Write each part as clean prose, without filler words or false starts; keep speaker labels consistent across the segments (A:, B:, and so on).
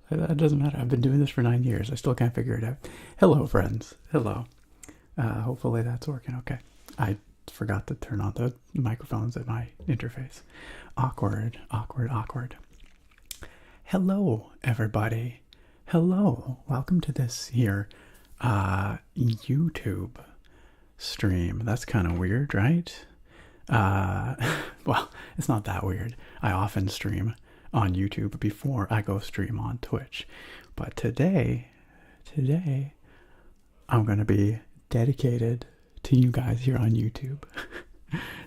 A: That doesn't matter. I've been doing this for 9 years. I still can't figure it out. Hello, friends. Hello. Hopefully that's working okay. I forgot to turn on the microphones at my interface. Awkward, awkward, awkward. Hello, everybody. Hello. Welcome to this here YouTube stream. That's kind of weird, right? Well, it's not that weird. I often stream on YouTube before I go stream on Twitch. But today I'm going to be dedicated to you guys here on YouTube.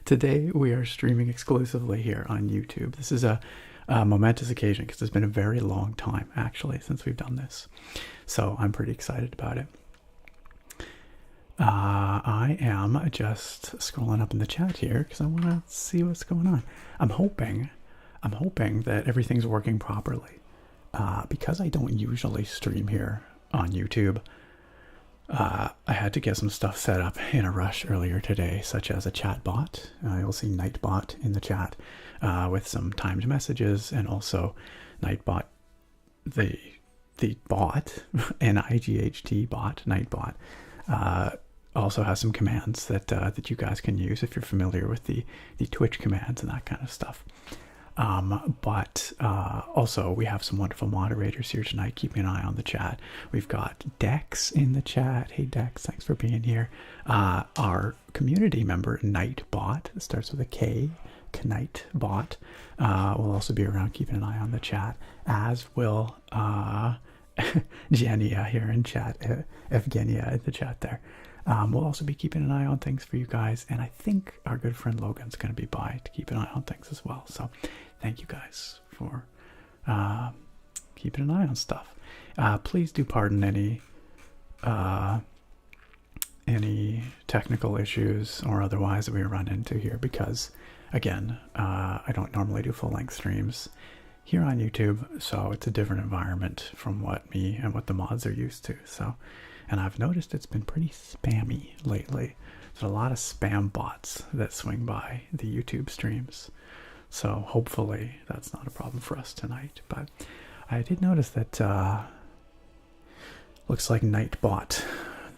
A: Today we are streaming exclusively here on YouTube. This is a momentous occasion because it's been a very long time actually since we've done this. So I'm pretty excited about it. I am just scrolling up in the chat here because I want to see what's going on. I'm hoping that everything's working properly. Because I don't usually stream here on YouTube, I had to get some stuff set up in a rush earlier today, such as a chat bot. You'll see Nightbot in the chat with some timed messages, and also Nightbot, the bot, N-I-G-H-T bot, Nightbot, also has some commands that you guys can use if you're familiar with the Twitch commands and that kind of stuff. But also we have some wonderful moderators here tonight keeping an eye on the chat. We've got Dex in the chat. Hey Dex, thanks for being here. Our community member Nightbot, that starts with a K, Knightbot, will also be around keeping an eye on the chat, as will Genia here in chat, Evgenia in the chat there. We'll also be keeping an eye on things for you guys, and I think our good friend Logan's going to be by to keep an eye on things as well. So thank you guys for keeping an eye on stuff. Please do pardon any technical issues or otherwise that we run into here, because again, I don't normally do full-length streams here on YouTube, so it's a different environment from what me and what the mods are used to. So, and I've noticed it's been pretty spammy lately. There's a lot of spam bots that swing by the YouTube streams. So hopefully that's not a problem for us tonight. But I did notice that looks like Nightbot,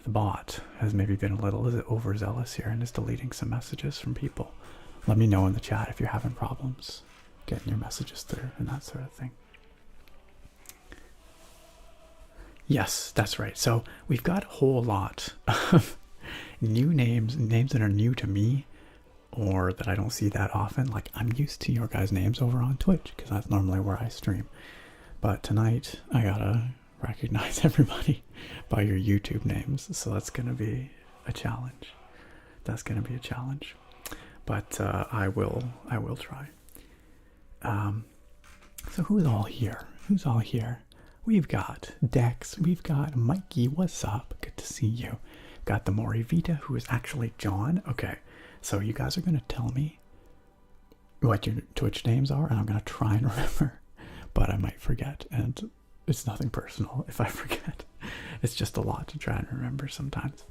A: the bot, has maybe been a little overzealous here and is deleting some messages from people. Let me know in the chat if you're having problems getting your messages through and that sort of thing. Yes, that's right. So we've got a whole lot of new names that are new to me or that I don't see that often. Like, I'm used to your guys' names over on Twitch because that's normally where I stream. But tonight I gotta recognize everybody by your YouTube names. So that's gonna be a challenge. That's gonna be a challenge. But I will try. So who's all here? Who's all here? We've got Dex, we've got Mikey, what's up? Good to see you. Got the Mori Vita, who is actually John. Okay, so you guys are going to tell me what your Twitch names are, and I'm going to try and remember, but I might forget, and it's nothing personal if I forget. It's just a lot to try and remember sometimes.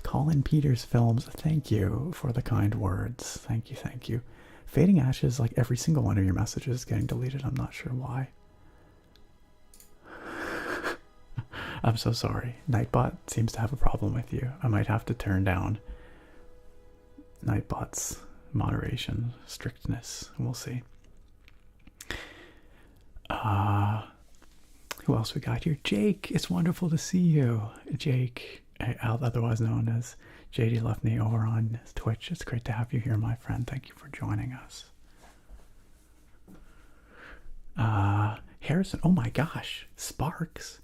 A: Colin Peters Films, thank you for the kind words. Thank you, thank you. Fading Ashes, like every single one of your messages is getting deleted. I'm not sure why. I'm so sorry. Nightbot seems to have a problem with you. I might have to turn down Nightbot's moderation strictness. We'll see. Who else we got here? Jake, it's wonderful to see you. Jake, otherwise known as JD Lefney over on Twitch. It's great to have you here, my friend. Thank you for joining us. Harrison, oh my gosh, Sparks,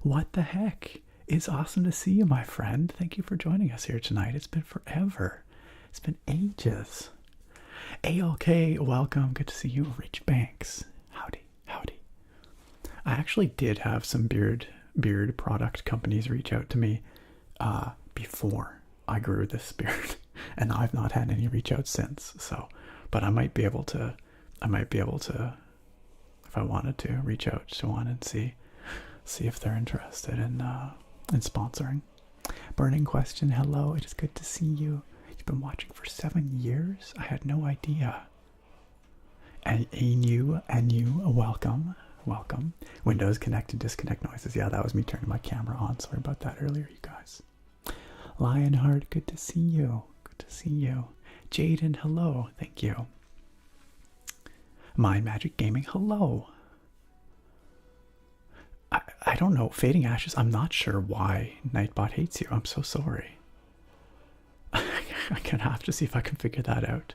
A: what the heck? It's awesome to see you, my friend. Thank you for joining us here tonight. It's been forever. It's been ages. ALK, welcome. Good to see you. Rich Banks, howdy. I actually did have some beard product companies reach out to me before I grew this beard, and I've not had any reach out since. So, but I might be able to, if I wanted to, reach out to one and see if they're interested in sponsoring. Burning Question, hello. It is good to see you. You've been watching for 7 years. I had no idea. And you, welcome. welcome. Windows connect and disconnect noises. Yeah, that was me turning my camera on. Sorry about that earlier, you guys. Lionheart, good to see you. Good to see you. Jaden, hello. Thank you. Mind Magic Gaming, hello. I don't know. Fading Ashes, I'm not sure why Nightbot hates you. I'm so sorry. I'm gonna have to see if I can figure that out.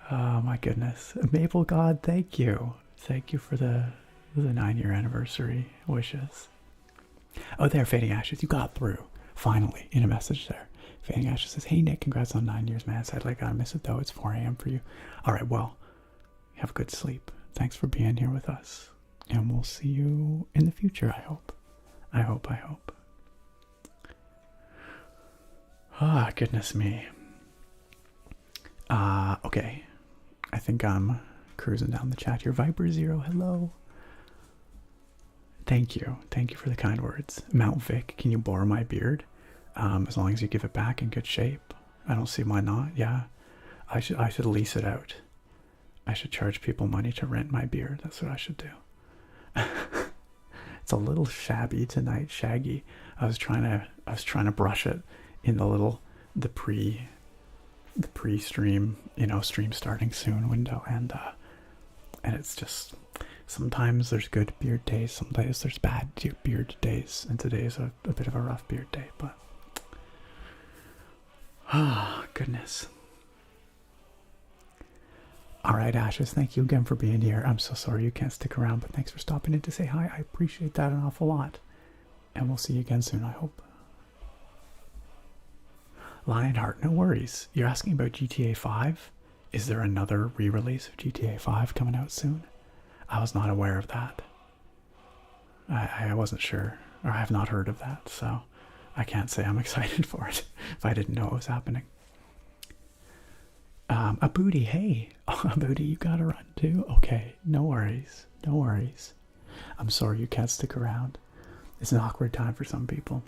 A: Oh my goodness. Maple God, thank you. Thank you for the 9-year anniversary wishes. Oh, there, Fading Ashes. You got through. Finally, in a message there. Fading Ashes says, hey Nick, congrats on 9 years, man. Sadly, I gotta miss it though. It's 4 a.m. for you. Alright, well, have a good sleep. Thanks for being here with us. And we'll see you in the future, I hope. I hope. Ah, goodness me. Okay. I think I'm cruising down the chat here. Viper Zero, hello. Thank you. Thank you for the kind words. Mount Vic, can you borrow my beard? As long as you give it back in good shape. I don't see why not. Yeah. I should lease it out. I should charge people money to rent my beard. That's what I should do. It's a little shabby tonight, shaggy. I was trying to brush it in the pre-stream, stream starting soon window, and it's just, sometimes there's good beard days, some days there's bad beard days, and today's a bit of a rough beard day, but goodness. Alright, Ashes, thank you again for being here. I'm so sorry you can't stick around, but thanks for stopping in to say hi. I appreciate that an awful lot. And we'll see you again soon, I hope. Lionheart, no worries. You're asking about GTA 5? Is there another re-release of GTA 5 coming out soon? I was not aware of that. I wasn't sure, or I have not heard of that, so I can't say I'm excited for it if I didn't know it was happening. A booty, hey. Oh, a booty, you gotta run too? Okay, no worries. No worries. I'm sorry you can't stick around. It's an awkward time for some people.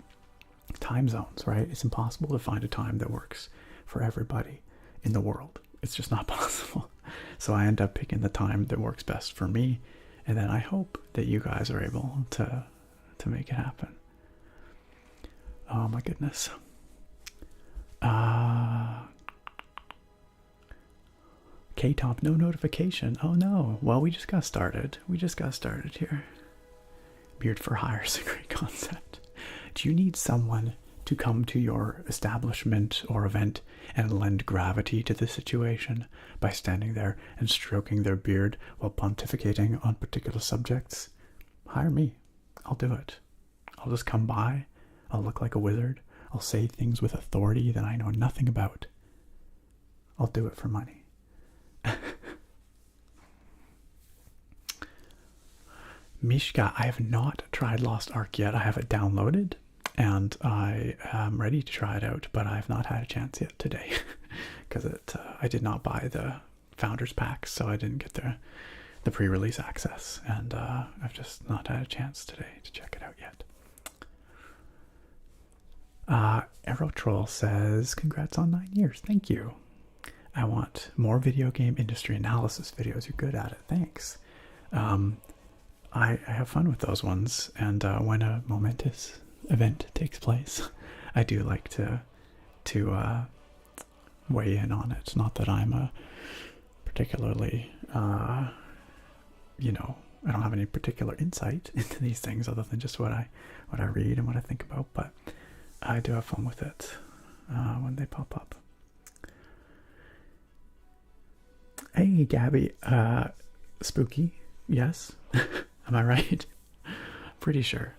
A: Time zones, right? It's impossible to find a time that works for everybody in the world. It's just not possible. So I end up picking the time that works best for me, and then I hope that you guys are able to make it happen. Oh my goodness. K-Top, no notification. Oh no. Well, we just got started. We just got started here. Beard for hire is a great concept. Do you need someone to come to your establishment or event and lend gravity to the situation by standing there and stroking their beard while pontificating on particular subjects? Hire me. I'll do it. I'll just come by. I'll look like a wizard. I'll say things with authority that I know nothing about. I'll do it for money. Mishka, I have not tried Lost Ark yet. I have it downloaded and I am ready to try it out, but I have not had a chance yet today because I did not buy the Founders Pack, so I didn't get the pre-release access, and I've just not had a chance today to check it out yet. Arrow Troll says, congrats on 9 years. Thank you. I want more video game industry analysis videos. You're good at it. Thanks. I have fun with those ones, and when a momentous event takes place, I do like to weigh in on it. Not that I'm a particularly, I don't have any particular insight into these things other than just what I read and what I think about, but I do have fun with it when they pop up. Hey, Gabby. Spooky. Yes. Am I right? Pretty sure.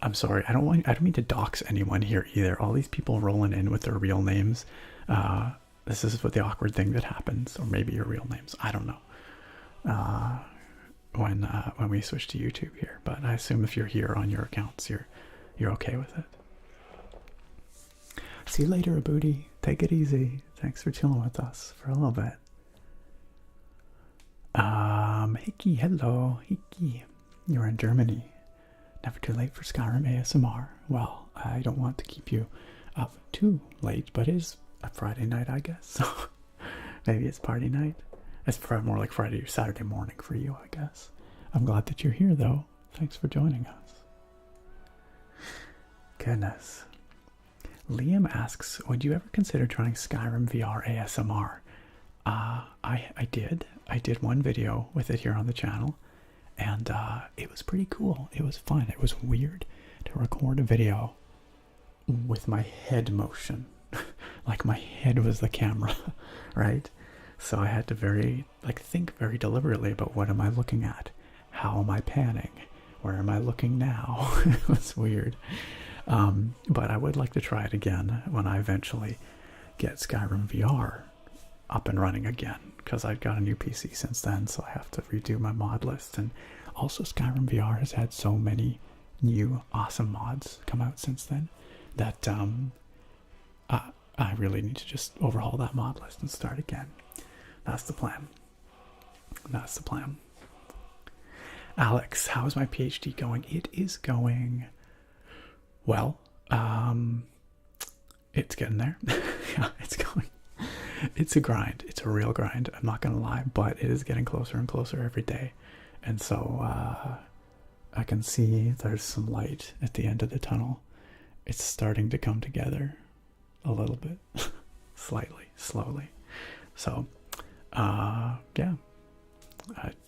A: I'm sorry. I don't mean to dox anyone here either. All these people rolling in with their real names. This is what the awkward thing that happens, or maybe your real names. I don't know. When we switch to YouTube here, but I assume if you're here on your accounts, you're okay with it. See you later, Abooty. Take it easy. Thanks for chilling with us for a little bit. Hickey, hello, Hickey. You're in Germany. Never too late for Skyrim ASMR. Well, I don't want to keep you up too late, but it is a Friday night, I guess. So maybe it's party night. It's more like Friday or Saturday morning for you, I guess. I'm glad that you're here, though. Thanks for joining us. Goodness. Liam asks, would you ever consider trying Skyrim VR ASMR? I did. I did one video with it here on the channel, and it was pretty cool. It was fun. It was weird to record a video with my head motion. Like my head was the camera, right? So I had to think very deliberately about what am I looking at? How am I panning? Where am I looking now? It was weird. But I would like to try it again when I eventually get Skyrim VR up and running again, because I've got a new PC since then, so I have to redo my mod list. And also Skyrim VR has had so many new awesome mods come out since then that I really need to just overhaul that mod list and start again. That's the plan. That's the plan. Alex, how is my PhD going? It is going well. It's getting there. Yeah, it's going. It's a grind. It's a real grind. I'm not going to lie, but it is getting closer and closer every day. And so I can see there's some light at the end of the tunnel. It's starting to come together a little bit, slightly, slowly. So, yeah,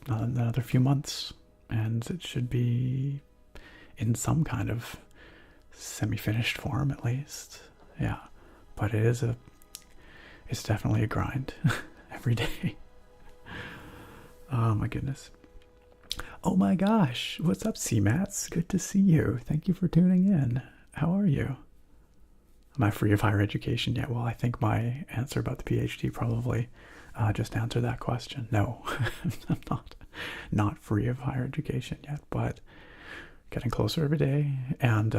A: another few months, and it should be in some kind of semi-finished form at least. Yeah, but it's definitely a grind every day. Oh my goodness. Oh my gosh, what's up, CMATs? Good to see you. Thank you for tuning in. How are you? Am I free of higher education yet? Well, I think my answer about the PhD probably just answered that question. No, I'm not free of higher education yet, but getting closer every day, and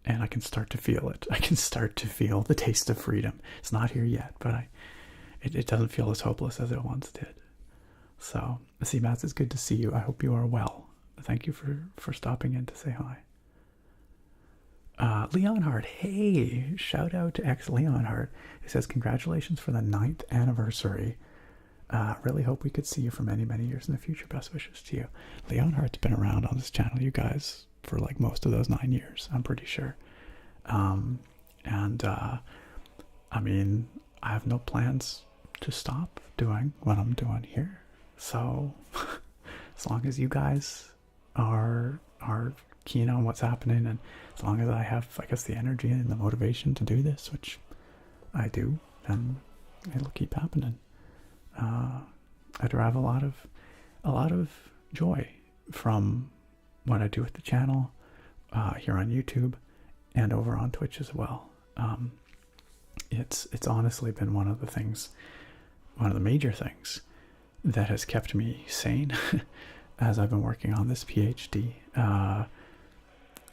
A: I can start to feel it. I can start to feel the taste of freedom. It's not here yet, but it doesn't feel as hopeless as it once did. So, CMATS, it's good to see you. I hope you are well. Thank you for stopping in to say hi. Leonhard, hey, shout out to ex Leonhard. He says, congratulations for the 9th anniversary. Really hope we could see you for many, many years in the future. Best wishes to you. Leonhard's been around on this channel, you guys, for like most of those 9 years, I'm pretty sure. I mean, I have no plans to stop doing what I'm doing here. So as long as you guys are keen on what's happening, and as long as I have, I guess, the energy and the motivation to do this, which I do, then it'll keep happening. I derive a lot of joy from what I do with the channel, here on YouTube and over on Twitch as well. It's honestly been one of the major things that has kept me sane as I've been working on this PhD.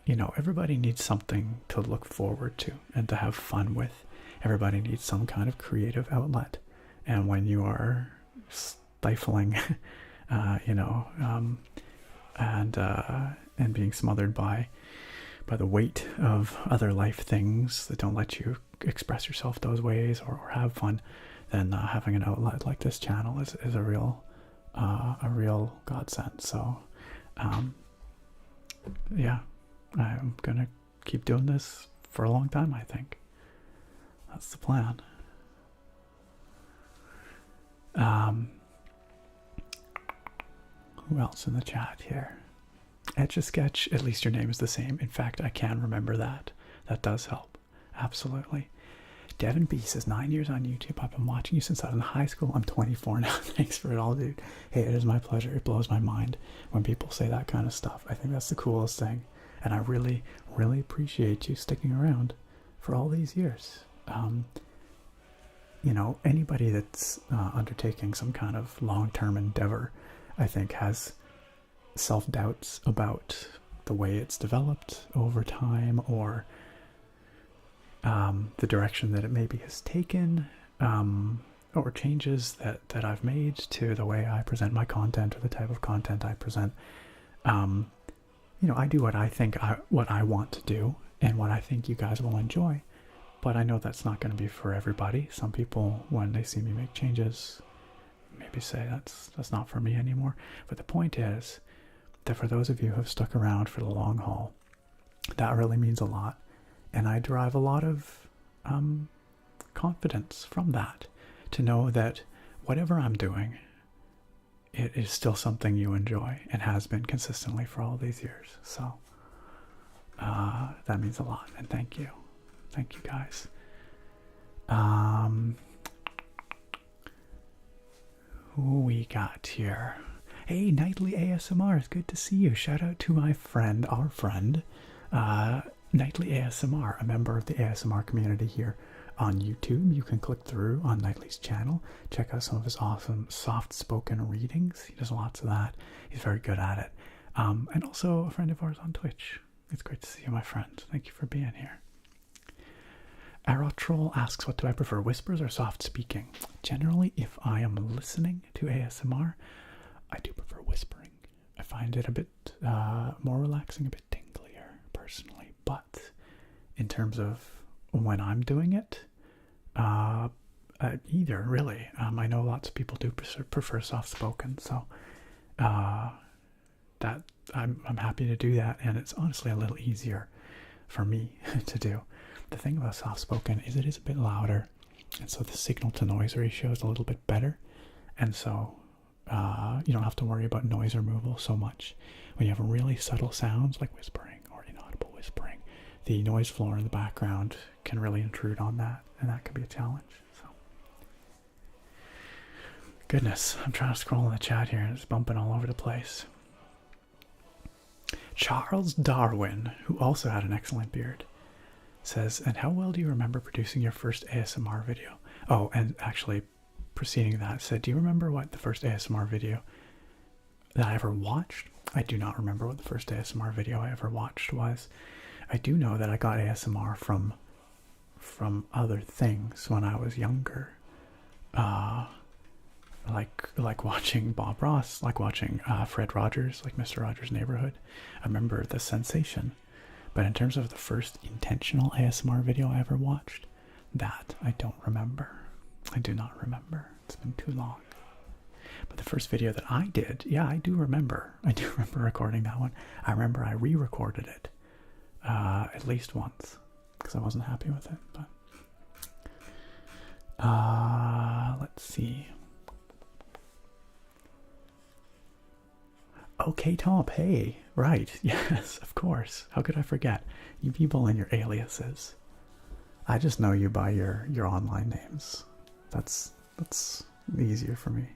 A: You know, everybody needs something to look forward to and to have fun with. Everybody needs some kind of creative outlet. And when you are stifling, and being smothered by the weight of other life things that don't let you express yourself those ways or have fun, then having an outlet like this channel is a real godsend. So, yeah, I'm gonna keep doing this for a long time, I think. That's the plan. Who else in the chat here? Etch-a-Sketch, at least your name is the same. In fact, I can remember that. That does help. Absolutely. Devin B says, 9 years on YouTube. I've been watching you since I was in high school. I'm 24 now. Thanks for it all, dude. Hey, it is my pleasure. It blows my mind when people say that kind of stuff. I think that's the coolest thing. And I really, really appreciate you sticking around for all these years. You know, anybody that's undertaking some kind of long-term endeavor, I think, has self-doubts about the way it's developed over time, or the direction that it maybe has taken, or changes that I've made to the way I present my content or the type of content I present. You know, I do what I think what I want to do and what I think you guys will enjoy, but I know that's not going to be for everybody. Some people, when they see me make changes, maybe say that's not for me anymore. But the point is that for those of you who have stuck around for the long haul, that really means a lot. And I derive a lot of confidence from that, to know that whatever I'm doing, it is still something you enjoy and has been consistently for all these years. So that means a lot, and thank you. Thank you, guys. Who we got here? Hey, Nightly ASMR, it's good to see you. Shout out to my friend, our friend, Nightly ASMR, a member of the ASMR community here on YouTube. You can click through on Nightly's channel, check out some of his awesome soft-spoken readings. He does lots of that. He's very good at it. And also a friend of ours on Twitch. It's great to see you, my friend. Thank you for being here. Aerotroll asks, what do I prefer, whispers or soft speaking? Generally, if I am listening to ASMR, I do prefer whispering. I find it a bit more relaxing, a bit tinglier, personally. But in terms of when I'm doing it, either, really. I know lots of people do prefer soft-spoken, so that I'm happy to do that, and it's honestly a little easier for me to do. The thing about soft-spoken is it is a bit louder, and so the signal-to-noise ratio is a little bit better, and so you don't have to worry about noise removal so much. When you have really subtle sounds like whispering or inaudible whispering, the noise floor in the background can really intrude on that, and that can be a challenge. So, goodness, I'm trying to scroll in the chat here, and it's bumping all over the place. Charles Darwin, who also had an excellent beard, says, and how well do you remember producing your first ASMR video? Oh, and actually, preceding that, said, do you remember what the first ASMR video that I ever watched? I do not remember what the first ASMR video I ever watched was. I do know that I got ASMR from other things when I was younger. Like watching Bob Ross, like watching Fred Rogers, like Mr. Rogers' Neighborhood. I remember the sensation. But in terms of the first intentional ASMR video I ever watched, that I don't remember. I do not remember. It's been too long. But the first video that I did, yeah, I do remember. I do remember recording that one. I remember I re-recorded it at least once because I wasn't happy with it. But let's see. Okay, Tom. Hey, right. Yes, of course. How could I forget? You people and your aliases. I just know you by your online names. That's easier for me.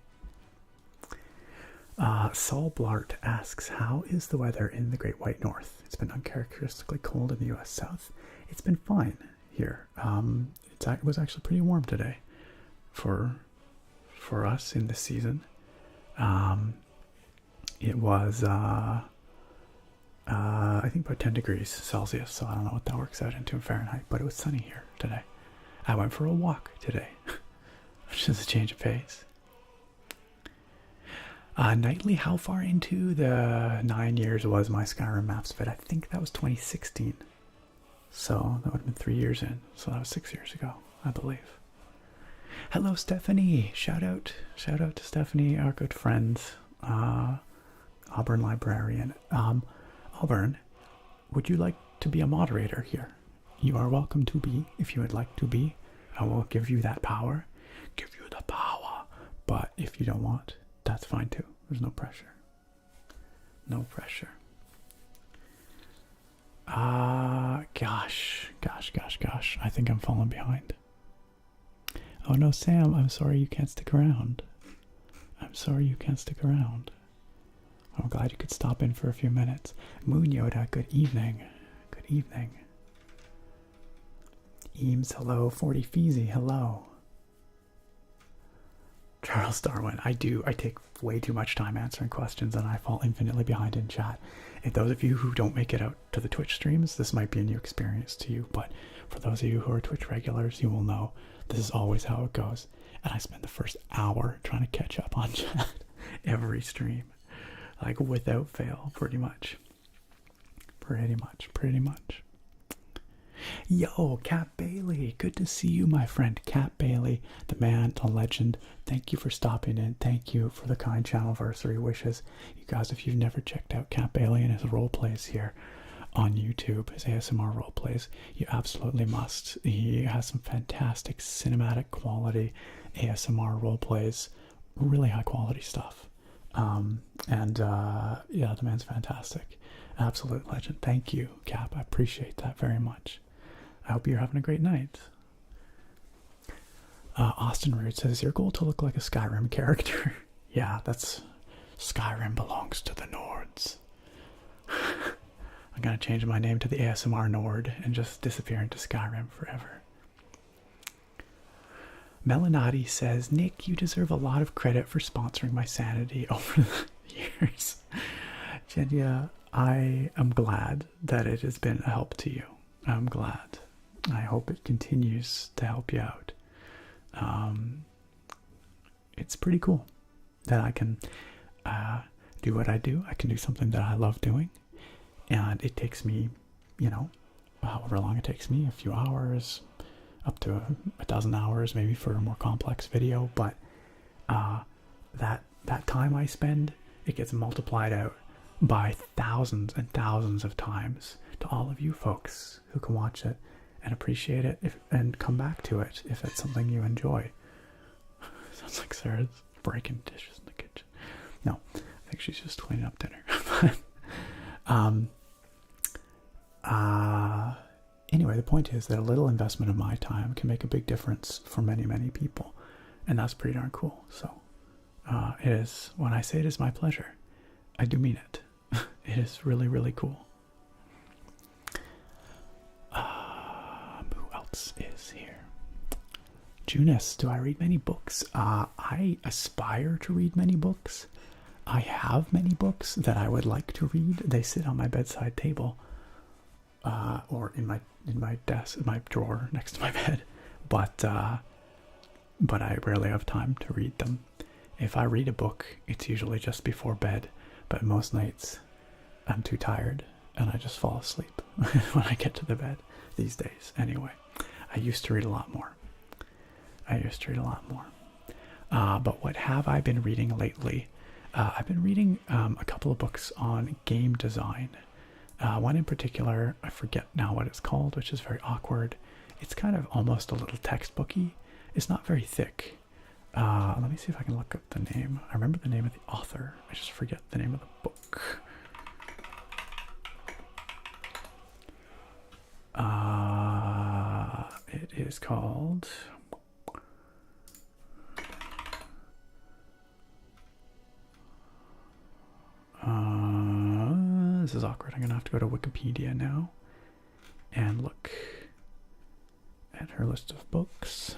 A: Saul Blart asks, how is the weather in the Great White North? It's been uncharacteristically cold in the U.S. South. It's been fine here. It was actually pretty warm today for us in this season. It was, I think about 10 degrees Celsius, so I don't know what that works out into in Fahrenheit, but it was sunny here today. I went for a walk today, which is a change of pace. Nightly, how far into the 9 years was my Skyrim maps fit? I think that was 2016. So that would have been 3 years in. So that was 6 years ago, I believe. Hello, Stephanie. Shout out to Stephanie, our good friend, Auburn librarian. Auburn, would you like to be a moderator here? You are welcome to be, if you would like to be. I will give you that power. Give you the power. But if you don't want, that's fine too. There's no pressure. No pressure. Gosh. I think I'm falling behind. Oh no, Sam, I'm sorry you can't stick around. I'm glad you could stop in for a few minutes. Moon Yoda, good evening. Good evening. Eames, hello. 40 Feezy, hello. Charles Darwin, I take way too much time answering questions and I fall infinitely behind in chat. If those of you who don't make it out to the Twitch streams, this might be a new experience to you, but for those of you who are Twitch regulars, you will know this is always how it goes. And I spend the first hour trying to catch up on chat every stream. Like without fail, pretty much. Yo, Cat Bailey. Good to see you, my friend. Cat Bailey, the man, the legend. Thank you for stopping in. Thank you for the kind channelversary wishes. You guys, if you've never checked out Cat Bailey and his role plays here on YouTube, his ASMR role plays, you absolutely must. He has some fantastic cinematic quality ASMR role plays, really high quality stuff. Yeah, the man's fantastic. Absolute legend. Thank you, Cap. I appreciate that very much. I hope you're having a great night. Austin Root says, your goal to look like a Skyrim character. Yeah, that's... Skyrim belongs to the Nords. I'm gonna change my name to the ASMR Nord and just disappear into Skyrim forever. Melanati says, Nick, you deserve a lot of credit for sponsoring my sanity over the years. Jenya, I am glad that it has been a help to you. I'm glad. I hope it continues to help you out. It's pretty cool that I can do what I do. I can do something that I love doing. And it takes me, you know, however long it takes me, a few hours, up to a dozen hours maybe for a more complex video. But that time I spend, it gets multiplied out by thousands and thousands of times to all of you folks who can watch it and appreciate it and come back to it if it's something you enjoy. Sounds like Sarah's breaking dishes in the kitchen. No, I think she's just cleaning up dinner. Anyway, the point is that a little investment of my time can make a big difference for many, many people. And that's pretty darn cool. So it is, when I say it is my pleasure, I do mean it. It is really, really cool. Who else is here? Junis, do I read many books? I aspire to read many books. I have many books that I would like to read. They sit on my bedside table, or in my desk, in my drawer next to my bed. But I rarely have time to read them. If I read a book, it's usually just before bed. But most nights, I'm too tired and I just fall asleep when I get to the bed these days. Anyway, I used to read a lot more. But what have I been reading lately? I've been reading a couple of books on game design. One in particular, I forget now what it's called, which is very awkward. It's kind of almost a little textbooky. It's not very thick. Let me see if I can look up the name. I remember the name of the author. I just forget the name of the book. It is called... this is awkward. I'm going to have to go to Wikipedia now and look at her list of books.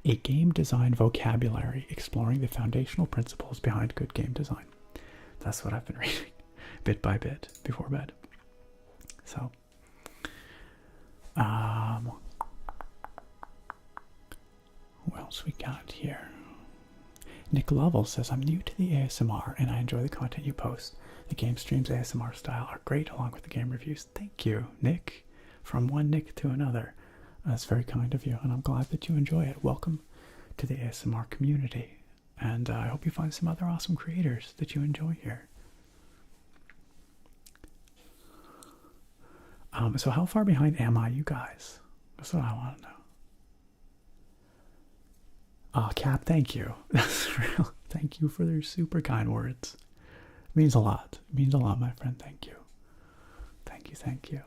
A: A Game Design Vocabulary, Exploring the Foundational Principles Behind Good Game Design. That's what I've been reading, bit by bit, before bed. So, who else we got here? Nick Lovell says, I'm new to the ASMR and I enjoy the content you post. The game streams ASMR style are great along with the game reviews. Thank you, Nick. From one Nick to another. That's very kind of you, and I'm glad that you enjoy it. Welcome to the ASMR community, and I hope you find some other awesome creators that you enjoy here. So how far behind am I, you guys? That's what I want to know. Oh, Cap, thank you. That's real. Thank you for their super kind words. It means a lot. It means a lot, my friend. Thank you. Thank you, thank you.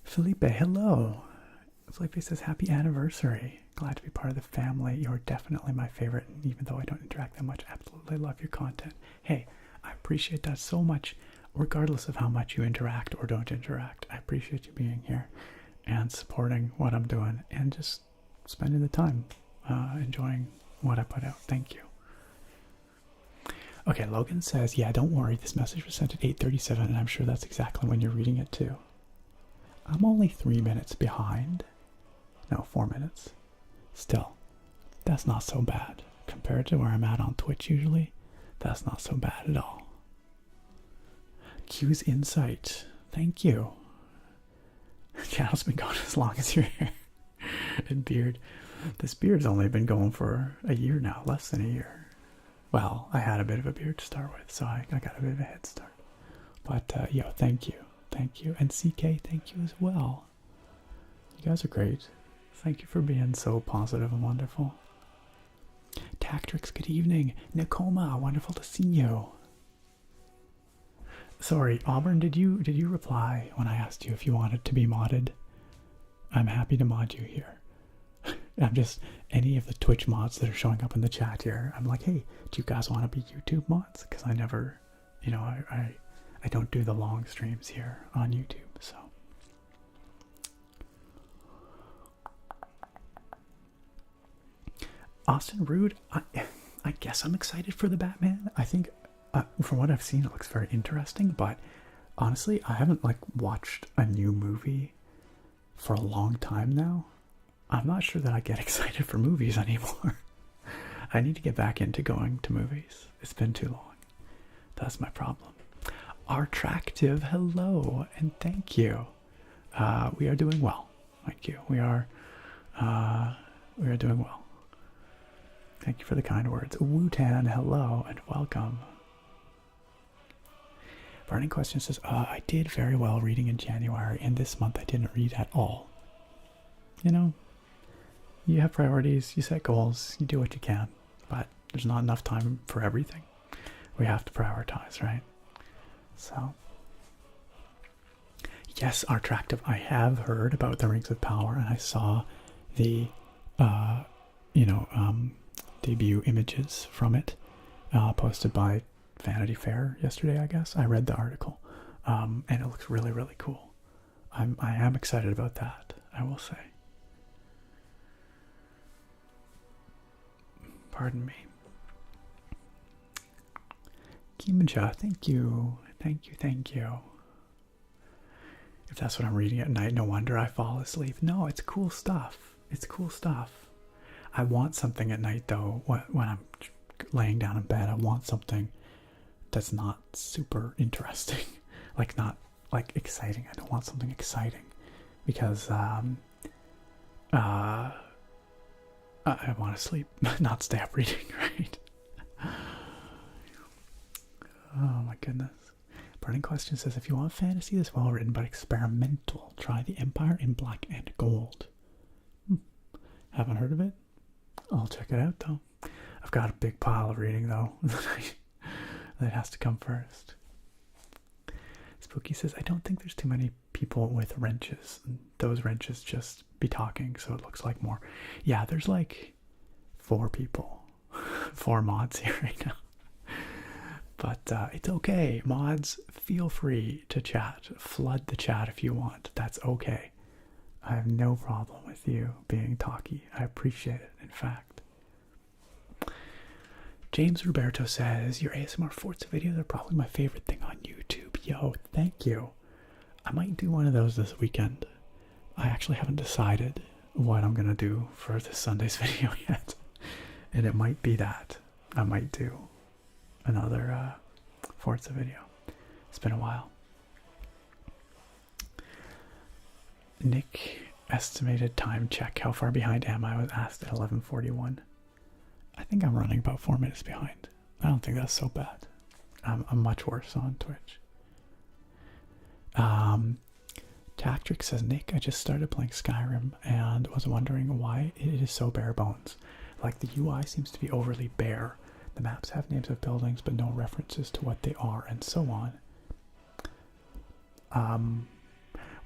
A: Felipe, hello. Felipe says, happy anniversary. Glad to be part of the family. You're definitely my favorite, and even though I don't interact that much, absolutely love your content. Hey, I appreciate that so much, regardless of how much you interact or don't interact. I appreciate you being here and supporting what I'm doing and just spending the time enjoying what I put out. Thank you. Okay, Logan says, yeah, don't worry. This message was sent at 8:37, and I'm sure that's exactly when you're reading it too. I'm only 3 minutes behind. No, 4 minutes. Still, that's not so bad. Compared to where I'm at on Twitch usually, that's not so bad at all. Q's Insight. Thank you. channel's been going as long as your hair and beard. This beard's only been going for a year now, less than a year. Well, I had a bit of a beard to start with, so I got a bit of a head start. But, yo, thank you. Thank you. And CK, thank you as well. You guys are great. Thank you for being so positive and wonderful. Tactrix, good evening. Nakoma, wonderful to see you. Sorry, Auburn, did you reply when I asked you if you wanted to be modded? I'm happy to mod you here. I'm just, any of the Twitch mods that are showing up in the chat here, I'm like, hey, do you guys want to be YouTube mods? Because I never, you know, I don't do the long streams here on YouTube, so. Austin Rude, I guess I'm excited for the Batman. I think, from what I've seen, it looks very interesting, but honestly, I haven't, like, watched a new movie for a long time now. I'm not sure that I get excited for movies anymore. I need to get back into going to movies. It's been too long. That's my problem. Artractive, hello, and thank you. We are doing well. Thank you. We are doing well. Thank you for the kind words. Wootan, hello, and welcome. Burning Question says, I did very well reading in January, and this month I didn't read at all. You know, you have priorities, you set goals, you do what you can, but there's not enough time for everything. We have to prioritize, right? So, yes, Artractive, I have heard about the Rings of Power, and I saw the, debut images from it, posted by Vanity Fair yesterday, I guess. I read the article, and it looks really, really cool. I am excited about that, I will say. Pardon me. Kimaja, thank you. Thank you, thank you. If that's what I'm reading at night, no wonder I fall asleep. No, it's cool stuff. It's cool stuff. I want something at night, though, when I'm laying down in bed. I want something that's not super interesting. Like, not, like, exciting. I don't want something exciting. Because, I want to sleep, not stay up reading, right? Oh my goodness. Burning Question says, if you want fantasy that's well written but experimental, try The Empire in Black and Gold. Haven't heard of it? I'll check it out though. I've got a big pile of reading though that has to come first. Spooky says, I don't think there's too many people with wrenches. Those wrenches just be talking, so it looks like more. Yeah, there's like 4 people. 4 mods here right now. But it's okay. Mods, feel free to chat. Flood the chat if you want. That's okay. I have no problem with you being talky. I appreciate it, in fact. James Roberto says, your ASMR Forza videos are probably my favorite thing on YouTube. Yo, thank you. I might do one of those this weekend. I actually haven't decided what I'm going to do for this Sunday's video yet. And it might be that. I might do another Forza video. It's been a while. Nick, estimated time check. How far behind am I? I was asked at 11:41. I think I'm running about 4 minutes behind. I don't think that's so bad. I'm much worse on Twitch. Tactrix says, Nick, I just started playing Skyrim and was wondering why it is so bare bones. Like, the UI seems to be overly bare. The maps have names of buildings but no references to what they are, and so on.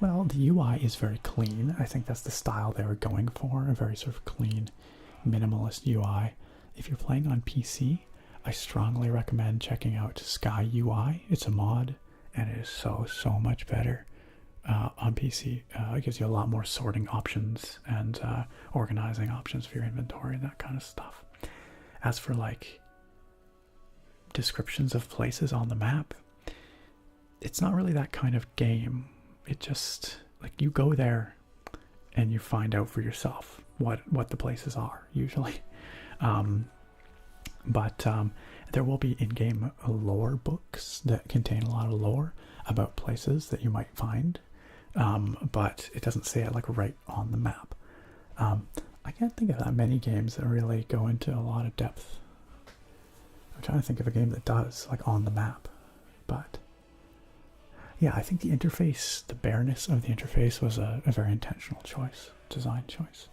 A: Well, the UI is very clean. I think that's the style they were going for, a very sort of clean, minimalist UI. If you're playing on PC, I strongly recommend checking out Sky UI. It's a mod, and it is so much better on PC. It gives you a lot more sorting options and organizing options for your inventory and that kind of stuff. As for, like, descriptions of places on the map, it's not really that kind of game. It just, like, you go there and you find out for yourself what the places are, usually. But there will be in-game lore books that contain a lot of lore about places that you might find. but it doesn't say it like right on the map. I can't think of that many games that really go into a lot of depth. I'm trying to think of a game that does, like on the map. But yeah, I think the interface, the bareness of the interface was a very intentional choice, design choice.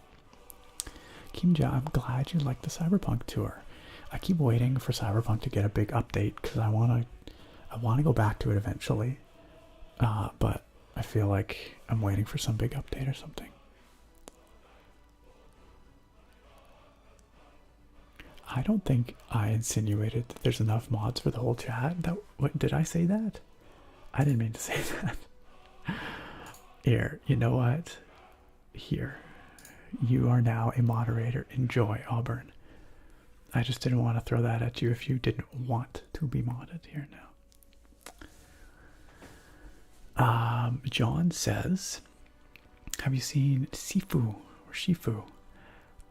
A: Kimja, I'm glad you liked the Cyberpunk tour. I keep waiting for Cyberpunk to get a big update because I want to go back to it eventually. But I feel like I'm waiting for some big update or something. I don't think I insinuated that there's enough mods for the whole chat. What did I say that? I didn't mean to say that. Here, you know what? Here. You are now a moderator. Enjoy, Auburn. I just didn't want to throw that at you if you didn't want to be modded here now. John says, have you seen Sifu or Shifu?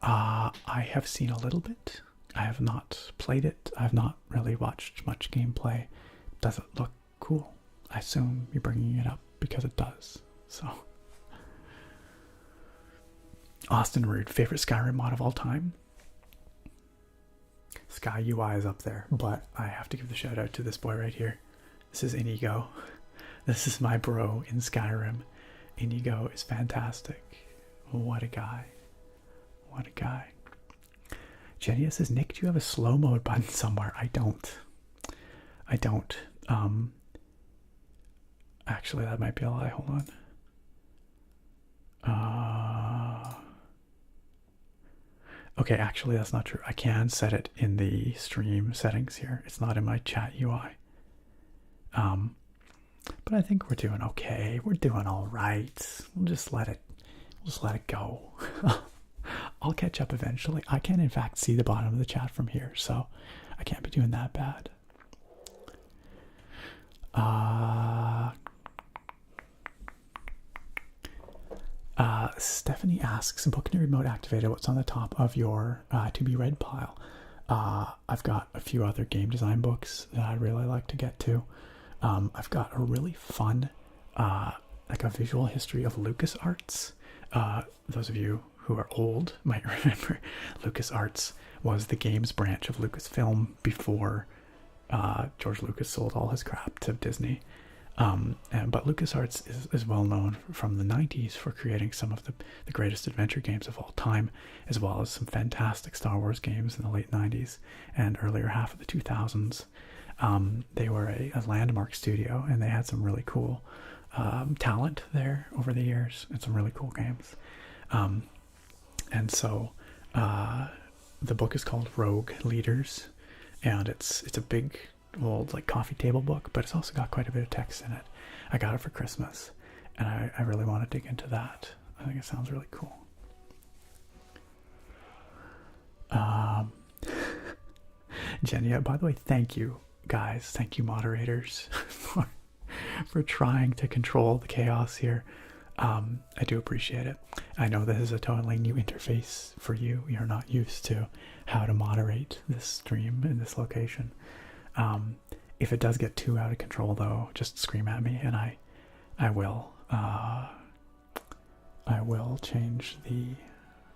A: I have seen a little bit. I have not played it. I have not really watched much gameplay. Does it look cool? I assume you're bringing it up because it does. So, Austin Rude, favorite Skyrim mod of all time? Sky UI is up there, but I have to give the shout out to this boy right here. This is Inigo. This is my bro in Skyrim. Inigo is fantastic. What a guy. What a guy. Jenny says, Nick, do you have a slow mode button somewhere? I don't. Actually, that might be a lie. Hold on. Okay, actually, that's not true. I can set it in the stream settings here. It's not in my chat UI. But I think we're doing okay. We're doing all right. We'll just let it go. I'll catch up eventually. I can, in fact, see the bottom of the chat from here, so I can't be doing that bad. Stephanie asks, book and remote activated, what's on the top of your to be read pile? I've got a few other game design books that I'd really like to get to. I've got a really fun, like a visual history of LucasArts. Those of you who are old might remember LucasArts was the games branch of Lucasfilm before George Lucas sold all his crap to Disney. But LucasArts is well known from the 90s for creating some of the greatest adventure games of all time, as well as some fantastic Star Wars games in the late 90s and earlier half of the 2000s. They were a landmark studio, and they had some really cool talent there over the years and some really cool games. And so the book is called Rogue Leaders, and it's a big old like coffee table book, but it's also got quite a bit of text in it. I got it for Christmas, and I really want to dig into that. I think it sounds really cool. Jenny, by the way, thank you guys, thank you moderators for trying to control the chaos here. I do appreciate it. I know this is a totally new interface for you. You're not used to how to moderate this stream in this location. If it does get too out of control, though, just scream at me, and I will change the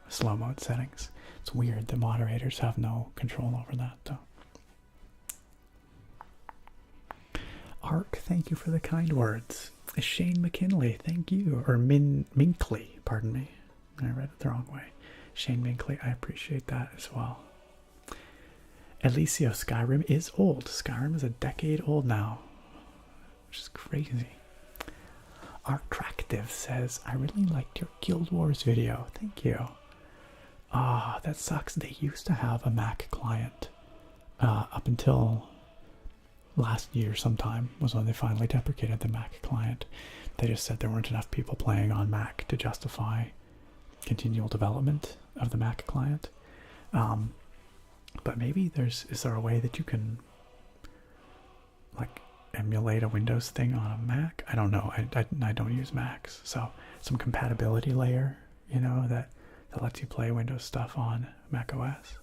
A: slow mode settings. It's weird that moderators have no control over that, though. Ark, thank you for the kind words. Shane McKinley, thank you. Or Minkley, pardon me. I read it the wrong way. Shane Minkley, I appreciate that as well. Alicio, Skyrim is old. Skyrim is a decade old now, which is crazy. Artractive says, I really liked your Guild Wars video. Thank you. That sucks. They used to have a Mac client up until last year sometime was when they finally deprecated the Mac client. They just said there weren't enough people playing on Mac to justify continual development of the Mac client. But maybe is there a way that you can like emulate a Windows thing on a Mac? I don't know. I don't use Macs, so some compatibility layer, you know, that lets you play Windows stuff on Mac OS.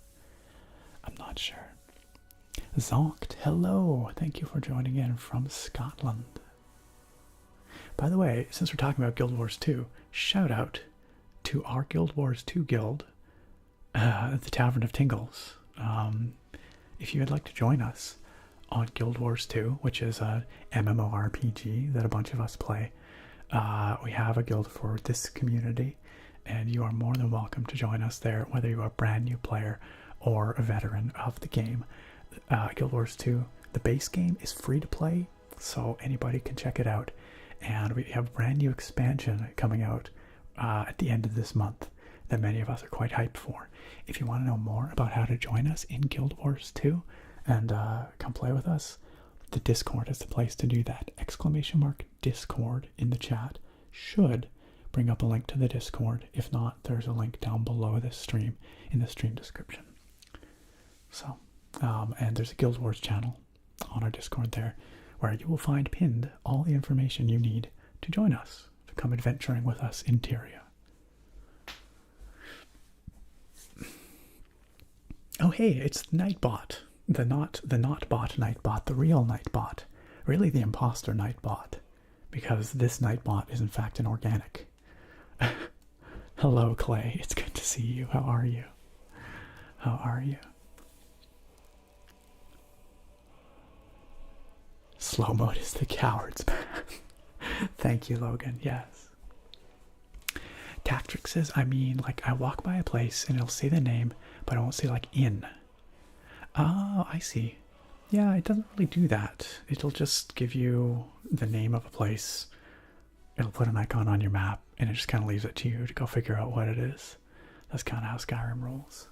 A: I'm not sure. Zonked, hello. Thank you for joining in from Scotland. By the way, since we're talking about Guild Wars 2, shout out to our Guild Wars 2 guild, the Tavern of Tingles. If you would like to join us on Guild Wars 2, which is a MMORPG that a bunch of us play, we have a guild for this community, and you are more than welcome to join us there, whether you're a brand new player or a veteran of the game. Guild Wars 2, the base game, is free to play, so anybody can check it out. And we have a brand new expansion coming out at the end of this month that many of us are quite hyped for. If you want to know more about how to join us in Guild Wars 2 and come play with us, the Discord is the place to do that. !Discord in the chat should bring up a link to the Discord. If not, there's a link down below this stream in the stream description. So, and there's a Guild Wars channel on our Discord there, where you will find pinned all the information you need to join us, to come adventuring with us in Tyria. Oh hey, it's the Nightbot. The not bot Nightbot, the real Nightbot. Really the imposter Nightbot, because this Nightbot is in fact an organic. Hello Clay, it's good to see you. How are you? How are you? Slow mode is the coward's path. Thank you, Logan. Yes. Tactrix says, I mean, like, I walk by a place and it'll say the name, but I won't say, like, in. Oh, I see. Yeah, it doesn't really do that. It'll just give you the name of a place. It'll put an icon on your map, and it just kind of leaves it to you to go figure out what it is. That's kind of how Skyrim rolls.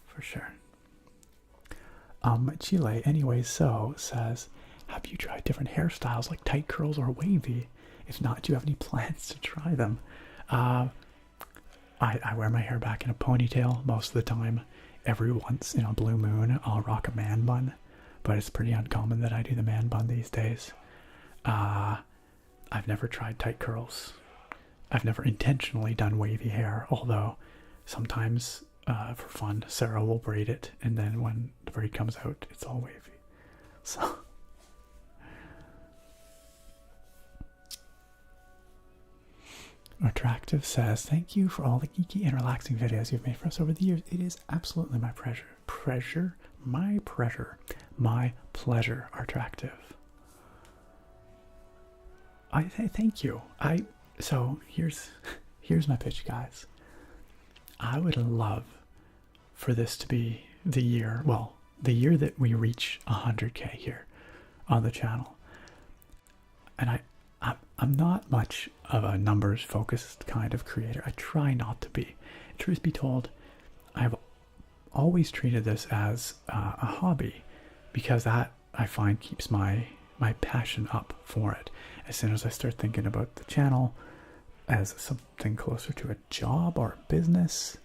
A: For sure. Chile, anyway, so says, have you tried different hairstyles like tight curls or wavy? If not, do you have any plans to try them? I wear my hair back in a ponytail most of the time. Every once in a blue moon, I'll rock a man bun, but it's pretty uncommon that I do the man bun these days. I've never tried tight curls. I've never intentionally done wavy hair, although sometimes for fun, Sarah will braid it, and then when the braid comes out, it's all wavy. So, Attractive says, thank you for all the geeky and relaxing videos you've made for us over the years. It is absolutely my pleasure. My pleasure, Attractive. Thank you. So here's my pitch, guys. I would love for this to be the year, well, the year that we reach 100K here on the channel. And I'm not much of a numbers focused kind of creator. I try not to be. Truth be told, I've always treated this as a hobby, because that, I find, keeps my passion up for it. As soon as I start thinking about the channel as something closer to a job or a business,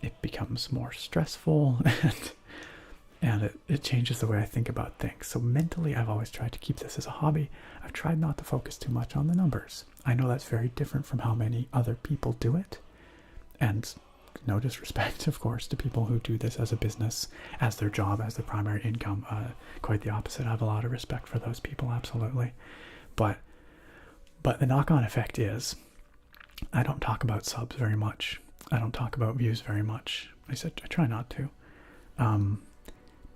A: it becomes more stressful, and it changes the way I think about things. So mentally, I've always tried to keep this as a hobby. I've tried not to focus too much on the numbers. I know that's very different from how many other people do it, and no disrespect, of course, to people who do this as a business, as their job, as their primary income. Quite the opposite. I have a lot of respect for those people, absolutely. But the knock-on effect is, I don't talk about subs very much. I don't talk about views very much. I try not to.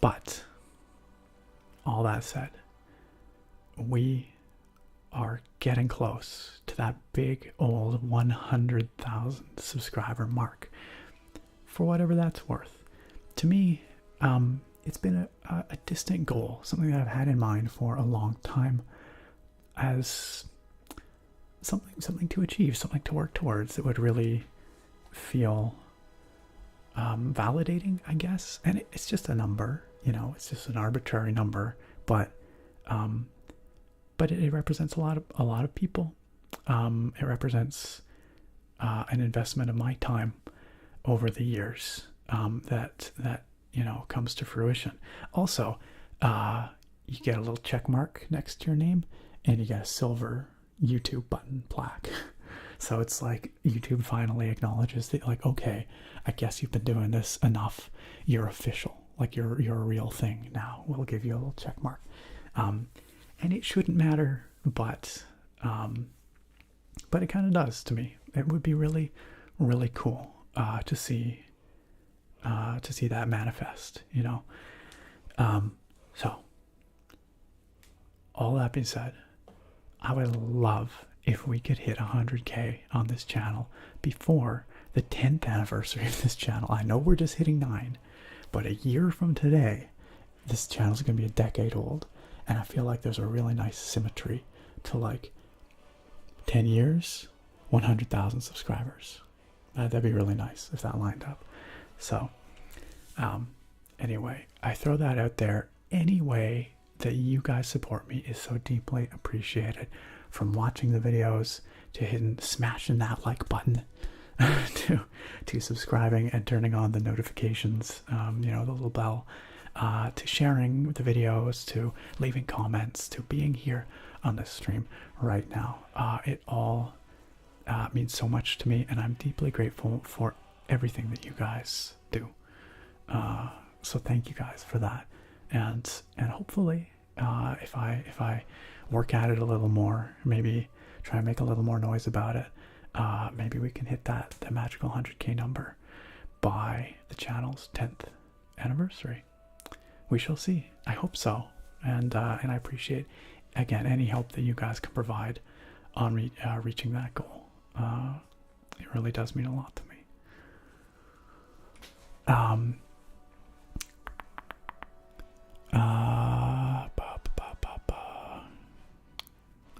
A: But all that said, we are getting close to that big old 100,000 subscriber mark, for whatever that's worth. To me, it's been a distant goal, something that I've had in mind for a long time, as something to achieve, something to work towards that would really feel validating, I guess. And it's just a number, it's just an arbitrary number, but it represents a lot of people. It represents an investment of my time over the years that comes to fruition. Also, you get a little check mark next to your name, and you get a silver YouTube button plaque. So it's like YouTube finally acknowledges that, like, okay, I guess you've been doing this enough. You're official. Like, you're a real thing now. We'll give you a little check mark. And it shouldn't matter, but But it kind of does to me. It would be really, really cool to see that manifest, you know. So all that being said, I would love if we could hit 100K on this channel before the 10th anniversary of this channel. I know we're just hitting 9, but a year from today, this channel is going to be a decade old, and I feel like there's a really nice symmetry to like 10 years, 100,000 subscribers. That'd be really nice if that lined up. So anyway, I throw that out there. Any way that you guys support me is so deeply appreciated. From watching the videos to smashing that like button, to subscribing and turning on the notifications, you know, the little bell, to sharing the videos, to leaving comments, to being here on this stream right now. It all means so much to me, and I'm deeply grateful for everything that you guys do. So thank you guys for that, and hopefully if I work at it a little more, maybe try and make a little more noise about it, maybe we can hit that magical 100K number by the channel's 10th anniversary. We shall see. I hope so, and I appreciate, again, any help that you guys can provide on reaching that goal. It really does mean a lot to me.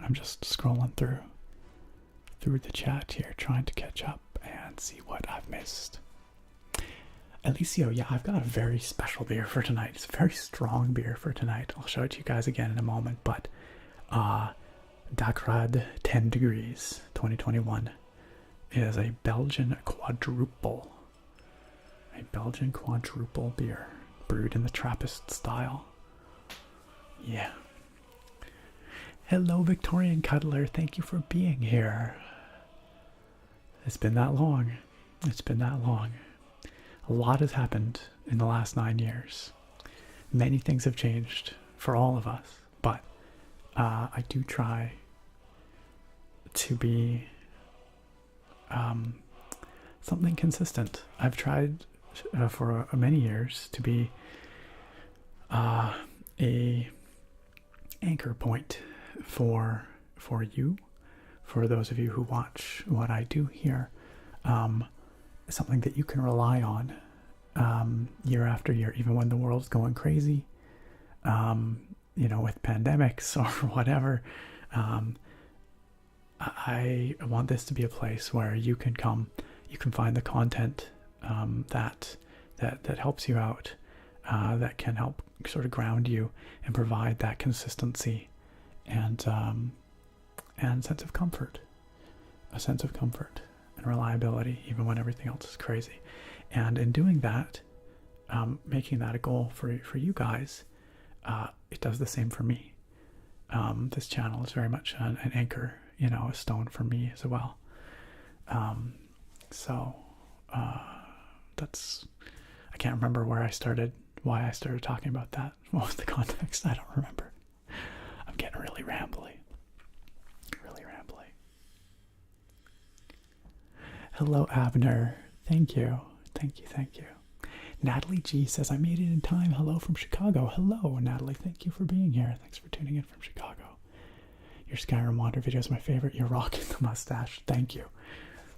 A: I'm just scrolling through the chat here, trying to catch up and see what I've missed. Alicio, yeah, I've got a very special beer for tonight. It's a very strong beer for tonight. I'll show it to you guys again in a moment, but Diaphragm 10 degrees 2021 is a Belgian quadruple. A Belgian quadruple beer brewed in the Trappist style. Yeah. Hello, Victorian Cuddler. Thank you for being here. It's been that long. It's been that long. A lot has happened in the last 9 years. Many things have changed for all of us, but I do try to be something consistent. I've tried for many years to be a anchor point for you, for those of you who watch what I do here, something that you can rely on year after year, even when the world's going crazy, you know, with pandemics or whatever. I want this to be a place where you can come, you can find the content that helps you out, that can help sort of ground you and provide that consistency and sense of comfort, a sense of comfort and reliability, even when everything else is crazy. And in doing that, making that a goal for you guys, it does the same for me. This channel is very much an anchor, you know, a stone for me as well. That's, I can't remember why I started talking about that. What was the context? I don't remember. I'm getting really rambly. Hello, Abner. Thank you. Natalie G says, I made it in time. Hello from Chicago. Hello, Natalie. Thank you for being here. Thanks for tuning in from Chicago. Your Skyrim Wander video is my favorite. You're rocking the mustache. Thank you.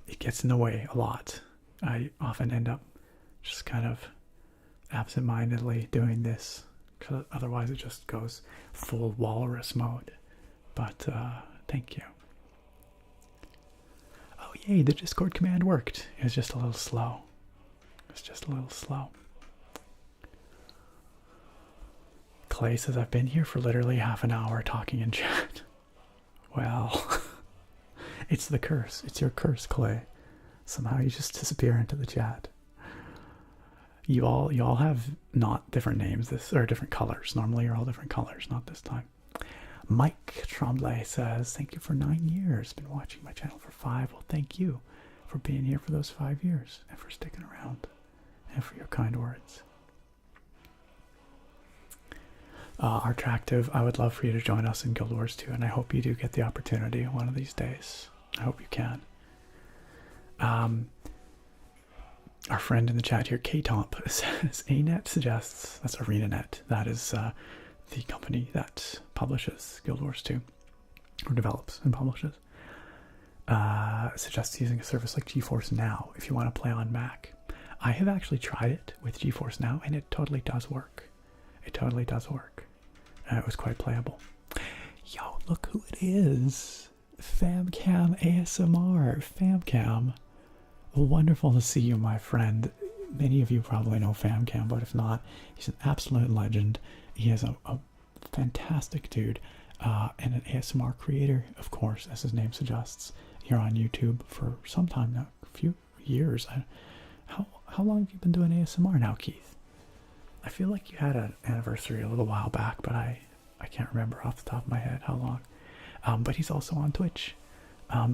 A: It gets in the way a lot. I often end up just kind of absent-mindedly doing this, because otherwise it just goes full walrus mode. But thank you. Oh yay, the Discord command worked. It was just a little slow. Clay says, I've been here for literally half an hour talking in chat. Well, it's the curse. It's your curse, Clay. Somehow you just disappear into the chat. You all have not different names, or different colors. Normally you're all different colors, not this time. Mike Tremblay says, thank you for 9 years. Been watching my channel for 5. Well, thank you for being here for those 5 years and for sticking around and for your kind words. Artractive, I would love for you to join us in Guild Wars 2, and I hope you do get the opportunity one of these days. I hope you can. Our friend in the chat here, K-Tomp, says ANET suggests, that's ArenaNet, that is the company that publishes Guild Wars 2, or develops and publishes, suggests using a service like GeForce Now if you want to play on Mac. I have actually tried it with GeForce Now, and it totally does work. It totally does work. It was quite playable. Yo, look who it is. Famcam ASMR. Famcam. Wonderful to see you, my friend. Many of you probably know Famcam, but if not, he's an absolute legend. He is a fantastic dude and an ASMR creator, of course, as his name suggests, here on YouTube for some time now, a few years. How long have you been doing ASMR now, Keith? I feel like you had an anniversary a little while back, but I can't remember off the top of my head how long. But he's also on Twitch.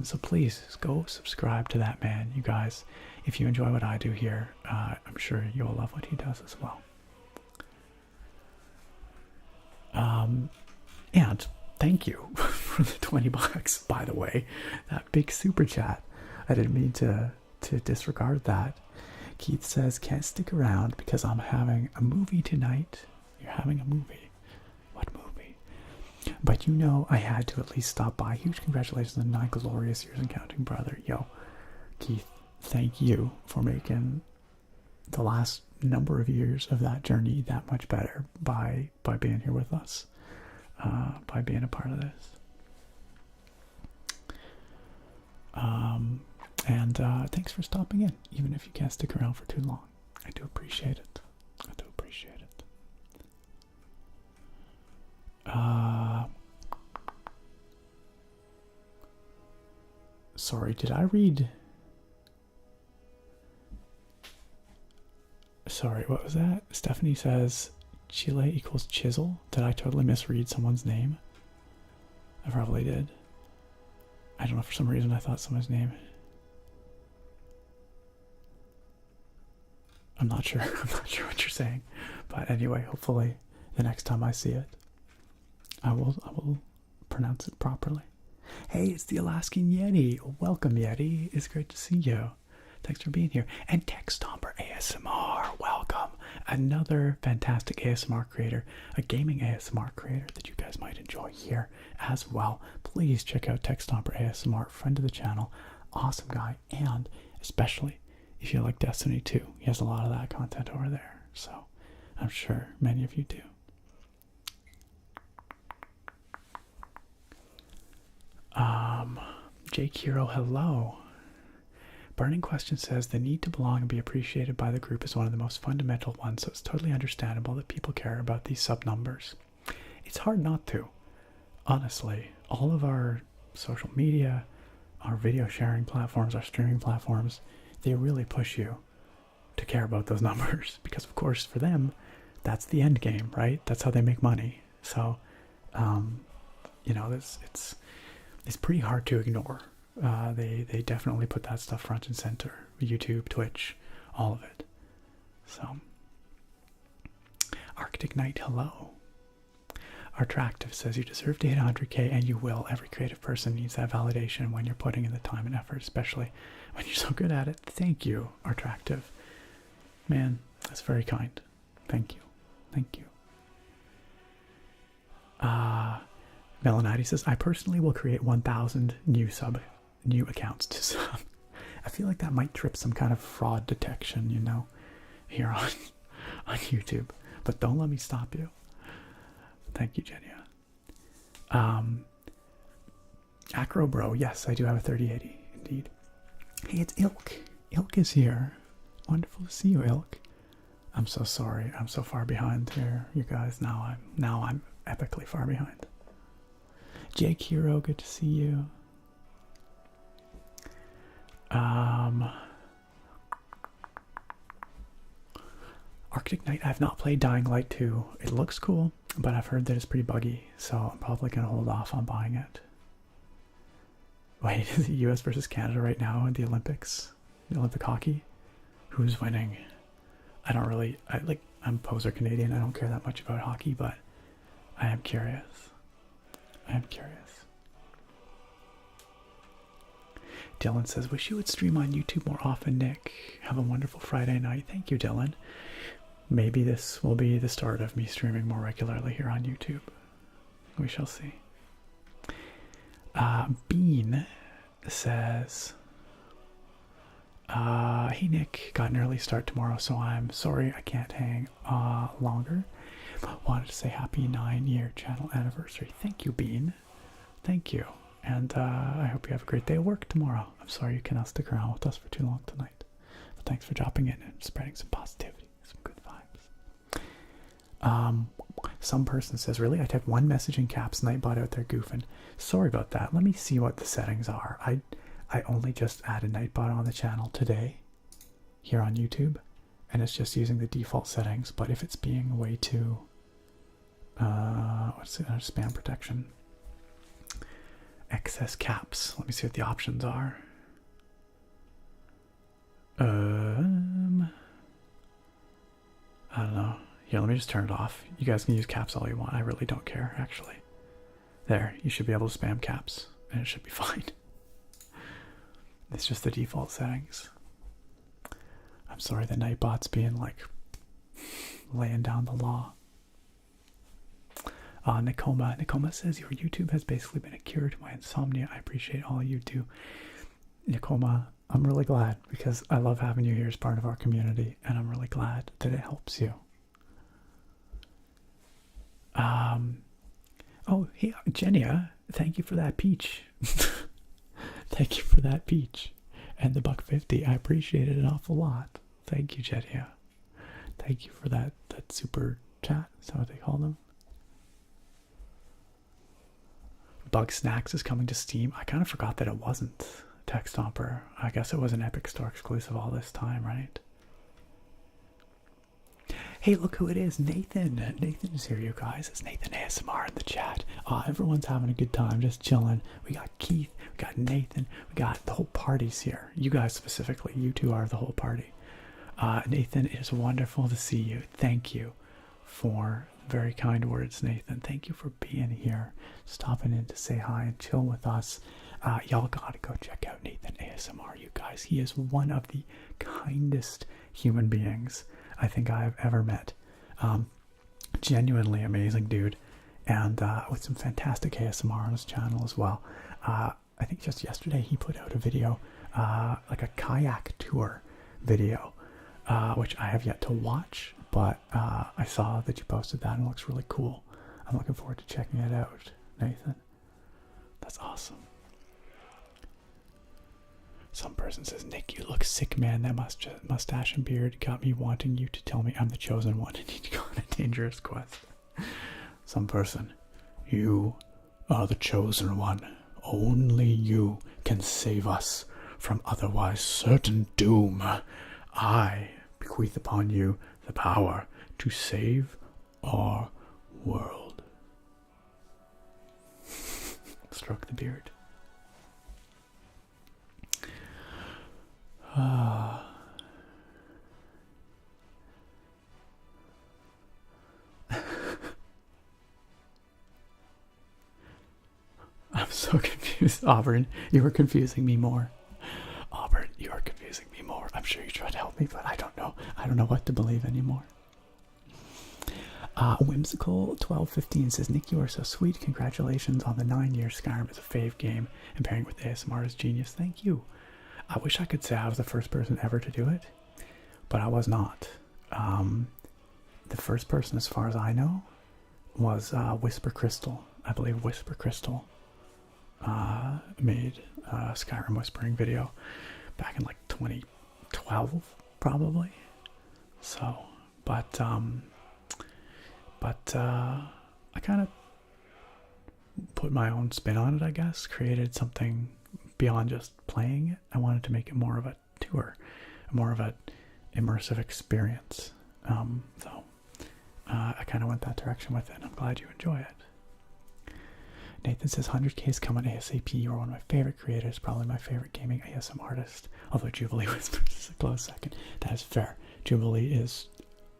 A: So please go subscribe to that man, you guys. If you enjoy what I do here, I'm sure you'll love what he does as well. And thank you for the 20 bucks, by the way. That big super chat. I didn't mean to disregard that. Keith says, can't stick around because I'm having a movie tonight. You're having a movie? What movie? But you know I had to at least stop by. Huge congratulations on 9 glorious years and counting, brother. Yo, Keith, thank you for making the last number of years of that journey that much better by being here with us, by being a part of this. And thanks for stopping in, even if you can't stick around for too long. I do appreciate it. I do appreciate it. Sorry, did I read? Sorry, what was that? Stephanie says Chile equals chisel. Did I totally misread someone's name? I probably did. I don't know, for some reason I thought someone's name. I'm not sure. I'm not sure what you're saying. But anyway, hopefully the next time I see it, I will pronounce it properly. Hey, it's the Alaskan Yeti. Welcome, Yeti. It's great to see you. Thanks for being here. And Tech Stomper ASMR, welcome. Another fantastic ASMR creator, a gaming ASMR creator that you guys might enjoy here as well. Please check out Tech Stomper ASMR, friend of the channel, awesome guy, and especially if you like Destiny 2, he has a lot of that content over there. So I'm sure many of you do. Jake Hero, hello. Burning Question says, the need to belong and be appreciated by the group is one of the most fundamental ones, so it's totally understandable that people care about these sub numbers. It's hard not to. Honestly, all of our social media, our video sharing platforms, our streaming platforms, they really push you to care about those numbers because, of course, for them, that's the end game, right? That's how they make money. So, you know, it's pretty hard to ignore. They definitely put that stuff front and center. YouTube, Twitch, all of it. So, Arctic Knight, hello. Artractive says, you deserve to hit 100k, and you will. Every creative person needs that validation when you're putting in the time and effort, especially when you're so good at it. Thank you, Artractive. Man, that's very kind. Thank you. Thank you. Melanite says, I personally will create 1,000 new accounts to sub. I feel like that might trip some kind of fraud detection, you know, here on YouTube. But don't let me stop you. Thank you, Genia. Acro Bro, yes, I do have a 3080, indeed. Hey, it's Ilk. Ilk is here. Wonderful to see you, Ilk. I'm so sorry. I'm so far behind here, you guys. Now I'm epically far behind. Jake Hero, good to see you. Arctic Knight, I've not played Dying Light 2. It looks cool, but I've heard that it's pretty buggy, so I'm probably going to hold off on buying it. Wait, is it US versus Canada right now in the Olympics? The Olympic hockey? Who's winning? I'm poser Canadian. I don't care that much about hockey, but I am curious. I am curious. Dylan says, wish you would stream on YouTube more often, Nick. Have a wonderful Friday night. Thank you, Dylan. Maybe this will be the start of me streaming more regularly here on YouTube. We shall see. Bean says, hey Nick, got an early start tomorrow, so I'm sorry I can't hang longer. Wanted to say happy 9-year channel anniversary. Thank you, Bean. Thank you. And I hope you have a great day at work tomorrow. I'm sorry you cannot stick around with us for too long tonight. But thanks for dropping in and spreading some positivity, some good vibes. Some person says, really? I typed one message in caps, Nightbot out there goofing. Sorry about that. Let me see what the settings are. I only just added Nightbot on the channel today here on YouTube, and it's just using the default settings. But if it's being way too what's it, spam protection, excess caps, let me see what the options are. I don't know. Here, let me just turn it off. You guys can use caps all you want. I really don't care, actually. There, you should be able to spam caps, and it should be fine. It's just the default settings. I'm sorry the Nightbot's being like laying down the law. Nikoma says, your YouTube has basically been a cure to my insomnia. I appreciate all you do. Nikoma, I'm really glad because I love having you here as part of our community, and I'm really glad that it helps you. Oh, hey, Jenia, thank you for that peach. Thank you for that peach. And the $1.50. I appreciate it an awful lot. Thank you, Jenia. Thank you for that super chat. Is that what they call them? Bug Snacks is coming to Steam. I kind of forgot that it wasn't Tech Stomper. I guess it was an Epic Store exclusive all this time, right? Hey, look who it is, Nathan. Nathan is here, you guys. It's Nathan ASMR in the chat. Everyone's having a good time, just chilling. We got Keith, we got Nathan, we got the whole party's here. You guys specifically, you two are the whole party. Nathan, it is wonderful to see you. Thank you for very kind words, Nathan. Thank you for being here, stopping in to say hi and chill with us. Y'all gotta go check out Nathan ASMR, you guys. He is one of the kindest human beings I think I've ever met. Genuinely amazing dude, and with some fantastic ASMR on his channel as well. I think just yesterday he put out a video, like a kayak tour video, which I have yet to watch, but I saw that you posted that and it looks really cool. I'm looking forward to checking it out, Nathan. That's awesome. Some person says, Nick, you look sick, man. That mustache and beard got me wanting you to tell me I'm the chosen one and need to go on a dangerous quest. Some person, you are the chosen one. Only you can save us from otherwise certain doom. I bequeath upon you the power to save our world. Stroke the beard. I'm so confused, Auburn. You were confusing me more. Auburn, you are confusing me more. I'm sure you tried to help me, but I don't know. I don't know what to believe anymore. Whimsical1215 says, Nick, you are so sweet. Congratulations on the 9-year Skyrim as a fave game, and pairing with ASMR is genius. Thank you. I wish I could say I was the first person ever to do it, but I was not. The first person, as far as I know, was Whisper Crystal. I believe Whisper Crystal made a Skyrim whispering video back in like 2012, probably. So, but I kind of put my own spin on it, I guess. Created something beyond just playing it. I wanted to make it more of a tour, more of an immersive experience. So I kind of went that direction with it, and I'm glad you enjoy it. Nathan says, 100K is coming ASAP. You're one of my favorite creators, probably my favorite gaming ASM artist. Although Jubilee Whispers is a close second. That is fair. Jubilee is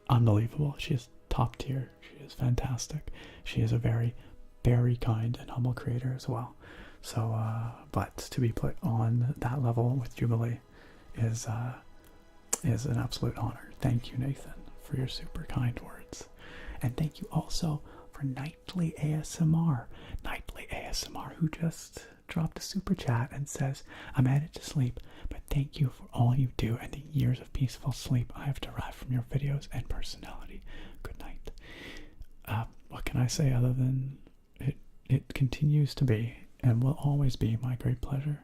A: unbelievable. She is top tier. She is fantastic. She is a very, very kind and humble creator as well. So, but to be put on that level with Jubilee is an absolute honor. Thank you, Nathan, for your super kind words. And thank you also for Nightly ASMR. Nightly ASMR, who just dropped a super chat and says, I'm headed to sleep, but thank you for all you do and the years of peaceful sleep I have derived from your videos and personality. Good night. What can I say other than it continues to be and will always be my great pleasure.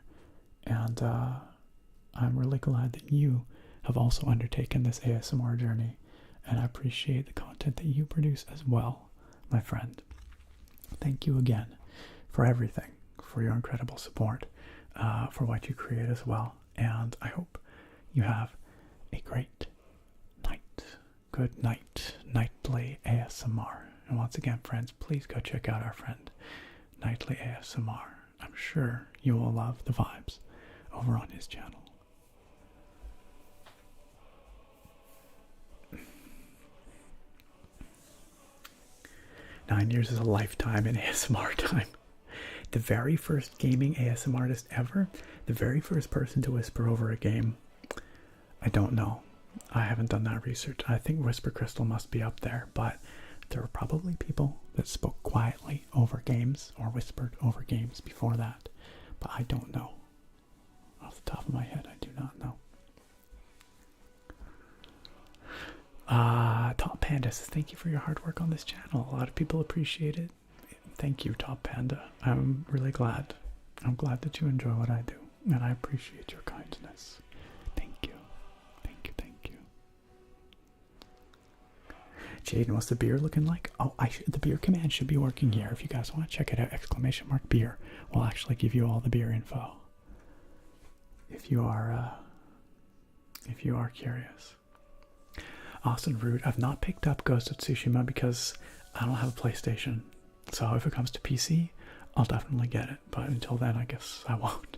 A: And I'm really glad that you have also undertaken this ASMR journey, and I appreciate the content that you produce as well, my friend. Thank you again for everything, for your incredible support, for what you create as well, and I hope you have a great night. Good night, Nightly ASMR. And once again, friends, please go check out our friend Nightly ASMR. I'm sure you will love the vibes over on his channel. Nine years is a lifetime in ASMR time. The very first gaming ASMR artist ever, the very first person to whisper over a game, I don't know. I haven't done that research. I think Whisper Crystal must be up there, but there were probably people that spoke quietly over games or whispered over games before that, but I don't know. Off the top of my head, I do not know. Top Panda says, thank you for your hard work on this channel. A lot of people appreciate it. Thank you, Top Panda. I'm really glad. I'm glad that you enjoy what I do, and I appreciate your kindness. Thank you. Thank you, thank you. Jaden, what's the beer looking like? Oh, the beer command should be working here. If you guys want to check it out, ! beer will actually give you all the beer info. If you are curious. Austin Rude, I've not picked up Ghost of Tsushima because I don't have a PlayStation. So if it comes to PC, I'll definitely get it. But until then, I guess I won't.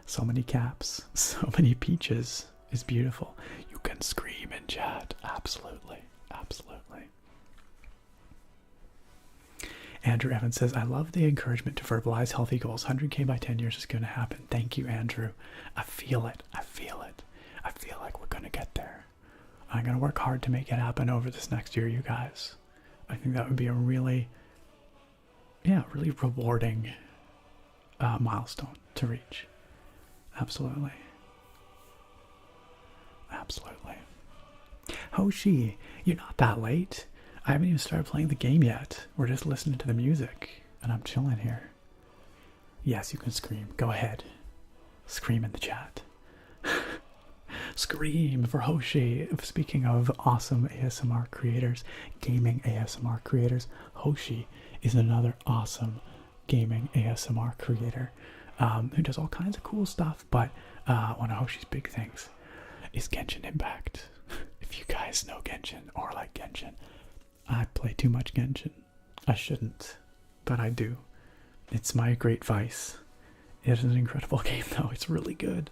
A: So many caps, so many peaches is beautiful. You can scream in chat. Absolutely. Absolutely. Andrew Evans says, I love the encouragement to verbalize healthy goals. 100K by 10 years is going to happen. Thank you, Andrew. I feel it. I feel like we're going to get there. I'm going to work hard to make it happen over this next year, you guys. I think that would be a really rewarding milestone to reach. Absolutely. Absolutely. Hoshi, you're not that late. I haven't even started playing the game yet. We're just listening to the music, and I'm chilling here. Yes, you can scream. Go ahead. Scream in the chat. Scream for Hoshi. Speaking of awesome ASMR creators, gaming ASMR creators, Hoshi is another awesome gaming ASMR creator who does all kinds of cool stuff, but one of Hoshi's big things is Genshin Impact. If you guys know Genshin or like Genshin, I play too much Genshin. I shouldn't, but I do. It's my great vice. It is an incredible game, though. It's really good.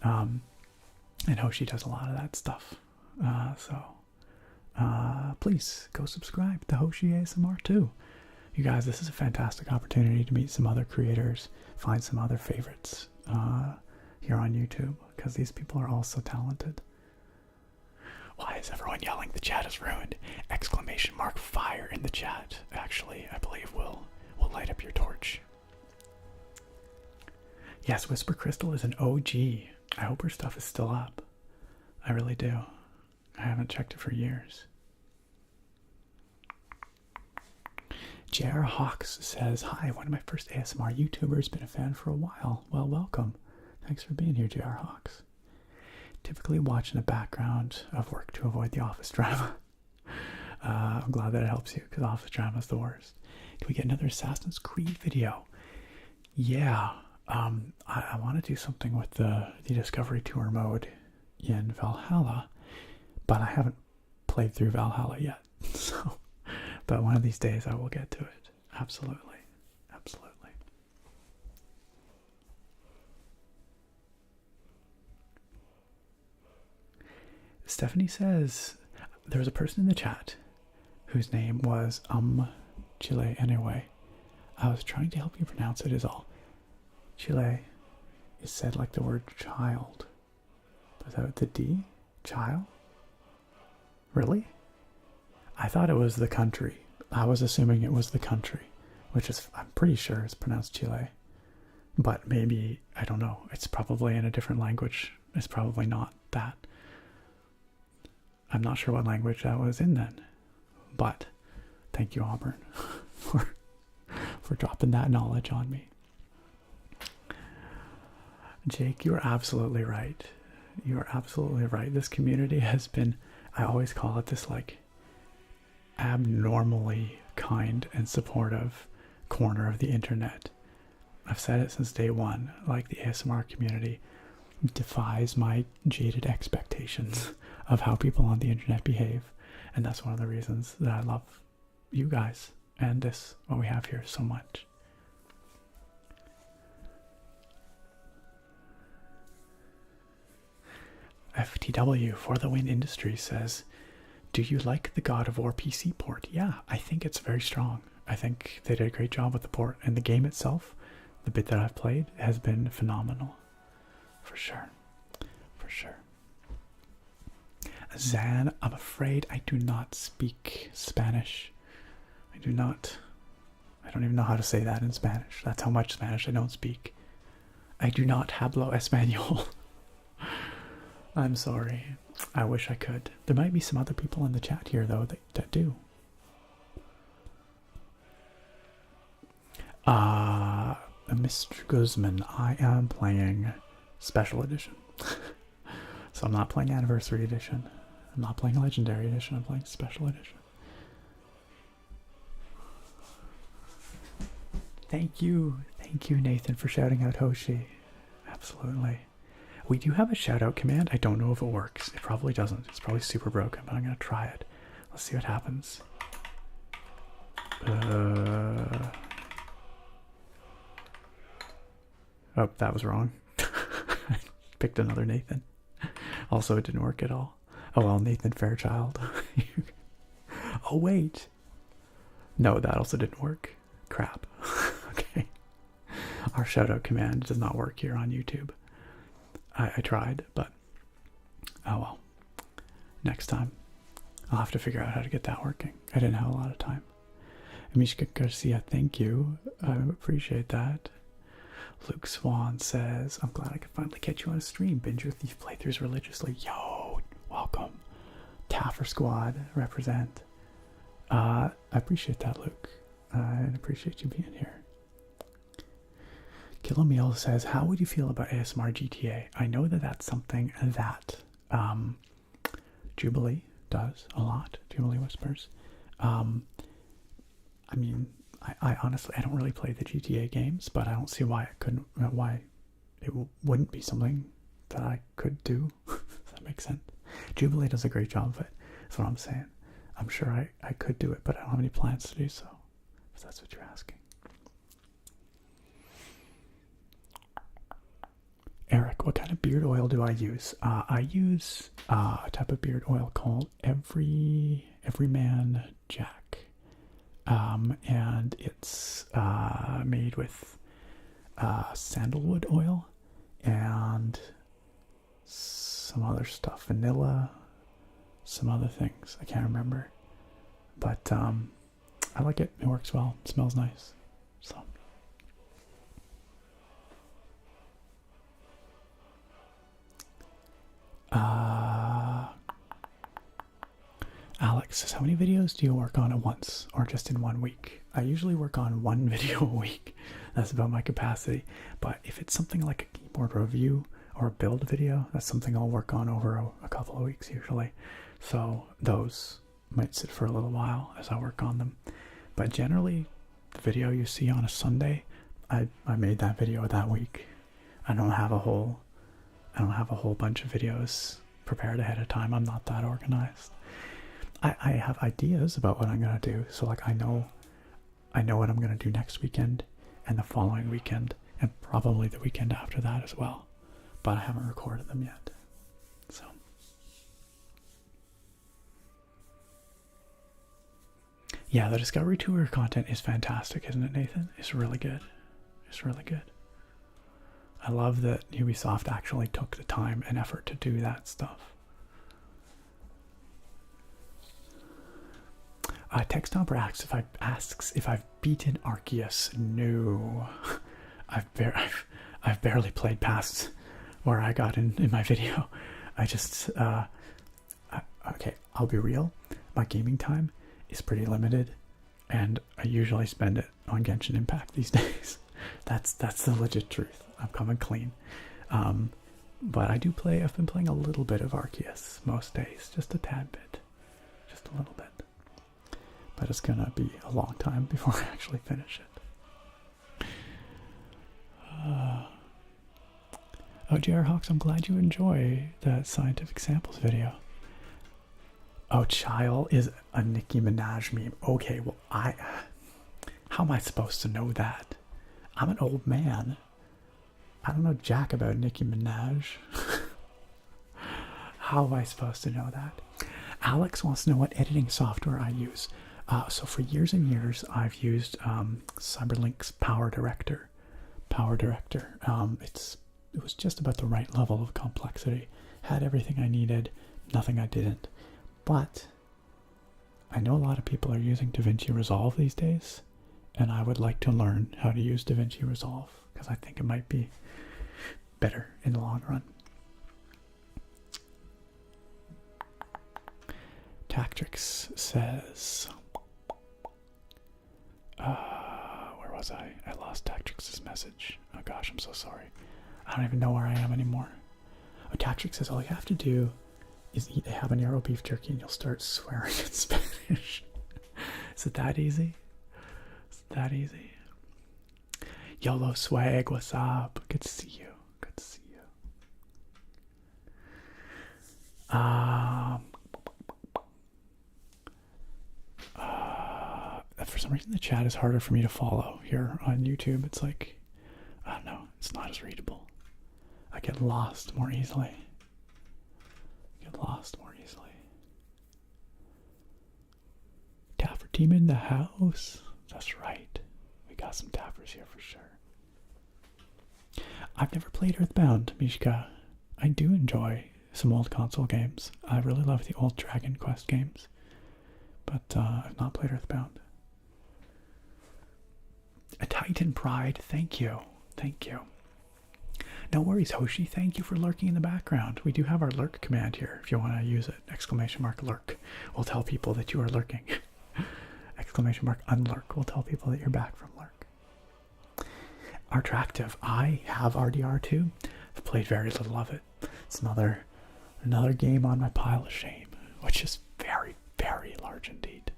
A: And Hoshi does a lot of that stuff. Please go subscribe to Hoshi ASMR too. You guys, this is a fantastic opportunity to meet some other creators, find some other favorites here on YouTube, because these people are all so talented. Why is everyone yelling the chat is ruined? ! Fire in the chat. Actually, I believe will light up your torch. Yes, Whisper Crystal is an OG. I hope her stuff is still up. I really do. I haven't checked it for years. JR Hawks says, hi, one of my first ASMR YouTubers, been a fan for a while. Well, welcome. Thanks for being here, JR Hawks. Typically watch in the background of work to avoid the office drama. I'm glad that it helps you, because office drama is the worst. Can we get another Assassin's Creed video? Yeah. I want to do something with the Discovery Tour mode in Valhalla, but I haven't played through Valhalla yet. So, but one of these days I will get to it. Absolutely. Absolutely. Stephanie says there was a person in the chat whose name was Chile. Anyway, I was trying to help you pronounce it is all. Chile is said like the word child without the D. Child? Really? I thought it was the country. I was assuming it was the country, which is, I'm pretty sure is pronounced Chile. But maybe, I don't know, it's probably in a different language. It's probably not that. I'm not sure what language that was in then. But thank you, Auburn, for dropping that knowledge on me. Jake, you're absolutely right. You are absolutely right. This community has been, I always call it this like abnormally kind and supportive corner of the internet. I've said it since day one, like the ASMR community defies my jaded expectations of how people on the internet behave. And that's one of the reasons that I love you guys and this, what we have here, so much. FTW for the Win Industries says, do you like the God of War PC port? Yeah, I think it's very strong. I think they did a great job with the port, and the game itself, the bit that I've played, has been phenomenal. For sure. For sure. Zan, I'm afraid I do not speak Spanish. I do not. I don't even know how to say that in Spanish. That's how much Spanish I don't speak. I do not hablo español. I'm sorry. I wish I could. There might be some other people in the chat here, though, that do. Mr. Guzman, I am playing Special Edition. So I'm not playing Anniversary Edition. I'm not playing Legendary Edition. I'm playing Special Edition. Thank you, Nathan, for shouting out Hoshi. Absolutely. We do have a shout-out command. I don't know if it works. It probably doesn't. It's probably super broken, but I'm going to try it. Let's see what happens. Oh, that was wrong. I picked another Nathan. Also, it didn't work at all. Oh, well, Nathan Fairchild. Oh, wait. No, that also didn't work. Crap. Okay. Our shout-out command does not work here on YouTube. I tried, but oh well. Next time, I'll have to figure out how to get that working. I didn't have a lot of time. Mishka Garcia, thank you. I appreciate that. Luke Swan says, I'm glad I could finally catch you on a stream. Binge your Thief playthroughs religiously. Yo, welcome. Taffer Squad, represent. I appreciate that, Luke. I appreciate you being here. Kilomil says, how would you feel about ASMR GTA? I know that that's something that Jubilee does a lot. Jubilee Whispers. I mean, I honestly, I don't really play the GTA games, but I don't see why it wouldn't be something that I could do. Does that make sense? Jubilee does a great job of it. That's what I'm saying. I'm sure I could do it, but I don't have any plans to do so. If that's what you're asking. Eric, what kind of beard oil do I use? I use a type of beard oil called Everyman Jack. And it's made with sandalwood oil and some other stuff, vanilla, some other things. I can't remember. But I like it. It works well. It smells nice. So. Alex says, how many videos do you work on at once or just in 1 week? I usually work on one video a week. That's about my capacity. But if it's something like a keyboard review or a build video, that's something I'll work on over a couple of weeks usually. So those might sit for a little while as I work on them. But generally, the video you see on a Sunday, I made that video that week. I don't have a whole bunch of videos prepared ahead of time. I'm not that organized. I have ideas about what I'm going to do. So like I know what I'm going to do next weekend and the following weekend and probably the weekend after that as well. But I haven't recorded them yet. So Yeah, the Discovery Tour content is fantastic, isn't it, Nathan? It's really good. It's really good. I love that Ubisoft actually took the time and effort to do that stuff. Textomper asks if I've beaten Arceus. No, I've barely played past where I got in my video. I just okay, I'll be real. My gaming time is pretty limited, and I usually spend it on Genshin Impact these days. That's the legit truth. I'm coming clean. But I do play. I've been playing a little bit of Arceus most days, just a tad bit, just a little bit. But it's gonna be a long time before I actually finish it. Oh, JR Hawks, I'm glad you enjoy that scientific samples video. Oh, Chile is a Nicki Minaj meme. Okay, well, how am I supposed to know that? I'm an old man. I don't know jack about Nicki Minaj. How am I supposed to know that? Alex wants to know what editing software I use. So for years and years, I've used Cyberlink's Power Director. It was just about the right level of complexity. Had everything I needed, nothing I didn't. But I know a lot of people are using DaVinci Resolve these days, and I would like to learn how to use DaVinci Resolve because I think it might be better in the long run. Tactrix says, where was I? I lost Tactrix's message. Oh gosh, I'm so sorry. I don't even know where I am anymore. Oh, Tactrix says all you have to do is eat a habanero beef jerky and you'll start swearing in Spanish. Is it that easy? Is it that easy? YOLO Swag, what's up? Good to see you. Good to see you. For some reason the chat is harder for me to follow here on YouTube. It's like, I don't know, it's not as readable. I get lost more easily. Taffer team in the house. That's right. We got some Taffers here for sure. I've never played Earthbound, Mishka. I do enjoy some old console games. I really love the old Dragon Quest games. But I've not played Earthbound. A Titan Pride, thank you. Thank you. No worries, Hoshi. Thank you for lurking in the background. We do have our lurk command here if you want to use it. !lurk. We'll tell people that you are lurking. !unlurk. We'll tell people that you're back from lurk. Artractive. I have RDR2. I've played very little of it. It's another game on my pile of shame, which is very, very large indeed.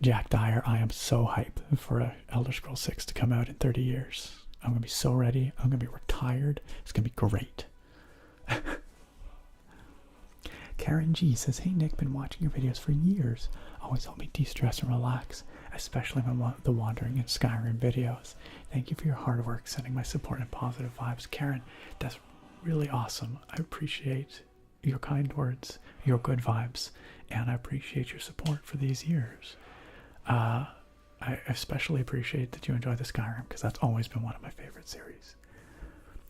A: Jack Dyer, I am so hype for Elder Scrolls 6 to come out in 30 years. I'm going to be so ready. I'm going to be retired. It's going to be great. Karen G says, hey Nick, been watching your videos for years. Always help me de-stress and relax, especially the Wandering and Skyrim videos. Thank you for your hard work, sending my support and positive vibes. Karen, that's really awesome. I appreciate your kind words, your good vibes, and I appreciate your support for these years. I especially appreciate that you enjoy the Skyrim, because that's always been one of my favorite series.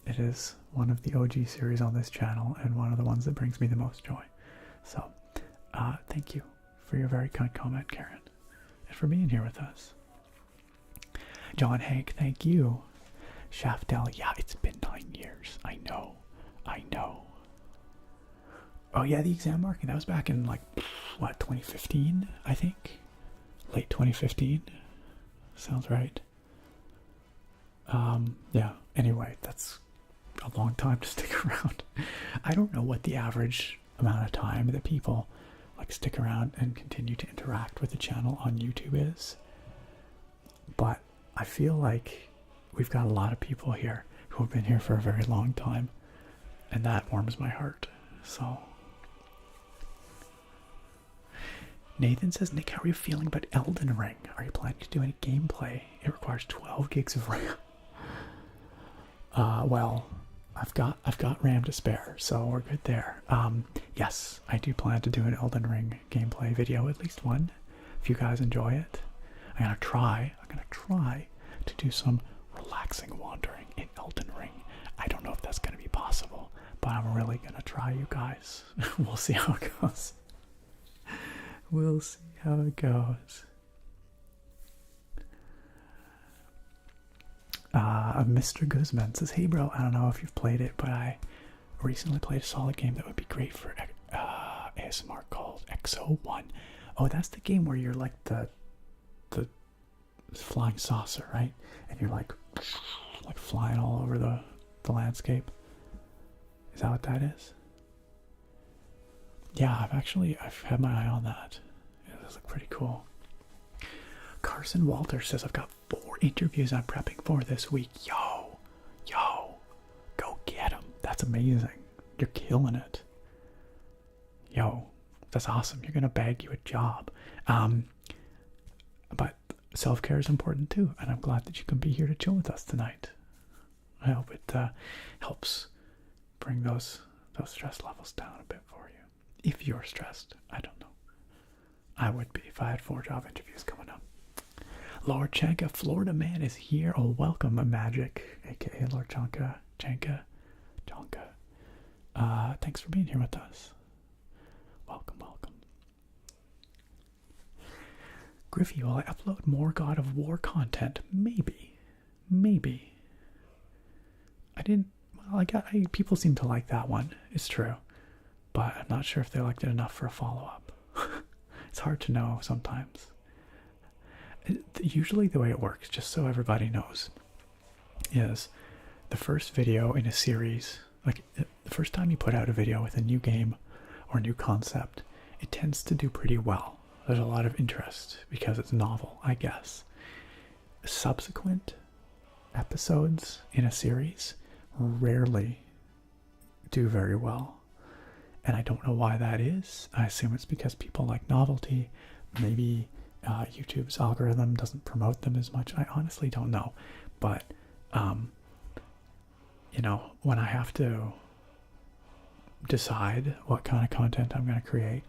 A: It is one of the OG series on this channel, and one of the ones that brings me the most joy. So, thank you for your very kind comment, Karen, and for being here with us. John Hank, thank you. Shaftel, yeah, it's been 9 years. I know. Oh yeah, the exam marking, that was back in like, what, 2015, I think? Late 2015? Sounds right. Yeah, anyway, that's a long time to stick around. I don't know what the average amount of time that people like stick around and continue to interact with the channel on YouTube is, but I feel like we've got a lot of people here who have been here for a very long time, and that warms my heart. So Nathan says, Nick, how are you feeling about Elden Ring? Are you planning to do any gameplay? It requires 12 gigs of RAM. Well, I've got RAM to spare, so we're good there. Yes, I do plan to do an Elden Ring gameplay video, at least one. if you guys enjoy it. I'm gonna try to do some relaxing wandering in Elden Ring. I don't know if that's gonna be possible, but I'm really gonna try, you guys. We'll see how it goes. We'll see how it goes. Mr. Guzman says, hey bro, I don't know if you've played it, but I recently played a solid game that would be great for ASMR called XO1. Oh, that's the game where you're like the flying saucer, right? And you're like flying all over the landscape. Is that what that is? Yeah, I've had my eye on that. Yeah, those look pretty cool. Carson Walter says, I've got 4 interviews I'm prepping for this week. Yo, go get them. That's amazing. You're killing it. Yo, that's awesome. You're gonna bag you a job. But self-care is important too, and I'm glad that you can be here to chill with us tonight. I hope it helps bring those stress levels down a bit for you. If you're stressed, I don't know. I would be if I had 4 job interviews coming up. Lord Chanka, Florida man is here. Oh, welcome, Magic, aka Lord Chanka. Thanks for being here with us. Welcome. Griffey, will I upload more God of War content? Maybe. I didn't. Well, people seem to like that one. It's true, but I'm not sure if they liked it enough for a follow-up. It's hard to know sometimes. Usually the way it works, just so everybody knows, is the first video in a series, like the first time you put out a video with a new game or new concept, it tends to do pretty well. There's a lot of interest because it's novel, I guess. Subsequent episodes in a series rarely do very well. And I don't know why that is. I assume it's because people like novelty. Maybe YouTube's algorithm doesn't promote them as much. I honestly don't know. But, when I have to decide what kind of content I'm going to create,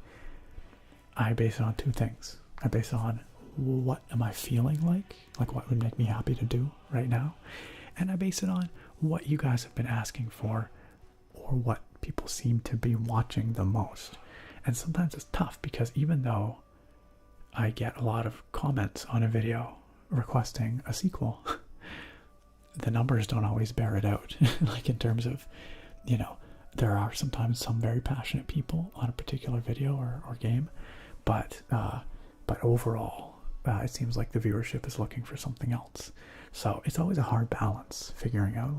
A: I base it on 2 things. I base it on what am I feeling like what would make me happy to do right now. And I base it on what you guys have been asking for or what people seem to be watching the most. And sometimes it's tough because even though I get a lot of comments on a video requesting a sequel, the numbers don't always bear it out. Like in terms of, there are sometimes some very passionate people on a particular video or game, but overall, it seems like the viewership is looking for something else. So it's always a hard balance figuring out,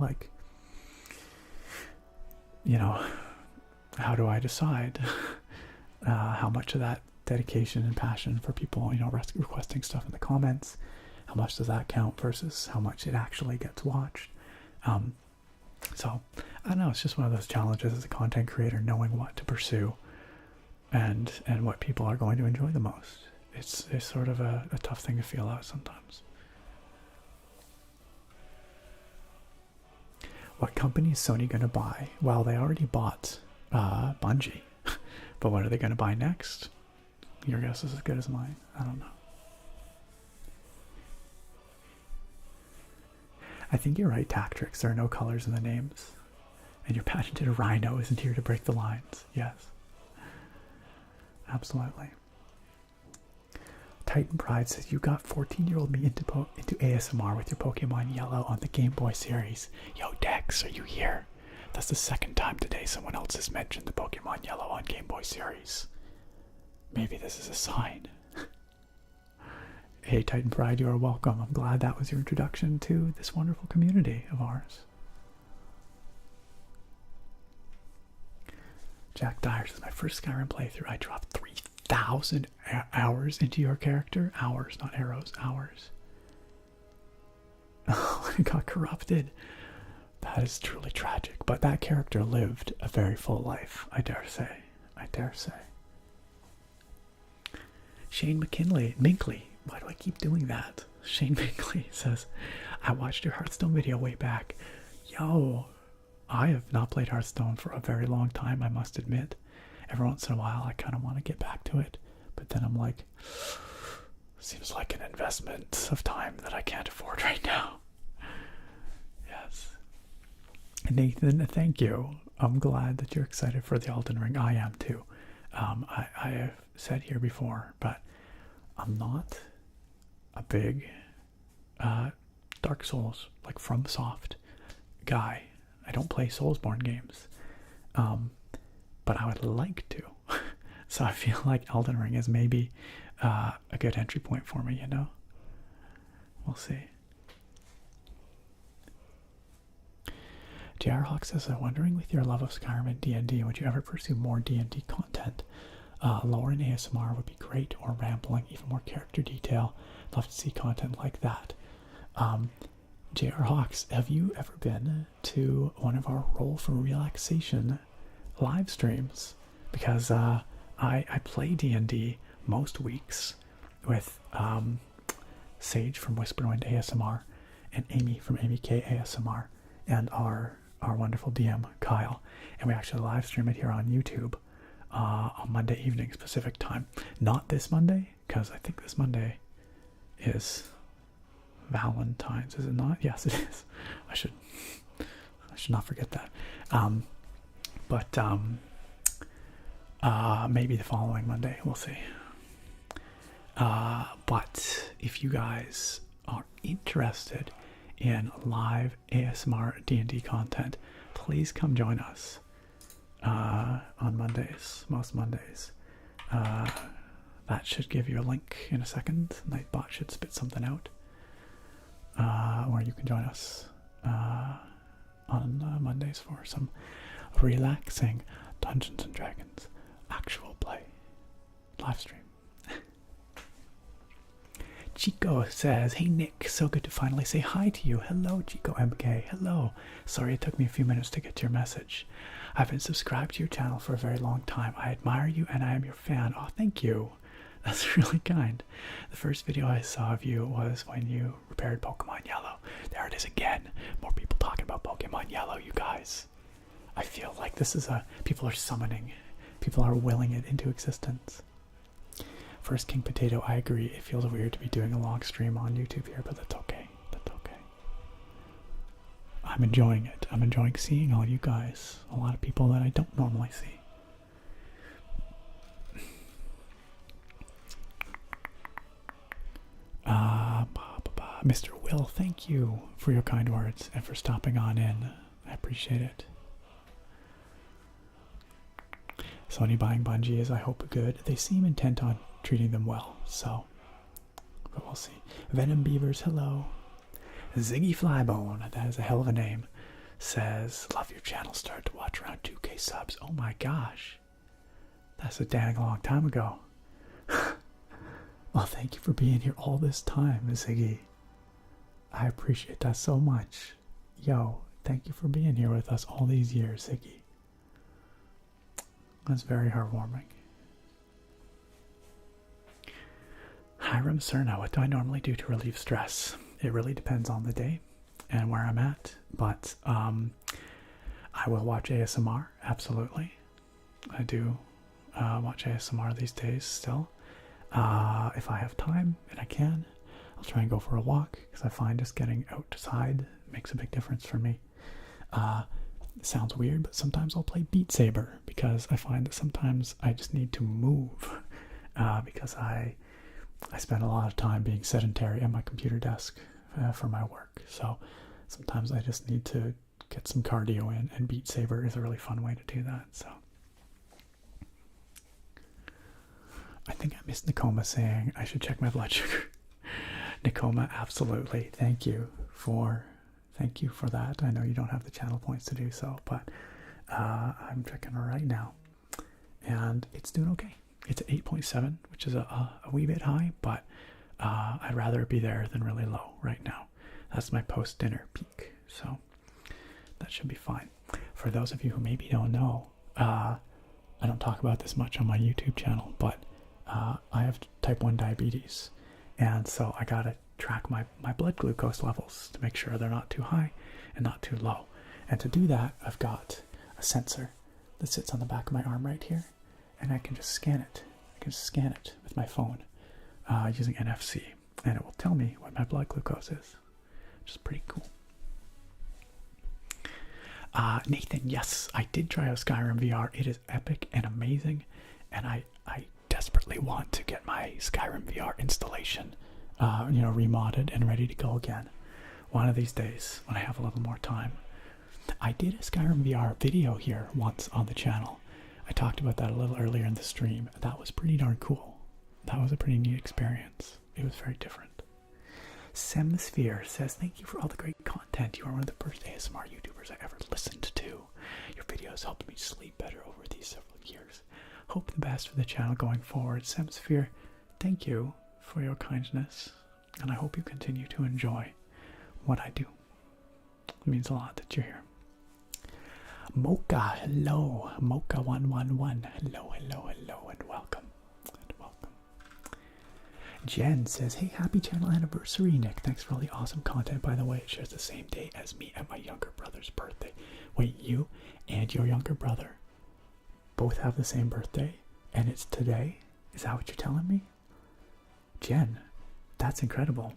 A: how do I decide how much of that dedication and passion for people, requesting stuff in the comments, how much does that count versus how much it actually gets watched. So I don't know, it's just one of those challenges as a content creator, knowing what to pursue and what people are going to enjoy the most. It's sort of a tough thing to feel out sometimes. What company is Sony going to buy? Well, they already bought Bungie, but what are they going to buy next? Your guess is as good as mine. I don't know. I think you're right, Tactrix. There are no colors in the names. And your patented rhino isn't here to break the lines. Yes. Absolutely. Titan Pride says, you got 14-year-old me into ASMR with your Pokemon Yellow on the Game Boy series. Yo, Dex, are you here? That's the 2nd time today someone else has mentioned the Pokemon Yellow on Game Boy series. Maybe this is a sign. Hey, Titan Pride, you are welcome. I'm glad that was your introduction to this wonderful community of ours. Jack Dyer says, my first Skyrim playthrough, I dropped 3,000 hours into your character. Hours, not arrows, hours. Oh, it got corrupted. That is truly tragic. But that character lived a very full life, I dare say. Shane Minkley. Why do I keep doing that? Shane Minkley says, I watched your Hearthstone video way back. Yo, I have not played Hearthstone for a very long time, I must admit. Every once in a while, I kind of want to get back to it. But then I'm like, Seems like an investment of time that I can't afford right now. Yes. Nathan, thank you. I'm glad that you're excited for the Elden Ring. I am too. I have said here before, but I'm not a big Dark Souls, like FromSoft guy. I don't play Soulsborne games, but I would like to. So I feel like Elden Ring is maybe a good entry point for me, you know? We'll see. JR Hawk says, I'm wondering with your love of Skyrim and D&D, would you ever pursue more D&D content? Lower in ASMR would be great, or rambling, even more character detail. Love to see content like that. JR Hawks, have you ever been to one of our Roll for Relaxation live streams? Because I play D&D most weeks with Sage from Whisperwind ASMR and Amy from AMK ASMR and our wonderful DM Kyle, and we actually live stream it here on YouTube on Monday evening Pacific time. Not this Monday, because I think this Monday is Valentine's, is it not? Yes, it is. I should not forget that. But maybe the following Monday, we'll see. But if you guys are interested in live ASMR D&D content, please come join us on Mondays, most Mondays. That should give you a link in a second. Nightbot should spit something out, where you can join us on Mondays for some relaxing Dungeons and Dragons actual play live stream. Chico says, hey Nick, so good to finally say hi to you. Hello, Chico MK. Hello. Sorry it took me a few minutes to get to your message. I've been subscribed to your channel for a very long time. I admire you and I am your fan. Oh, thank you. That's really kind. The first video I saw of you was when you repaired Pokemon Yellow. There it is again. More people talking about Pokemon Yellow, you guys. I feel like this is people are summoning. People are willing it into existence. First King Potato, I agree. It feels weird to be doing a long stream on YouTube here, but that's okay. That's okay. I'm enjoying it. I'm enjoying seeing all you guys. A lot of people that I don't normally see. Mr. Will, thank you for your kind words and for stopping on in. I appreciate it. Sony buying Bungie is, I hope, good. They seem intent on treating them well, so but we'll see. Venom Beavers, hello. Ziggy Flybone, that is a hell of a name, says, love your channel, started to watch around 2K subs. Oh my gosh, that's a dang long time ago. Well, thank you for being here all this time, Ziggy. I appreciate that so much. Yo, thank you for being here with us all these years, Ziggy. That's very heartwarming. Hiram Cerna, what do I normally do to relieve stress? It really depends on the day and where I'm at, but I will watch ASMR, absolutely. I do watch ASMR these days still. If I have time and I can, I'll try and go for a walk, because I find just getting outside makes a big difference for me. It sounds weird, but sometimes I'll play Beat Saber, because I find that sometimes I just need to move, because I spend a lot of time being sedentary at my computer desk for my work. So sometimes I just need to get some cardio in, and Beat Saber is a really fun way to do that. So I think I missed Nakoma saying I should check my blood sugar. Nakoma, absolutely. Thank you for that. I know you don't have the channel points to do so, but I'm checking her right now, and it's doing okay. It's at 8.7, which is a wee bit high, but I'd rather it be there than really low right now. That's my post-dinner peak, so that should be fine. For those of you who maybe don't know, I don't talk about this much on my YouTube channel, but I have type 1 diabetes, and so I gotta track my blood glucose levels to make sure they're not too high and not too low. And to do that, I've got a sensor that sits on the back of my arm right here, and I can just scan it. I can scan it with my phone using NFC, and it will tell me what my blood glucose is, which is pretty cool. Nathan, yes, I did try out Skyrim VR. It is epic and amazing, and I desperately want to get my Skyrim VR installation, remodded and ready to go again. One of these days when I have a little more time. I did a Skyrim VR video here once on the channel. I talked about that a little earlier in the stream. That was pretty darn cool. That was a pretty neat experience. It was very different. Semsphere says, thank you for all the great content. You are one of the first ASMR YouTubers I ever listened to. Your videos helped me sleep better over these several years. Hope the best for the channel going forward. Semsphere, thank you for your kindness, and I hope you continue to enjoy what I do. It means a lot that you're here. Mocha, hello. Mocha111, hello, and welcome. Jen says, hey, happy channel anniversary, Nick. Thanks for all the awesome content. By the way, it shares the same day as me and my younger brother's birthday. Wait, you and your younger brother both have the same birthday, and it's today? Is that what you're telling me? Jen, that's incredible.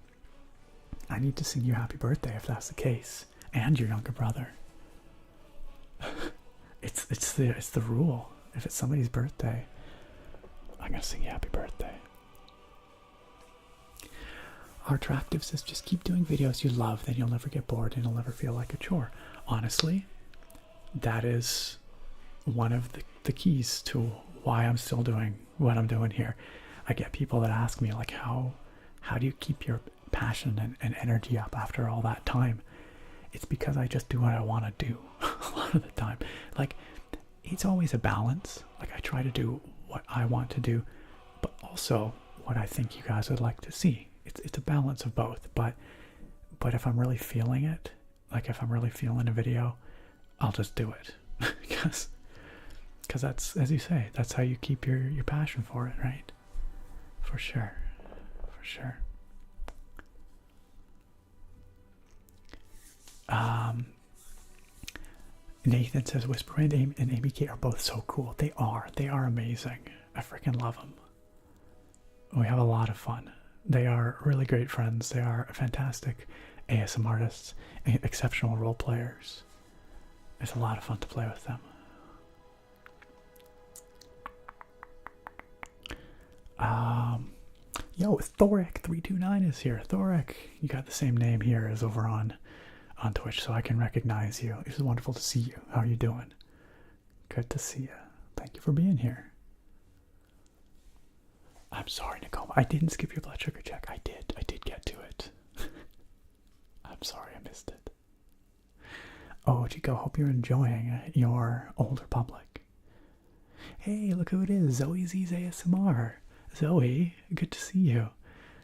A: I need to sing you happy birthday if that's the case. And your younger brother. It's the rule. If it's somebody's birthday, I'm gonna sing you happy birthday. Our Attractive says, just keep doing videos you love, then you'll never get bored and it'll never feel like a chore. Honestly, that is one of the keys to why I'm still doing what I'm doing here. I get people that ask me, like, how do you keep your passion and energy up after all that time? It's because I just do what I want to do a lot of the time. Like, it's always a balance. Like, I try to do what I want to do, but also what I think you guys would like to see. It's a balance of both. But if I'm really feeling it, like if I'm really feeling a video, I'll just do it. because that's, as you say, that's how you keep your passion for it, right? For sure. For sure. Nathan says, Whisperwind and ABK are both so cool. They are amazing. I freaking love them. We have a lot of fun. They are really great friends. They are fantastic ASM artists, exceptional role players. It's a lot of fun to play with them. Yo, Thoric329 is here. Thoric, you got the same name here as over on Twitch, so I can recognize you. It's wonderful to see you. How are you doing? Good to see you. Thank you for being here. I'm sorry, Nicole. I didn't skip your blood sugar check. I did get to it. I'm sorry I missed it. Oh, Chico, hope you're enjoying your Old Republic. Hey, look who it is. Zoe Z's ASMR. Zoe, good to see you.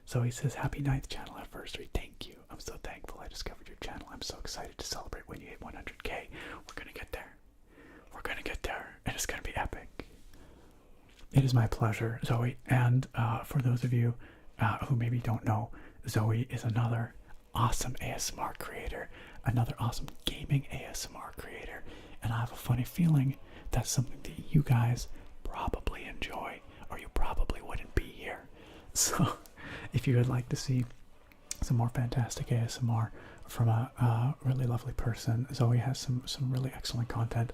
A: Zoe says, happy 9th channel anniversary. Thank you. I'm so thankful I discovered your channel. I'm so excited to celebrate when you hit 100K. We're going to get there. We're going to get there. And it's going to be epic. It is my pleasure, Zoe. And for those of you who maybe don't know, Zoe is another awesome ASMR creator. Another awesome gaming ASMR creator. And I have a funny feeling that's something that you guys probably enjoy, or you probably wouldn't be here. So if you would like to see some more fantastic ASMR from a really lovely person, Zoe has some really excellent content,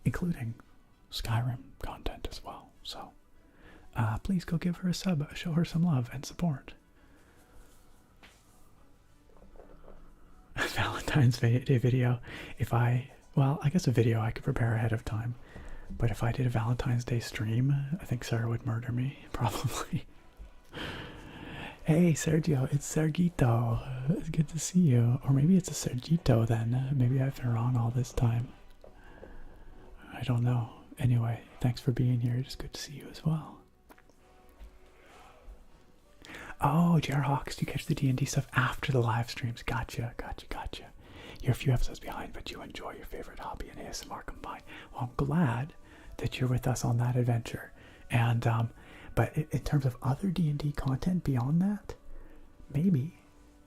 A: including Skyrim content as well. So please go give her a sub, show her some love and support. Valentine's Day video. I guess a video I could prepare ahead of time, but if I did a Valentine's Day stream, I think Sarah would murder me, probably. Hey, Sergio, it's Sergito. It's good to see you. Or maybe it's a Sergito then. Maybe I've been wrong all this time. I don't know. Anyway, thanks for being here. It's good to see you as well. Oh, JR Hawks, you catch the D&D stuff after the live streams. Gotcha. You're a few episodes behind, but you enjoy your favorite hobby and ASMR combined. Well, I'm glad that you're with us on that adventure. And, but in terms of other D&D content beyond that, maybe.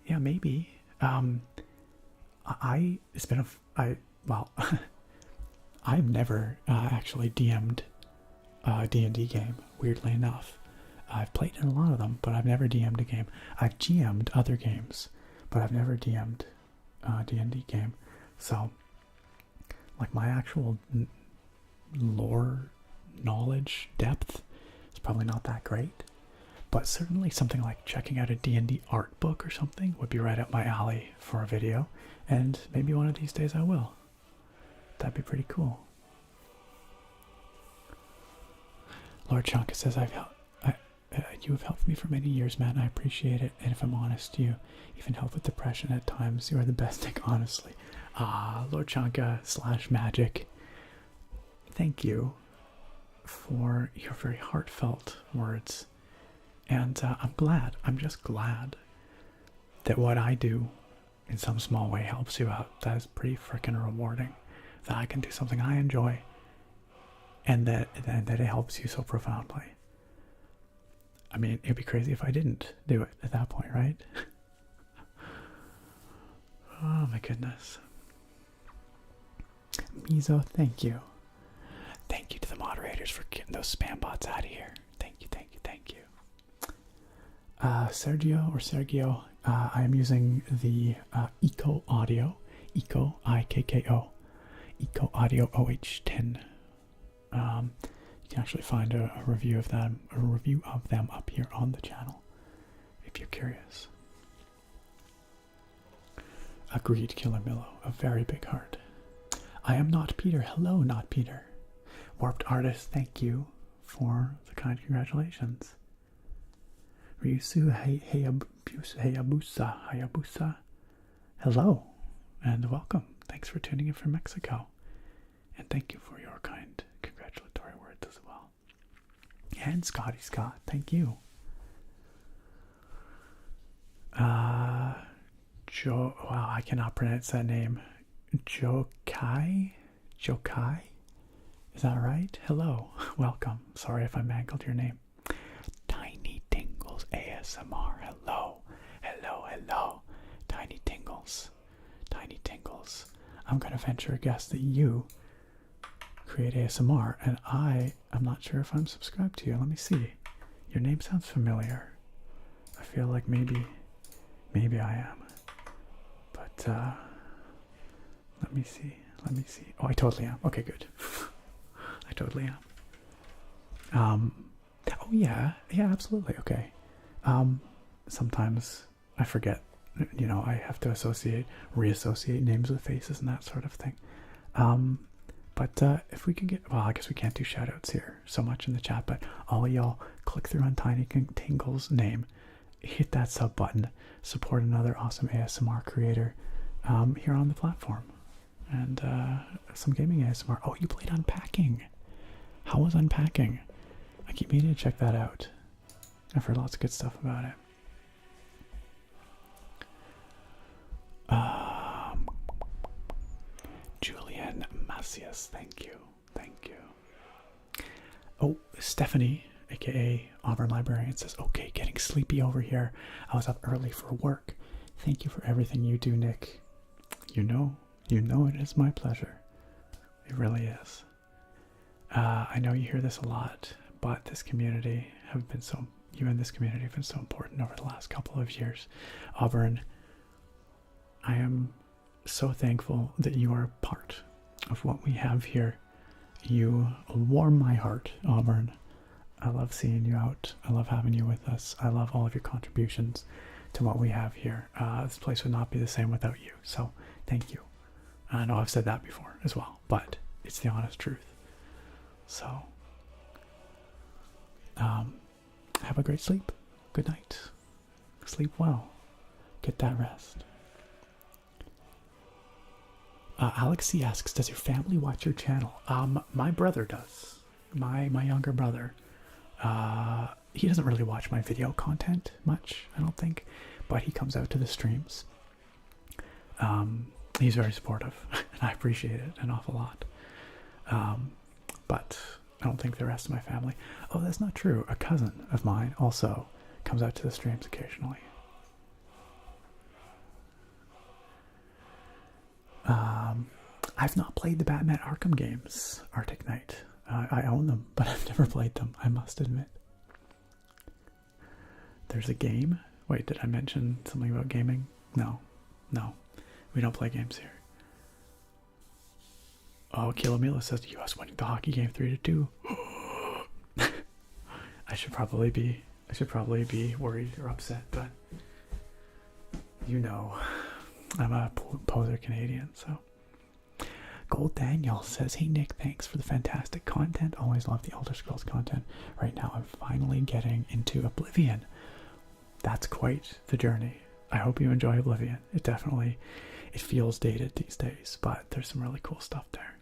A: Yeah, maybe. I've never actually DM'd a D&D game, weirdly enough. I've played in a lot of them, but I've never DM'd a game. I've GM'd other games, but I've never DM'd a D&D game. So, like, my actual lore knowledge depth is probably not that great. But certainly something like checking out a D&D art book or something would be right up my alley for a video. And maybe one of these days I will. That'd be pretty cool. Lord Chonka says, you have helped me for many years, man. I appreciate it. And if I'm honest, you even help with depression at times. You are the best, Nick, honestly. Lord Chonka / Magic, thank you for your very heartfelt words. And I'm just glad that what I do in some small way helps you out. That is pretty freaking rewarding. That I can do something I enjoy and that it helps you so profoundly. I mean, it'd be crazy if I didn't do it at that point, right? Oh my goodness. Mizo, thank you. Thank you to the moderators for getting those spam bots out of here. Thank you, thank you, thank you. Sergio, I am using the Eco Audio, Ikko, Eco Audio OH10. You can actually find a review of them, up here on the channel, if you're curious. Agreed, Killer Millo, a very big heart. I am not Peter. Hello, not Peter. Warped Artist, thank you for the kind congratulations. Ryusu Hayabusa. Hello and welcome. Thanks for tuning in from Mexico. And thank you for your kind congratulatory words as well. And Scotty Scott, thank you. Wow, I cannot pronounce that name. Jokai? Is that right? Hello, welcome. Sorry if I mangled your name. Tiny Tingles ASMR. Hello. Tiny Tingles. I'm going to venture a guess that you create ASMR, and I'm not sure if I'm subscribed to you. Let me see. Your name sounds familiar. I feel like maybe I am. But, let me see. Oh, I totally am. Okay, good. I totally am. Oh yeah, absolutely. Okay. Sometimes I forget, I have to reassociate names with faces and that sort of thing. But if we can get, well, I guess we can't do shoutouts here so much in the chat, but all of y'all click through on Tiny Tingle's name, hit that sub button, support another awesome ASMR creator here on the platform, and some gaming ASMR. Oh, you played Unpacking. How was Unpacking? I keep meaning to check that out. I've heard lots of good stuff about it. Julian Macias, thank you. Oh, Stephanie, aka Auburn Librarian, says, okay, getting sleepy over here. I was up early for work. Thank you for everything you do, Nick. You know it is my pleasure. It really is. I know you hear this a lot, but you and this community have been so important over the last couple of years. Auburn, I am so thankful that you are part of what we have here. You warm my heart, Auburn. I love seeing you out. I love having you with us. I love all of your contributions to what we have here. This place would not be the same without you, so thank you. I know I've said that before as well, but it's the honest truth. So, have a great sleep. Good night. Sleep well. Get that rest. Alex C asks, does your family watch your channel? My brother does. My younger brother. He doesn't really watch my video content much, I don't think, but he comes out to the streams. He's very supportive, and I appreciate it an awful lot. But I don't think the rest of my family. Oh, that's not true. A cousin of mine also comes out to the streams occasionally. I've not played the Batman Arkham games, Arctic Knight. I own them, but I've never played them, I must admit. There's a game. Wait, did I mention something about gaming? No. No. We don't play games here. Oh, Kilomila says the US winning the hockey game 3-2. I should probably be worried or upset, but you know, I'm a poser Canadian, so. Gold Daniel says, hey Nick, thanks for the fantastic content. Always love the Elder Scrolls content. Right now I'm finally getting into Oblivion. That's quite the journey. I hope you enjoy Oblivion. It feels dated these days, but there's some really cool stuff there.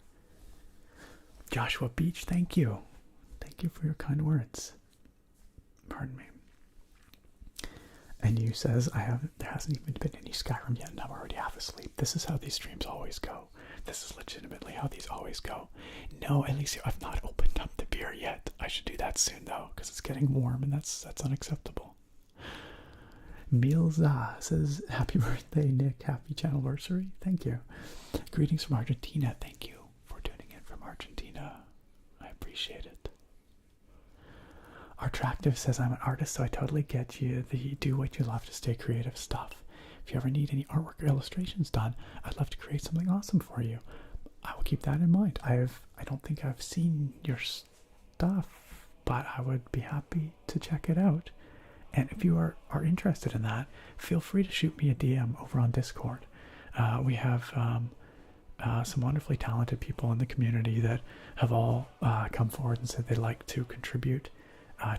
A: Joshua Beach, thank you. Thank you for your kind words. Pardon me. And you says, there hasn't even been any Skyrim yet and I'm already half asleep. This is how these streams always go. This is legitimately how these always go. No, at least I've not opened up the beer yet. I should do that soon though, because it's getting warm and that's unacceptable. Milza says, happy birthday, Nick. Happy channelversary. Thank you. Greetings from Argentina. Thank you for tuning in from Argentina. I appreciate it. Artractive says, I'm an artist, so I totally get you. The do what you love to stay creative stuff. If you ever need any artwork or illustrations done, I'd love to create something awesome for you. I will keep that in mind. I don't think I've seen your stuff, but I would be happy to check it out. And if you are interested in that, feel free to shoot me a DM over on Discord. We have some wonderfully talented people in the community that have all come forward and said they'd like to contribute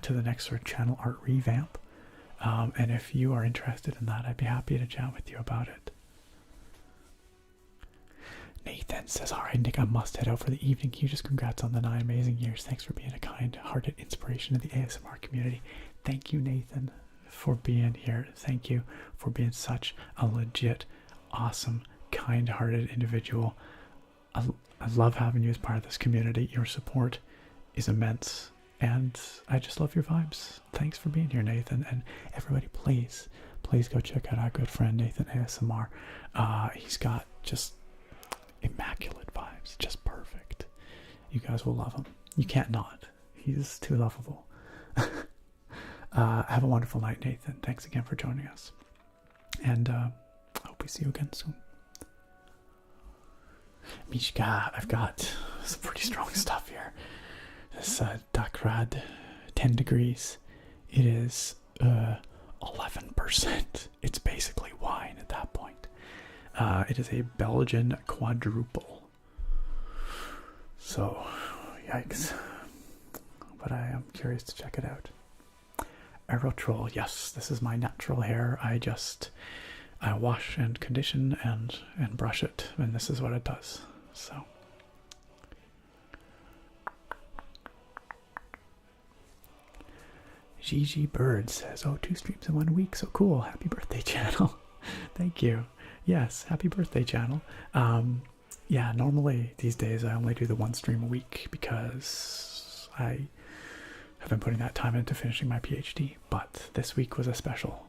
A: to the next sort of channel art revamp. And if you are interested in that, I'd be happy to chat with you about it. Nathan says, all right, Nick, I must head out for the evening. Hugest congrats on the 9 amazing years. Thanks for being a kind-hearted inspiration to the ASMR community. Thank you, Nathan, for being here. Thank you for being such a legit, awesome, kind-hearted individual. I love having you as part of this community. Your support is immense, and I just love your vibes. Thanks for being here, Nathan. And everybody, please go check out our good friend, Nathan ASMR. He's got just immaculate vibes, just perfect. You guys will love him. You can't not. He's too lovable. Have a wonderful night, Nathan. Thanks again for joining us. And I hope we see you again soon. Mishka, I've got some pretty strong stuff here. This Dakrad, 10 degrees. It is 11%. It's basically wine at that point. It is a Belgian quadruple. So, yikes. But I am curious to check it out. Aerotroll, yes, this is my natural hair. I wash and condition and brush it, and this is what it does. So. Gigi Bird says, oh, 2 streams in 1 week, so cool. Happy birthday, channel. Thank you. Yes, happy birthday, channel. Yeah, normally these days I only do the 1 stream a week because I have been putting that time into finishing my PhD, but this week was a special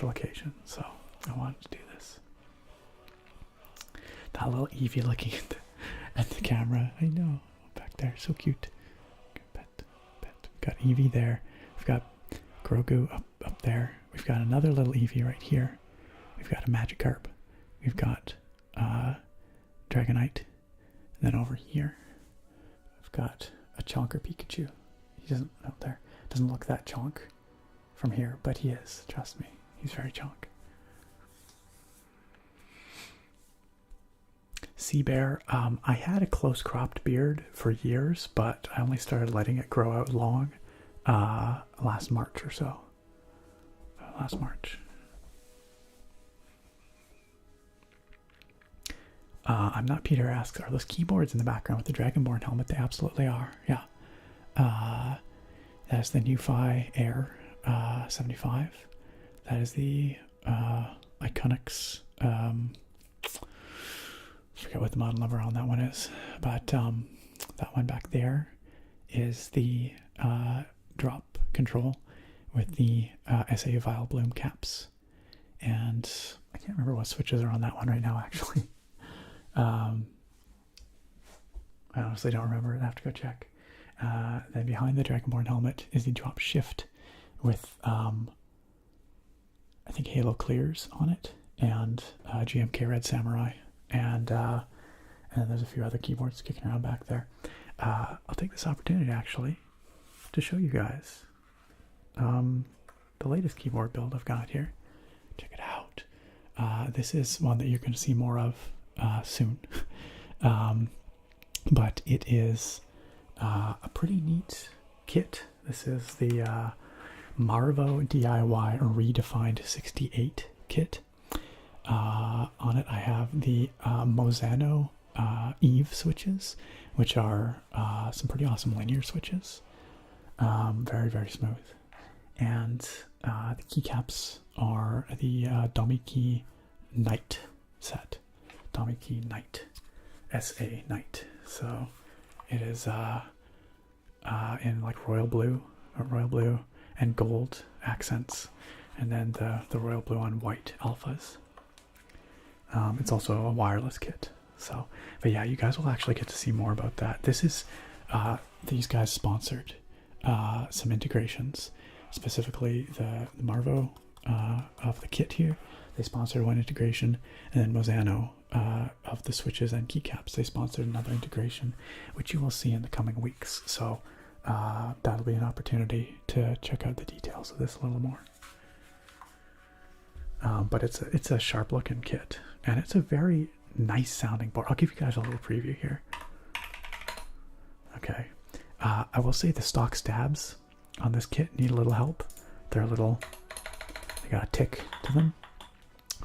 A: occasion, so I wanted to do this. That little Eevee looking at the camera, I know, back there, so cute. Pet. We've got Eevee there. We've got Grogu up there. We've got another little Eevee right here. We've got a Magikarp. We've got Dragonite. And then over here, we've got a Chonker Pikachu. He doesn't look that chonk from here, but he is. Trust me, he's very chonk. Sea Bear, I had a close cropped beard for years, but I only started letting it grow out long last March or so. Last March. I'm not Peter asks, are those keyboards in the background with the Dragonborn helmet? They absolutely are, yeah. That is the NuFi Air 75. That is the Iconix. I forget what the model number on that one is, but that one back there is the drop control with the SA Vial Bloom caps. And I can't remember what switches are on that one right now, actually. I honestly don't remember. I have to go check. Then behind the Dragonborn helmet is the drop shift with I think Halo Clears on it, and GMK Red Samurai, and there's a few other keyboards kicking around back there. I'll take this opportunity actually to show you guys the latest keyboard build I've got here. Check it out. This is one that you're going to see more of soon, but it is a pretty neat kit. This is the Marvo DIY Redefined 68 kit. On it I have the Mozano Eve switches, which are some pretty awesome linear switches. Very, very smooth. And the keycaps are the Domiki Knight set. Domiki Knight. SA Knight. So it is in like royal blue and gold accents, and then the royal blue on white alphas. It's also a wireless kit. So, but yeah, you guys will actually get to see more about that. This is these guys sponsored some integrations, specifically the Marvo of the kit here. They sponsored one integration, and then Mozano of the switches and keycaps, they sponsored another integration, which you will see in the coming weeks. So that'll be an opportunity to check out the details of this a little more. But it's a sharp looking kit, and it's a very nice sounding board. I'll give you guys a little preview here. Okay, I will say the stock stabs on this kit need a little help. They're a little, they got a tick to them,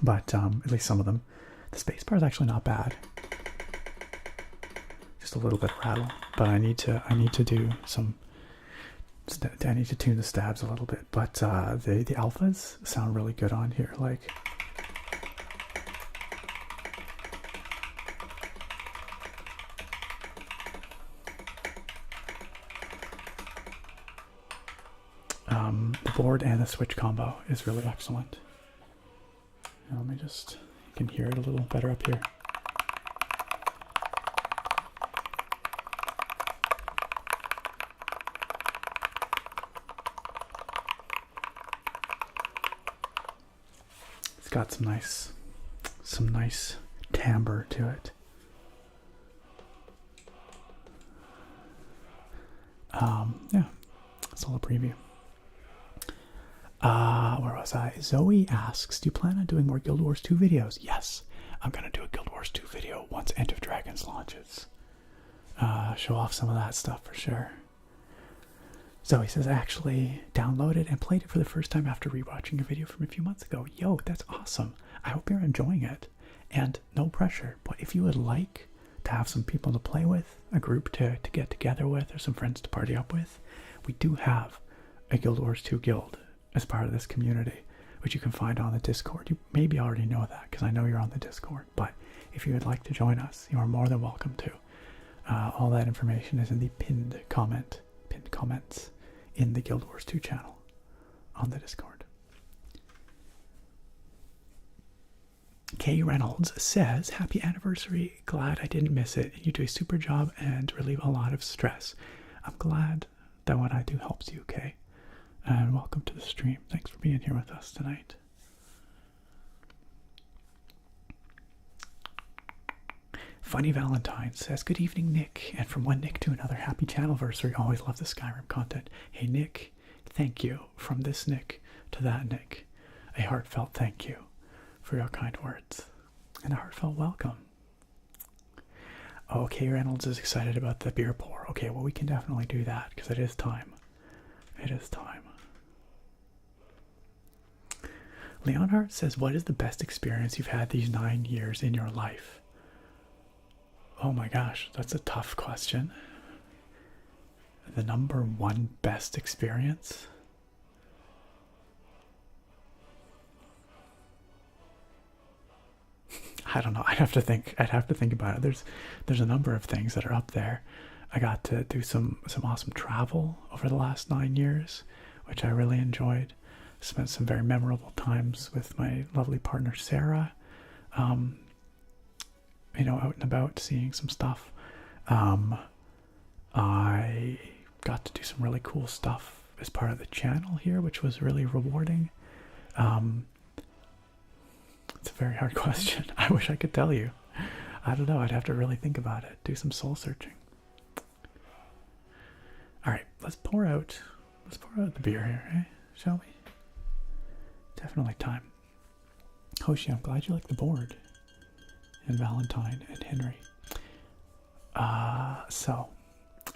A: but at least some of them. The spacebar is actually not bad. Just a little bit of rattle, but I need to do some. I need to tune the stabs a little bit, but the alphas sound really good on here. Like, the board and the switch combo is really excellent. Now let me just, you can hear it a little better up here. It's got some nice timbre to it. Yeah, that's a little preview. Where was I? Zoe asks, do you plan on doing more Guild Wars 2 videos? Yes, I'm gonna do a Guild Wars 2 video once End of Dragons launches. Show off some of that stuff for sure. Zoe says, I actually downloaded and played it for the first time after rewatching a video from a few months ago. Yo, that's awesome. I hope you're enjoying it. And no pressure, but if you would like to have some people to play with, a group to get together with, or some friends to party up with, we do have a Guild Wars 2 guild as part of this community, which you can find on the Discord. You maybe already know that because I know you're on the Discord, but if you would like to join us, you are more than welcome to. All that information is in the pinned comments in the Guild Wars 2 channel on the Discord. Kay Reynolds says, happy anniversary, glad I didn't miss it. You do a super job and relieve a lot of stress. I'm glad that what I do helps you, Kay. And welcome to the stream. Thanks for being here with us tonight. Funny Valentine says, good evening, Nick. And from one Nick to another, happy channelversary. Always love the Skyrim content. Hey, Nick, thank you. From this Nick to that Nick, a heartfelt thank you for your kind words and a heartfelt welcome. Okay, Reynolds is excited about the beer pour. Okay, well, we can definitely do that because it is time. It is time. Leonhardt says, what is the best experience you've had these 9 years in your life? Oh my gosh, that's a tough question. The number one best experience? I don't know. I'd have to think about it. There's a number of things that are up there. I got to do some awesome travel over the last 9 years, which I really enjoyed. Spent some very memorable times with my lovely partner Sarah. You know, out and about seeing some stuff. I got to do some really cool stuff as part of the channel here, which was really rewarding. a very hard question. I wish I could tell you. I don't know. I'd have to really think about it. Do some soul searching. All right, let's pour out the beer here, eh? Shall we? Definitely time. Hoshi, I'm glad you like the board. And Valentine and Henry.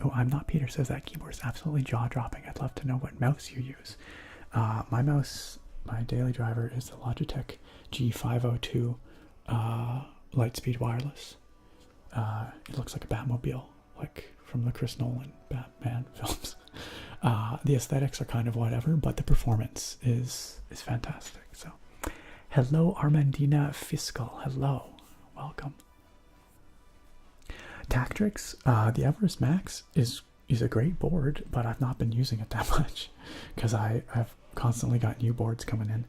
A: Oh, I'm not Peter says that keyboard is absolutely jaw-dropping. I'd love to know what mouse you use. My mouse, my daily driver is the Logitech G502 Lightspeed Wireless. It looks like a Batmobile, like from the Chris Nolan Batman films. The aesthetics are kind of whatever, but the performance is fantastic. So, hello Armandina Fiscal. Hello, welcome. Tactrix, the Everest Max is a great board, but I've not been using it that much because I've constantly got new boards coming in.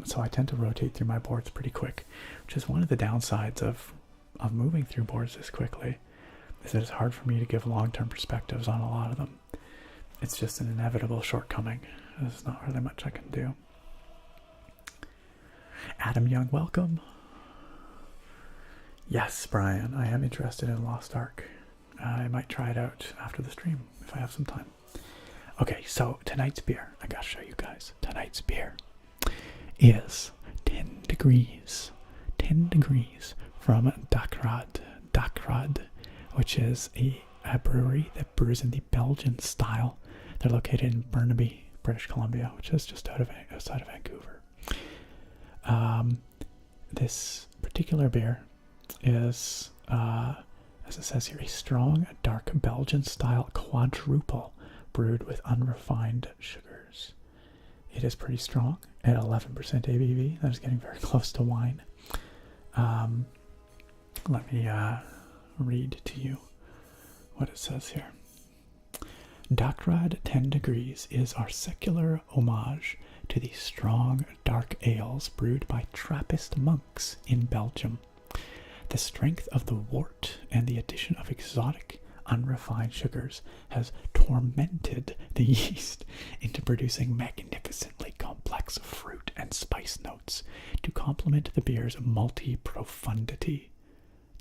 A: So I tend to rotate through my boards pretty quick, which is one of the downsides of moving through boards this quickly, is that it's hard for me to give long-term perspectives on a lot of them. It's just an inevitable shortcoming. There's not really much I can do. Adam Young, welcome. Yes, Brian, I am interested in Lost Ark. I might try it out after the stream if I have some time. Okay, so tonight's beer, I gotta show you guys. Tonight's beer is 10 degrees. 10 degrees from Dakrad, which is a brewery that brews in the Belgian style. They're located in Burnaby, British Columbia, which is just outside of Vancouver. This particular beer is, as it says here, a strong, dark Belgian-style quadruple brewed with unrefined sugars. It is pretty strong at 11% ABV. That is getting very close to wine. Let me read to you what it says here. Dakrad 10 Degrees is our secular homage to the strong, dark ales brewed by Trappist monks in Belgium. The strength of the wort and the addition of exotic, unrefined sugars has tormented the yeast into producing magnificently complex fruit and spice notes to complement the beer's malty profundity.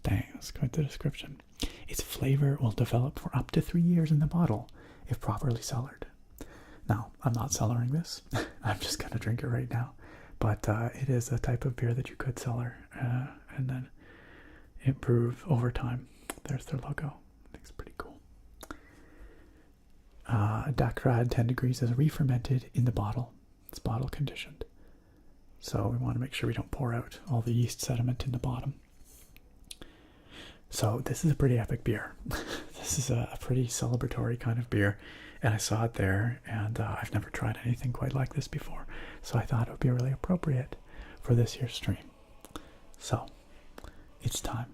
A: Dang, that's quite the description. Its flavor will develop for up to 3 years in the bottle if properly cellared. Now, I'm not cellaring this. I'm just going to drink it right now. But it is a type of beer that you could cellar and then improve over time. There's their logo. I think it's pretty cool. Dakrad 10 Degrees is re-fermented in the bottle. It's bottle conditioned. So we want to make sure we don't pour out all the yeast sediment in the bottom. So this is a pretty epic beer. This is a pretty celebratory kind of beer. And I saw it there, and I've never tried anything quite like this before. So I thought it would be really appropriate for this year's stream. So, it's time.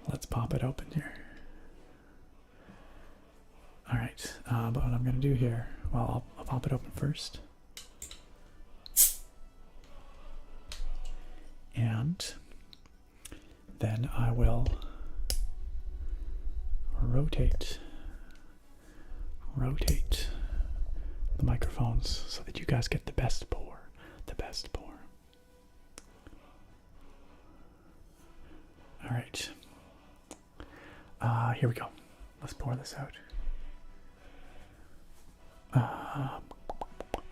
A: Let's pop it open here. Alright, but what I'm going to do here, well, I'll pop it open first. And then I will rotate the microphones so that you guys get the best pour. All right. Here we go. Let's pour this out. I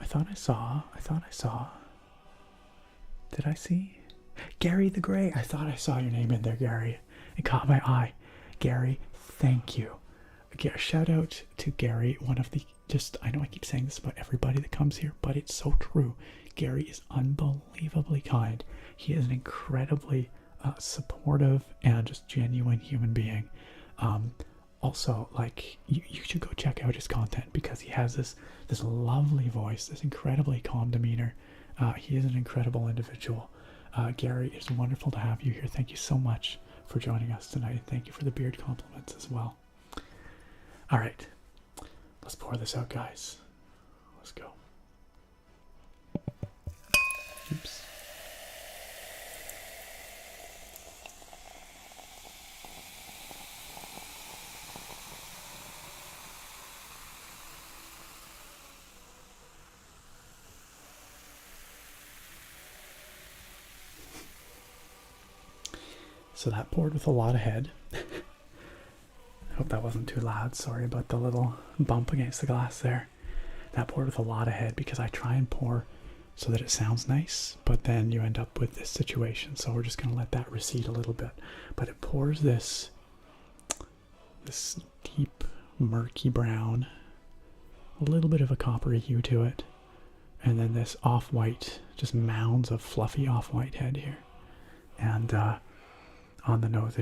A: thought I saw. Did I see? Gary the Grey. I thought I saw your name in there, Gary. It caught my eye. Gary, thank you. Shout out to Gary, one of the, I know I keep saying this about everybody that comes here, but it's so true. Gary is unbelievably kind. He is an incredibly supportive and just genuine human being. Also, like, you should go check out his content because he has this lovely voice, this incredibly calm demeanor. He is an incredible individual. Gary, it's wonderful to have you here. Thank you so much for joining us tonight. Thank you for the beard compliments as well. All right, let's pour this out, guys. Let's go. Oops. So that poured with a lot of head. I hope that wasn't too loud. Sorry about the little bump against the glass there. That poured with a lot of head because I try and pour so that it sounds nice, but then you end up with this situation. So we're just going to let that recede a little bit. But it pours this deep, murky brown, a little bit of a coppery hue to it, and then this off-white, just mounds of fluffy off-white head here. And on the nose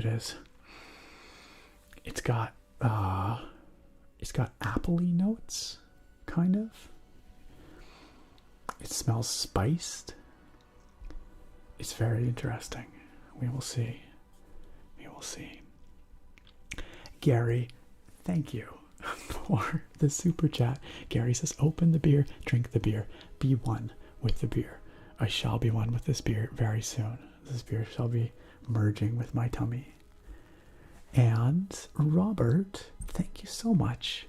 A: it's got appley notes, kind of. It smells spiced. It's very interesting. We will see. We will see. Gary, thank you for the super chat. Gary says, open the beer, drink the beer, be one with the beer. I shall be one with this beer very soon. This beer shall be merging with my tummy. And Robert, thank you so much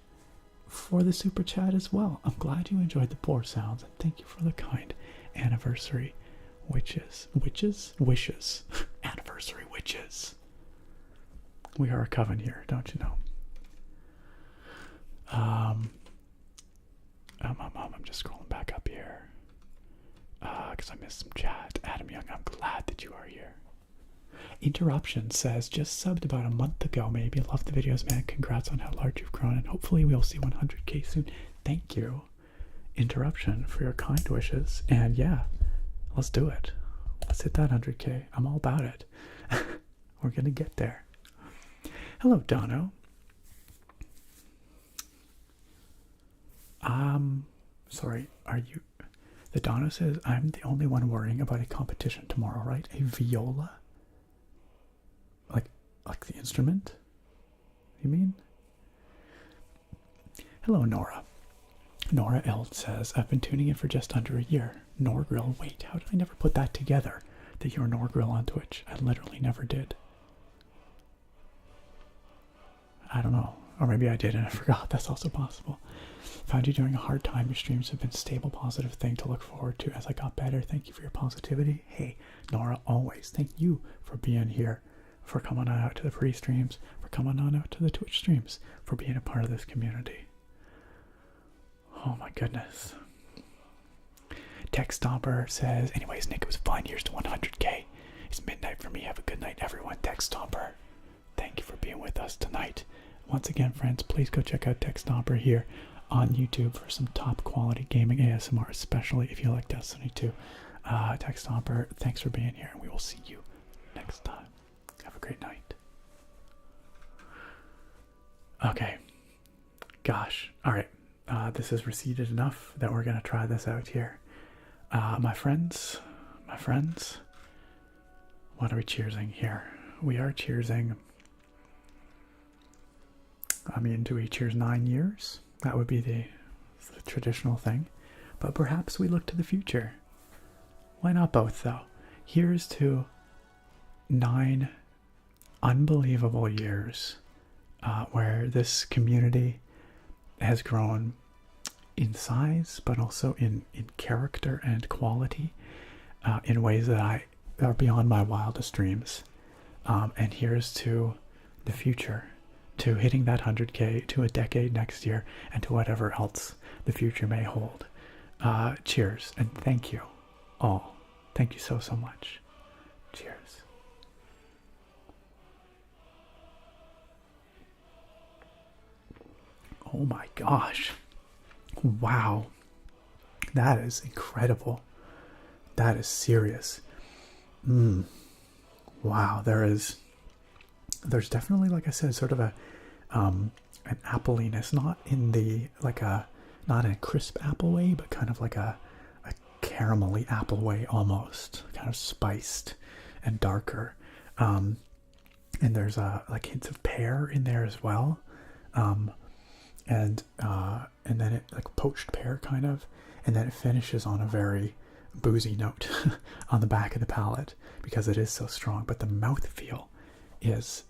A: for the super chat as well. I'm glad you enjoyed the pour sounds, and thank you for the kind anniversary wishes. Anniversary wishes. We are a coven here, don't you know? I'm just scrolling back up here because I missed some chat. Adam Young, I'm glad that you are here. Interruption says, just subbed about a month ago, maybe. Love the videos, man. Congrats on how large you've grown, and hopefully we'll see 100k soon. Thank you, Interruption, for your kind wishes. And yeah, let's do it. Let's hit that 100k. I'm all about it. We're gonna get there. Hello, Dono. Sorry, are you... The Dono says, I'm the only one worrying about a competition tomorrow, right? A viola? Like the instrument? You mean? Hello, Nora. Nora L says, I've been tuning in for just under a year. Norgrill, wait, how did I never put that together? That you're Norgrill on Twitch. I literally never did. I don't know. Or maybe I did and I forgot. That's also possible. Found you during a hard time. Your streams have been a stable, positive thing to look forward to as I got better. Thank you for your positivity. Hey, Nora, always. Thank you for being here, for coming on out to the free streams, for coming on out to the Twitch streams, for being a part of this community. Oh my goodness. Tech Stomper says, anyways, Nick, it was fun. Here's to 100k. It's midnight for me. Have a good night, everyone. Tech Stomper, thank you for being with us tonight. Once again, friends, please go check out Tech Stomper here on YouTube for some top quality gaming ASMR, especially if you like Destiny 2. Tech Stomper, thanks for being here, and we will see you next time. Have a great night. Okay. Gosh. Alright. This is receded enough that we're going to try this out here. My friends, what are we cheersing here? We are cheersing... I mean, do we cheers 9 years? That would be the traditional thing. But perhaps we look to the future. Why not both, though? Here's to 9 unbelievable years where this community has grown in size, but also in character and quality in ways that are beyond my wildest dreams. And here's to the future, to hitting that 100k, to a decade next year, and to whatever else the future may hold. Cheers, and thank you all. Thank you so much. Cheers. Oh my gosh. Wow. That is incredible. That is serious. Wow, there's definitely, like I said, sort of an appliness, not in a crisp apple way, but kind of like a caramelly apple way almost, kind of spiced and darker. And there's like hints of pear in there as well. And then it, like, poached pear kind of, and then it finishes on a very boozy note on the back of the palate because it is so strong. But the mouthfeel is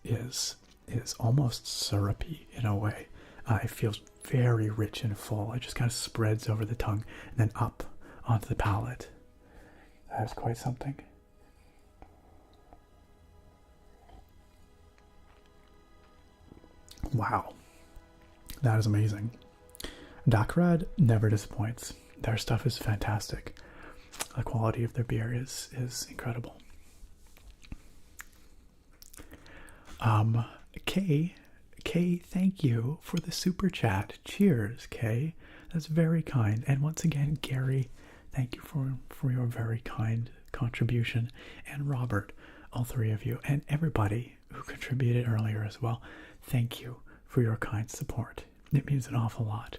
A: almost syrupy in a way. It feels very rich and full. It just kind of spreads over the tongue and then up onto the palate. That is quite something. Wow. That is amazing. Diaphragm never disappoints. Their stuff is fantastic. The quality of their beer is incredible. Kay, thank you for the super chat. Cheers, Kay. That's very kind. And once again, Gary, thank you for your very kind contribution. And Robert, all three of you, and everybody who contributed earlier as well. Thank you for your kind support. It means an awful lot.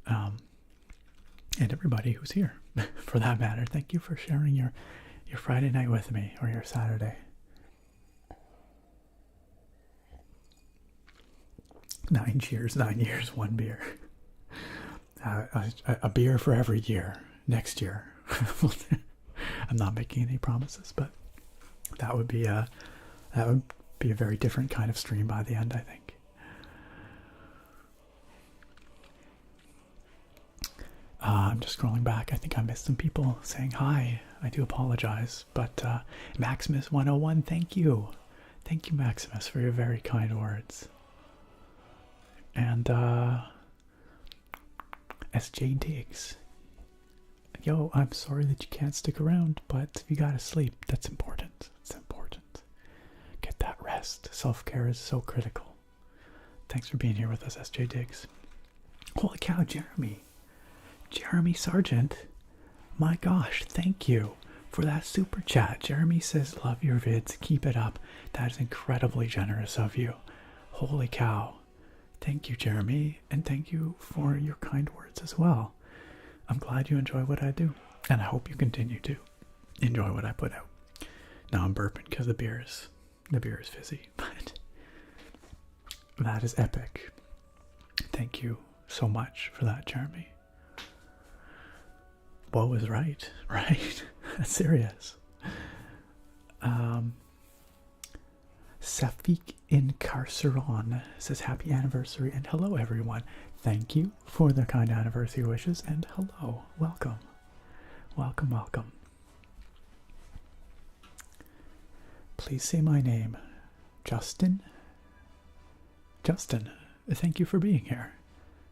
A: And everybody who's here, for that matter, thank you for sharing your Friday night with me, or your Saturday. 9 cheers, 9 years, 1 beer. A beer for every year. Next year. I'm not making any promises, but that would be a very different kind of stream by the end, I think. I'm just scrolling back. I think I missed some people saying hi. I do apologize, but Maximus 101, thank you. Thank you, Maximus, for your very kind words. And SJ Diggs. Yo, I'm sorry that you can't stick around, but you gotta sleep. That's important. It's important. Get that rest. Self-care is so critical. Thanks for being here with us, SJ Diggs. Holy cow, Jeremy. Jeremy Sargent. My gosh, thank you for that super chat. Jeremy says, love your vids. Keep it up. That is incredibly generous of you. Holy cow. Thank you, Jeremy, and thank you for your kind words as well. I'm glad you enjoy what I do, and I hope you continue to enjoy what I put out. Now I'm burping because the beer is fizzy, but that is epic. Thank you so much for that, Jeremy. Woe is right, right? That's serious. Safik Incarceron says happy anniversary and hello everyone. Thank you for the kind anniversary wishes and hello, welcome. Welcome, welcome. Please say my name. Justin? Justin, thank you for being here.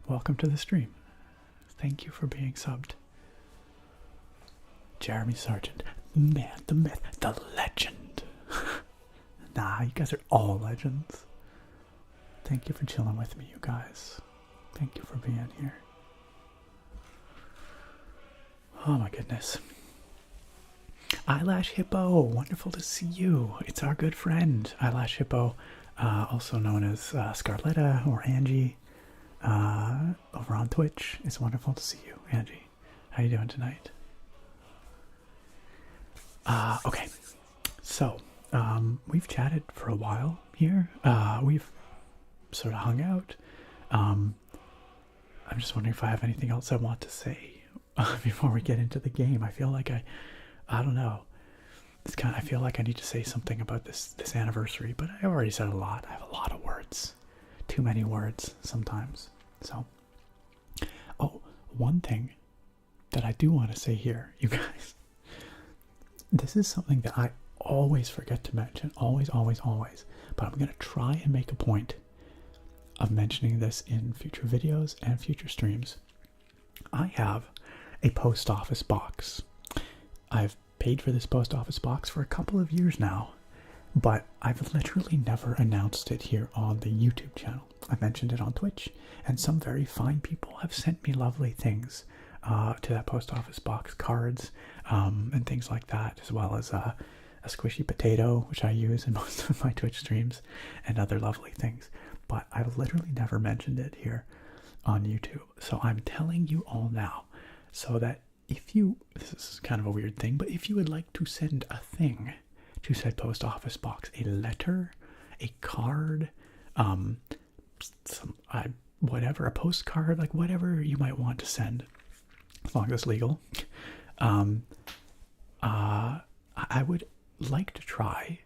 A: Welcome to the stream. Thank you for being subbed. Jeremy Sargent, the man, the myth, the legend. Nah, you guys are all legends. Thank you for chilling with me, you guys. Thank you for being here. Oh my goodness. Eyelash Hippo, wonderful to see you. It's our good friend, Eyelash Hippo, also known as Scarletta or Angie, over on Twitch. It's wonderful to see you, Angie. How you doing tonight? Okay, so we've chatted for a while here. We've sort of hung out. I'm just wondering if I have anything else I want to say before we get into the game. I feel like I don't know. I feel like I need to say something about this anniversary, but I've already said a lot. I have a lot of words, too many words sometimes. So, oh, one thing that I do want to say here, you guys. This is something that I always forget to mention, always, but I'm going to try and make a point of mentioning this in future videos and future streams. I have a post office box. I've paid for this post office box for a couple of years now, but I've literally never announced it here on the YouTube channel. I mentioned it on Twitch, and some very fine people have sent me lovely things to that post office box, cards and things like that, as well as a squishy potato, which I use in most of my Twitch streams, and other lovely things. But I've literally never mentioned it here on YouTube. So I'm telling you all now, so that if you, this is kind of a weird thing, but if you would like to send a thing to said post office box, a letter, a card, whatever, a postcard, like whatever you might want to send, as long as it's legal, I would like to try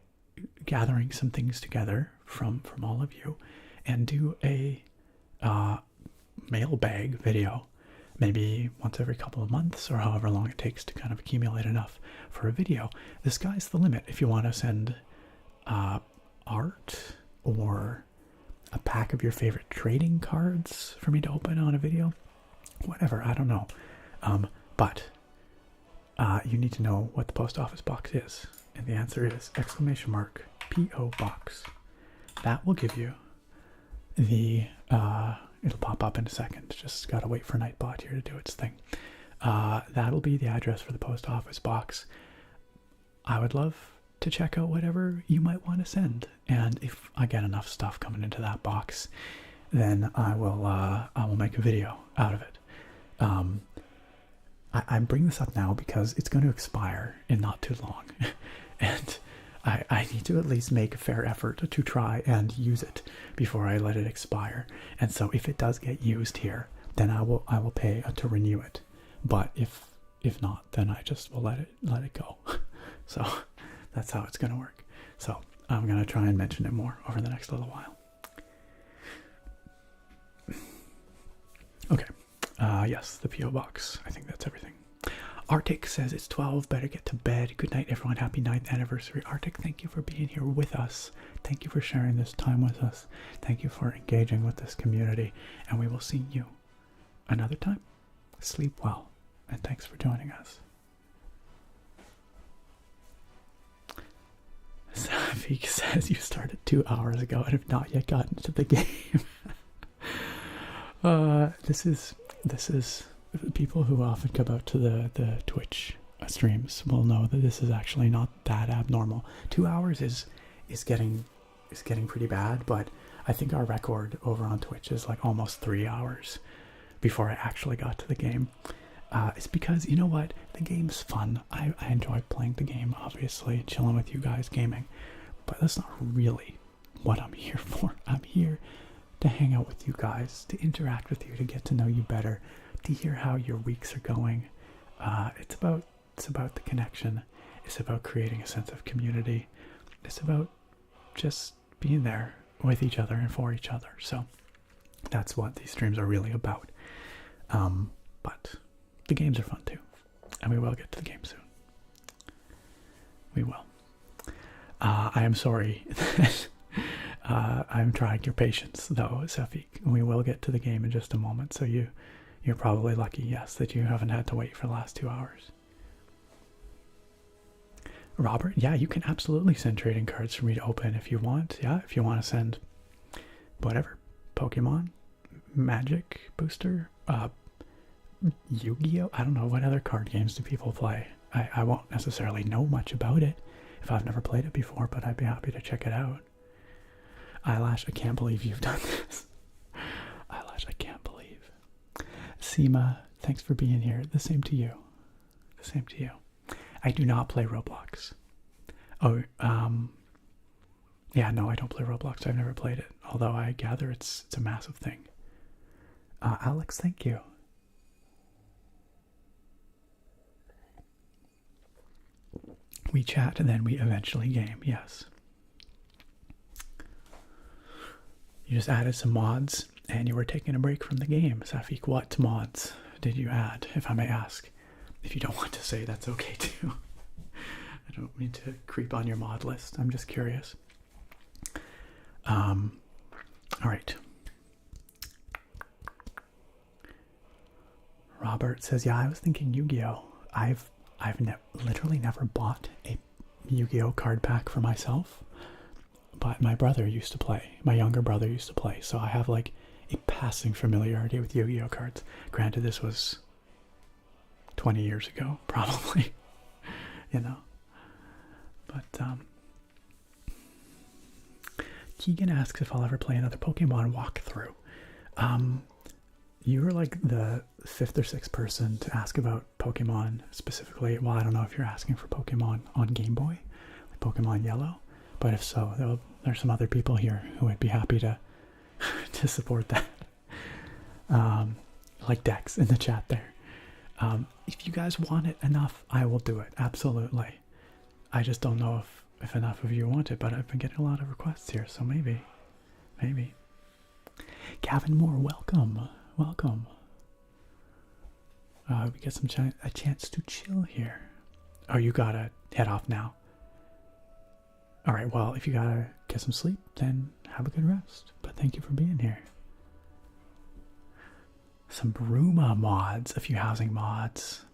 A: gathering some things together from all of you and do a mailbag video, maybe once every couple of months or however long it takes to kind of accumulate enough for a video. The sky's the limit if you want to send art or a pack of your favorite trading cards for me to open on a video? Whatever, I don't know. But you need to know what the post office box is. And the answer is exclamation mark PO box. That will give you the, it'll pop up in a second. Just gotta wait for Nightbot here to do its thing. That'll be the address for the post office box. I would love to check out whatever you might want to send. And if I get enough stuff coming into that box, then I will make a video out of it. I bring this up now because it's going to expire in not too long. And I need to at least make a fair effort to try and use it before I let it expire. And so if it does get used here, then I will pay to renew it. But if not, then I just will let it go. So that's how it's going to work. So I'm going to try and mention it more over the next little while. Okay. Yes, the P.O. box. I think that's everything. Arctic says it's 12. Better get to bed. Good night, everyone. Happy 9th anniversary. Arctic, thank you for being here with us. Thank you for sharing this time with us. Thank you for engaging with this community. And we will see you another time. Sleep well. And thanks for joining us. Savik says you started 2 hours ago and have not yet gotten to the game. This is people who often come out to the Twitch streams will know that this is actually not that abnormal. 2 hours is getting pretty bad, but I think our record over on Twitch is like almost 3 hours before I actually got to the game. It's because, you know what, the game's fun. I enjoy playing the game, obviously, chilling with you guys, gaming, but that's not really what I'm here for. I'm here to hang out with you guys, to interact with you, to get to know you better, to hear how your weeks are going. It's about the connection. It's about creating a sense of community. It's about just being there with each other and for each other. So that's what these streams are really about. But the games are fun too, and we will get to the game soon. We will. I am sorry. I'm trying your patience, though, Safik. We will get to the game in just a moment, so you're probably lucky, yes, that you haven't had to wait for the last 2 hours. Robert, yeah, you can absolutely send trading cards for me to open if you want. Yeah, if you want to send whatever, Pokemon, Magic Booster, Yu-Gi-Oh! I don't know, what other card games do people play? I won't necessarily know much about it if I've never played it before, but I'd be happy to check it out. Eyelash, I can't believe you've done this. Eyelash, I can't believe. Seema, thanks for being here. The same to you. The same to you. I do not play Roblox. Oh, yeah, no, I don't play Roblox. I've never played it, although I gather it's a massive thing. Alex, thank you. We chat and then we eventually game, yes. You just added some mods and you were taking a break from the game. Safik, what mods did you add, if I may ask? If you don't want to say, that's okay too. I don't mean to creep on your mod list. I'm just curious. All right. Robert says, yeah, I was thinking Yu-Gi-Oh! I've literally never bought a Yu-Gi-Oh! Card pack for myself, but my brother used to play. My younger brother used to play, so I have like a passing familiarity with Yu-Gi-Oh! Cards. Granted, this was 20 years ago, probably, you know. But Keegan asks if I'll ever play another Pokemon walkthrough. You were like the 5th or 6th person to ask about Pokemon specifically. Well, I don't know if you're asking for Pokemon on Game Boy, like Pokemon Yellow, but if so, there's some other people here who would be happy to to support that. Like Dex in the chat there. If you guys want it enough, I will do it. Absolutely. I just don't know if enough of you want it, but I've been getting a lot of requests here, so maybe. Gavin Moore, welcome. Welcome. We get a chance to chill here. Oh, you gotta head off now. Alright, well, if you gotta get some sleep, then have a good rest. But thank you for being here. Some Bruma mods, a few housing mods.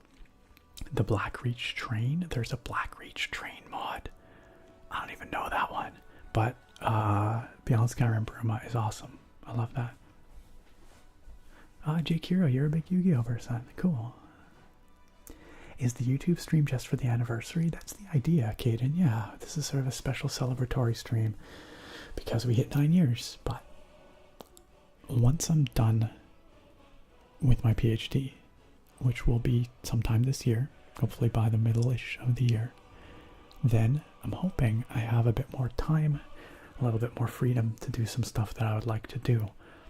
A: The Blackreach train. There's a Blackreach train mod. I don't even know that one. But Beyond Skyrim Bruma is awesome. I love that. Jake Hero, you're a big Yu-Gi-Oh person. Cool. Is the YouTube stream just for the anniversary? That's the idea, Caden. Yeah, this is sort of a special celebratory stream because we hit 9 years. But once I'm done with my PhD, which will be sometime this year, hopefully by the middle-ish of the year, then I'm hoping I have a bit more time, a little bit more freedom to do some stuff that I would like to do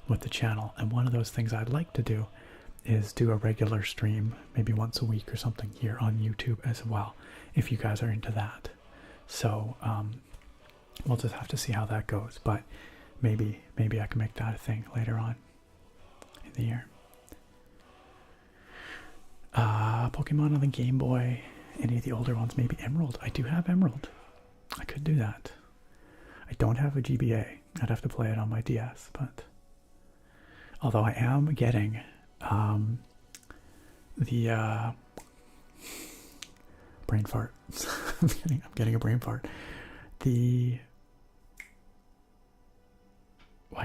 A: with the channel. And one of those things I'd like to do is do a regular stream, maybe once a week or something here on YouTube as well, if you guys are into that. So we'll just have to see how that goes, but maybe I can make that a thing later on in the year. Pokemon on the Game Boy, any of the older ones, maybe Emerald. I do have Emerald. I could do that. I don't have a GBA. I'd have to play it on my DS, but although I am getting the brain fart. I'm getting a brain fart. I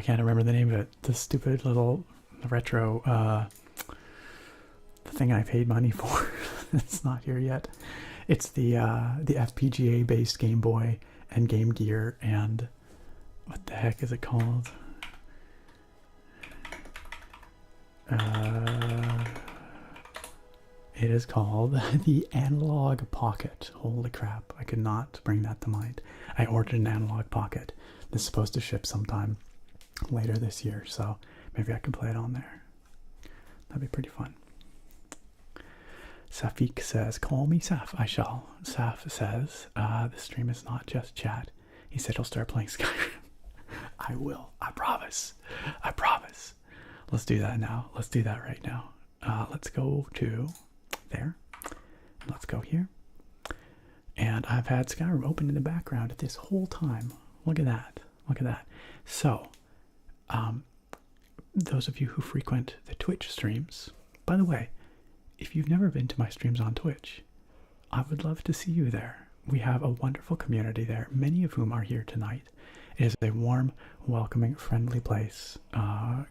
A: can't remember the name of it. The stupid little retro the thing I paid money for. It's not here yet. It's the FPGA based Game Boy and Game Gear, and what the heck is it called? It is called the Analog Pocket. Holy crap, I could not bring that to mind. I ordered an Analog Pocket. This is supposed to ship sometime later this year, so maybe I can play it on there. That'd be pretty fun. Safik says, call me Saf. I shall. Saf says, the stream is not just chat. He said he'll start playing Skyrim. I will. I promise. I promise. Let's do that now. Let's do that right now. Let's go to there. And let's go here. And I've had Skyrim open in the background this whole time. Look at that. Look at that. So, those of you who frequent the Twitch streams, by the way, if you've never been to my streams on Twitch, I would love to see you there. We have a wonderful community there, many of whom are here tonight. It is a warm, welcoming, friendly place.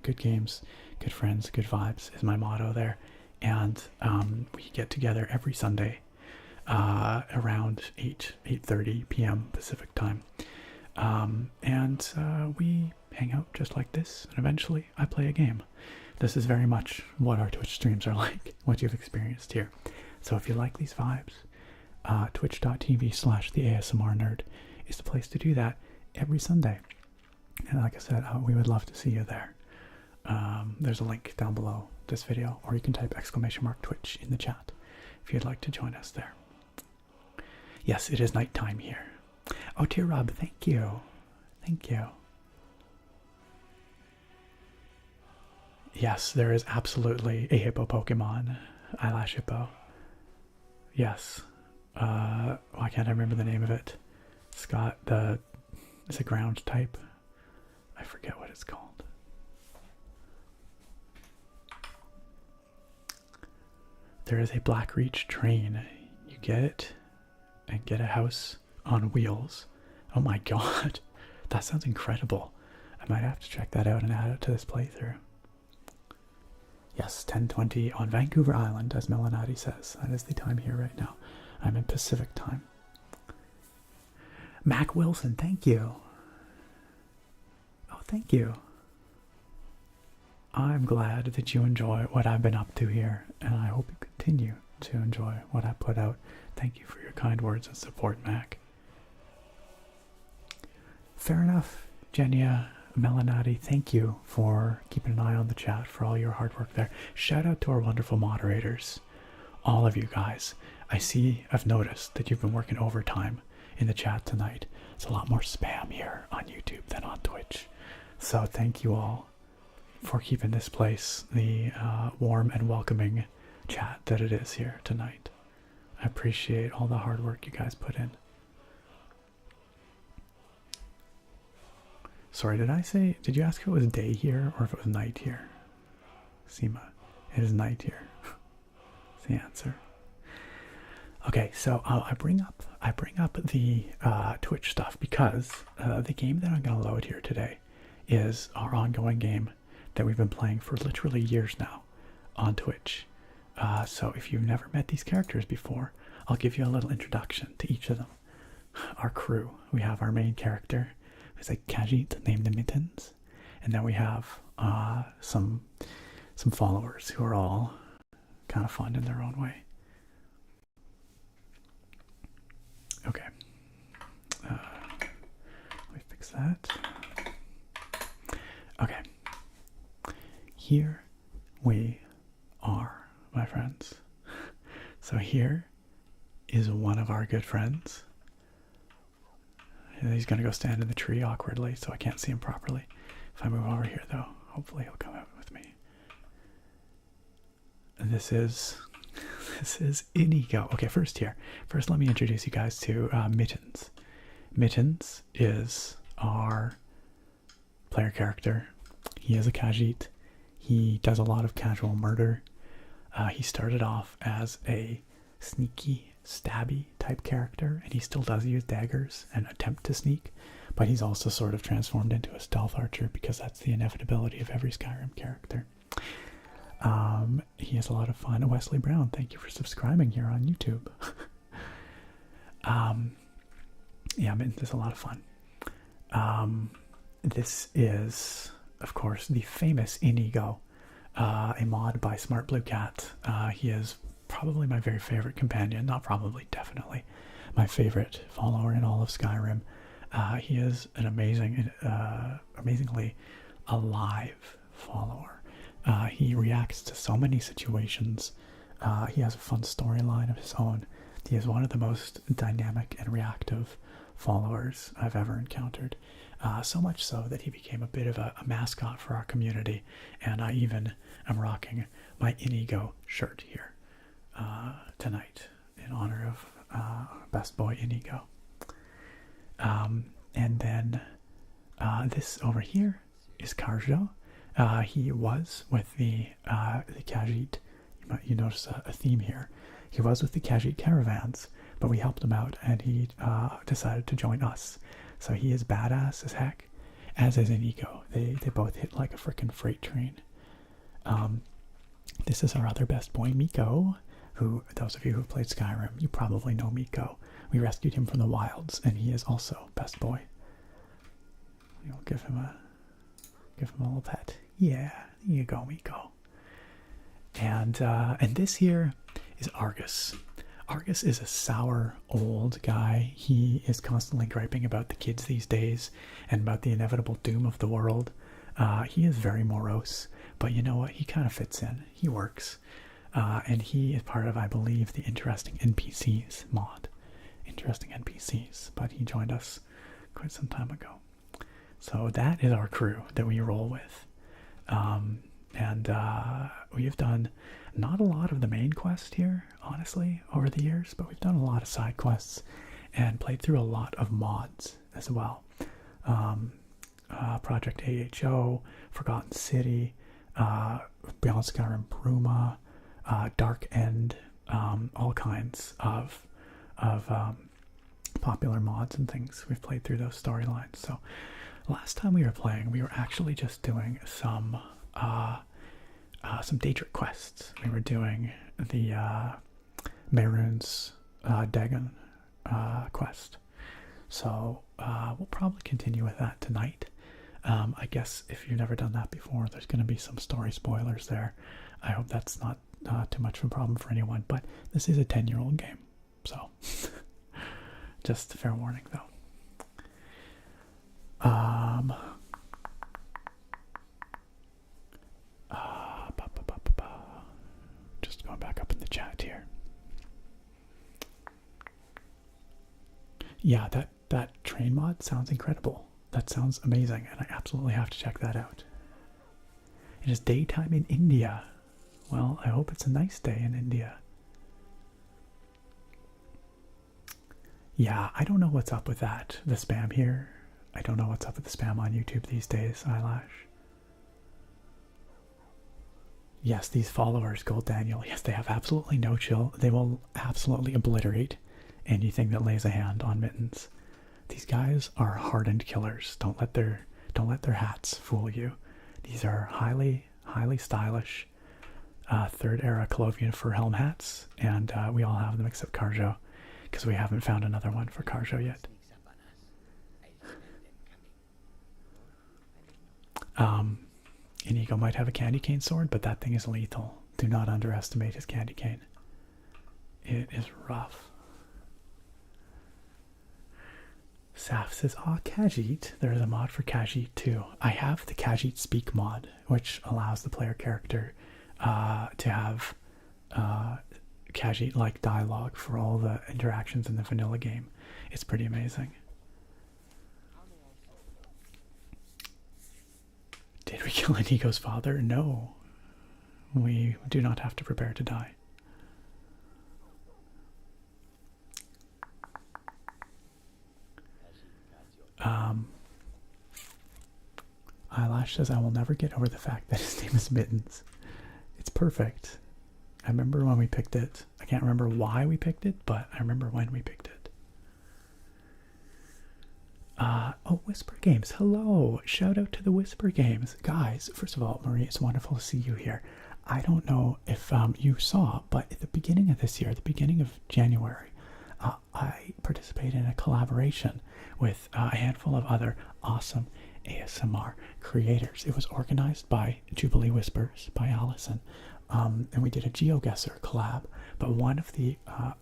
A: Good games, good friends, good vibes is my motto there. And we get together every Sunday around 8:30 p.m. Pacific time. And we hang out just like this, and eventually I play a game. This is very much what our Twitch streams are like, what you've experienced here. So if you like these vibes, twitch.tv/theASMRnerd is the place to do that every Sunday. And like I said, we would love to see you there. There's a link down below this video, or you can type !Twitch in the chat if you'd like to join us there. Yes, it is nighttime here. Oh, dear Rob, thank you. Thank you. Yes, there is absolutely a hippo Pokemon. Eyelash Hippo. Yes. Why can't I remember the name of it? It's got it's a ground type. I forget what it's called. There is a Blackreach train. You get it and get a house on wheels. Oh my god. That sounds incredible. I might have to check that out and add it to this playthrough. Yes, 10:20 on Vancouver Island, as Melanati says. That is the time here right now. I'm in Pacific time. Mac Wilson, thank you. Oh, thank you. I'm glad that you enjoy what I've been up to here, and I hope you continue to enjoy what I put out. Thank you for your kind words and support, Mac. Fair enough, Genia. Melanati, thank you for keeping an eye on the chat, for all your hard work there. Shout out to our wonderful moderators, all of you guys. I've noticed that you've been working overtime in the chat tonight. It's a lot more spam here on YouTube than on Twitch. So thank you all for keeping this place the warm and welcoming chat that it is here tonight. I appreciate all the hard work you guys put in. Sorry, did you ask if it was day here or if it was night here? Seema, it is night here. That's the answer. Okay, so I bring up the Twitch stuff because the game that I'm going to load here today is our ongoing game that we've been playing for literally years now on Twitch. So if you've never met these characters before, I'll give you a little introduction to each of them. Our crew, we have our main character, who's a Khajiit named Mittens, and then we have some followers who are all kind of fun in their own way. Okay, let me fix that. Okay, here we are, my friends. So here is one of our good friends. And he's gonna go stand in the tree awkwardly, so I can't see him properly. If I move over here, though, hopefully he'll come out with me. And this is Inigo. Okay, first let me introduce you guys to Mittens. Mittens is our player character. He is a Khajiit. He does a lot of casual murder. He started off as a sneaky, stabby type character, and he still does use daggers and attempt to sneak, but he's also sort of transformed into a stealth archer because that's the inevitability of every Skyrim character. He has a lot of fun. Wesley Brown, thank you for subscribing here on YouTube. Yeah, Mittens is a lot of fun. This is, of course, the famous Inigo, a mod by Smart Blue Cat. He is probably my very favorite companion, not probably, definitely my favorite follower in all of Skyrim. He is an amazingly alive follower. He reacts to so many situations. He has a fun storyline of his own. He is one of the most dynamic and reactive followers I've ever encountered. So much so that he became a bit of a mascot for our community, and I even am rocking my Inigo shirt here tonight in honor of best boy Inigo. And then this over here is Karjo. He was with the Khajiit. You notice a theme here. He was with the Khajiit caravans, but we helped him out, and he decided to join us. So he is badass as heck, as is Inigo. They both hit like a frickin' freight train. This is our other best boy, Miko, who, those of you who've played Skyrim, you probably know Miko. We rescued him from the wilds, and he is also best boy. We'll give him a little pet. Yeah, there you go, Miko. And this here is Argus. Argus is a sour old guy. He is constantly griping about the kids these days and about the inevitable doom of the world. He is very morose, but you know what? He kind of fits in. He works. And he is part of, I believe, the Interesting NPCs mod. Interesting NPCs, but he joined us quite some time ago. So that is our crew that we roll with. We have done not a lot of the main quest here, honestly, over the years, but we've done a lot of side quests and played through a lot of mods as well. Project AHO, Forgotten City, Beyond Skyrim Bruma, Dark End, all kinds of popular mods and things. We've played through those storylines. So last time we were playing, we were actually just doing some Daedric quests. We were doing the Mehrunes Dagon quest. So we'll probably continue with that tonight. I guess if you've never done that before, there's going to be some story spoilers there. I hope that's not too much of a problem for anyone, but this is a 10-year-old game, so just fair warning though. Just going back up in the chat here. Yeah, that train mod sounds incredible. That sounds amazing, and I absolutely have to check that out. It is daytime in India. Well, I hope it's a nice day in India. Yeah, I don't know what's up with that, the spam here. I don't know what's up with the spam on YouTube these days, Eyelash. Yes, these followers, Gold Daniel, yes, they have absolutely no chill. They will absolutely obliterate anything that lays a hand on Mittens. These guys are hardened killers. Don't let their hats fool you. These are highly stylish third era Colovian fur helm hats, and we all have them except Carjo, because we haven't found another one for Carjo yet. Inigo might have a candy cane sword, but that thing is lethal. Do not underestimate his candy cane. It is rough. Saf says, Khajiit. There is a mod for Khajiit too. I have the Khajiit Speak mod, which allows the player character to have Khajiit-like dialogue for all the interactions in the vanilla game. It's pretty amazing. Did we kill Inigo's father? No. We do not have to prepare to die. Eyelash says, I will never get over the fact that his name is Mittens. It's perfect. I remember when we picked it. I can't remember why we picked it, but I remember when we picked it. Oh, Whisper Games. Hello. Shout out to the Whisper Games. Guys, first of all, Marie, it's wonderful to see you here. I don't know if you saw, but at the beginning of this year, at the beginning of January, I participated in a collaboration with a handful of other awesome ASMR creators. It was organized by Jubilee Whispers, by Allison, and we did a GeoGuessr collab. But one of the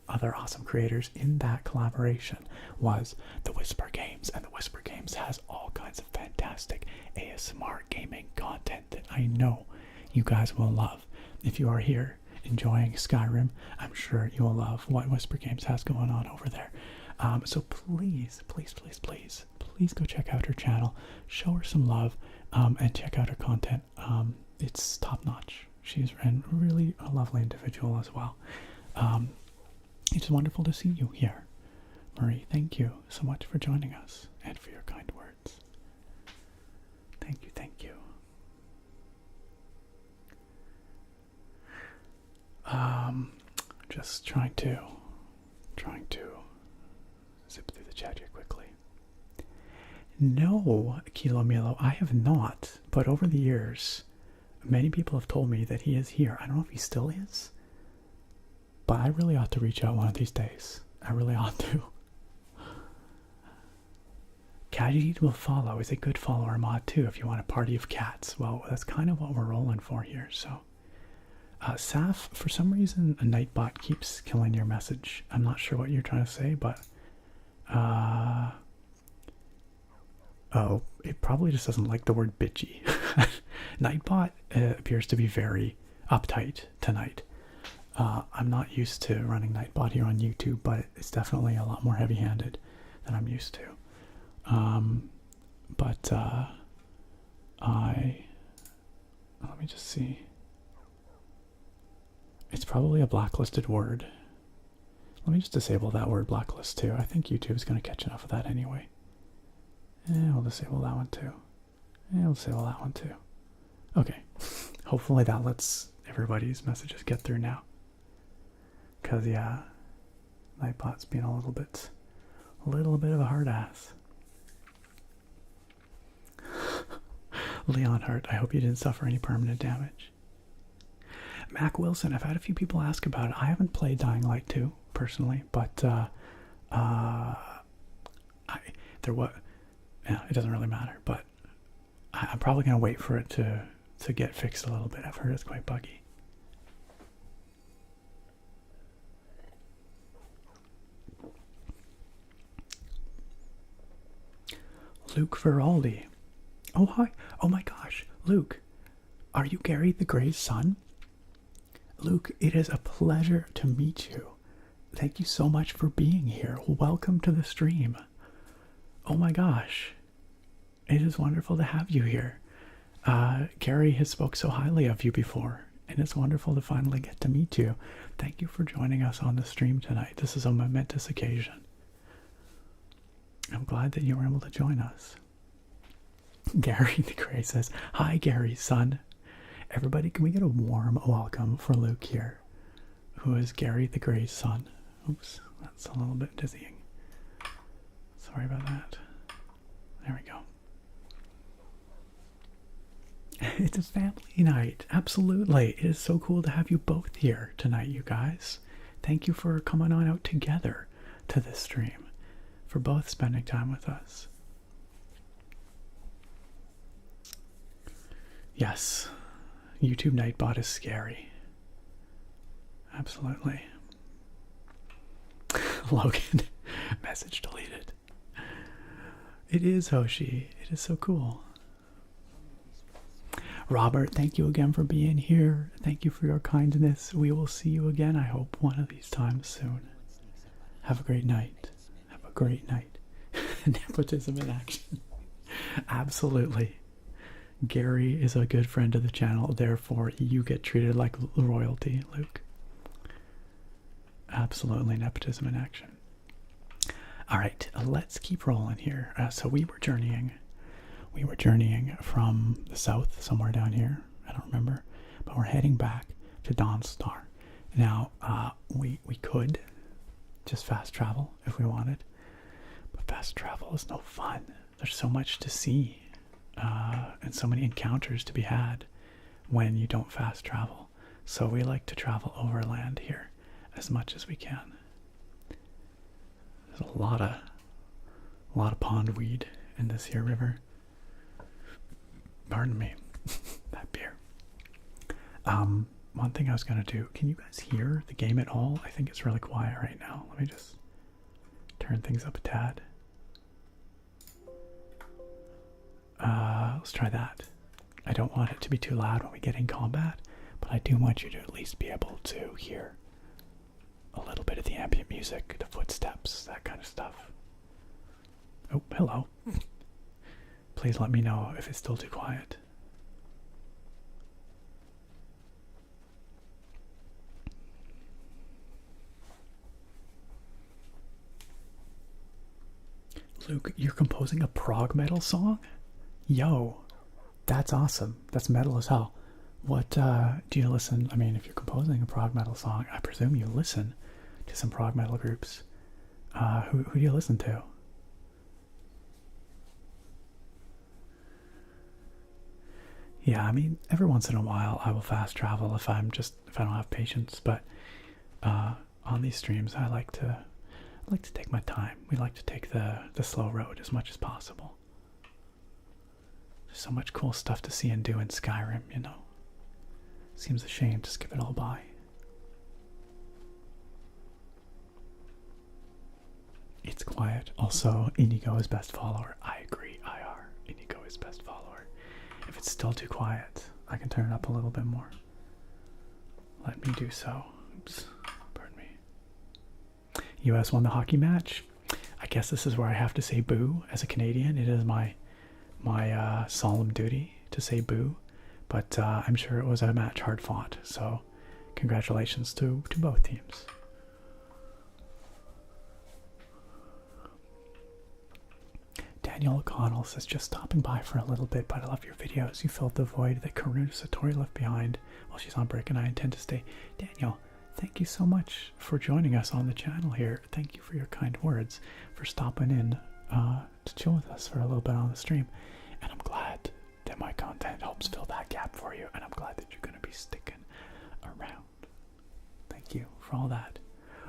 A: other awesome creators in that collaboration was the Whisper Games, and the Whisper Games has all kinds of fantastic ASMR gaming content that I know you guys will love. If you are here enjoying Skyrim, I'm sure you will love what Whisper Games has going on over there. So please go check out her channel, show her some love, and check out her content. It's top notch. She's really a lovely individual as well. It's wonderful to see you here. Marie, thank you so much for joining us and for your kind words. Thank you, thank you. Just trying to zip through the chat here quickly. No, Kilo Milo, I have not, but over the years, many people have told me that he is here. I don't know if he still is, but I really ought to reach out one of these days. I really ought to. Khajiit will follow is a good follower mod too if you want a party of cats. Well, that's kind of what we're rolling for here, so. Saf, for some reason, a Nightbot keeps killing your message. I'm not sure what you're trying to say, but oh, it probably just doesn't like the word bitchy. Nightbot appears to be very uptight tonight. I'm not used to running Nightbot here on YouTube, but it's definitely a lot more heavy-handed than I'm used to. Let me just see. It's probably a blacklisted word. Let me just disable that word blacklist too. I think YouTube's going to catch enough of that anyway. Yeah, we'll disable that one too. Yeah, we'll disable that one too. Okay. Hopefully that lets everybody's messages get through now. Because, yeah, Nightbot's being a little bit of a hard ass. Leon Hart, I hope you didn't suffer any permanent damage. Mac Wilson, I've had a few people ask about it. I haven't played Dying Light 2 personally, but it doesn't really matter, but I'm probably going to wait for it to get fixed a little bit. I've heard it's quite buggy. Luke Veraldi. Oh, hi. Oh my gosh. Luke, are you Gary the Grey's son? Luke, it is a pleasure to meet you. Thank you so much for being here. Welcome to the stream. Oh my gosh. It is wonderful to have you here. Gary has spoke so highly of you before, and it's wonderful to finally get to meet you. Thank you for joining us on the stream tonight. This is a momentous occasion. I'm glad that you were able to join us. Gary the Grey says, "Hi, Gary, son." Everybody, can we get a warm welcome for Luke here, who is Gary the Grey's son? Oops, that's a little bit dizzying. Sorry about that. There we go. It's a family night. Absolutely. It is so cool to have you both here tonight, you guys. Thank you for coming on out together to this stream, for both spending time with us. Yes, YouTube Nightbot is scary. Absolutely. Logan, message deleted. It is Hoshi. It is so cool. Robert, thank you again for being here. Thank you for your kindness. We will see you again, I hope, one of these times soon. Have a great night. Have a great night. Nepotism in action. Absolutely. Gary is a good friend of the channel, therefore you get treated like royalty, Luke. Absolutely, nepotism in action. Alright, let's keep rolling here. So we were journeying from the south, somewhere down here, I don't remember, but we're heading back to Dawnstar. Now, we could just fast travel if we wanted, but fast travel is no fun. There's so much to see, and so many encounters to be had when you don't fast travel. So we like to travel overland here as much as we can. There's a lot of pondweed in this here river. Pardon me. That beer. One thing I was gonna do, can you guys hear the game at all? I think it's really quiet right now. Let me just turn things up a tad. Let's try that. I don't want it to be too loud when we get in combat, but I do want you to at least be able to hear a little bit of the ambient music, the footsteps, that kind of stuff. Oh, hello. Please let me know if it's still too quiet. Luke, you're composing a prog metal song? Yo, that's awesome. That's metal as hell. What, do you listen? I mean, if you're composing a prog metal song, I presume you listen to some prog metal groups. Who do you listen to? Yeah, I mean, every once in a while I will fast travel if I don't have patience, but on these streams I like to take my time. We like to take the slow road as much as possible. There's so much cool stuff to see and do in Skyrim, you know. Seems a shame to skip it all by. It's quiet. Also, Inigo is best follower. I agree, IR. Inigo is best follower. If it's still too quiet, I can turn it up a little bit more. Let me do so. Oops. Pardon me. US won the hockey match. I guess this is where I have to say boo. As a Canadian, it is my solemn duty to say boo. But I'm sure it was a match hard fought. So congratulations to both teams. Daniel O'Connell says, just stopping by for a little bit, but I love your videos. You filled the void that Karuna Satori left behind while she's on break, and I intend to stay. Daniel, thank you so much for joining us on the channel here. Thank you for your kind words, for stopping in to chill with us for a little bit on the stream. And I'm glad that my content helps fill that gap for you, and I'm glad that you're going to be sticking around. Thank you for all that.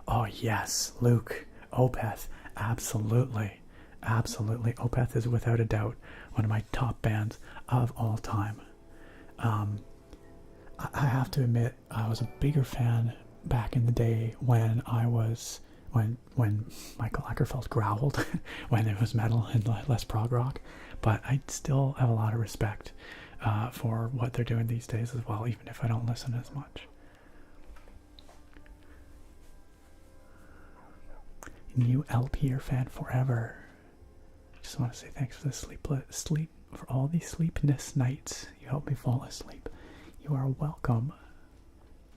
A: Oh yes, Luke, Opeth, absolutely. Absolutely. Opeth is without a doubt one of my top bands of all time. I have to admit, I was a bigger fan back in the day when Michael Ackerfeld growled, when it was metal and less prog rock. But I still have a lot of respect for what they're doing these days as well, even if I don't listen as much. New LPer fan forever. Just want to say thanks for the sleep for all these sleepless nights. You helped me fall asleep. You are welcome.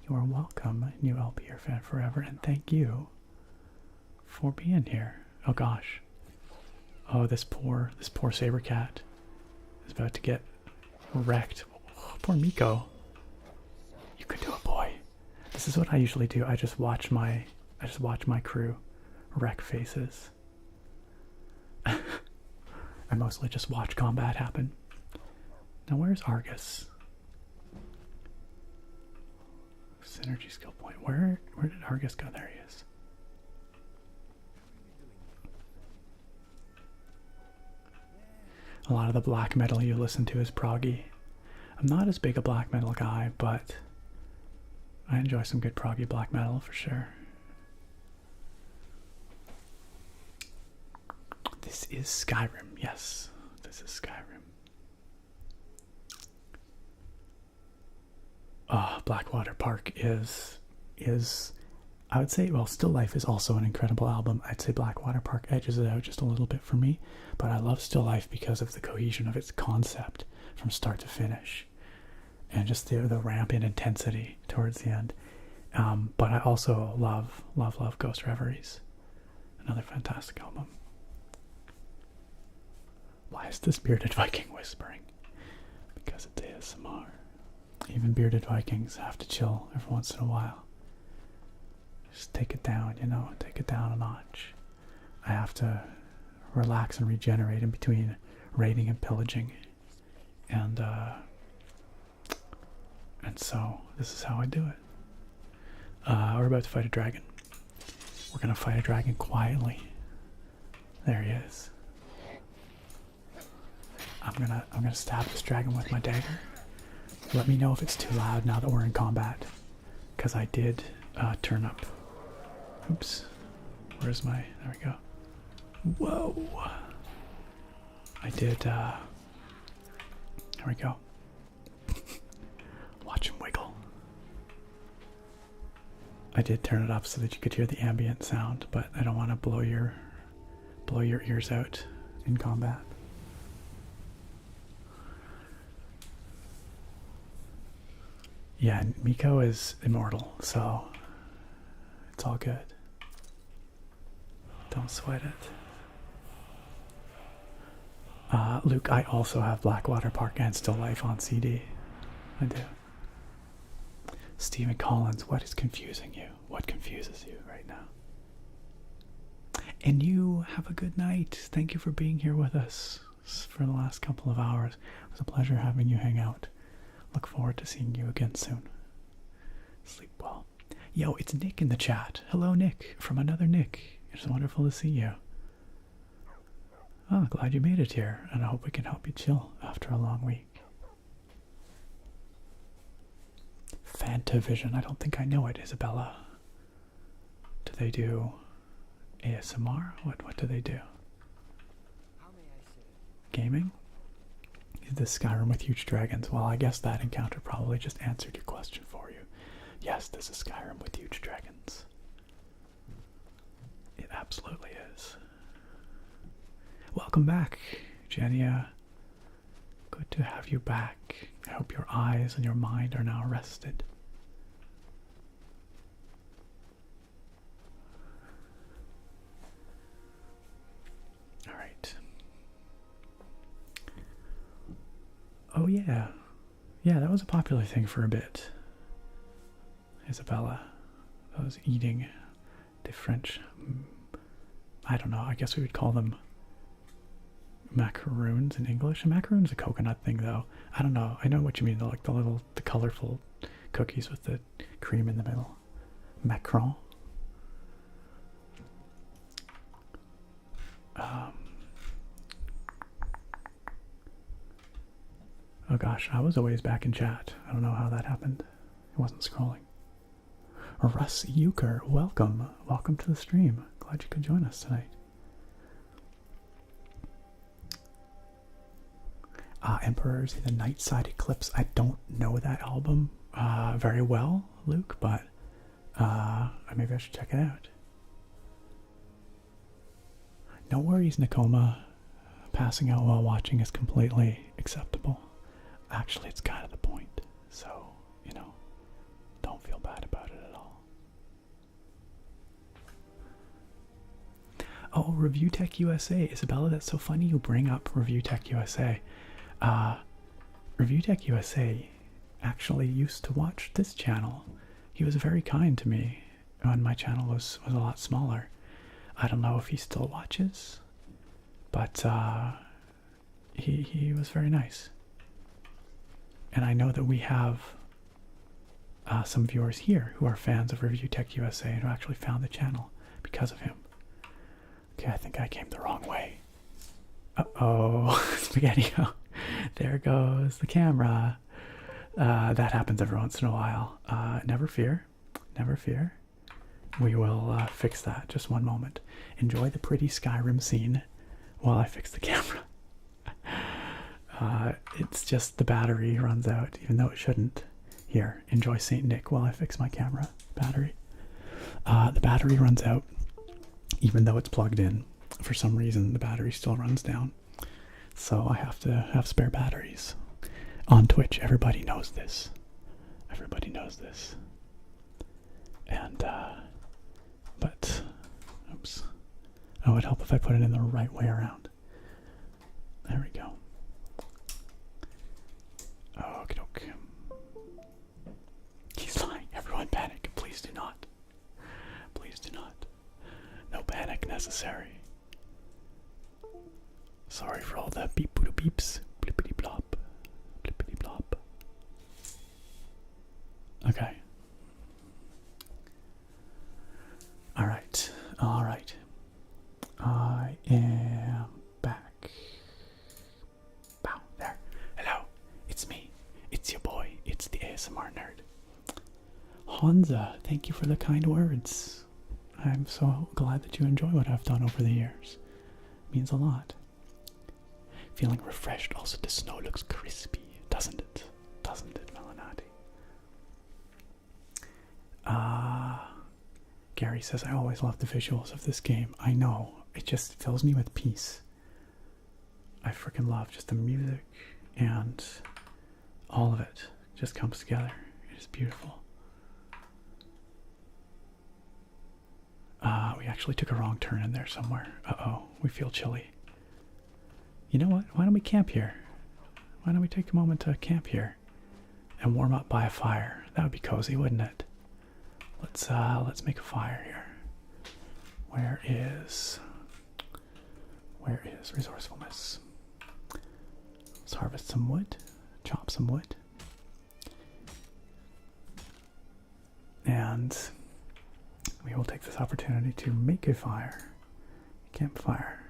A: You are welcome, new LPer fan forever, and thank you for being here. Oh gosh. Oh, this poor saber cat is about to get wrecked. Oh, poor Miko. You could do it, boy. This is what I usually do. I just watch my crew wreck faces. I mostly just watch combat happen. Now where's Argus? Synergy skill point. Where did Argus go? There he is. A lot of the black metal you listen to is proggy. I'm not as big a black metal guy, but I enjoy some good proggy black metal for sure. This is Skyrim. Yes, this is Skyrim. Blackwater Park is I would say, well, Still Life is also an incredible album. I'd say Blackwater Park edges it out just a little bit for me, but I love Still Life because of the cohesion of its concept from start to finish, and just the ramp in intensity towards the end. But I also love Ghost Reveries, another fantastic album. Why is this bearded Viking whispering? Because it's ASMR. Even bearded Vikings have to chill every once in a while. Just take it down, you know, take it down a notch. I have to relax and regenerate in between raiding and pillaging. And so this is how I do it. We're about to fight a dragon. We're gonna fight a dragon quietly. There he is. I'm gonna stab this dragon with my dagger. Let me know if it's too loud now that we're in combat, because I did turn up. Oops. Where's my... There we go. Whoa! I did... There we go. Watch him wiggle. I did turn it up so that you could hear the ambient sound, but I don't want to blow your ears out in combat. Yeah, Miko is immortal, so it's all good. Don't sweat it. Luke, I also have Blackwater Park and Still Life on CD. I do. Stephen Collins, what is confusing you? What confuses you right now? And you have a good night. Thank you for being here with us for the last couple of hours. It was a pleasure having you hang out. Look forward to seeing you again soon. Sleep well. Yo, it's Nick in the chat. Hello, Nick, from another Nick. It's wonderful to see you. Oh, glad you made it here, and I hope we can help you chill after a long week. Fantavision, I don't think I know it, Isabella. Do they do ASMR? What do they do? Gaming? Is this Skyrim with huge dragons? Well, I guess that encounter probably just answered your question for you. Yes, this is Skyrim with huge dragons. It absolutely is. Welcome back, Jenia. Good to have you back. I hope your eyes and your mind are now rested. All right. Oh yeah. Yeah, that was a popular thing for a bit. Isabella. Those eating the French, I don't know, I guess we would call them macaroons in English. A macaroon's a coconut thing though. I don't know. I know what you mean, like the colorful cookies with the cream in the middle. Macaron. Oh gosh, I was always back in chat. I don't know how that happened. It wasn't scrolling. Russ Euchre, welcome. Welcome to the stream. Glad you could join us tonight. Emperor's the Night Side Eclipse. I don't know that album very well, Luke, but maybe I should check it out. No worries, Nakoma. Passing out while watching is completely acceptable. Actually, it's kind of the point. So, you know, don't feel bad about it at all. Oh, Review Tech USA. Isabella, that's so funny you bring up Review Tech USA. Review Tech USA actually used to watch this channel. He was very kind to me when my channel was a lot smaller. I don't know if he still watches, but he was very nice. And I know that we have some viewers here who are fans of Review Tech USA and who actually found the channel because of him. Okay, I think I came the wrong way. Uh-oh, Spaghetti-O. There goes the camera. That happens every once in a while. Never fear. Never fear. We will fix that. Just one moment. Enjoy the pretty Skyrim scene while I fix the camera. It's just the battery runs out, even though it shouldn't. Here, enjoy St. Nick while I fix my camera battery. The battery runs out, even though it's plugged in. For some reason, the battery still runs down. So I have to have spare batteries. On Twitch, everybody knows this. Everybody knows this. And, but, oops. Oh, it would help if I put it in the right way around. There we go. Okie doke. He's lying. Everyone panic. Please do not. Please do not. No panic necessary. Sorry for all the beep boop beeps. Blippity blop. Blippity blop. Okay. Alright. Alright. I am back. Bow. There. Hello. It's me. It's your boy. It's the ASMR nerd. Hansa, thank you for the kind words. I'm so glad that you enjoy what I've done over the years. It means a lot. Feeling refreshed. Also, the snow looks crispy, doesn't it? Doesn't it, Melanati? Gary says, I always love the visuals of this game. I know. It just fills me with peace. I freaking love just the music and all of it just comes together. It is beautiful. We actually took a wrong turn in there somewhere. Uh-oh, we feel chilly. You know what? Why don't we camp here? Why don't we take a moment to camp here and warm up by a fire? That would be cozy, wouldn't it? Let's make a fire here. Where is resourcefulness? Let's harvest some wood, chop some wood, and we will take this opportunity to make a fire, campfire,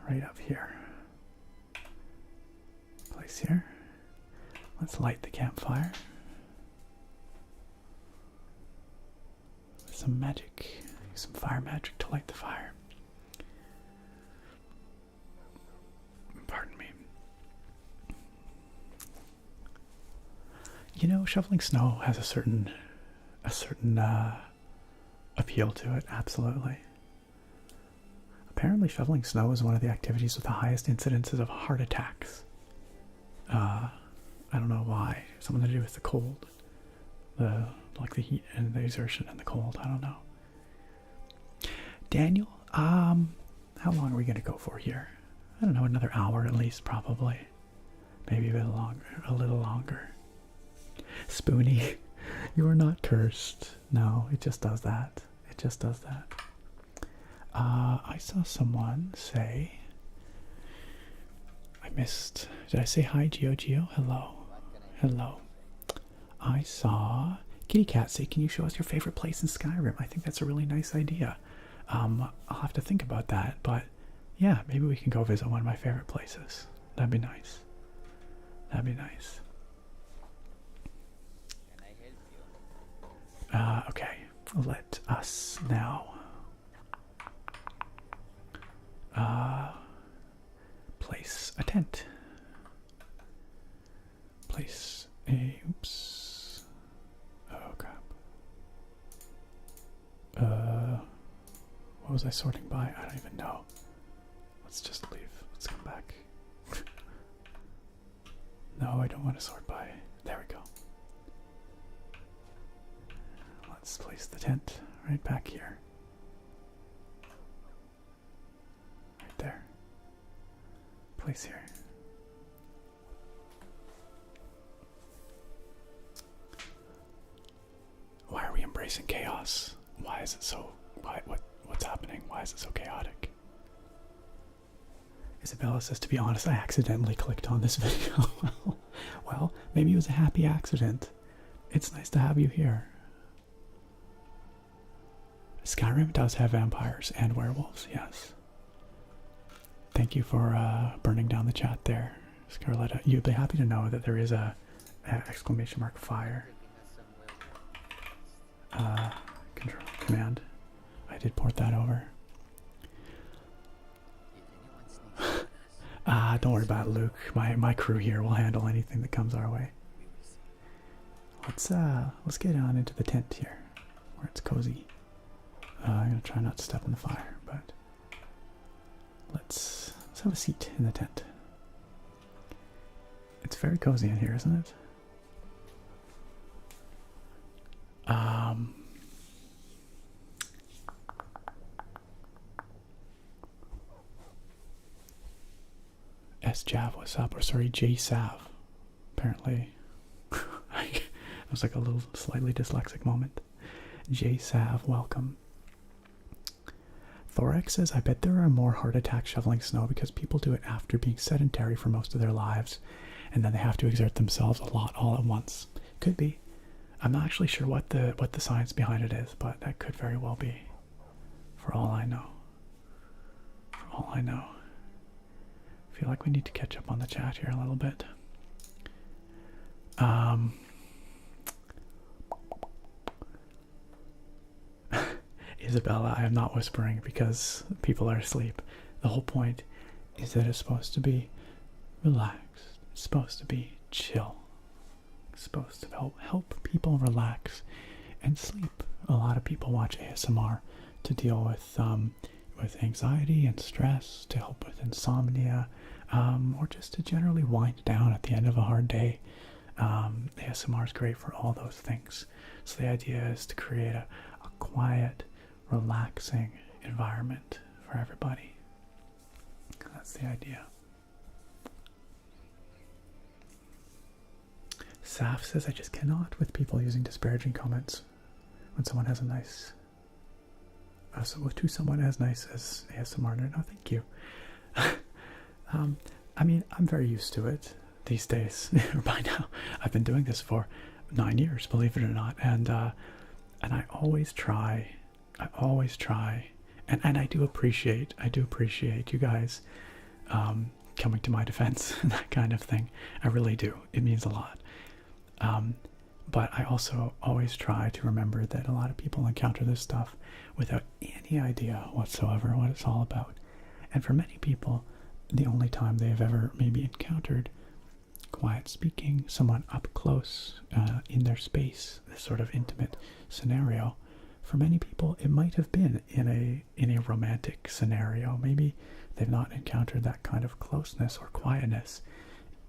A: right up here. Place here. Let's light the campfire. With some magic, some fire magic to light the fire. Pardon me. You know, shoveling snow has a certain appeal to it, absolutely. Apparently shoveling snow is one of the activities with the highest incidences of heart attacks. I don't know why. Something to do with the cold. Like the heat and the exertion and the cold, I don't know. Daniel, how long are we gonna go for here? I don't know, another hour at least, probably. Maybe a little longer. Spoonie, you are not cursed. No, it just does that. It just does that. I saw someone say, did I say hi, Geo? Hello. Hello. I saw Kitty Cat say, can you show us your favorite place in Skyrim? I think that's a really nice idea. I'll have to think about that, but yeah, maybe we can go visit one of my favorite places. That'd be nice. That'd be nice.
B: Can I help you?
A: Okay, let us now place a tent. Place a, oops. Oh crap. What was I sorting by? I don't even know. Let's just leave. Let's come back. No, I don't want to sort by. There we go. Let's place the tent right back here. place here. Why are we embracing chaos? Why is it so? What's happening? Why is it so chaotic? Isabella says, to be honest, I accidentally clicked on this video. Well, maybe it was a happy accident. It's nice to have you here. Skyrim does have vampires and werewolves, yes. Thank you for burning down the chat there, Scarletta. You'd be happy to know that there is a exclamation mark fire control command. I did port that over. Don't worry about it, Luke. My crew here will handle anything that comes our way. Let's get on into the tent here, where it's cozy. I'm gonna try not to step in the fire, but let's have a seat in the tent. It's very cozy in here, isn't it? S-Jav, what's up? Or sorry, J-Sav. Apparently, it was like a little slightly dyslexic moment. J-Sav, welcome. Thorax says, I bet there are more heart attacks shoveling snow because people do it after being sedentary for most of their lives, and then they have to exert themselves a lot all at once. Could be. I'm not actually sure what the science behind it is, but that could very well be. For all I know. For all I know. I feel like we need to catch up on the chat here a little bit. Isabella, I am not whispering because people are asleep. The whole point is that it's supposed to be relaxed. It's supposed to be chill. It's supposed to help people relax and sleep. A lot of people watch ASMR to deal with anxiety and stress, to help with insomnia, or just to generally wind down at the end of a hard day. ASMR is great for all those things. So the idea is to create a quiet, relaxing environment for everybody. That's the idea. Saf says, I just cannot with people using disparaging comments when someone has a nice to someone as nice as ASMR. No, thank you. I mean, I'm very used to it these days. By now, I've been doing this for 9 years, believe it or not, and I always try, and I do appreciate you guys coming to my defense and that kind of thing. I really do. It means a lot. But I also always try to remember that a lot of people encounter this stuff without any idea whatsoever what it's all about. And for many people, the only time they've ever maybe encountered quiet speaking, someone up close in their space, this sort of intimate scenario, for many people it might have been in a romantic scenario. Maybe they've not encountered that kind of closeness or quietness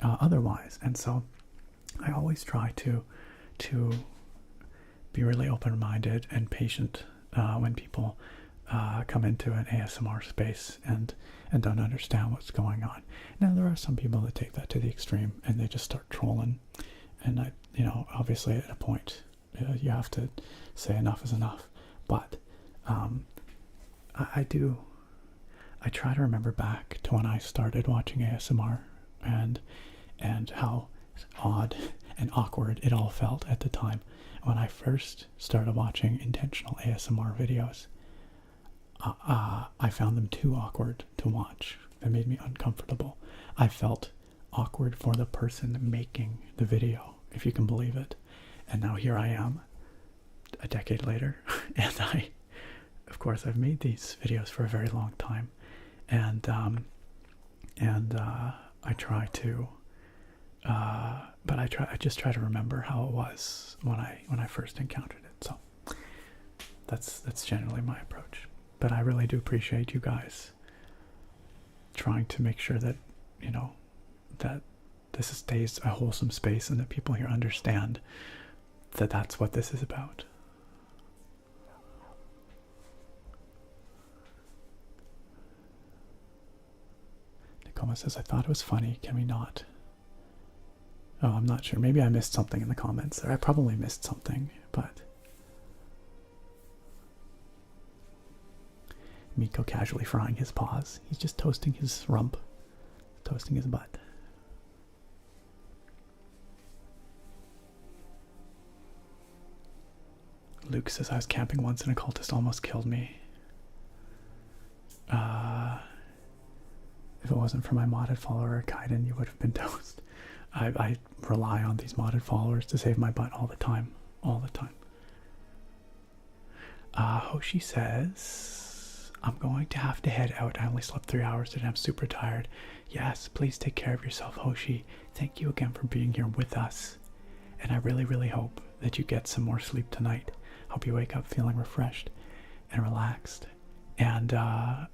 A: otherwise. And so I always try to be really open-minded and patient when people come into an ASMR space and don't understand what's going on. Now, there are some people that take that to the extreme and they just start trolling. And obviously at a point, you have to say enough is enough. But I try to remember back to when I started watching ASMR and how odd and awkward it all felt at the time when I first started watching intentional ASMR videos. I found them too awkward to watch. They made me uncomfortable. I felt awkward for the person making the video, if you can believe it. And now here I am, a decade later, and of course, I've made these videos for a very long time, and I try to. But I just try to remember how it was when I first encountered it. So that's generally my approach. But I really do appreciate you guys trying to make sure that that this stays a wholesome space and that people here understand that that's what this is about. Thomas says, I thought it was funny. Can we not? Oh, I'm not sure. Maybe I missed something in the comments there. I probably missed something, but... Miko casually frying his paws. He's just toasting his rump. Toasting his butt. Luke says, I was camping once and a cultist almost killed me. If it wasn't for my modded follower, Kaiden, you would have been toast. I rely on these modded followers to save my butt all the time. All the time. Hoshi says, I'm going to have to head out. I only slept 3 hours today. I'm super tired. Yes, please take care of yourself, Hoshi. Thank you again for being here with us. And I really, really hope that you get some more sleep tonight. Hope you wake up feeling refreshed and relaxed. And I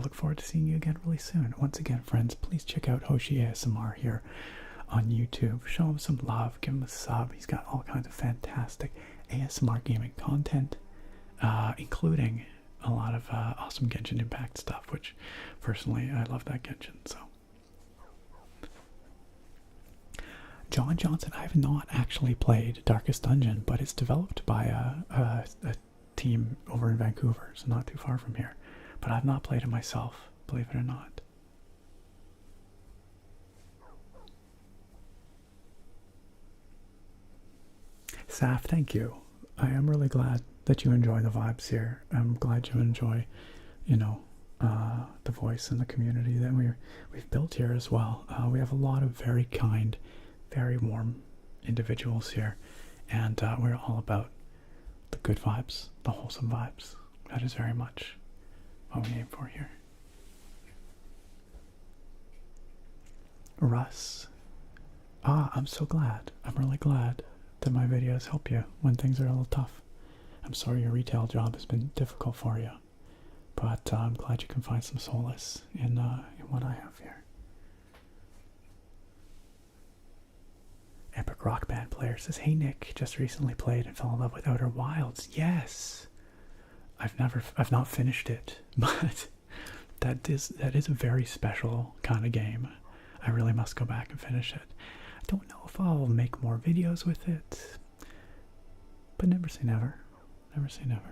A: look forward to seeing you again really soon. Once again, friends, please check out Hoshi ASMR here on YouTube. Show him some love. Give him a sub. He's got all kinds of fantastic ASMR gaming content, including a lot of awesome Genshin Impact stuff, which personally I love that Genshin. So, John Johnson, I have not actually played Darkest Dungeon, but it's developed by a team over in Vancouver, so not too far from here. But I've not played it myself, believe it or not. Saf, thank you. I am really glad that you enjoy the vibes here. I'm glad you enjoy, you know, the voice and the community that we've built here as well. We have a lot of very kind, very warm individuals here, and we're all about the good vibes, the wholesome vibes. That is very much what we aim for here. Russ, I'm so glad. I'm really glad that my videos help you when things are a little tough. I'm sorry your retail job has been difficult for you, but I'm glad you can find some solace in what I have here. Epic Rock Band player says, hey Nick, just recently played and fell in love with Outer Wilds. Yes, I've not finished it, but that is a very special kind of game. I really must go back and finish it. I don't know if I'll make more videos with it, but never say never. Never say never.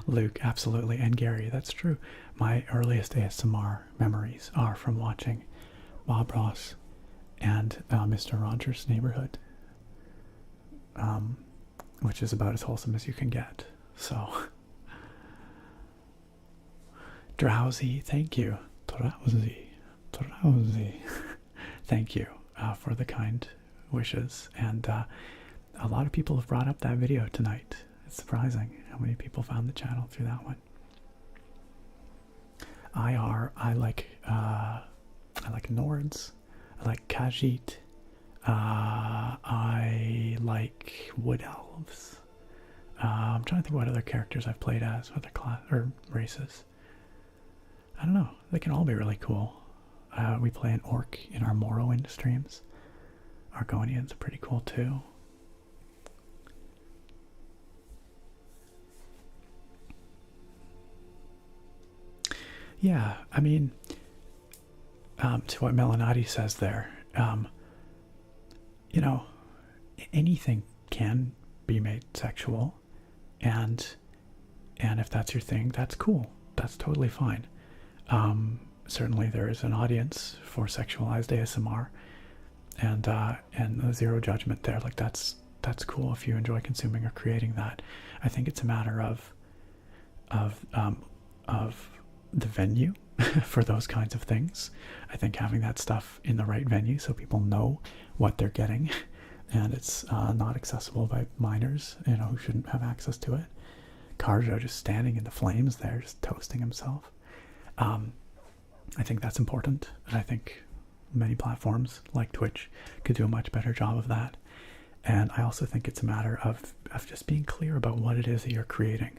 A: Luke, absolutely, and Gary, that's true. My earliest ASMR memories are from watching Bob Ross and Mr. Rogers' Neighborhood, which is about as wholesome as you can get. So, Drowsy, thank you. Drowsy. Thank you for the kind wishes, and a lot of people have brought up that video tonight. It's surprising how many people found the channel through that one. I like Nords, I like Khajiit, I like Wood Elves. I'm trying to think what other characters I've played as, other class or races. I don't know, they can all be really cool. We play an orc in our Morrowind streams. Argonians are pretty cool too. Yeah, I mean, to what Melanati says there, you know, anything can be made sexual, and if that's your thing, that's cool. That's totally fine. Certainly there is an audience for sexualized ASMR, and zero judgment there. Like that's cool if you enjoy consuming or creating that. I think it's a matter of the venue for those kinds of things. I think having that stuff in the right venue so people know what they're getting, and it's not accessible by minors, you know, who shouldn't have access to it. Carjo just standing in the flames there, just toasting himself. I think that's important, and I think many platforms like Twitch could do a much better job of that. And I also think it's a matter of just being clear about what it is that you're creating.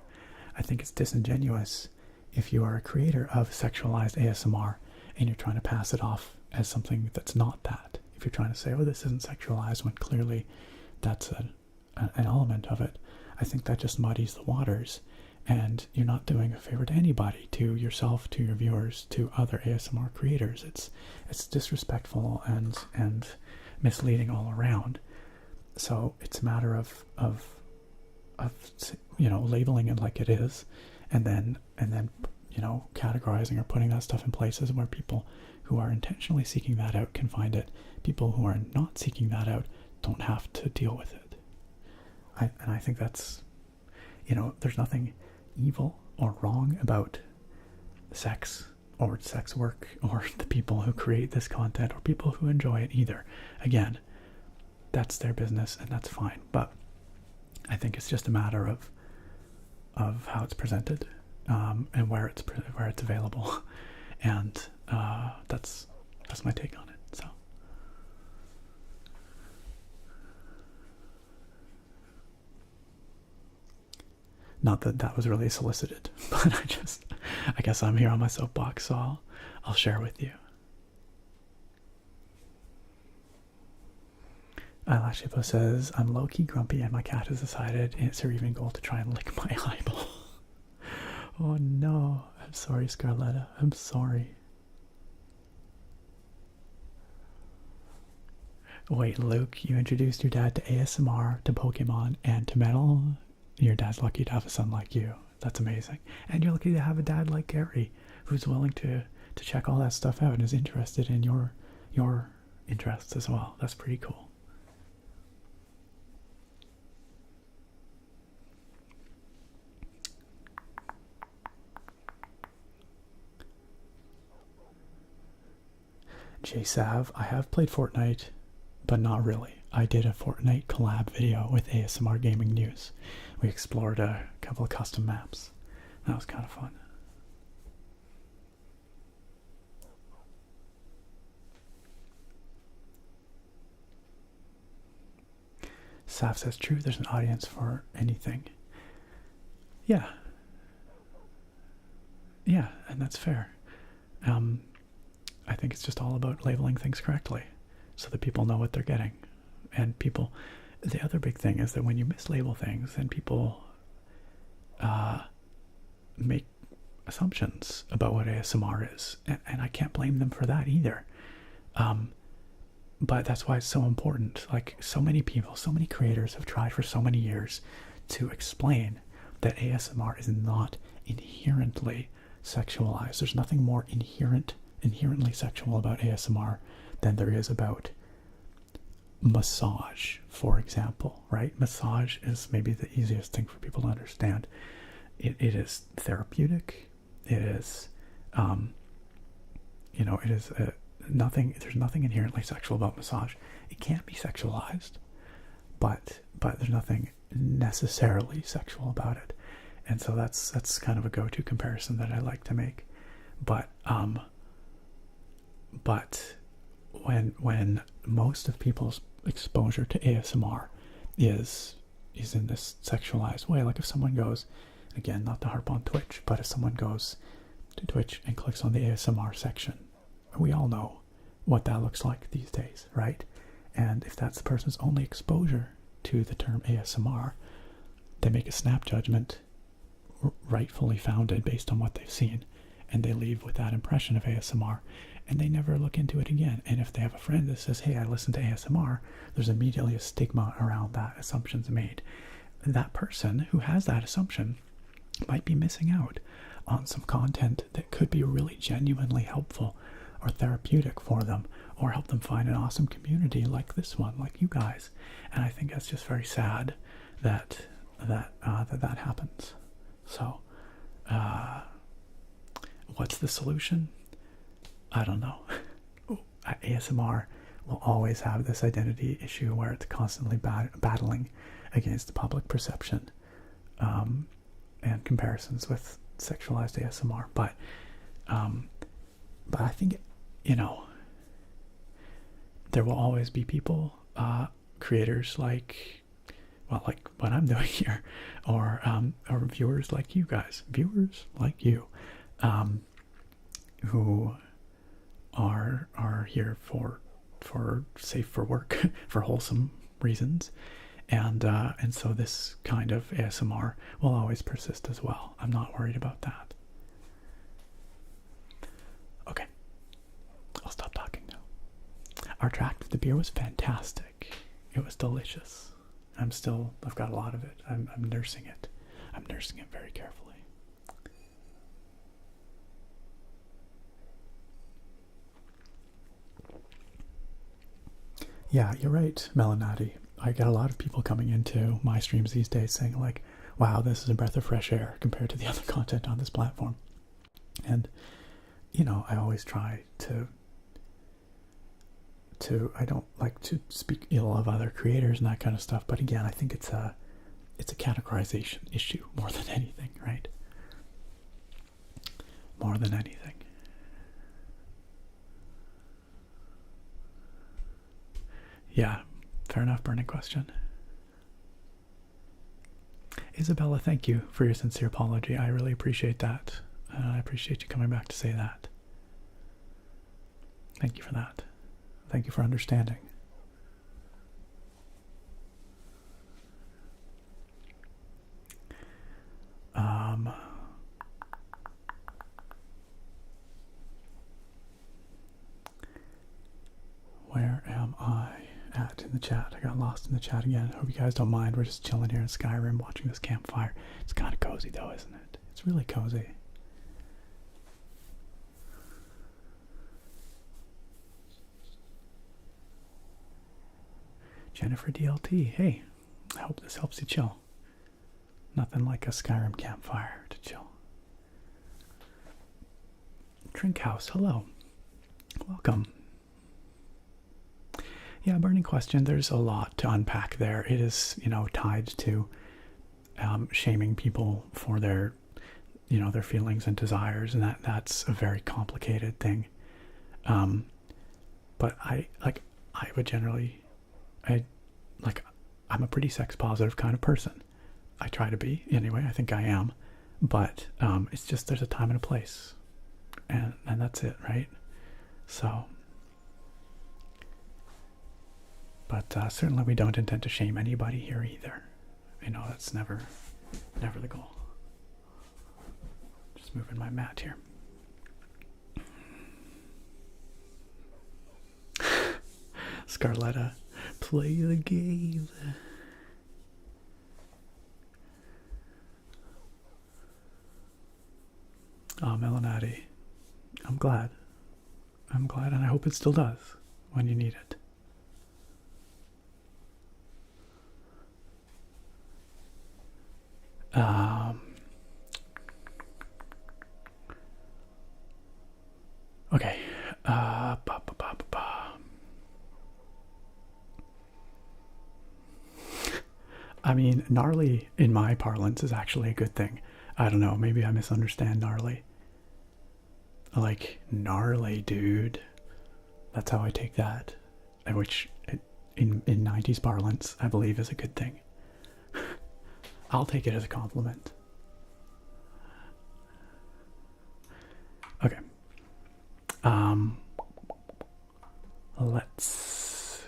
A: I think it's disingenuous if you are a creator of sexualized ASMR and you're trying to pass it off as something that's not that. If you're trying to say, oh, this isn't sexualized, when clearly that's an element of it. I think that just muddies the waters, and you're not doing a favor to anybody, to yourself, to your viewers, to other ASMR creators. It's disrespectful and misleading all around. So it's a matter of you know, labeling it like it is, and then you know, categorizing or putting that stuff in places where people who are intentionally seeking that out can find it. People who are not seeking that out don't have to deal with it. And I think that's, you know, there's nothing evil or wrong about sex or sex work or the people who create this content or people who enjoy it either. Again, that's their business and that's fine. But I think it's just a matter of how it's presented, and where it's available, and that's my take on it. So. Not that that was really solicited, but I guess I'm here on my soapbox, so I'll share with you. Eyelashipo says, I'm low-key grumpy and my cat has decided it's her evening goal to try and lick my eyeball. Oh no, I'm sorry, Scarletta, I'm sorry. Wait, Luke, you introduced your dad to ASMR, to Pokemon, and to metal? Your dad's lucky to have a son like you. That's amazing. And you're lucky to have a dad like Gary, who's willing to check all that stuff out and is interested in your interests as well. That's pretty cool. JSav, I have played Fortnite, but not really. I did a Fortnite collab video with ASMR Gaming News. We explored a couple of custom maps. That was kind of fun. Saf says, true, there's an audience for anything. Yeah. Yeah, and that's fair. I think it's just all about labeling things correctly so that people know what they're getting. And people, the other big thing is that when you mislabel things, then people make assumptions about what ASMR is. And I can't blame them for that either. But that's why it's so important. Like, so many people, so many creators have tried for so many years to explain that ASMR is not inherently sexualized. There's nothing more inherently sexual about ASMR than there is about massage, for example, right? Massage is maybe the easiest thing for people to understand. It is therapeutic. It is, you know, it is nothing. There's nothing inherently sexual about massage. It can't be sexualized, but there's nothing necessarily sexual about it. And so that's kind of a go-to comparison that I like to make. But when most of people's exposure to ASMR is in this sexualized way, like if someone goes, again, not to harp on Twitch, but if someone goes to Twitch and clicks on the ASMR section, we all know what that looks like these days, right? And if that's the person's only exposure to the term ASMR, they make a snap judgment, rightfully founded based on what they've seen, and they leave with that impression of ASMR, and they never look into it again. And if they have a friend that says, hey, I listen to ASMR, there's immediately a stigma around that assumption's made. That person who has that assumption might be missing out on some content that could be really genuinely helpful or therapeutic for them, or help them find an awesome community like this one, like you guys. And I think that's just very sad that happens. So, what's the solution? I don't know. ASMR will always have this identity issue where it's constantly battling against the public perception and comparisons with sexualized ASMR. But I think, you know, there will always be people, creators like what I'm doing here, or viewers like you guys, who are here for safe for work, for wholesome reasons, And so this kind of ASMR will always persist as well. I'm not worried about that. Okay, I'll stop talking now. Our tract with the beer was fantastic. It was delicious. I've got a lot of it. I'm nursing it. I'm nursing it very carefully. Yeah, you're right, Melanati. I get a lot of people coming into my streams these days saying like, wow, this is a breath of fresh air compared to the other content on this platform. And, you know, I always try to I don't like to speak ill of other creators and that kind of stuff, but again, I think it's a categorization issue more than anything, right? More than anything. Yeah, fair enough, burning question. Isabella, thank you for your sincere apology. I really appreciate that. I appreciate you coming back to say that. Thank you for that. Thank you for understanding. Where am I at in the chat? I got lost in the chat again. Hope you guys don't mind. We're just chilling here in Skyrim watching this campfire. It's kind of cozy though, isn't it? It's really cozy. Jennifer DLT, hey, I hope this helps you chill. Nothing like a Skyrim campfire to chill. Drink House, hello. Welcome. Yeah, burning question. There's a lot to unpack there. It is, you know, tied to shaming people for their, you know, their feelings and desires, and that's a very complicated thing. But I'm a pretty sex positive kind of person. I try to be anyway. I think I am, but it's just there's a time and a place, and that's it, right? So. But certainly we don't intend to shame anybody here either. You know, that's never the goal. Just moving my mat here. Scarletta, play the game. Oh, Melanati, I'm glad, and I hope it still does when you need it. Okay. I mean, gnarly in my parlance is actually a good thing. I don't know, maybe I misunderstand gnarly. Like, gnarly, dude. That's how I take that. Which, in 90s parlance, I believe is a good thing. I'll take it as a compliment. Okay. Let's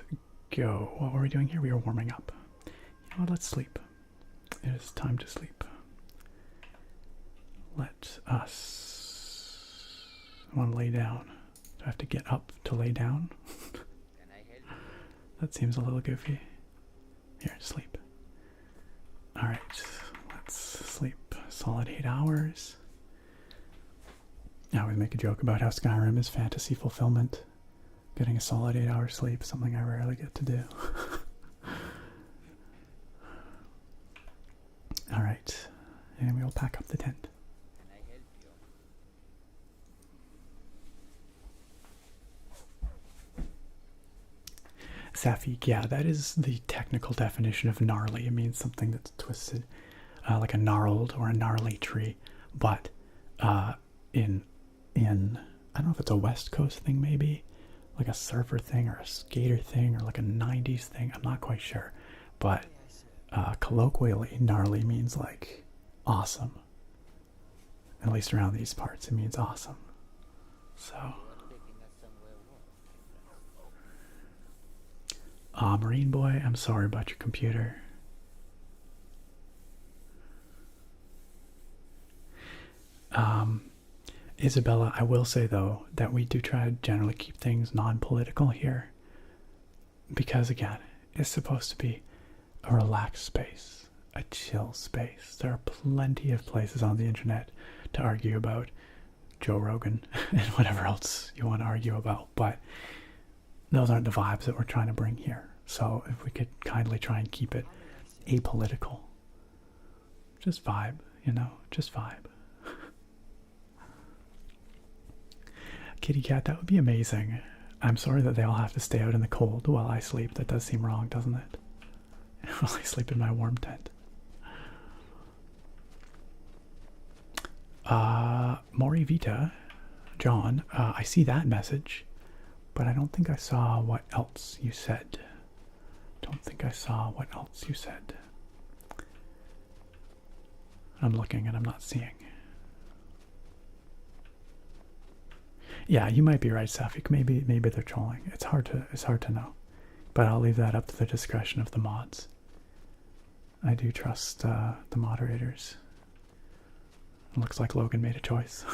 A: go. What were we doing here? We were warming up. You know what? Let's sleep. It is time to sleep. Let us... I want to lay down. Do I have to get up to lay down?
B: Can I help you?
A: That seems a little goofy. Here, sleep. Alright, let's sleep solid 8 hours. I always make a joke about how Skyrim is fantasy fulfillment. Getting a solid 8 hours sleep, something I rarely get to do. Alright, and we'll pack up the tent.
B: Can I help you?
A: Safik, yeah, that is the technical definition of gnarly. It means something that's twisted, like a gnarled or a gnarly tree. But in I don't know if it's a West Coast thing, maybe like a surfer thing or a skater thing or like a 90s thing. I'm not quite sure, but colloquially, gnarly means like awesome. At least around these parts, it means awesome. So. Marine Boy, I'm sorry about your computer. Isabella, I will say though that we do try to generally keep things non-political here, because again, it's supposed to be a relaxed space, a chill space. There are plenty of places on the internet to argue about Joe Rogan and whatever else you want to argue about, but those aren't the vibes that we're trying to bring here. So if we could kindly try and keep it apolitical, just vibe, you know, just vibe. Kitty cat, that would be amazing. I'm sorry that they all have to stay out in the cold while I sleep. That does seem wrong, doesn't it? While I sleep in my warm tent. Mori Vita, John, I see that message, but I don't think I saw what else you said. Don't think I saw what else you said. I'm looking and I'm not seeing. Yeah, you might be right, Safik. Maybe they're trolling. It's hard to know, but I'll leave that up to the discretion of the mods. I do trust the moderators. It looks like Logan made a choice.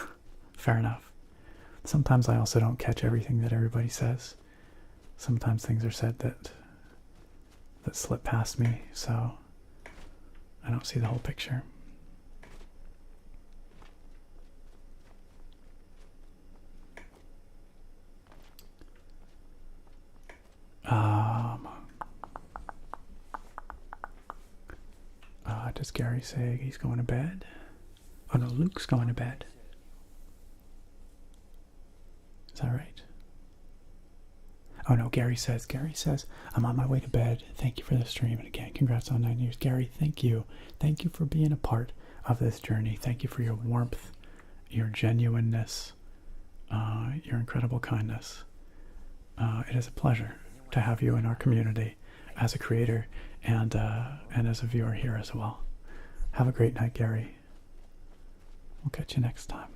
A: Fair enough. Sometimes I also don't catch everything that everybody says. Sometimes things are said that slip past me, so I don't see the whole picture. Does Gary say he's going to bed? Oh no, Luke's going to bed. Is that right? Oh no, Gary says, I'm on my way to bed. Thank you for the stream. And again, congrats on 9 years. Gary, thank you. Thank you for being a part of this journey. Thank you for your warmth, your genuineness, your incredible kindness. It is a pleasure to have you in our community as a creator and as a viewer here as well. Have a great night, Gary. We'll catch you next time.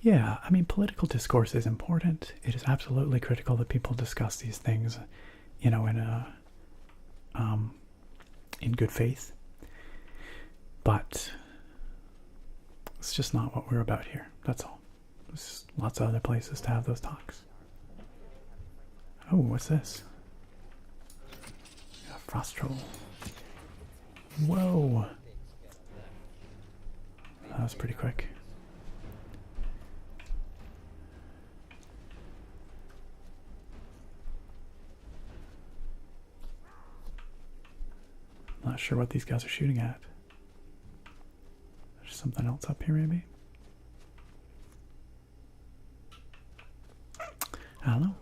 A: Yeah, I mean, political discourse is important. It is absolutely critical that people discuss these things, you know, in good faith. But it's just not what we're about here. That's all. There's lots of other places to have those talks. Oh, what's this? Yeah, frost troll. Whoa. That was pretty quick. Not sure what these guys are shooting at. There's something else up here, maybe? I don't know.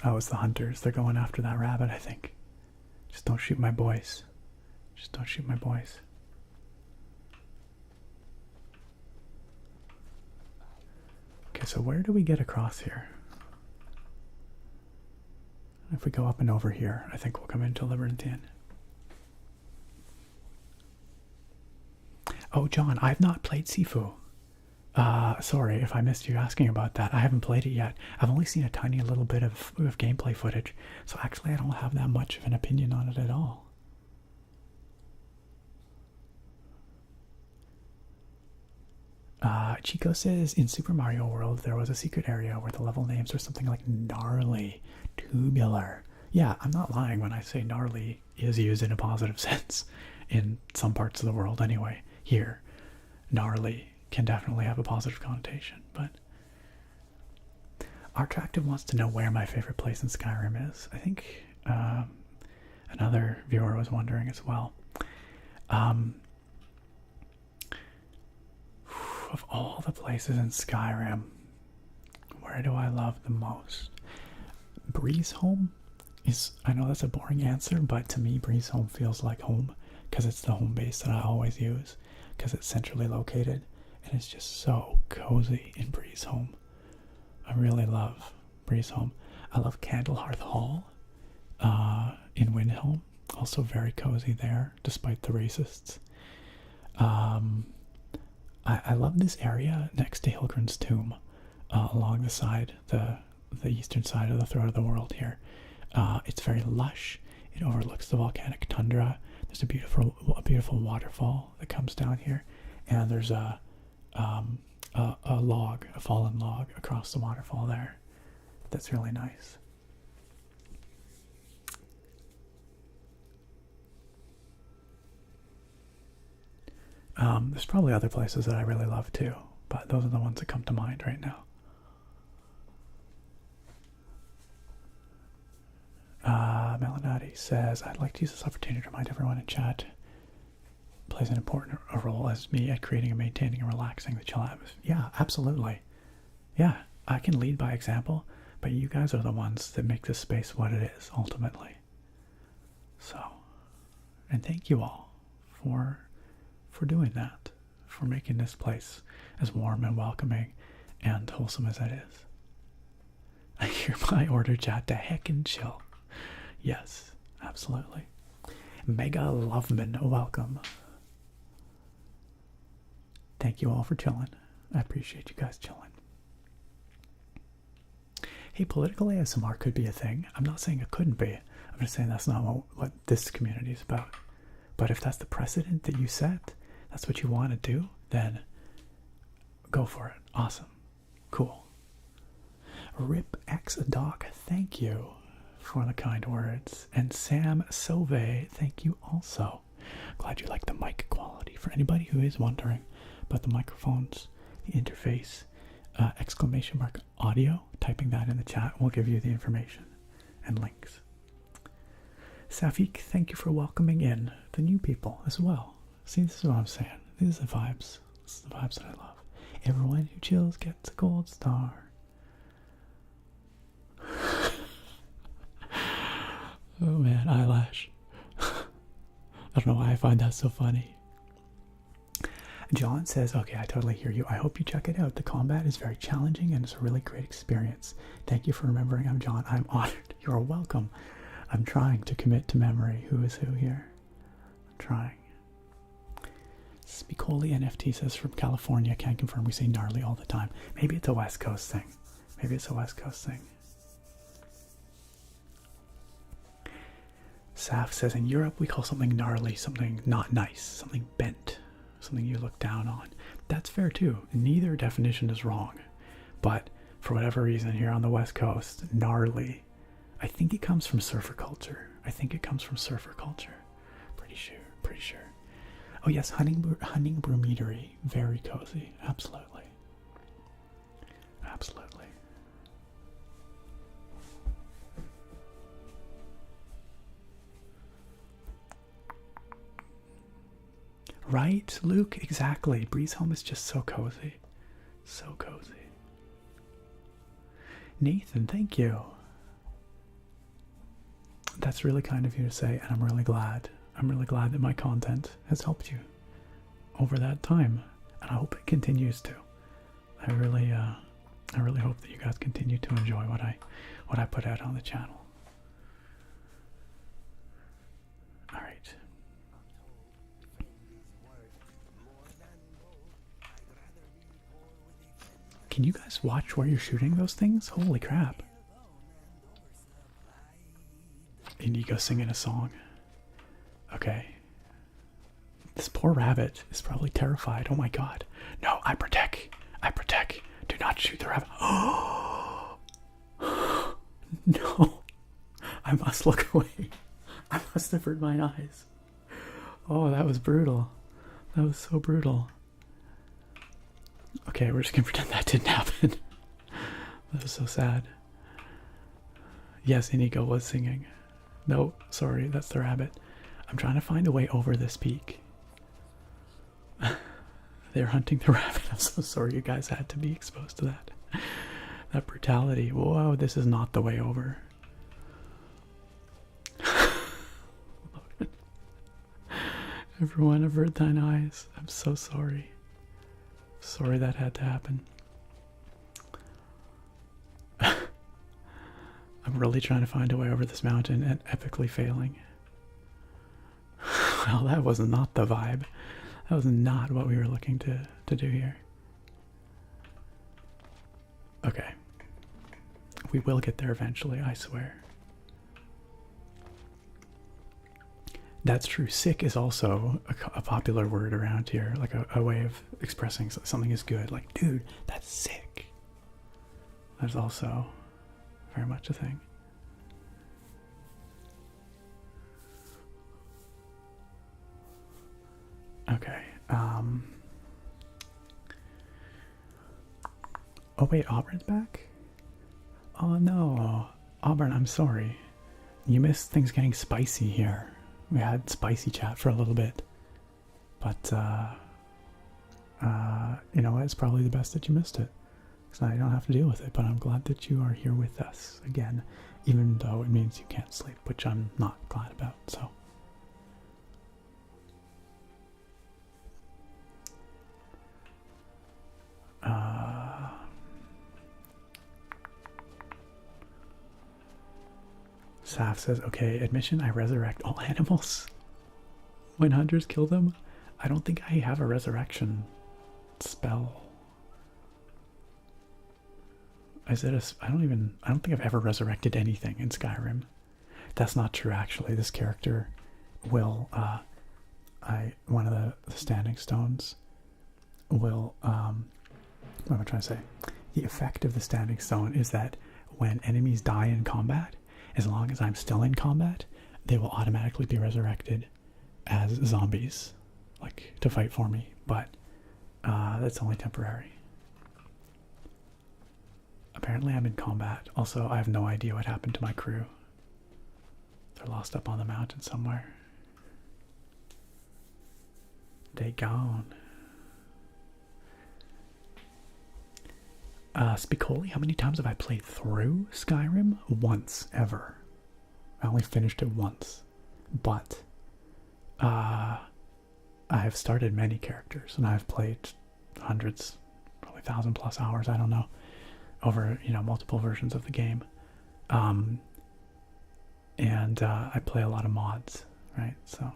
A: Oh, it's the hunters. They're going after that rabbit, I think. Just don't shoot my boys. Just don't shoot my boys. Okay, so where do we get across here? If we go up and over here, I think we'll come into Libertine. Oh, John, I've not played Sifu. Sorry if I missed you asking about that. I haven't played it yet. I've only seen a tiny little bit of gameplay footage, so actually I don't have that much of an opinion on it at all. Chico says, in Super Mario World, there was a secret area where the level names were something like gnarly, tubular. Yeah, I'm not lying when I say gnarly is used in a positive sense in some parts of the world anyway. Here, gnarly can definitely have a positive connotation, but Artractive wants to know where my favorite place in Skyrim is. I think another viewer was wondering as well. Of all the places in Skyrim, where do I love the most? Breeze Home is, I know that's a boring answer, but to me Breeze Home feels like home because it's the home base that I always use because it's centrally located and it's just so cozy in Breeze Home. I really love Breeze Home. I love Candlehearth Hall in Windhelm, also very cozy there despite the racists. I love this area next to Hilgrin's tomb, along the side, the eastern side of the Throat of the World here. It's very lush. It overlooks the volcanic tundra. There's a beautiful waterfall that comes down here, and there's a fallen log across the waterfall there. That's really nice. There's probably other places that I really love too, but those are the ones that come to mind right now. Melanati says, I'd like to use this opportunity to remind everyone in chat plays an important role as me at creating and maintaining and relaxing the chill atmosphere. Yeah, absolutely. Yeah, I can lead by example, but you guys are the ones that make this space what it is, ultimately. So, and thank you all for doing that, for making this place as warm and welcoming and wholesome as it is. I hereby order chat to heckin' chill. Yes, absolutely. Mega Loveman, welcome. Thank you all for chilling. I appreciate you guys chilling. Hey, political ASMR could be a thing. I'm not saying it couldn't be. I'm just saying that's not what this community is about. But if that's the precedent that you set, that's what you want to do, then go for it. Awesome. Cool. Rip X Doc, thank you for the kind words. And Sam Sauve, thank you also. Glad you like the mic quality. For anybody who is wondering about the microphones, the interface, exclamation mark audio, typing that in the chat will give you the information and links. Safik, thank you for welcoming in the new people as well. See, this is what I'm saying. These are the vibes. This is the vibes that I love. Everyone who chills gets a gold star. Oh man, eyelash. I don't know why I find that so funny. John says, okay, I totally hear you. I hope you check it out. The combat is very challenging and it's a really great experience. Thank you for remembering I'm John. I'm honored. You're welcome. I'm trying to commit to memory. Who is who here? I'm trying. Spicoli NFT says from California. Can't confirm, we say gnarly all the time. Maybe it's a West Coast thing. Maybe it's a West Coast thing. Saf says in Europe we call something gnarly something not nice, something bent, something you look down on. That's fair too. Neither definition is wrong. But for whatever reason here on the West Coast, gnarly, I think it comes from surfer culture. Pretty sure. Oh yes, hunting brometery. Very cozy. Absolutely. Right, Luke? Exactly. Breeze home is just so cozy. So cozy. Nathan, thank you. That's really kind of you to say, and I'm really glad. I'm really glad that my content has helped you over that time, and I hope it continues to. I really hope that you guys continue to enjoy what I put out on the channel. All right. Can you guys watch where you're shooting those things? Holy crap. Indigo singing a song. Okay. This poor rabbit is probably terrified. Oh my god. No, I protect. Do not shoot the rabbit. Oh no. I must look away. I must avert my eyes. Oh, that was brutal. That was so brutal. Okay, we're just gonna pretend that didn't happen. That was so sad. Yes, Inigo was singing. No, sorry, that's the rabbit. I'm trying to find a way over this peak. They're hunting the rabbit. I'm so sorry you guys had to be exposed to that. That brutality. Whoa, this is not the way over. Everyone avert thine eyes. I'm so sorry. Sorry that had to happen. I'm really trying to find a way over this mountain and epically failing. Well, that was not the vibe. That was not what we were looking to do here. Okay. We will get there eventually, I swear. That's true. Sick is also a popular word around here, like a way of expressing something is good. Like, dude, that's sick. That's also very much a thing. Okay. Oh wait, Auburn's back? Oh no. Auburn, I'm sorry. You missed things getting spicy here. We had spicy chat for a little bit. But, you know what? It's probably the best that you missed it. So now you don't have to deal with it. But I'm glad that you are here with us again. Even though it means you can't sleep, which I'm not glad about, so. Saf says, okay, admission, I resurrect all animals when hunters kill them. I don't think I have a resurrection spell. Is it a, I don't think I've ever resurrected anything in Skyrim. That's not true, actually. This character will, one of the standing stones will, what am I trying to say? The effect of the standing stone is that when enemies die in combat, as long as I'm still in combat, they will automatically be resurrected as zombies, like, to fight for me. But that's only temporary. Apparently I'm in combat. Also, I have no idea what happened to my crew. They're lost up on the mountain somewhere. They gone. Spicoli, how many times have I played through Skyrim? Once, ever. I only finished it once. But, I have started many characters, and I've played hundreds, probably 1,000+ hours, I don't know, over, you know, multiple versions of the game. And I play a lot of mods, right? So.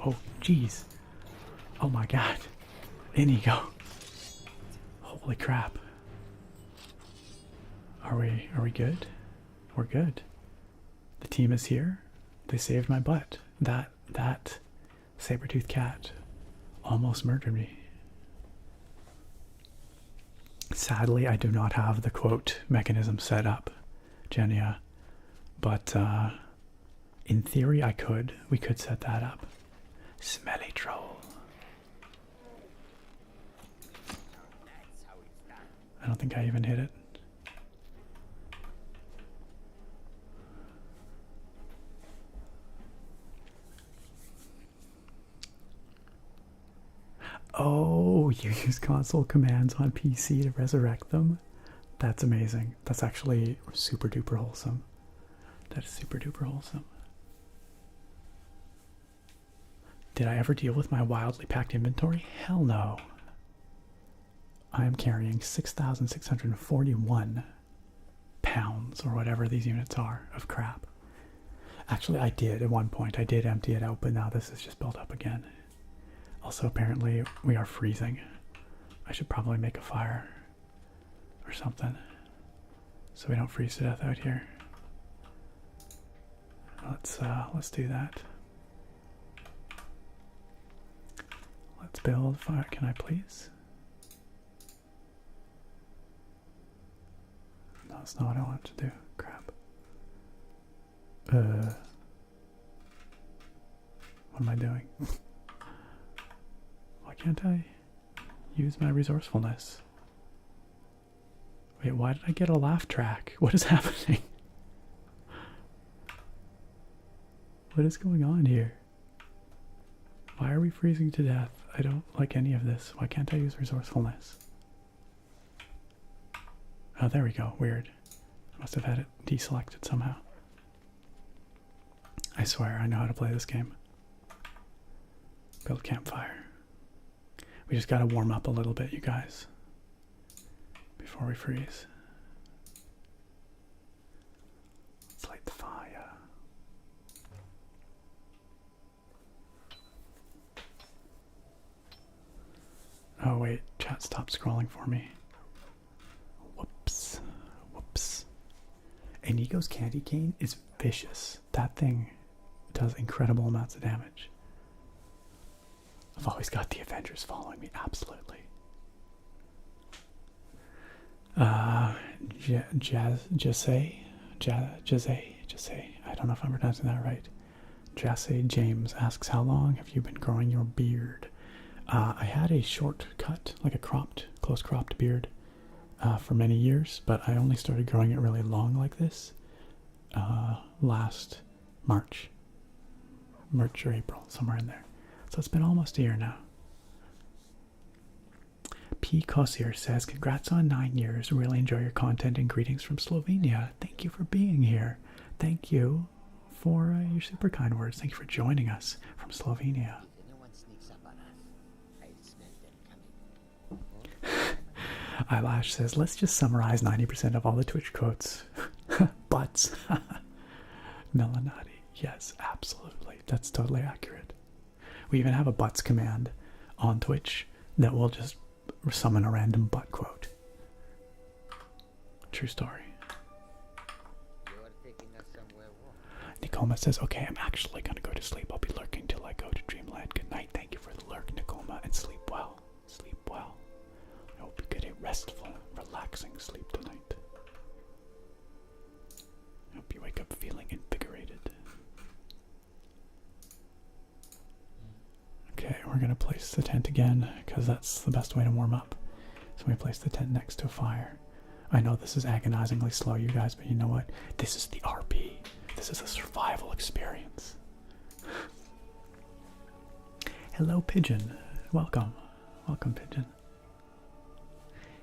A: Oh, jeez. Oh my god. In you go. Holy crap. Are we good? We're good. The team is here. They saved my butt. That saber-toothed cat almost murdered me. Sadly, I do not have the quote mechanism set up, Genia. But in theory I could. We could set that up. Smelly troll. I don't think I even hit it. Oh, you use console commands on PC to resurrect them? That's amazing. That's actually super duper wholesome. That is super duper wholesome. Did I ever deal with my wildly packed inventory? Hell no. I am carrying 6,641 pounds, or whatever these units are, of crap. Actually, I did at one point. I did empty it out, but now this is just built up again. Also, apparently, we are freezing. I should probably make a fire or something so we don't freeze to death out here. Let's do that. Let's build fire. Can I please? No, that's not what I want to do. Crap. What am I doing? Why can't I use my resourcefulness? Wait, why did I get a laugh track? What is happening? What is going on here? Why are we freezing to death? I don't like any of this. Why can't I use resourcefulness? Oh, there we go. Weird. I must have had it deselected somehow. I swear, I know how to play this game. Build campfire. We just gotta warm up a little bit, you guys, before we freeze. Let's light the fire. Oh wait, chat stopped scrolling for me. Whoops. Whoops. A Nico's candy cane is vicious. That thing does incredible amounts of damage. I've always got the Avengers following me, absolutely. Jesse, I don't know if I'm pronouncing that right. Jesse James asks, how long have you been growing your beard? I had a short cut, like a close cropped beard for many years, but I only started growing it really long like this last March or April, somewhere in there. So it's been almost a year now. P. Kossier says, congrats on 9 years. Really enjoy your content and greetings from Slovenia. Thank you for being here. Thank you for your super kind words. Thank you for joining us from Slovenia.
B: If anyone sneaks up on us, I smell them coming.
A: Eyelash says, let's just summarize 90% of all the Twitch quotes. Butts. Melanati. Yes, absolutely. That's totally accurate. We even have a butts command on Twitch that will just summon a random butt quote. True story.
B: You're taking us somewhere warm.
A: Nicoma says, okay, I'm actually going to go to sleep. I'll be lurking till I go to dreamland. Good night. Thank you for the lurk, Nicoma, and sleep well. Sleep well. I hope you get a restful, relaxing sleep tonight. I hope you wake up feeling invigorated. Okay, we're going to place the tent again because that's the best way to warm up. So we place the tent next to a fire. I know this is agonizingly slow, you guys, but you know what? This is the RP. This is a survival experience. Hello, Pigeon. Welcome. Welcome, Pigeon.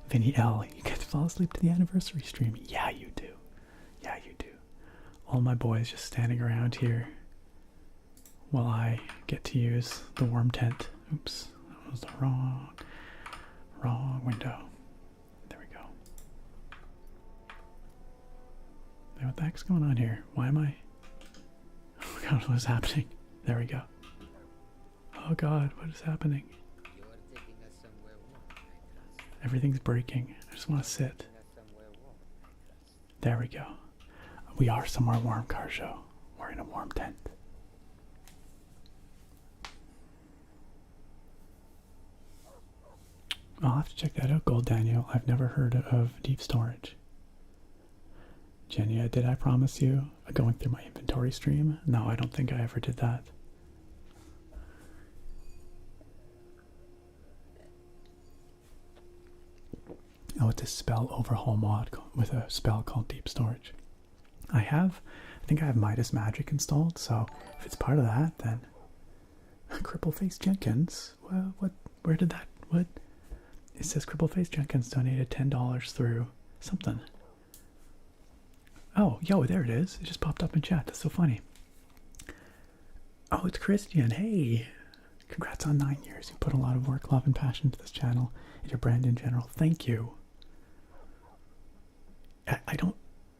A: Vinny L, you get to fall asleep to the anniversary stream. Yeah, you do. Yeah, you do. All my boys just standing around here while I get to use the warm tent. Oops, that was the wrong window. There we go. Hey, what the heck's going on here? Why am I... Oh my god, what is happening? There we go. Oh god, what is happening?
B: You're taking us somewhere warm, I trust.
A: Everything's breaking. I just want to sit.
B: Taking us somewhere warm, I trust.
A: There we go. We are somewhere warm, Carshow. We're in a warm tent. I'll have to check that out, Gold Daniel. I've never heard of deep storage. Jenya, did I promise you going through my inventory stream? No, I don't think I ever did that. Oh, it's a spell overhaul mod with a spell called deep storage. I think I have Midas Magic installed, so if it's part of that, then Crippleface Jenkins. Where did that, what? It says Crippleface Jenkins donated $10 through something. Oh, yo, there it is. It just popped up in chat. That's so funny. Oh, it's Christian. Hey. Congrats on 9 years. You put a lot of work, love, and passion to this channel and your brand in general. Thank you. I don't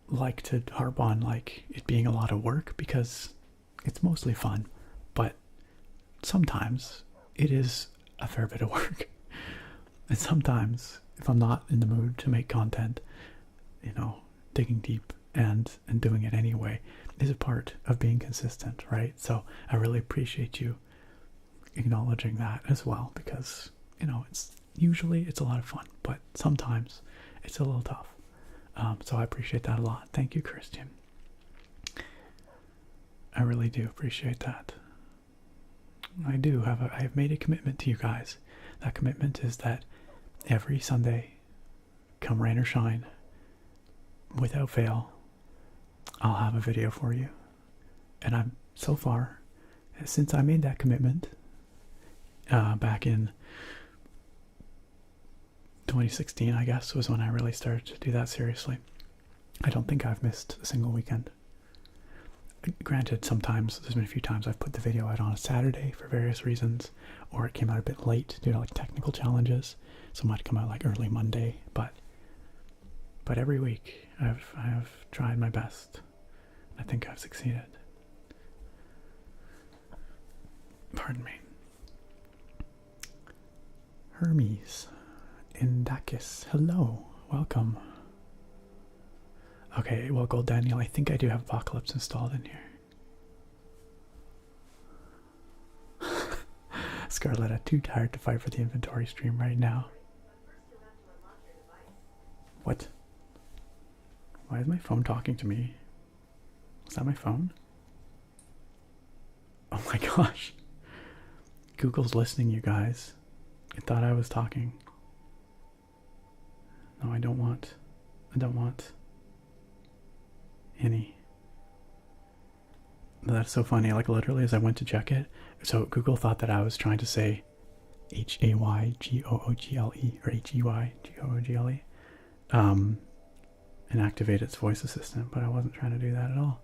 A: like to harp on like it being a lot of work because it's mostly fun, but sometimes it is a fair bit of work. And sometimes if I'm not in the mood to make content, you know, digging deep and doing it anyway is a part of being consistent, right? So I really appreciate you acknowledging that as well, because you know usually it's a lot of fun, but sometimes it's a little tough. So I appreciate that a lot. Thank you, Christian. I really do appreciate that. I have made a commitment to you guys. That commitment is that every Sunday, come rain or shine, without fail, I'll have a video for you. And I'm so far, since I made that commitment back in 2016, I guess, was when I really started to do that seriously. I don't think I've missed a single weekend. Granted, sometimes, there's been a few times I've put the video out on a Saturday for various reasons, or it came out a bit late due to like technical challenges, so it might come out like early Monday, but every week I've tried my best. I think I've succeeded. Pardon me. Hermes Indakis, hello, welcome. Okay, well, Gold Daniel, I think I do have Apocalypse installed in here. Scarletta, too tired to fight for the inventory stream right now. What? Why is my phone talking to me? Is that my phone? Oh my gosh. Google's listening, you guys. I thought I was talking. No, I don't want any. That's so funny. Like, literally, as I went to check it, so Google thought that I was trying to say Haygoogle or Heygogle, and activate its voice assistant, but I wasn't trying to do that at all.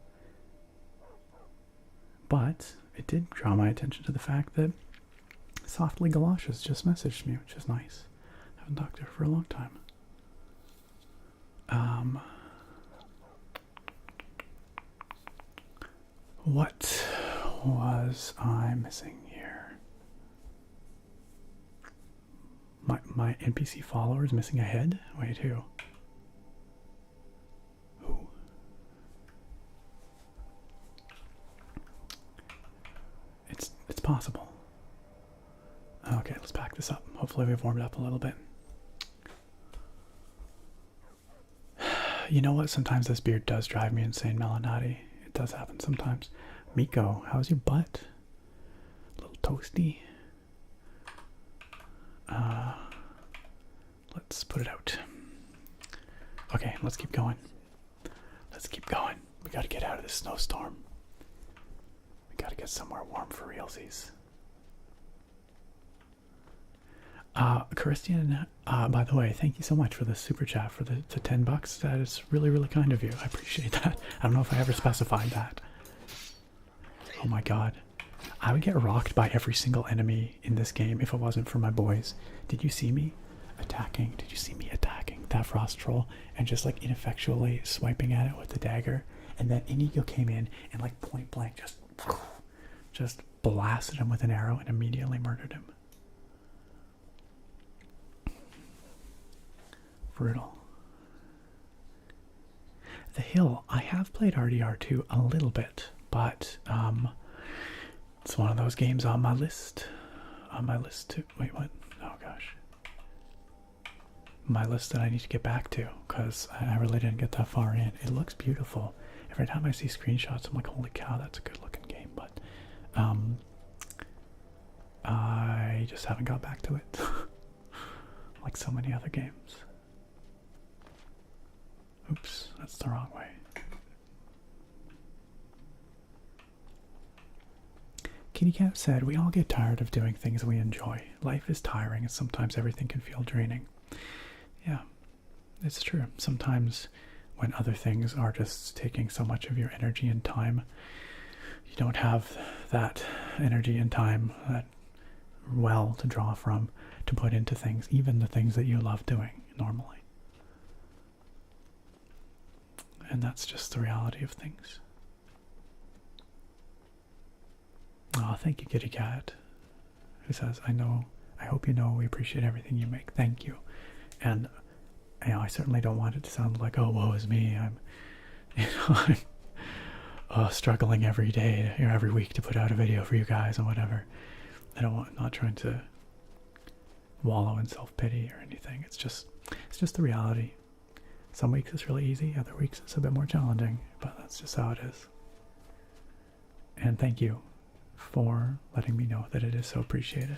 A: But it did draw my attention to the fact that Softly Galoshes just messaged me, which is nice. I haven't talked to her for a long time. What was I missing here? My NPC follower is missing a head? Wait, who? Who? It's possible. Okay, let's back this up. Hopefully we've warmed up a little bit. You know what? Sometimes this beard does drive me insane, Melanati. It does happen sometimes. Miko, how's your butt? A little toasty. Let's put it out. Okay, let's keep going. Let's keep going. We gotta get out of this snowstorm. We gotta get somewhere warm for realsies. Christian, by the way, thank you so much for the super chat for the $10. That is really, really kind of you. I appreciate that. I don't know if I ever specified that. Oh my god. I would get rocked by every single enemy in this game if it wasn't for my boys. Did you see me attacking? Did you see me attacking that frost troll and just like ineffectually swiping at it with the dagger? And then Inigo came in and like point blank just blasted him with an arrow and immediately murdered him. Brutal. The Hill. I have played RDR2 a little bit, but it's one of those games on my list. On my list to wait, what? Oh gosh. My list that I need to get back to because I really didn't get that far in. It looks beautiful. Every time I see screenshots, I'm like, holy cow, that's a good looking game. But I just haven't got back to it, like so many other games. Oops, that's the wrong way. Kitty Cat said, we all get tired of doing things we enjoy. Life is tiring and sometimes everything can feel draining. Yeah, it's true. Sometimes when other things are just taking so much of your energy and time, you don't have that energy and time, that well to draw from, to put into things, even the things that you love doing normally. And that's just the reality of things. Oh, thank you, Kitty Cat, who says, I hope you know we appreciate everything you make. Thank you. And, you know, I certainly don't want it to sound like, oh, woe is me. I'm struggling every day, every week to put out a video for you guys and whatever. I'm not trying to wallow in self-pity or anything. It's just the reality. Some weeks it's really easy, other weeks it's a bit more challenging, but that's just how it is. And thank you for letting me know that it is so appreciated.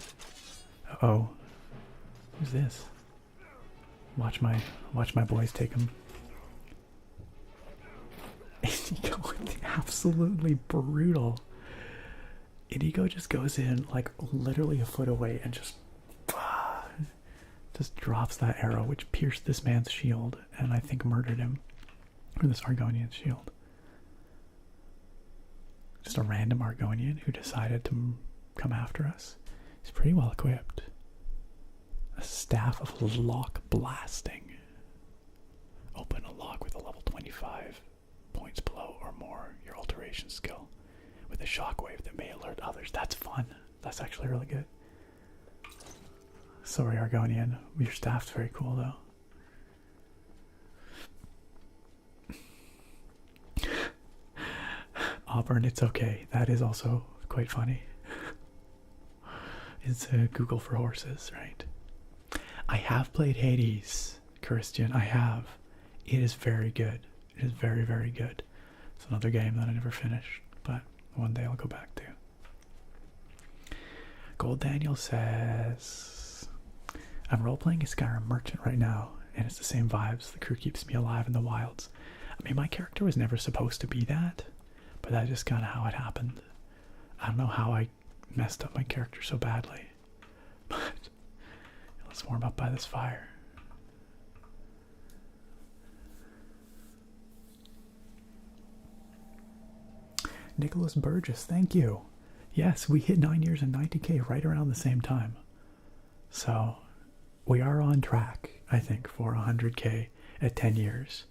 A: Uh-oh. Who's this? Watch my boys take him. Inigo, absolutely brutal. Inigo just goes in like literally a foot away and just drops that arrow, which pierced this man's shield and I think murdered him. Or this Argonian's shield. Just a random Argonian who decided to come after us. He's pretty well equipped. A staff of lock blasting. Open a lock with a level 25. Points below or more your alteration skill. With a shockwave that may alert others. That's fun. That's actually really good. Sorry, Argonian. Your staff's very cool, though. Auburn, it's okay. That is also quite funny. It's Google for horses, right? I have played Hades, Christian. I have. It is very good. It is very, very good. It's another game that I never finished, but one day I'll go back to. Gold Daniel says, I'm role-playing a Skyrim merchant right now, and it's the same vibes. The crew keeps me alive in the wilds. I mean, my character was never supposed to be that, but that's just kind of how it happened. I don't know how I messed up my character so badly, but let's warm up by this fire. Nicholas Burgess, thank you. Yes, we hit 9 years and 90K right around the same time. So we are on track, I think, for 100K at 10 years.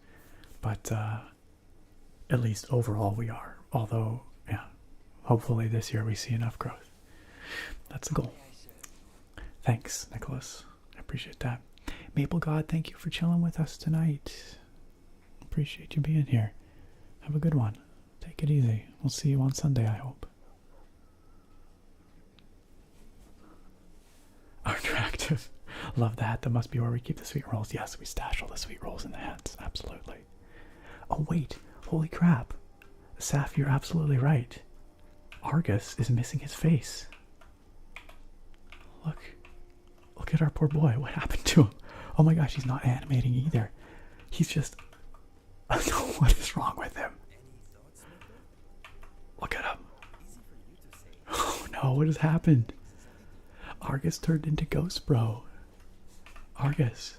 A: But at least overall we are. Although, yeah, hopefully this year we see enough growth. That's the goal. Thanks, Nicholas. I appreciate that. Maple God, thank you for chilling with us tonight. Appreciate you being here. Have a good one. Take it easy. We'll see you on Sunday, I hope. Attractive. Love that. That must be where we keep the sweet rolls. Yes, we stash all the sweet rolls in the hats. Absolutely. Oh, wait. Holy crap. Saf, you're absolutely right. Argus is missing his face. Look. Look at our poor boy. What happened to him? Oh my gosh, he's not animating either. He's just... what is wrong with him? Look at him. Oh no, what has happened? Argus turned into Ghost Bro. Argus,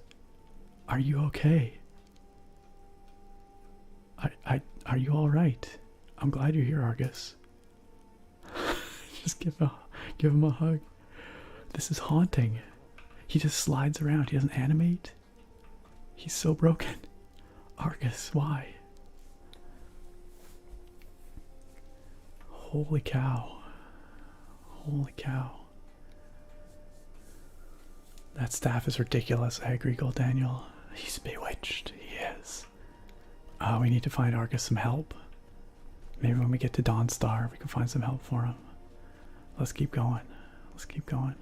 A: are you okay? Are you alright? I'm glad you're here, Argus. Just give him a hug. This is haunting. He just slides around. He doesn't animate. He's so broken. Argus, why? Holy cow. Holy cow. That staff is ridiculous. I agree, Gold Daniel. He's bewitched. He is. We need to find Argus some help. Maybe when we get to Dawnstar, we can find some help for him. Let's keep going. Let's keep going.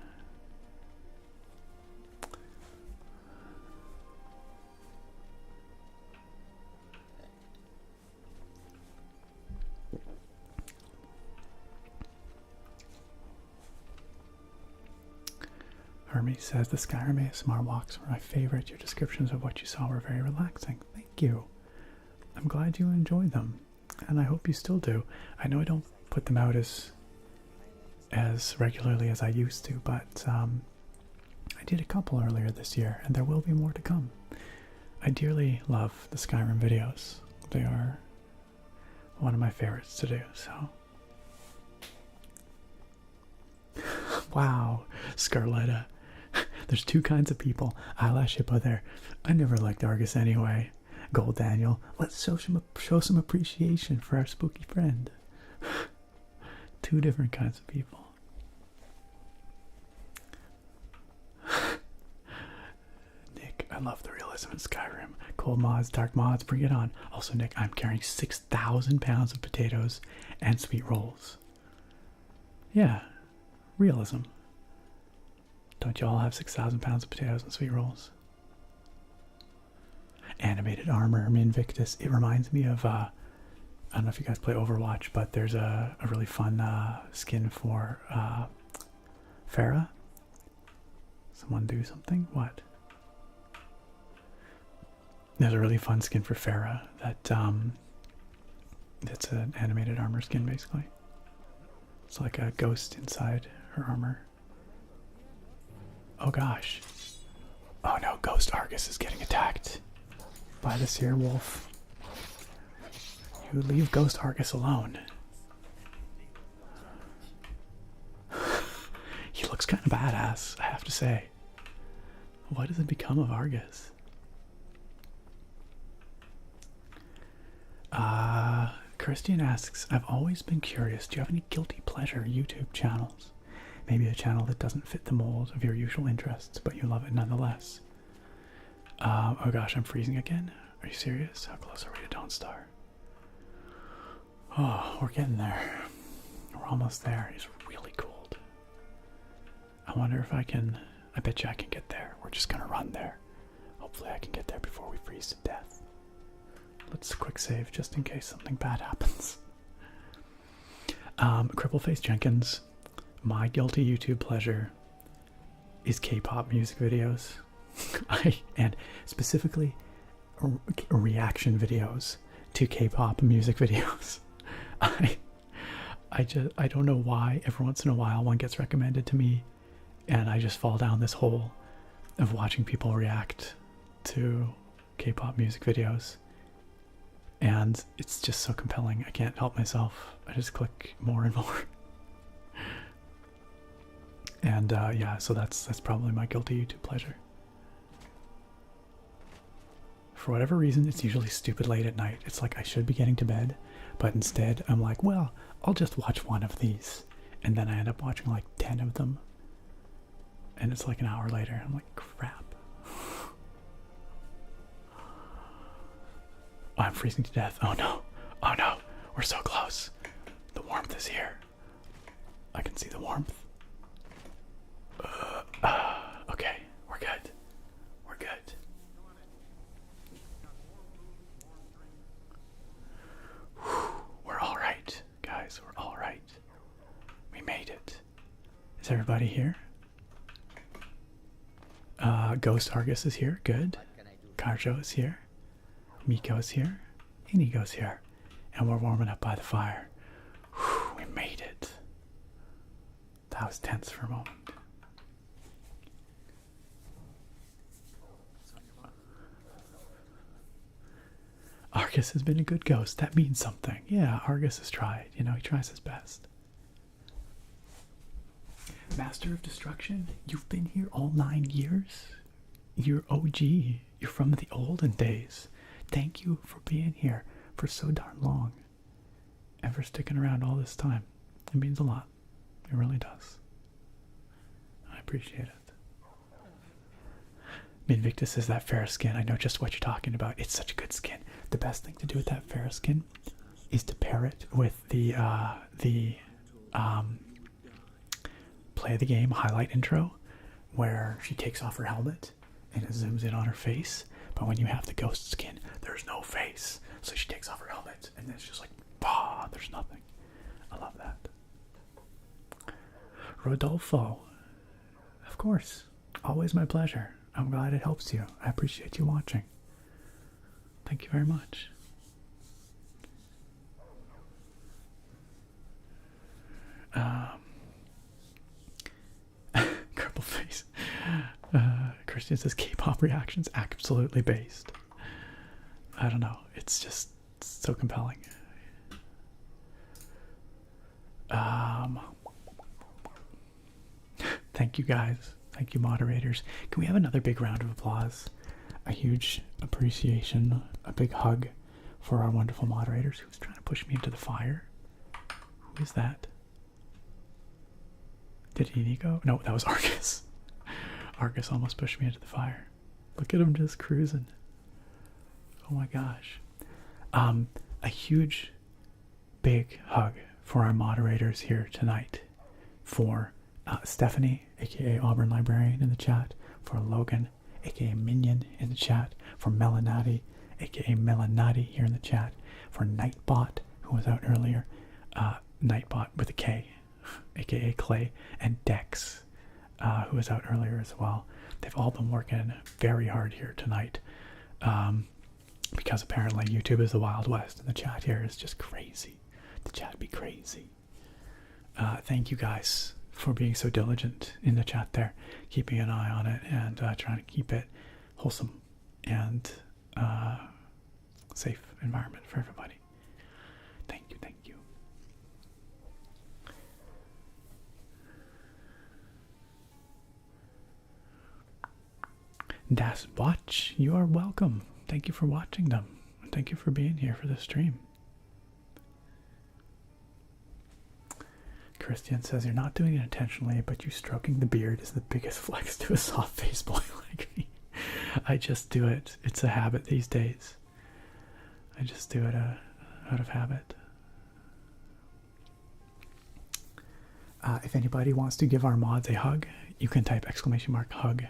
A: Hermes says the Skyrim ASMR walks were my favorite. Your descriptions of what you saw were very relaxing. Thank you. I'm glad you enjoyed them, and I hope you still do. I know I don't put them out as regularly as I used to, but I did a couple earlier this year, and there will be more to come. I dearly love the Skyrim videos. They are one of my favorites to do, so... Wow, Scarletta. There's two kinds of people. Eyelash Hippo there. I never liked Argus anyway. Gold Daniel. Let's show some appreciation for our spooky friend. Two different kinds of people. Nick, I love the realism in Skyrim. Cold mods, dark mods, bring it on. Also, Nick, I'm carrying 6,000 pounds of potatoes and sweet rolls. Yeah, realism. Don't you all have 6,000 pounds of potatoes and sweet rolls? Animated armor, Invictus. It reminds me of, I don't know if you guys play Overwatch, but there's a really fun skin for Pharah. Someone do something? What? There's a really fun skin for Pharah that, it's an animated armor skin, basically. It's like a ghost inside her armor. Oh gosh. Oh no, Ghost Argus is getting attacked by this here wolf. You leave Ghost Argus alone. He looks kind of badass, I have to say. What does it become of Argus? Christian asks, I've always been curious, do you have any guilty pleasure YouTube channels? Maybe a channel that doesn't fit the mold of your usual interests, but you love it nonetheless. Oh gosh, I'm freezing again. Are you serious? How close are we to Dawnstar? Oh, we're getting there. We're almost there. It's really cold. I wonder if I can... I bet you I can get there. We're just gonna run there. Hopefully I can get there before we freeze to death. Let's quick save just in case something bad happens. Crippleface Jenkins, my guilty YouTube pleasure is K-pop music videos. And specifically reaction videos to K-pop music videos. I don't know why every once in a while one gets recommended to me and I just fall down this hole of watching people react to K-pop music videos, and it's just so compelling. I can't help myself. I just click more and more. And yeah, so that's probably my guilty YouTube pleasure. For whatever reason, it's usually stupid late at night. It's like I should be getting to bed, but instead I'm like, well, I'll just watch one of these. And then I end up watching like 10 of them. And it's like an hour later. I'm like, crap. Oh, I'm freezing to death. Oh no. Oh no. We're so close. The warmth is here. I can see the warmth. Okay. We're good. We're good. We're all right, guys. We're all right. We made it. Is everybody here? Ghost Argus is here. Good. Karjo is here. Miko is here. Inigo's here. And we're warming up by the fire. Whew, we made it. That was tense for a moment. Argus has been a good ghost. That means something. Yeah, Argus has tried. You know, he tries his best. Master of Destruction, you've been here all 9 years? You're OG. You're from the olden days. Thank you for being here for so darn long. And for sticking around all this time. It means a lot. It really does. I appreciate it. Minvictus is that fair skin. I know just what you're talking about. It's such a good skin. The best thing to do with that fair skin is to pair it with the play the game highlight intro, where she takes off her helmet and it zooms in on her face. But when you have the ghost skin, there's no face. So she takes off her helmet and then it's just like, bah, there's nothing. I love that. Rodolfo. Of course. Always my pleasure. I'm glad it helps you. I appreciate you watching. Thank you very much. Cripple face. Christian says K-pop reactions absolutely based. I don't know. It's just so compelling. Thank you guys. Thank you moderators. Can we have another big round of applause? A huge appreciation, a big hug for our wonderful moderators. Who's trying to push me into the fire? Who is that? Did he go? No, that was Argus. Argus almost pushed me into the fire. Look at him just cruising. Oh my gosh. A huge, big hug for our moderators here tonight. For Stephanie, aka Auburn Librarian in the chat. For Logan, aka Minion in the chat. For Melanati, aka Melanati here in the chat. For Nightbot, who was out earlier. Nightbot with a K, aka Clay. And Dex, who was out earlier as well. They've all been working very hard here tonight. Because apparently YouTube is the Wild West and the chat here is just crazy. The chat be crazy. Thank you guys for being so diligent in the chat there, keeping an eye on it and trying to keep it wholesome and safe environment for everybody. Thank you, thank you. Das Watch, you are welcome. Thank you for watching them. Thank you for being here for the stream. Christian says you're not doing it intentionally, but you stroking the beard is the biggest flex to a soft face boy like me. I just do it. It's a habit these days. I just do it out of habit. If anybody wants to give our mods a hug, you can type !hug,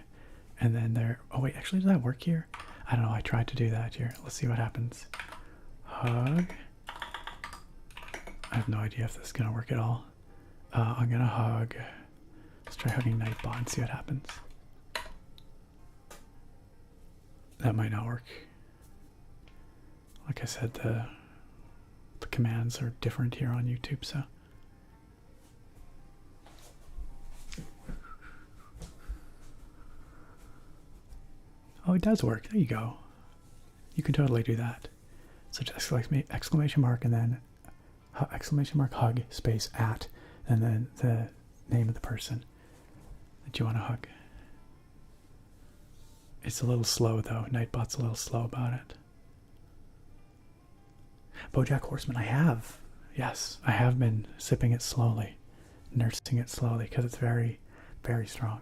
A: and then there. Oh wait, actually, does that work here? I don't know. I tried to do that here. Let's see what happens. Hug. I have no idea if this is gonna work at all. I'm gonna hug. Let's try hugging Nightbot and see what happens. That might not work. Like I said, the commands are different here on YouTube, so. Oh, it does work. There you go. You can totally do that. So just exclamation mark and then exclamation mark hug space at and then the name of the person that you want to hug. It's a little slow though. Nightbot's a little slow about it. BoJack Horseman, I have. Yes, I have been sipping it slowly, nursing it slowly because it's very, very strong.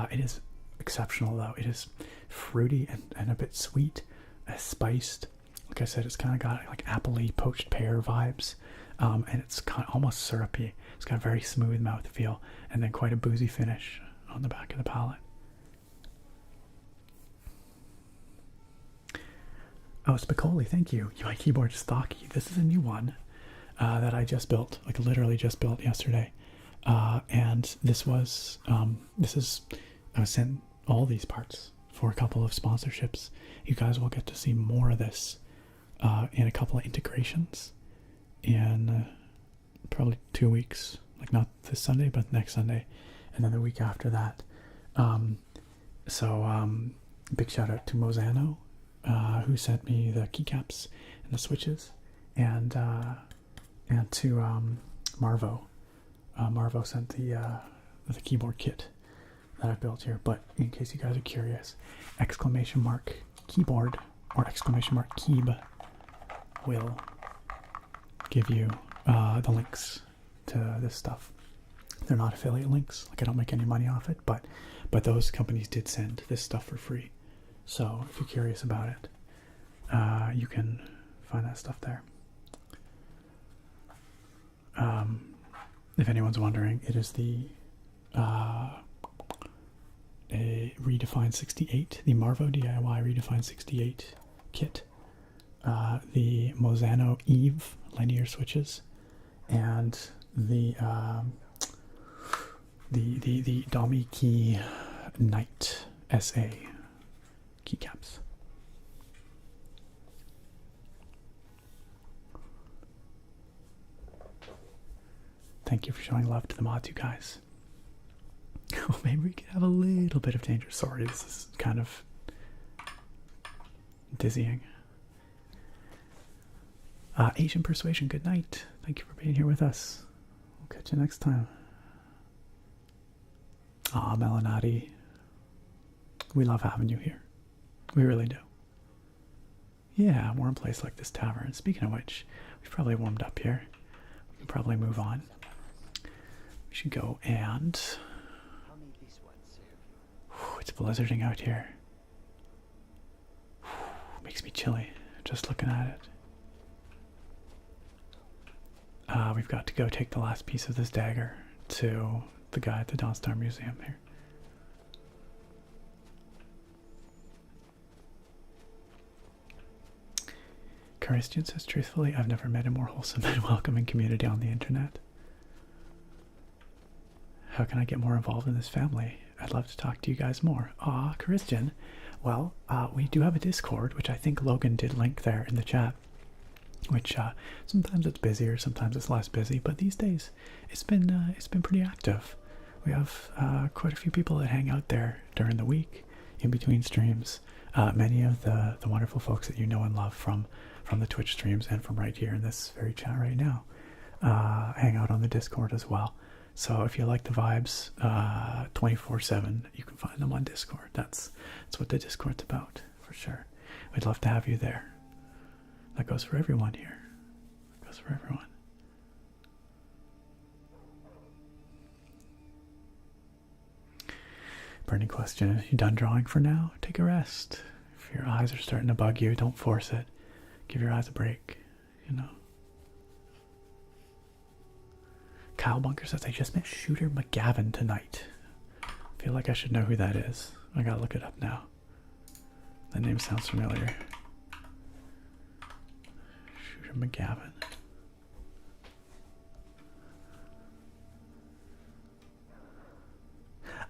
A: It is exceptional though. It is fruity and a bit sweet, spiced. Like I said, it's kind of got like apple-y poached pear vibes, and it's kind of almost syrupy. It's got a very smooth mouthfeel and then quite a boozy finish on the back of the palate. Oh, Spicoli, thank you. My keyboard is stocky. This is a new one that I just built, like literally just built yesterday. And this was, I was sent all these parts for a couple of sponsorships. You guys will get to see more of this in a couple of integrations in probably 2 weeks. Like not this Sunday, but next Sunday. And then the week after that. Big shout out to Mozano. Who sent me the keycaps and the switches, and to Marvo. Marvo sent the keyboard kit that I built here. But in case you guys are curious, exclamation mark keyboard or exclamation mark keyb will give you the links to this stuff. They're not affiliate links. Like I don't make any money off it, but those companies did send this stuff for free. So if you're curious about it, you can find that stuff there. If anyone's wondering, it is the a Redefined 68, the Marvo DIY Redefined 68 kit, the Mozano Eve linear switches, and the Domi Key Knight SA keycaps. Thank you for showing love to the MOTU guys. Oh, maybe we could have a little bit of danger. Sorry, this is kind of dizzying. Asian Persuasion, good night. Thank you for being here with us. We'll catch you next time. Aw, Melanati. We love having you here. We really do. Yeah, a warm place like this tavern. Speaking of which, we've probably warmed up here. We can probably move on. We should go and... Whew, it's blizzarding out here. Whew, makes me chilly just looking at it. We've got to go take the last piece of this dagger to the guy at the Dawnstar Museum here. Christian says, truthfully, I've never met a more wholesome and welcoming community on the internet. How can I get more involved in this family? I'd love to talk to you guys more. Aw, Christian. Well, we do have a Discord, which I think Logan did link there in the chat. Which sometimes it's busier, sometimes it's less busy, but these days it's been pretty active. We have quite a few people that hang out there during the week, in between streams. Many of the wonderful folks that you know and love from the Twitch streams and from right here in this very chat right now hang out on the Discord as well. So if you like the vibes 24/7, you can find them on Discord. That's what the Discord's about, for sure. We'd love to have you there. That goes for everyone here. That goes for everyone. Burning question, you done drawing for now? Take a rest. If your eyes are starting to bug you, don't force it. Give your eyes a break, you know. Kyle Bunker says, I just met Shooter McGavin tonight. I feel like I should know who that is. I gotta look it up now. That name sounds familiar. Shooter McGavin.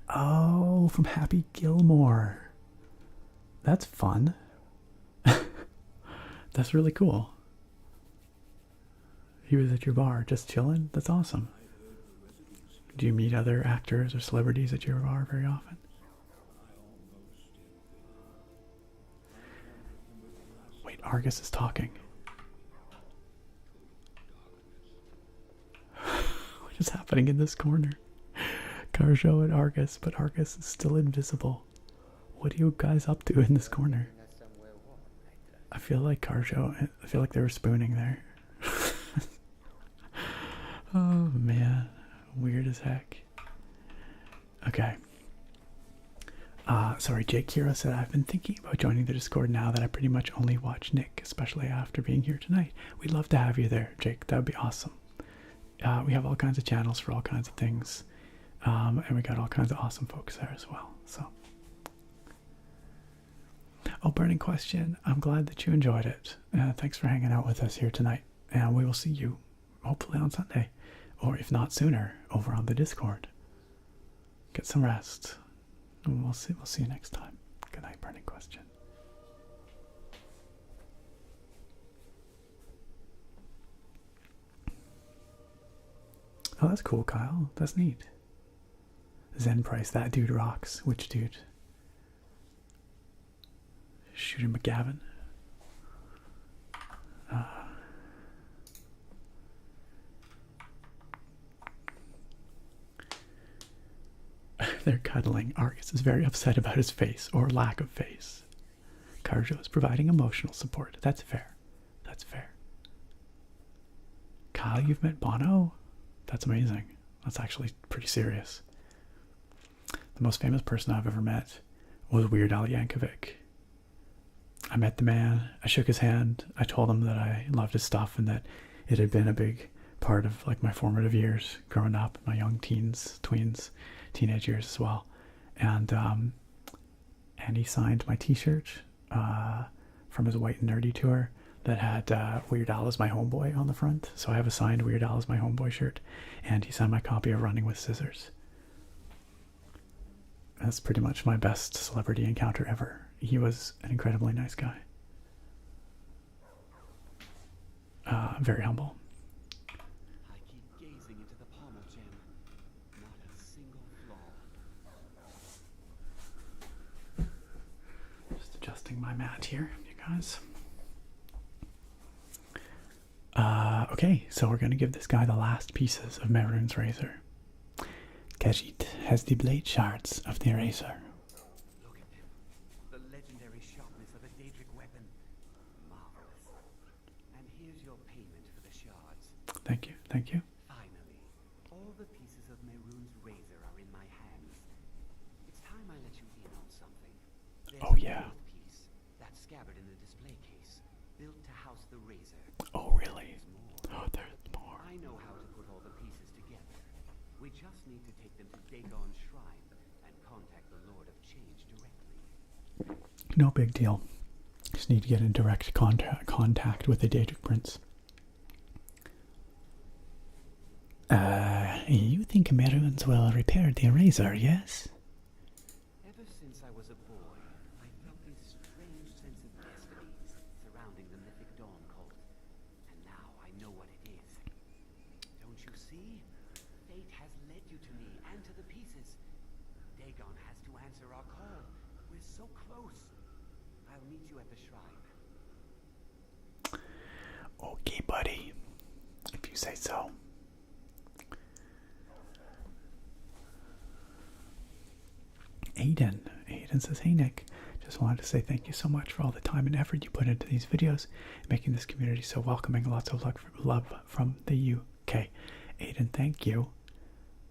A: Oh, from Happy Gilmore. That's fun. That's really cool. He was at your bar just chilling? That's awesome. Do you meet other actors or celebrities at your bar very often? Wait, Argus is talking. What is happening in this corner? Carjo and Argus, but Argus is still invisible. What are you guys up to in this corner? I feel like Carjo, I feel like they were spooning there. Oh man, weird as heck. Okay. Sorry, Jake Kira said, I've been thinking about joining the Discord now that I pretty much only watch Nick, especially after being here tonight. We'd love to have you there, Jake. That would be awesome. We have all kinds of channels for all kinds of things. And we got all kinds of awesome folks there as well. So, oh, burning question. I'm glad that you enjoyed it. Thanks for hanging out with us here tonight. And we will see you hopefully on Sunday, or if not sooner, over on the Discord. Get some rest. And we'll see you next time. Good night, burning question. Oh, that's cool, Kyle. That's neat. Zen Price, that dude rocks. Which dude? Shooter McGavin. They're cuddling. Argus is very upset about his face, or lack of face. Carjo is providing emotional support. That's fair. That's fair. Kyle, you've met Bono? That's amazing. That's actually pretty serious. The most famous person I've ever met was Weird Al Yankovic. I met the man, I shook his hand, I told him that I loved his stuff and that it had been a big part of like my formative years growing up, my young tweens, teenage years as well. And he signed my t-shirt from his White and Nerdy tour that had Weird Al as my homeboy on the front. So I have a signed Weird Al as my homeboy shirt, and he signed my copy of Running with Scissors. That's pretty much my best celebrity encounter ever. He was an incredibly nice guy. Very humble.
C: I keep gazing into the pommel gem. Not a single flaw.
A: Just adjusting my mat here, you guys. Okay, so we're going to give this guy the last pieces of Mehrunes razor. Khajiit has the blade shards of the eraser.
C: Look at them. The legendary sharpness of a Daedric weapon. Marvelous. And here's your payment for the shards.
A: Thank you, thank you.
C: Finally, all the pieces of Mehrunes razor are in my hands. It's time I let you in on something. There's
A: Oh yeah.
C: a piece, that scabbard in the display case, built to house the razor.
A: Oh really? Oh, there's more.
C: I know how to put all the pieces together. We just need to take them to Dagon's shrine and contact the Lord of Change directly.
A: No big deal. Just need to get in direct contact with the Daedric Prince. You think Mehrunes will repair the eraser, yes?
C: Ever since I was a boy, I felt this strange sense of destiny surrounding the mythic Dawn cult. And now I know what it is. Don't you see? Fate has led you to me and to the pieces. Dagon has to answer our call. We're so close. I'll meet you at the shrine.
A: Okay, buddy. If you say so. Aiden says, hey Nick, just wanted to say thank you so much for all the time and effort you put into these videos, making this community so welcoming. Lots of love from the UK. Aiden, thank you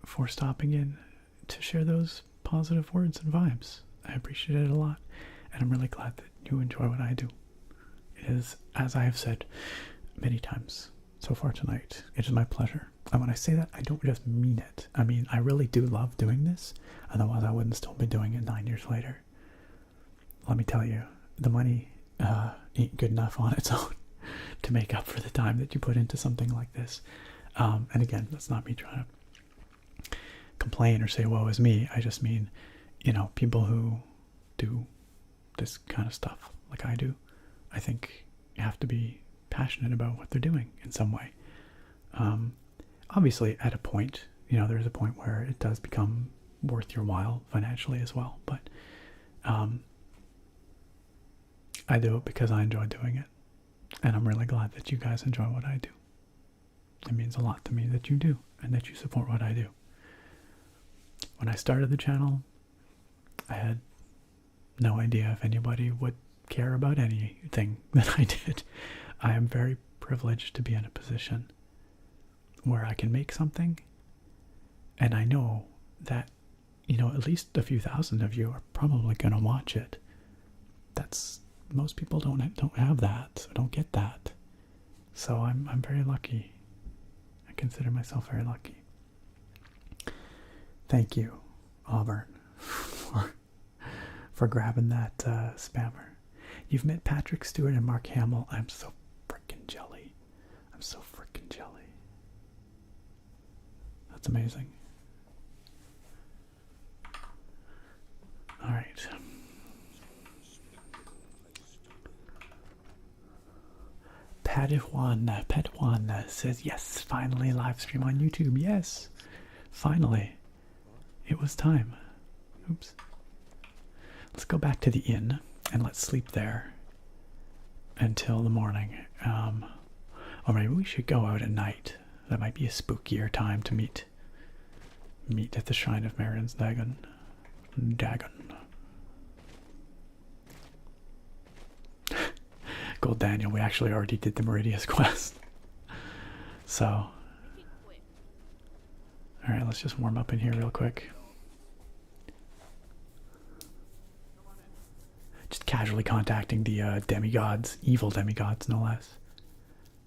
A: for stopping in to share those positive words and vibes. I appreciate it a lot, and I'm really glad that you enjoy what I do. It is, as I have said many times so far tonight, it is my pleasure And when I say that, I don't just mean it. I mean, I really do love doing this. Otherwise, I wouldn't still be doing it 9 years later. Let me tell you, the money ain't good enough on its own to make up for the time that you put into something like this. And again, that's not me trying to complain or say, woe is me. I just mean, you know, people who do this kind of stuff like I do, I think you have to be passionate about what they're doing in some way. Obviously, at a point, you know, there's a point where it does become worth your while financially as well. But I do it because I enjoy doing it. And I'm really glad that you guys enjoy what I do. It means a lot to me that you do and that you support what I do. When I started the channel, I had no idea if anybody would care about anything that I did. I am very privileged to be in a position where I can make something, and I know that, you know, at least a few thousand of you are probably going to watch it. That's, most people don't have that, or don't get that. So I'm very lucky. I consider myself very lucky. Thank you, Auburn, for grabbing that spammer. You've met Patrick Stewart and Mark Hamill. I'm so freaking jelly. I'm so freaking jelly. That's amazing. All right. Padawan says, yes, finally live stream on YouTube. Yes, finally. It was time. Oops. Let's go back to the inn and let's sleep there until the morning. Or maybe we should go out at night. That might be a spookier time to meet at the Shrine of Marin's Dagon. Gold Daniel, we actually already did the Meridius quest. So, alright, let's just warm up in here real quick. Just casually contacting the demigods, evil demigods, no less.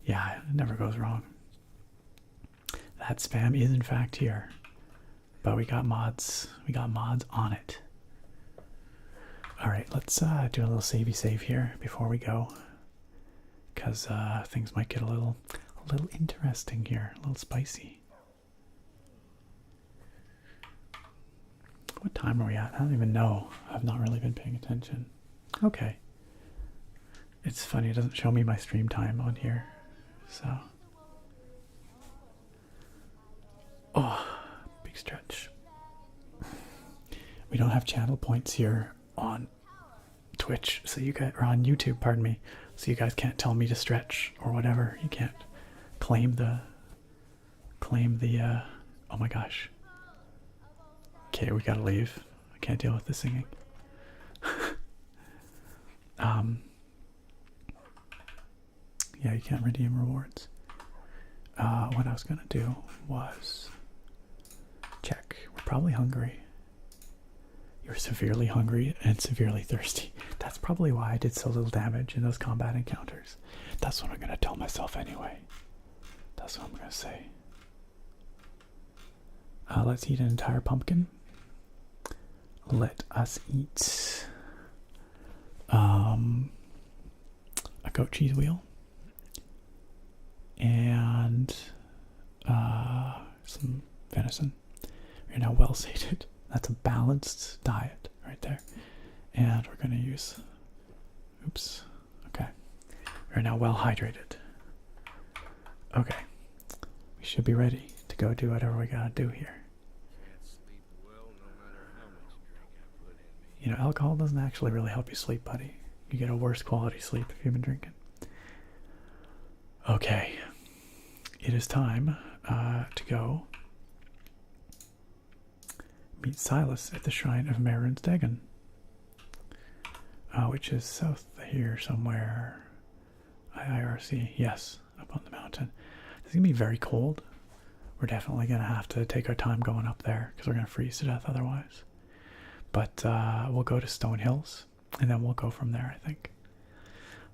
A: Yeah, it never goes wrong. That spam is in fact here. But we got mods. We got mods on it. Alright, let's do a little savey save here before we go. Because things might get a little interesting here, a little spicy. What time are we at? I don't even know. I've not really been paying attention. Okay. It's funny, it doesn't show me my stream time on here. So. Oh, big stretch. We don't have channel points here on Twitch, so you guys, or on YouTube, pardon me. So you guys can't tell me to stretch or whatever. You can't claim the oh my gosh. Okay, we gotta leave. I can't deal with the singing. Yeah, you can't redeem rewards. What I was gonna do was check. We're probably hungry. You're severely hungry and severely thirsty. That's probably why I did so little damage in those combat encounters. That's what I'm gonna tell myself anyway. That's what I'm gonna say. Let's eat an entire pumpkin. Let us eat a goat cheese wheel and some venison. We're now well sated. That's a balanced diet right there. And we're going to use, oops, okay. We're now well hydrated. Okay. We should be ready to go do whatever we got to do here. You know, alcohol doesn't actually really help you sleep, buddy. You get a worse quality sleep if you've been drinking. Okay. It is time to go meet Silas at the Shrine of Marin's Dagon, which is south here somewhere. IRC, yes, up on the mountain. It's going to be very cold. We're definitely going to have to take our time going up there because we're going to freeze to death otherwise. But we'll go to Stone Hills and then we'll go from there, I think.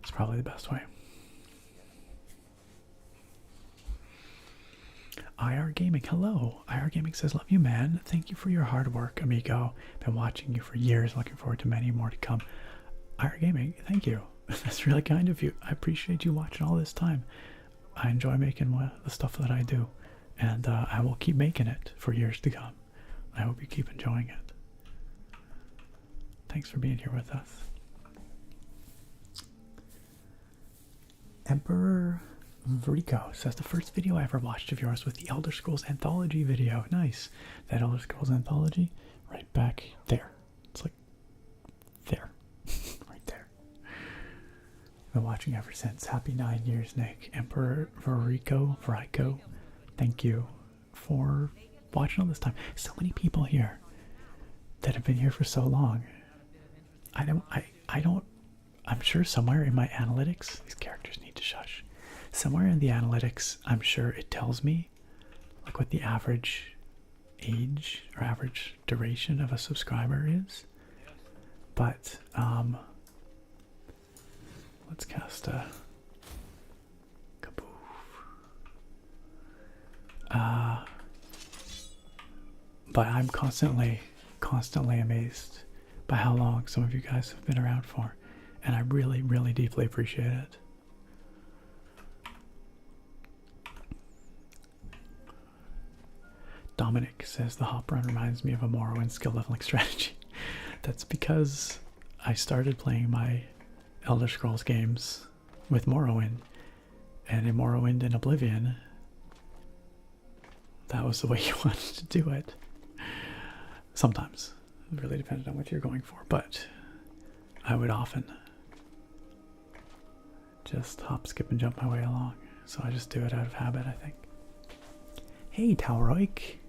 A: It's probably the best way. IR Gaming, hello. IR Gaming says, love you, man. Thank you for your hard work, amigo. Been watching you for years. Looking forward to many more to come. IR Gaming, thank you. That's really kind of you. I appreciate you watching all this time. I enjoy making the stuff that I do. And I will keep making it for years to come. I hope you keep enjoying it. Thanks for being here with us. Emperor Vrico says, the first video I ever watched of yours was the Elder Scrolls Anthology video. Nice. That Elder Scrolls Anthology, right back there. It's like there. Right there. Been watching ever since. Happy 9 years, Nick. Emperor Vrico, thank you for watching all this time. So many people here that have been here for so long. I'm sure somewhere in my analytics, these characters need to shush. Somewhere in the analytics, I'm sure it tells me like what the average age or average duration of a subscriber is. But let's cast a kaboof. But I'm constantly amazed by how long some of you guys have been around for. And I really, really deeply appreciate it. Dominic says the hop run reminds me of a Morrowind skill leveling strategy. That's because I started playing my Elder Scrolls games with Morrowind. And in Morrowind and Oblivion, that was the way you wanted to do it. Sometimes. It really depended on what you're going for. But I would often just hop, skip, and jump my way along. So I just do it out of habit, I think. Hey, Tauroik.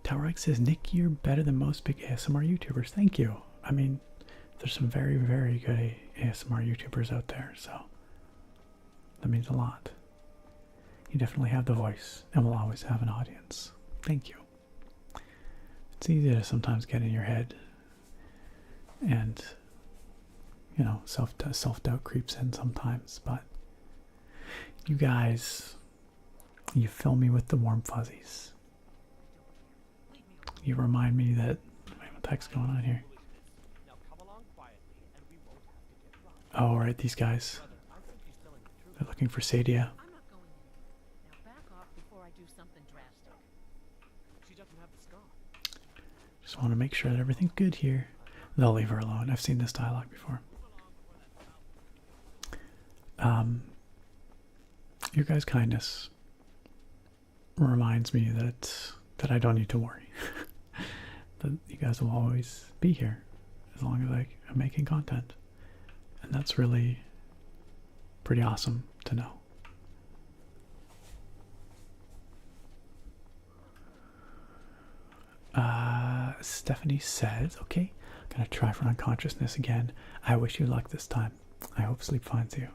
A: Tauroik says, Nick, you're better than most big ASMR YouTubers. Thank you. I mean, there's some very, very good ASMR YouTubers out there, so that means a lot. You definitely have the voice and will always have an audience. Thank you. It's easy to sometimes get in your head and, you know, self-doubt creeps in sometimes, but you guys, you fill me with the warm fuzzies. You remind me that, wait, what the heck's going on here? Oh, right, these guys. They're looking for Sadia.
B: I'm not going in. Now back off before I do something drastic.
C: She doesn't have the scar.
A: Just want to make sure that everything's good here. They'll leave her alone. I've seen this dialogue before. Your guys' kindness reminds me that I don't need to worry. That you guys will always be here as long as I'm making content. And that's really pretty awesome to know. Stephanie says, okay, gonna try for unconsciousness again. I wish you luck this time. I hope sleep finds you.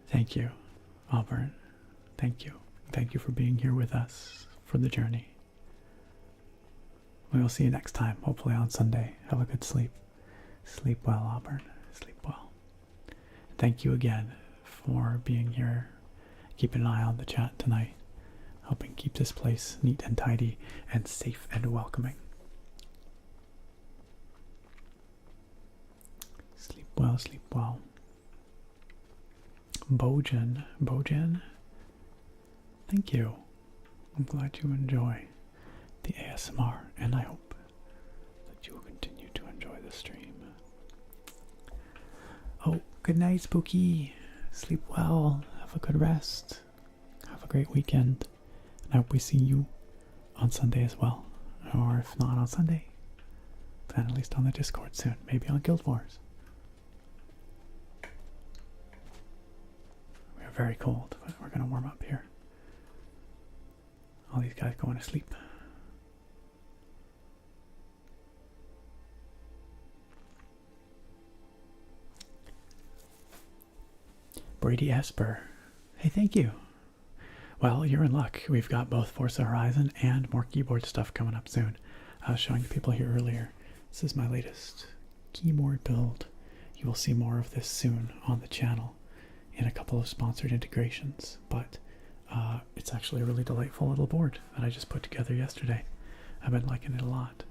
A: Thank you, Auburn. Thank you. Thank you for being here with us for the journey. We will see you next time, hopefully on Sunday. Have a good sleep. Sleep well, Auburn. Sleep well. Thank you again for being here. Keep an eye on the chat tonight. Helping keep this place neat and tidy and safe and welcoming. Sleep well, sleep well. Bojan, thank you. I'm glad you enjoy the ASMR, and I hope that you will continue to enjoy the stream. Oh, good night, Spooky. Sleep well. Have a good rest. Have a great weekend. And I hope we see you on Sunday as well. Or if not on Sunday, then at least on the Discord soon. Maybe on Guild Wars. We are very cold, but we're going to warm up here. All these guys going to sleep. Brady Esper. Hey, thank you. Well, you're in luck. We've got both Forza Horizon and more keyboard stuff coming up soon. I was showing the people here earlier. This is my latest keyboard build. You will see more of this soon on the channel in a couple of sponsored integrations. But It's actually a really delightful little board that I just put together yesterday. I've been liking it a lot.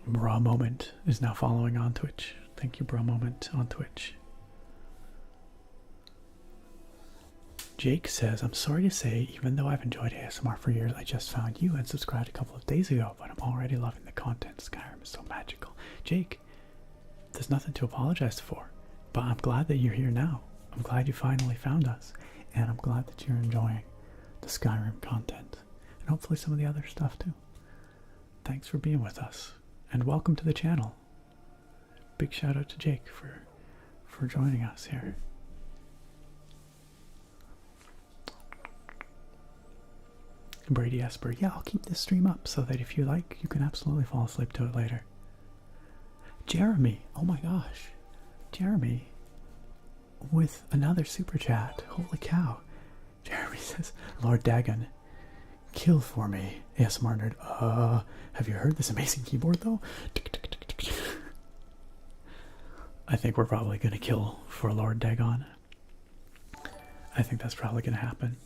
A: Bra Moment is now following on Twitch. Thank you, Bra Moment, on Twitch. Jake says, I'm sorry to say, even though I've enjoyed ASMR for years, I just found you and subscribed a couple of days ago, but I'm already loving the content. Skyrim is so magical. Jake, there's nothing to apologize for, but I'm glad that you're here now. I'm glad you finally found us, and I'm glad that you're enjoying the Skyrim content, and hopefully some of the other stuff too. Thanks for being with us, and welcome to the channel. Big shout out to Jake for joining us here. Brady Esper, yeah, I'll keep this stream up so that if you like, you can absolutely fall asleep to it later. Jeremy, oh my gosh, Jeremy with another super chat. Holy cow. Jeremy says, Lord Dagon, kill for me. ASMR nerd. Have you heard this amazing keyboard though? I think we're probably gonna kill for Lord Dagon. I think that's probably gonna happen.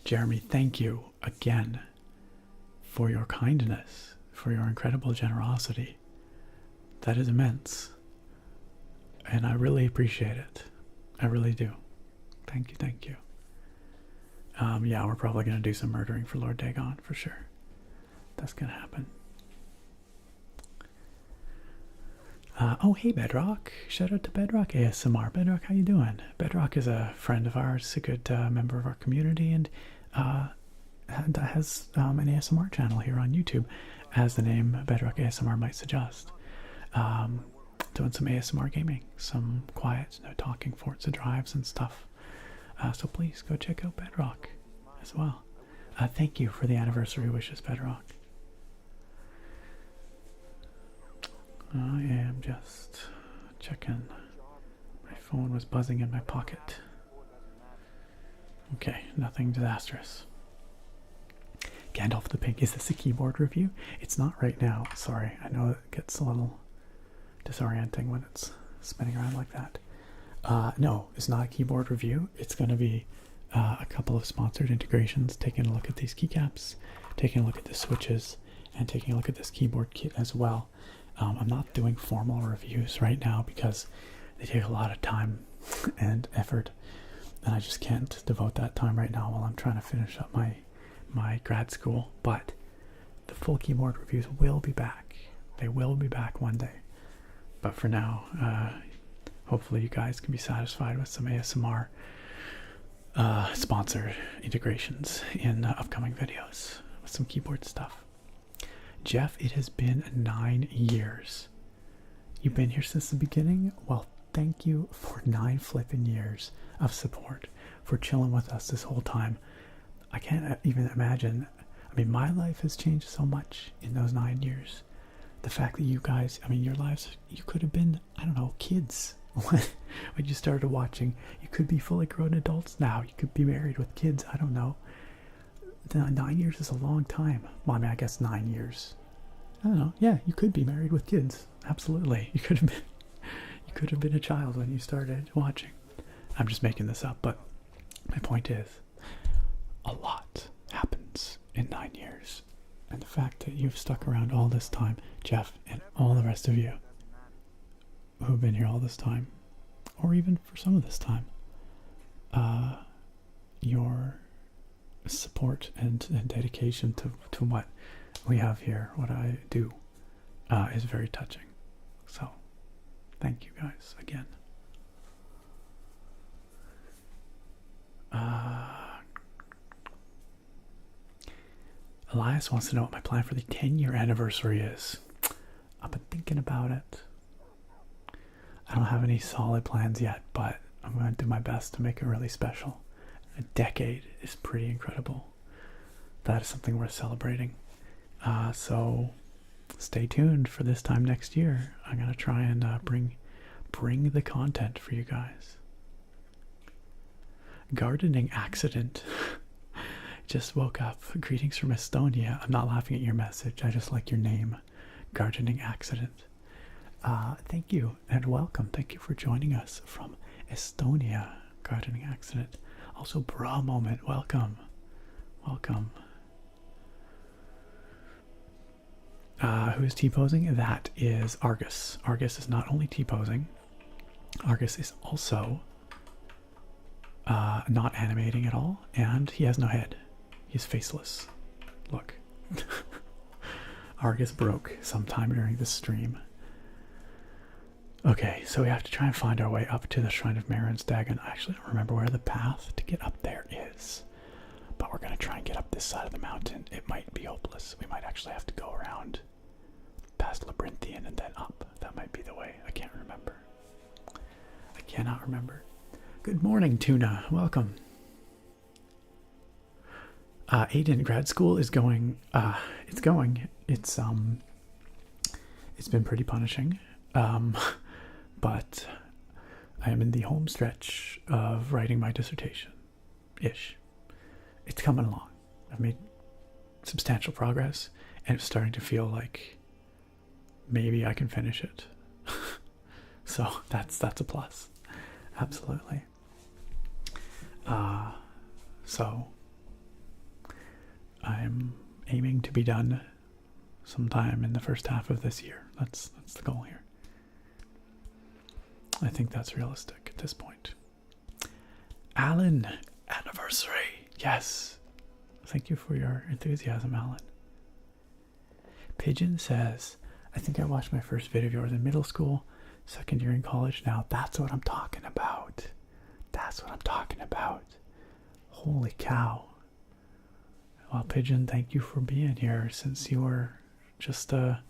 A: Jeremy, thank you again for your kindness, for your incredible generosity. That is immense. And I really appreciate it. I really do. Thank you, thank you. Yeah, we're probably going to do some murdering for Lord Dagon, for sure. That's going to happen. Oh, hey, Bedrock. Shout out to Bedrock ASMR. Bedrock, how you doing? Bedrock is a friend of ours, a good member of our community, and has an ASMR channel here on YouTube, as the name Bedrock ASMR might suggest. Doing some ASMR gaming, some quiet, no talking Forza drives and stuff. So please go check out Bedrock as well. Thank you for the anniversary wishes, Bedrock. I am just checking. My phone was buzzing in my pocket. Okay, nothing disastrous. Gandalf the Pink, is this a keyboard review? It's not right now, sorry. I know it gets a little disorienting when it's spinning around like that. No, it's not a keyboard review. It's going to be a couple of sponsored integrations, taking a look at these keycaps, taking a look at the switches, and taking a look at this keyboard kit as well. I'm not doing formal reviews right now because they take a lot of time and effort, and I just can't devote that time right now while I'm trying to finish up my grad school. But the full keyboard reviews will be back. They will be back one day. But for now, hopefully you guys can be satisfied with some ASMR sponsored integrations in upcoming videos with some keyboard stuff. Jeff, it has been 9 years. You've been here since the beginning? Well, thank you for 9 flipping years of support, for chilling with us this whole time. I can't even imagine. I mean, my life has changed so much in those 9 years. The fact that you guys, I mean, your lives, you could have been, I don't know, kids when you started watching. You could be fully grown adults now. You could be married with kids. I don't know. 9 years is a long time. Well, I mean, I guess 9 years. I don't know. Yeah, you could be married with kids. Absolutely. You could have been a child when you started watching. I'm just making this up, but my point is, a lot happens in 9 years. And the fact that you've stuck around all this time, Jeff, and all the rest of you who've been here all this time, or even for some of this time, your support and dedication to what we have here, what I do, is very touching. So, thank you guys again. Elias wants to know what my plan for the 10-year anniversary is. I've been thinking about it. I don't have any solid plans yet, but I'm going to do my best to make it really special. A decade is pretty incredible. That is something worth celebrating. So stay tuned for this time next year. I'm going to try and bring the content for you guys. Gardening accident. Just woke up. Greetings from Estonia. I'm not laughing at your message. I just like your name. Gardening accident. Thank you and welcome. Thank you for joining us from Estonia, gardening accident. Also, bra moment. Welcome. Welcome. Who's T-posing? That is Argus. Argus is not only T-posing, Argus is also not animating at all, and he has no head. He's faceless. Look. Argus broke sometime during this stream. Okay, so we have to try and find our way up to the Shrine of Marin's Dagon. I actually don't remember where the path to get up there is. But we're going to try and get up this side of the mountain. It might be hopeless. We might actually have to go around past Labyrinthian and then up. That might be the way. I can't remember. I cannot remember. Good morning, Tuna. Welcome. Aiden, grad school is going. It's going. It's been pretty punishing. But I am in the home stretch of writing my dissertation-ish. It's coming along. I've made substantial progress, and it's starting to feel like maybe I can finish it. So that's a plus. Absolutely. So I'm aiming to be done sometime in the first half of this year. That's the goal here. I think that's realistic at this point. Alan, anniversary. Yes. Thank you for your enthusiasm, Alan. Pigeon says, I think I watched my first video of yours in middle school, second year in college now. That's what I'm talking about. That's what I'm talking about. Holy cow. Well, Pigeon, thank you for being here since you were just a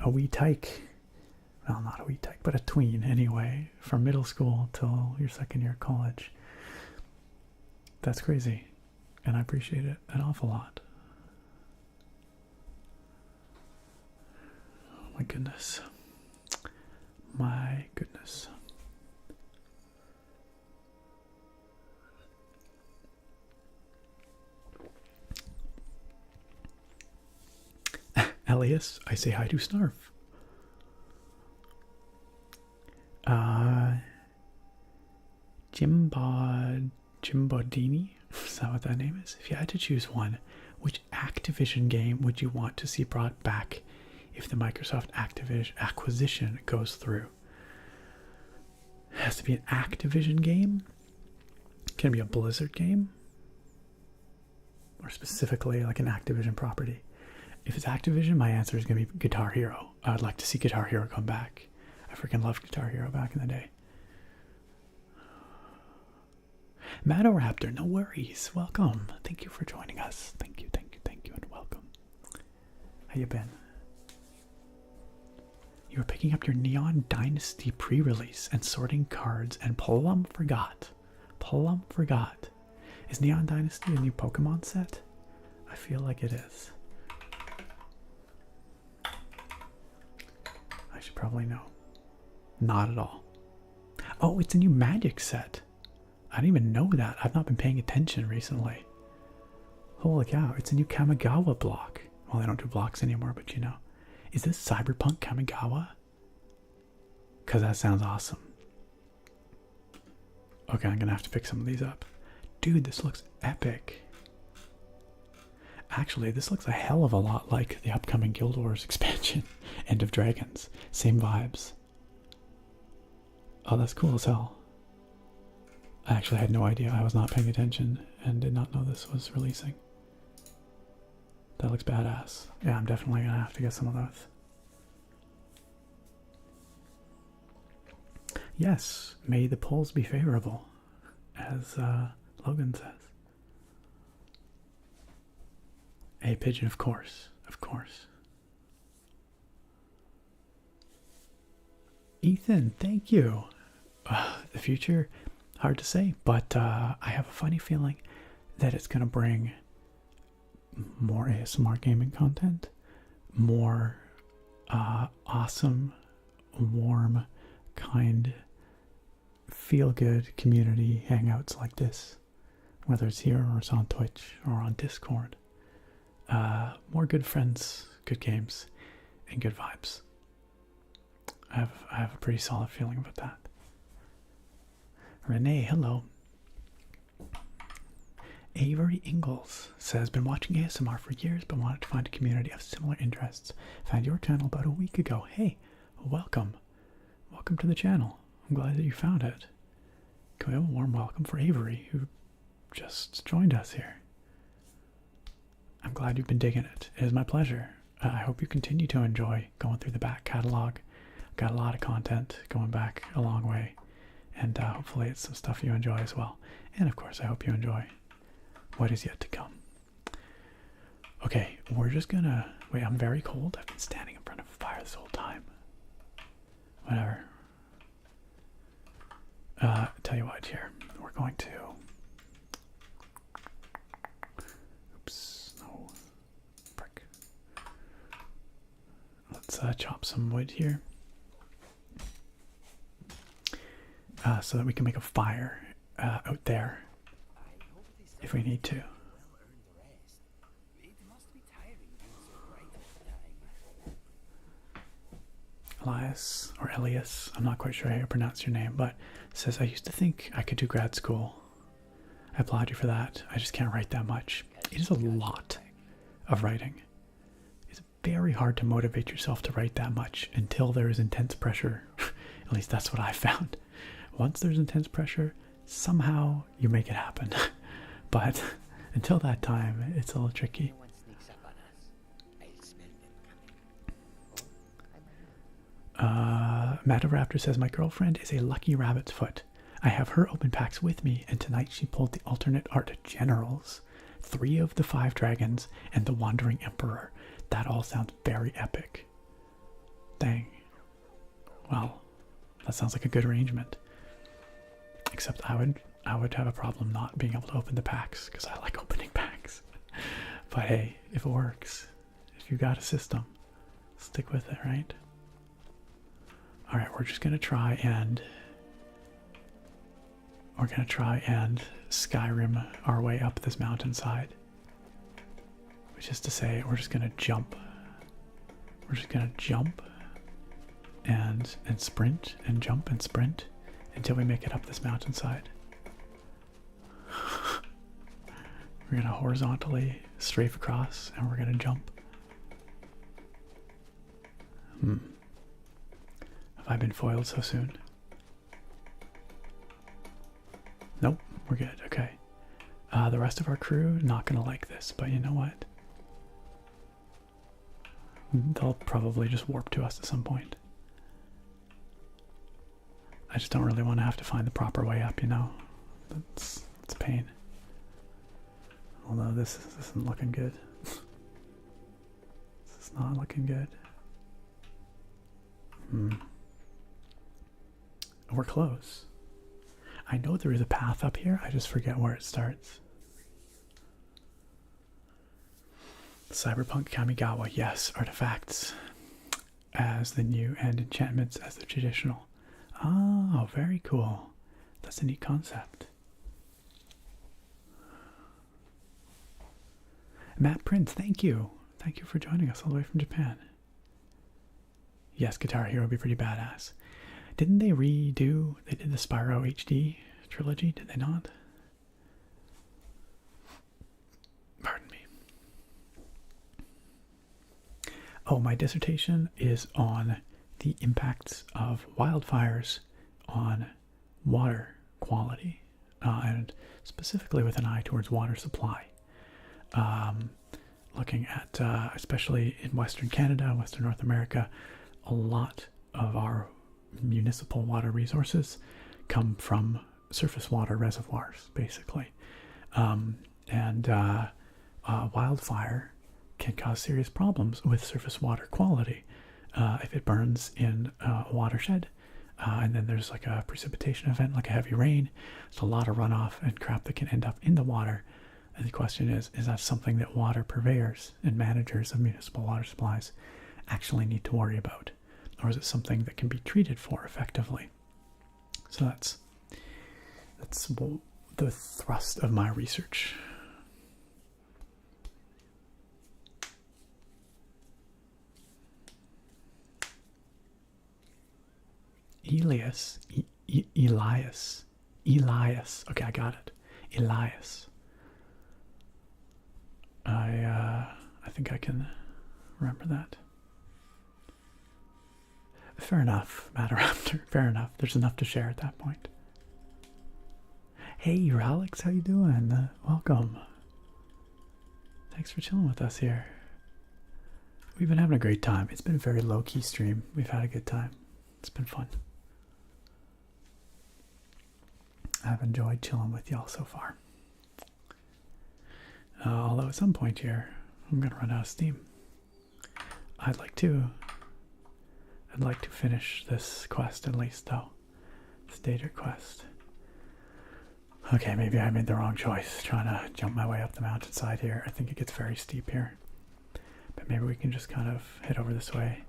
A: wee tyke. Well, not a wee tyke, but a tween anyway, from middle school till your second year of college. That's crazy, and I appreciate it an awful lot. Oh my goodness. My goodness. Elias, I say hi to Snarf. Jimbodini, is that what that name is? If you had to choose one, which Activision game would you want to see brought back if the Microsoft acquisition goes through? It has to be an Activision game? Can it be a Blizzard game? Or specifically like an Activision property? If it's Activision, my answer is going to be Guitar Hero. I would like to see Guitar Hero come back. I freaking loved Guitar Hero back in the day. Madoraptor, no worries. Welcome. Thank you for joining us. Thank you, and welcome. How you been? You were picking up your Neon Dynasty pre-release and sorting cards, and Plum forgot. Plum forgot. Is Neon Dynasty a new Pokemon set? I feel like it is. I should probably know. Not at all. Oh, it's a new Magic set. I didn't even know that. I've not been paying attention recently. Holy cow, it's a new Kamigawa block. Well, they don't do blocks anymore, but you know. Is this Cyberpunk Kamigawa? Because that sounds awesome. Okay, I'm going to have to pick some of these up. Dude, this looks epic. Actually, this looks a hell of a lot like the upcoming Guild Wars expansion, End of Dragons. Same vibes. Oh, that's cool as hell. I actually had no idea. I was not paying attention and did not know this was releasing. That looks badass. Yeah, I'm definitely going to have to get some of those. Yes, may the polls be favorable, as Logan says. Hey, Pigeon, of course. Of course. Ethan, thank you. The future, hard to say, but I have a funny feeling that it's going to bring more ASMR gaming content, more awesome, warm, kind, feel-good community hangouts like this, whether it's here or it's on Twitch or on Discord. More good friends, good games, and good vibes. I have a pretty solid feeling about that. Renee, hello. Avery Ingalls says, been watching ASMR for years, but wanted to find a community of similar interests. Found your channel about a week ago. Hey, welcome. Welcome to the channel. I'm glad that you found it. Can we have a warm welcome for Avery, who just joined us here? I'm glad you've been digging it. It is my pleasure. I hope you continue to enjoy going through the back catalog. Got a lot of content going back a long way, and hopefully it's some stuff you enjoy as well. And of course, I hope you enjoy what is yet to come. Okay, we're just gonna wait. I'm very cold. I've been standing in front of a fire this whole time. Whatever. Tell you what, here we're going to. Oops, no, frick. Let's chop some wood here, so that we can make a fire out there if we need to. Elias, or Elias, I'm not quite sure how you pronounce your name, but says, I used to think I could do grad school. I applaud you for that. I just can't write that much. It is a lot of writing. It's very hard to motivate yourself to write that much until there is intense pressure. At least that's what I found. Once there's intense pressure, somehow you make it happen. But until that time, it's a little tricky. Matteraptor says, my girlfriend is a lucky rabbit's foot. I have her open packs with me, and tonight she pulled the alternate art generals, 3 of the 5 dragons, and the wandering emperor. That all sounds very epic. Dang. Well, that sounds like a good arrangement. Except I would have a problem not being able to open the packs, because I like opening packs. But hey, if it works, if you got a system, stick with it, right? Alright, we're going to try and Skyrim our way up this mountainside. Which is to say, we're just going to jump. We're just going to jump and sprint and jump and sprint until we make it up this mountainside. We're going to horizontally strafe across, and we're going to jump. Have I been foiled so soon? Nope, we're good. Okay. The rest of our crew, not going to like this, but you know what? They'll probably just warp to us at some point. I just don't really want to have to find the proper way up, you know? It's a pain. Although this isn't looking good. This is not looking good. We're close. I know there is a path up here, I just forget where it starts. Cyberpunk Kamigawa, yes, artifacts as the new and enchantments as the traditional. Oh, very cool. That's a neat concept. Matt Prince, thank you. Thank you for joining us all the way from Japan. Yes, Guitar Hero would be pretty badass. Didn't they they did the Spyro HD trilogy, did they not? Pardon me. Oh, my dissertation is on the impacts of wildfires on water quality, and specifically with an eye towards water supply. Looking at, especially in Western Canada, Western North America, a lot of our municipal water resources come from surface water reservoirs, basically. Wildfire can cause serious problems with surface water quality. If it burns in a watershed, and then there's like a precipitation event, like a heavy rain, there's a lot of runoff and crap that can end up in the water. And the question is that something that water purveyors and managers of municipal water supplies actually need to worry about? Or is it something that can be treated for effectively? So that's the thrust of my research. Elias, Elias. Okay, I got it. Elias. I think I can remember that. Fair enough, Matteraptor. Fair enough. There's enough to share at that point. Hey, you're Alex. How you doing? Welcome. Thanks for chilling with us here. We've been having a great time. It's been a very low-key stream. We've had a good time. It's been fun. I've enjoyed chilling with y'all so far. Although at some point here, I'm gonna run out of steam. I'd like to finish this quest at least, though. This data quest. Okay, maybe I made the wrong choice trying to jump my way up the mountainside here. I think it gets very steep here. But maybe we can just kind of head over this way.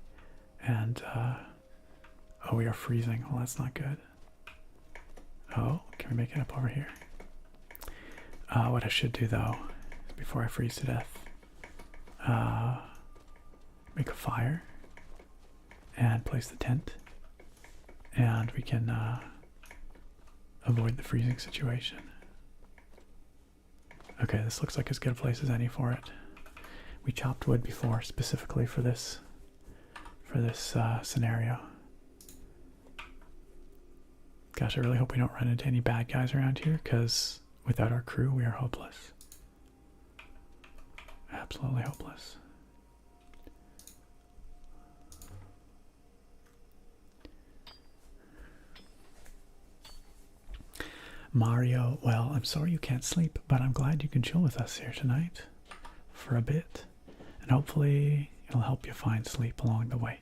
A: And, oh, we are freezing. Well, that's not good. Oh, can we make it up over here? What I should do, though, is before I freeze to death, make a fire and place the tent. And we can, avoid the freezing situation. Okay, this looks like as good a place as any for it. We chopped wood before, specifically for this scenario. Gosh, I really hope we don't run into any bad guys around here, because without our crew, we are hopeless. Absolutely hopeless. Mario, well, I'm sorry you can't sleep, but I'm glad you can chill with us here tonight for a bit. And hopefully it'll help you find sleep along the way.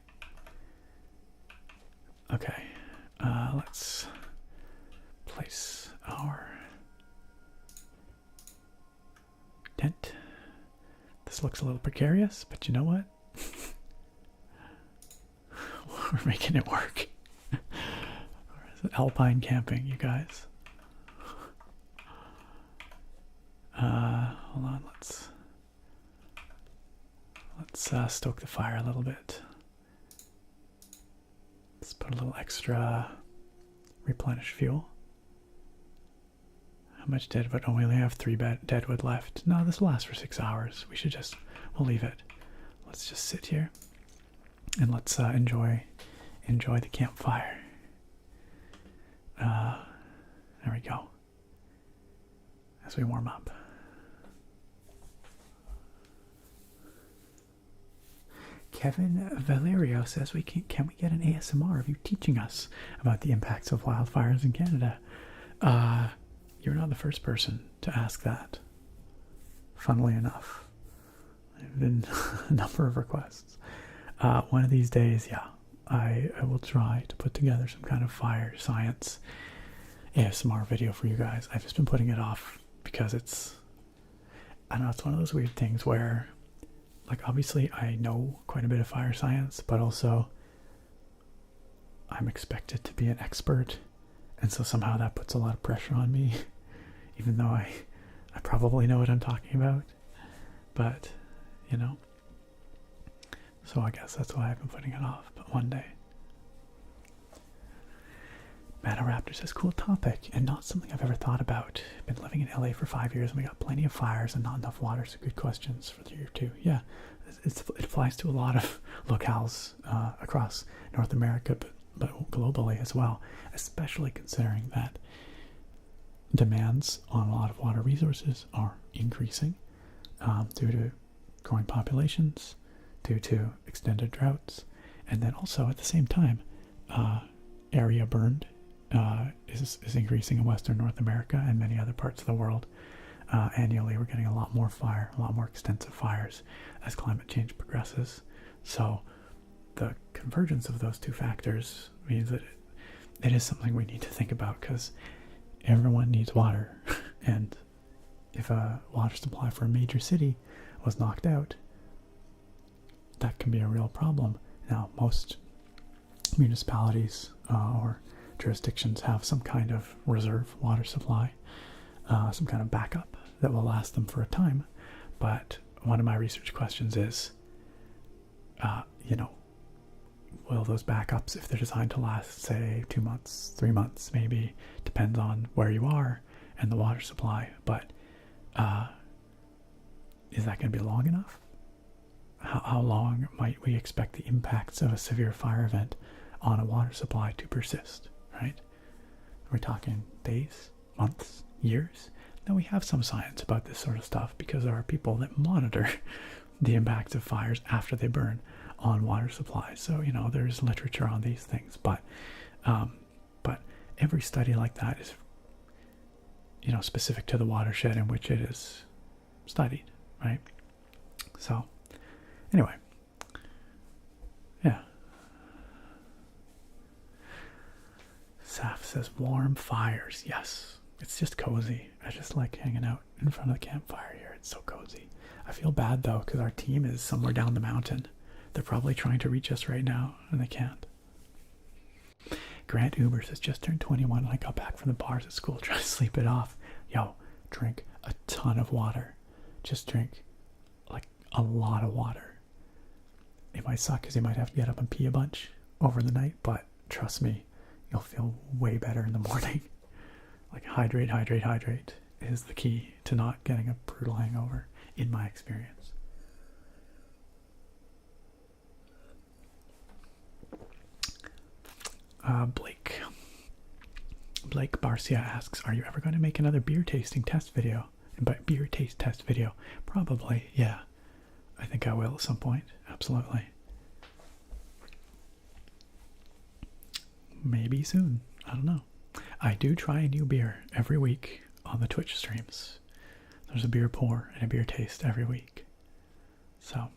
A: Okay, let's place our tent. This looks a little precarious, but you know what? We're making it work. Alpine camping, you guys. Hold on, let's stoke the fire a little bit. Let's put a little extra replenish fuel. How much deadwood? Oh, we only have 3 deadwood left. No, this will last for 6 hours. We'll leave it. Let's just sit here and let's enjoy the campfire. There we go. As we warm up. Kevin Valerio says can we get an ASMR of you teaching us about the impacts of wildfires in Canada? You're not the first person to ask that. Funnily enough, there have been a number of requests. One of these days, yeah, I will try to put together some kind of fire science ASMR video for you guys. I've just been putting it off because I don't know, it's one of those weird things where, like, obviously I know quite a bit of fire science, but also I'm expected to be an expert, and so somehow that puts a lot of pressure on me, even though I probably know what I'm talking about, but, you know, so I guess that's why I've been putting it off, but one day. Matteraptor says, cool topic, and not something I've ever thought about. Been living in LA for 5 years, and we got plenty of fires and not enough water, so good questions for the year 2. Yeah, it applies to a lot of locales across North America, but globally as well, especially considering that demands on a lot of water resources are increasing due to growing populations, due to extended droughts, and then also at the same time, area burned is increasing in Western North America and many other parts of the world. Annually, we're getting a lot more fire, a lot more extensive fires as climate change progresses. So the convergence of those two factors means that it is something we need to think about, because everyone needs water. And if a water supply for a major city was knocked out, that can be a real problem. Now, most municipalities or jurisdictions have some kind of reserve water supply, some kind of backup that will last them for a time. But one of my research questions is, you know, will those backups, if they're designed to last, say, 2 months, 3 months, maybe, depends on where you are and the water supply, but is that going to be long enough? How long might we expect the impacts of a severe fire event on a water supply to persist, right? Are we talking days, months, years? Now, we have some science about this sort of stuff because there are people that monitor the impacts of fires after they burn on water supplies. So, you know, there's literature on these things, but every study like that is, you know, specific to the watershed in which it is studied, right? So, anyway, yeah. Saf says warm fires. Yes, it's just cozy. I just like hanging out in front of the campfire here. It's so cozy. I feel bad though because our team is somewhere down the mountain. They're probably trying to reach us right now and they can't. Grant Uber says just turned 21 and I got back from the bars at school trying to sleep it off. Yo, drink a ton of water. Just drink like a lot of water. It might suck because you might have to get up and pee a bunch over the night, but trust me, you'll feel way better in the morning. Like hydrate, hydrate, hydrate is the key to not getting a brutal hangover, in my experience. Blake Barcia asks, are you ever going to make another beer tasting test video? And by beer taste test video, probably, yeah. I think I will at some point, absolutely. Maybe soon, I don't know. I do try a new beer every week on the Twitch streams. There's a beer pour and a beer taste every week. So,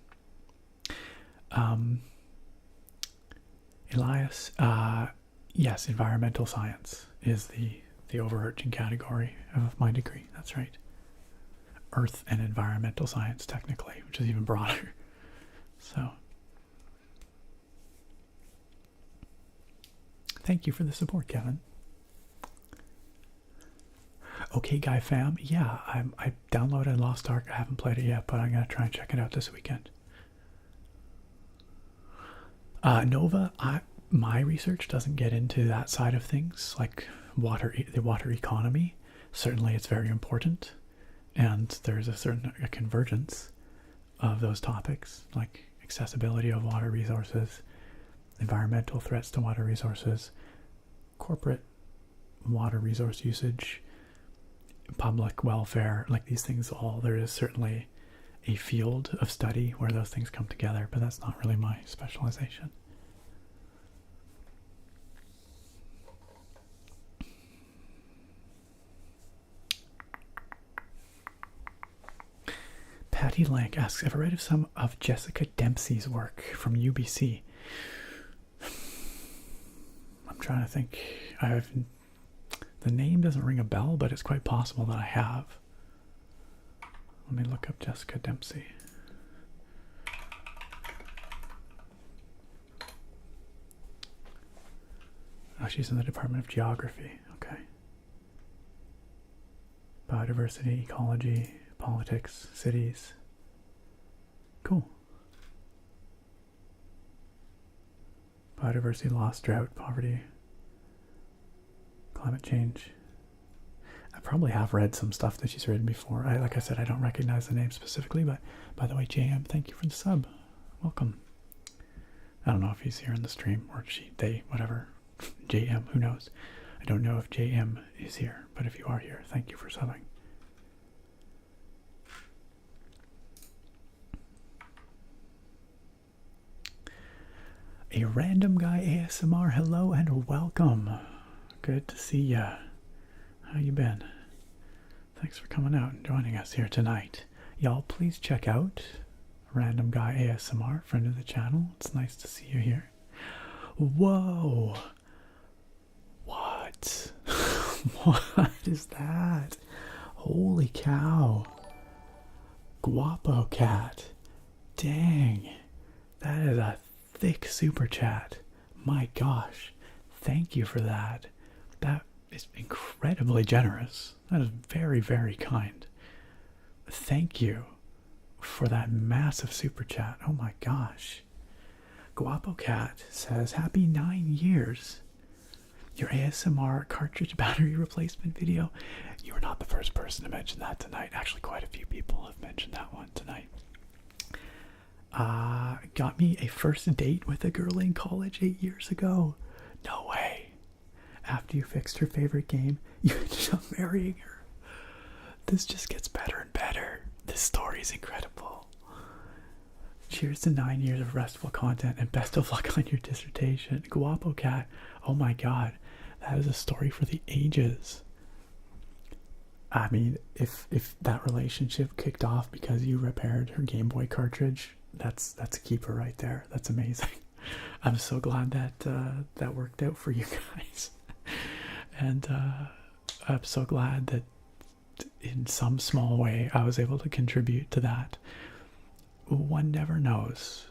A: Elias, yes, environmental science is the overarching category of my degree. That's right. Earth and environmental science, technically, which is even broader. So, thank you for the support, Kevin. Okay, Guy Fam. Yeah, I downloaded Lost Ark. I haven't played it yet, but I'm going to try and check it out this weekend. Nova, my research doesn't get into that side of things, like the water economy. Certainly it's very important, and there's a convergence of those topics, like accessibility of water resources, environmental threats to water resources, corporate water resource usage, public welfare, like these things all, there is certainly a field of study where those things come together, but that's not really my specialization. Patty Lank asks, ever read of some of Jessica Dempsey's work from UBC? I'm trying to think. The name doesn't ring a bell, but it's quite possible that I have. Let me look up Jessica Dempsey. Oh, she's in the Department of Geography. Okay. Biodiversity, ecology, politics, cities. Cool. Biodiversity loss, drought, poverty, climate change. I probably have read some stuff that she's written before. Like I said, I don't recognize the name specifically, but by the way, JM, thank you for the sub. Welcome. I don't know if he's here in the stream or she, they, whatever. JM, who knows? I don't know if JM is here, but if you are here, thank you for subbing. A random guy ASMR, hello and welcome. Good to see ya. How you been? Thanks for coming out and joining us here tonight. Y'all, please check out Random Guy ASMR, friend of the channel. It's nice to see you here. Whoa! What? What is that? Holy cow. Guapo Cat. Dang. That is a thick super chat. My gosh. Thank you for that. That is incredibly generous. That is very, very kind. Thank you for that massive super chat. Oh my gosh. Guapo Cat says, happy 9 years. Your ASMR cartridge battery replacement video. You are not the first person to mention that tonight. Actually, quite a few people have mentioned that one tonight. Got me a first date with a girl in college 8 years ago. No way. After you fixed her favorite game, you ended up marrying her. This just gets better and better. This story is incredible. Cheers to 9 years of restful content and best of luck on your dissertation. Guapo Cat, oh my god, that is a story for the ages. I mean, if that relationship kicked off because you repaired her Game Boy cartridge, that's a keeper right there. That's amazing. I'm so glad that that worked out for you guys. And I'm so glad that in some small way I was able to contribute to that. One never knows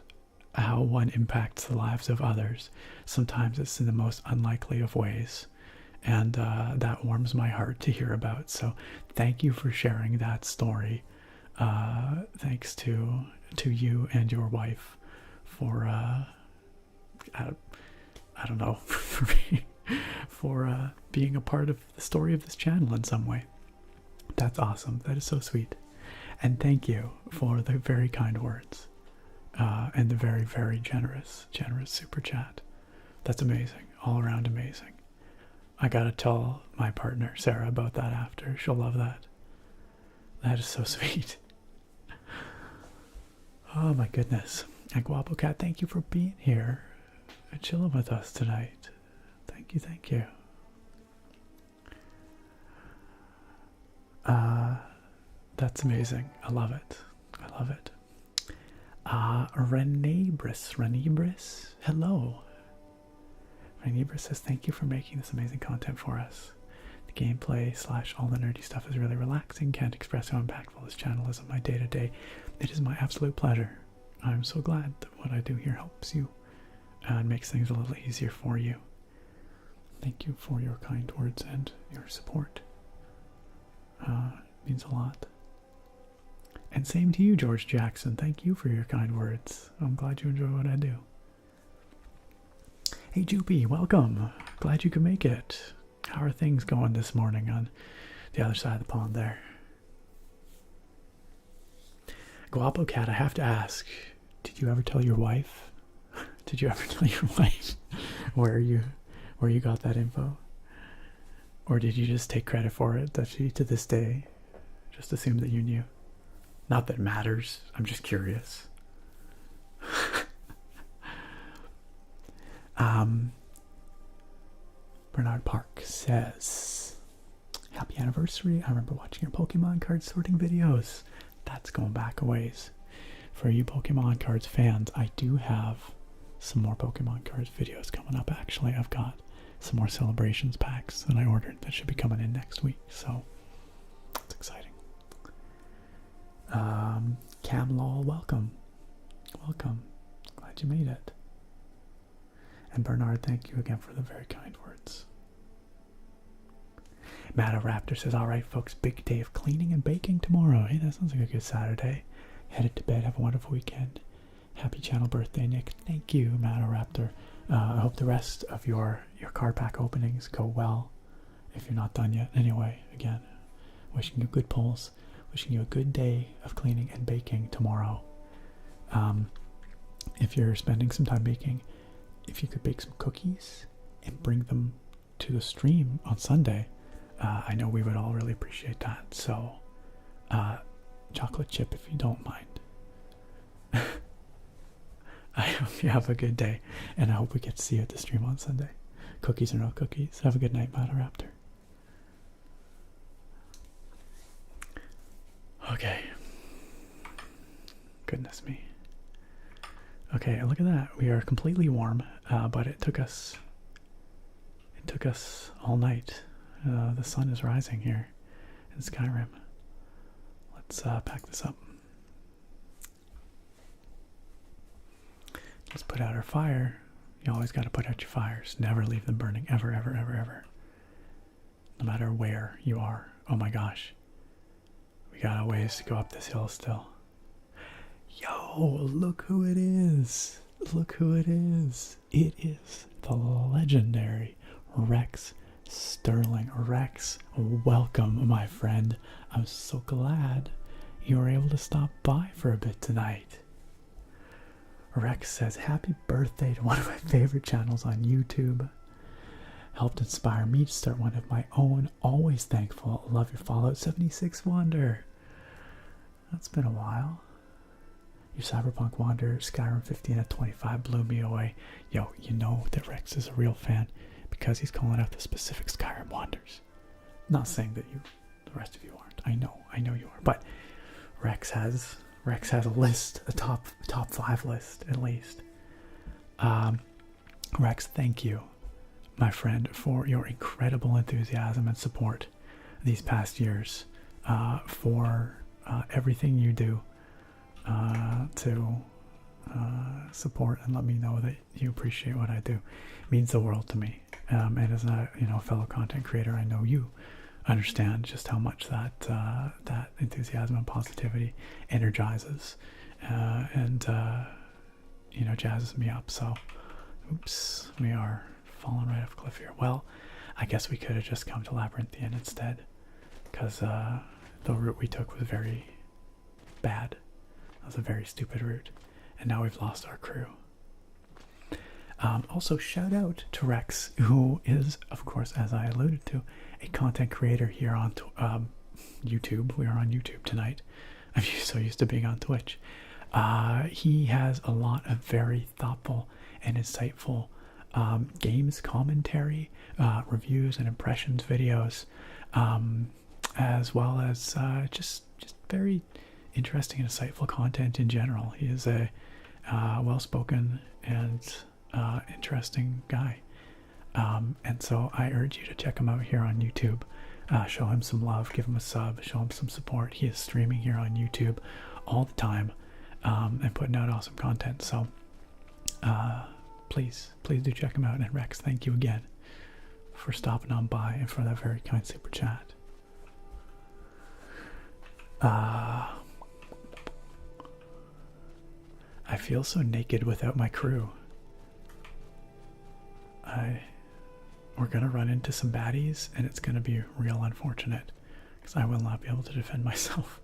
A: how one impacts the lives of others. Sometimes it's in the most unlikely of ways, and that warms my heart to hear about. So thank you for sharing that story. Thanks to you and your wife for I don't know, for being a part of the story of this channel in some way. That's awesome. That is so sweet. And thank you for the very kind words and the very, very generous super chat. That's amazing. All around amazing. I gotta tell my partner, Sarah, about that after. She'll love that. That is so sweet. Oh my goodness. And Guapo Cat, thank you for being here and chilling with us tonight. Thank you, thank you. That's amazing. I love it. I love it. Renebris, hello. Renebris says, thank you for making this amazing content for us. The gameplay / all the nerdy stuff is really relaxing. Can't express how impactful this channel is on my day-to-day. It is my absolute pleasure. I'm so glad that what I do here helps you and makes things a little easier for you. Thank you for your kind words and your support. It means a lot. And same to you, George Jackson. Thank you for your kind words. I'm glad you enjoy what I do. Hey, Joopy, welcome. Glad you could make it. How are things going this morning on the other side of the pond there? Guapo Cat, I have to ask, did you ever tell your wife? Did you ever tell your wife where you got that info? Or did you just take credit for it, that she, to this day, just assumed that you knew? Not that it matters. I'm just curious. Bernard Park says, happy anniversary. I remember watching your Pokemon card sorting videos. That's going back a ways. For you Pokemon cards fans, I do have some more Pokemon cards videos coming up. Actually, I've got some more celebrations packs that I ordered that should be coming in next week. So, it's exciting. Camlaw, welcome. Welcome. Glad you made it. And Bernard, thank you again for the very kind words. Matto Raptor says, alright folks, big day of cleaning and baking tomorrow. Hey, that sounds like a good Saturday. Headed to bed, have a wonderful weekend. Happy channel birthday, Nick. Thank you, Matto Raptor. I hope the rest of your card pack openings go well, if you're not done yet. Anyway, again, wishing you good pulls. Wishing you a good day of cleaning and baking tomorrow. If you're spending some time baking, if you could bake some cookies and bring them to the stream on Sunday, I know we would all really appreciate that. So, chocolate chip if you don't mind. I hope you have a good day, and I hope we get to see you at the stream on Sunday. Cookies or no cookies. Have a good night, Matto Raptor. Okay. Goodness me. Okay, look at that. We are completely warm, but it took us all night. The sun is rising here in Skyrim. Let's pack this up. Let's put out our fire. You always got to put out your fires. Never leave them burning. Ever, ever, ever, ever. No matter where you are. Oh my gosh. We got a ways to go up this hill still. Yo, look who it is. look who it is. It is the legendary Rex Sterling. Rex, welcome, my friend. I'm so glad you were able to stop by for a bit tonight. Rex says, happy birthday to one of my favorite channels on YouTube. Helped inspire me to start one of my own. Always thankful. Love your Fallout 76 Wander. That's been a while. Your Cyberpunk Wander, Skyrim 15 at 25 blew me away. Yo, you know that Rex is a real fan because he's calling out the specific Skyrim Wanders. Not saying that the rest of you aren't. I know you are. But Rex has a list, a top 5 list at least. Rex, thank you, my friend, for your incredible enthusiasm and support these past years, for everything you do to support and let me know that you appreciate what I do. It means the world to me. And as a fellow content creator, I know you understand just how much that enthusiasm and positivity energizes and jazzes me up. So, oops, we are falling right off a cliff here. Well, I guess we could have just come to Labyrinthian instead, because the route we took was very bad. That was a very stupid route, and now we've lost our crew. Also, shout out to Rex, who is, of course, as I alluded to, a content creator here on YouTube. We are on YouTube tonight. I'm so used to being on Twitch. He has a lot of very thoughtful and insightful games commentary, reviews and impressions videos, as well as just very interesting and insightful content in general. He is a well-spoken and interesting guy, and so I urge you to check him out here on YouTube. Show him some love, give him a sub, show him some support. He is streaming here on YouTube all the time, and putting out awesome content. So please do check him out. And Rex, thank you again for stopping on by and for that very kind super chat. I feel so naked without my crew. We're gonna run into some baddies, and it's gonna be real unfortunate because I will not be able to defend myself.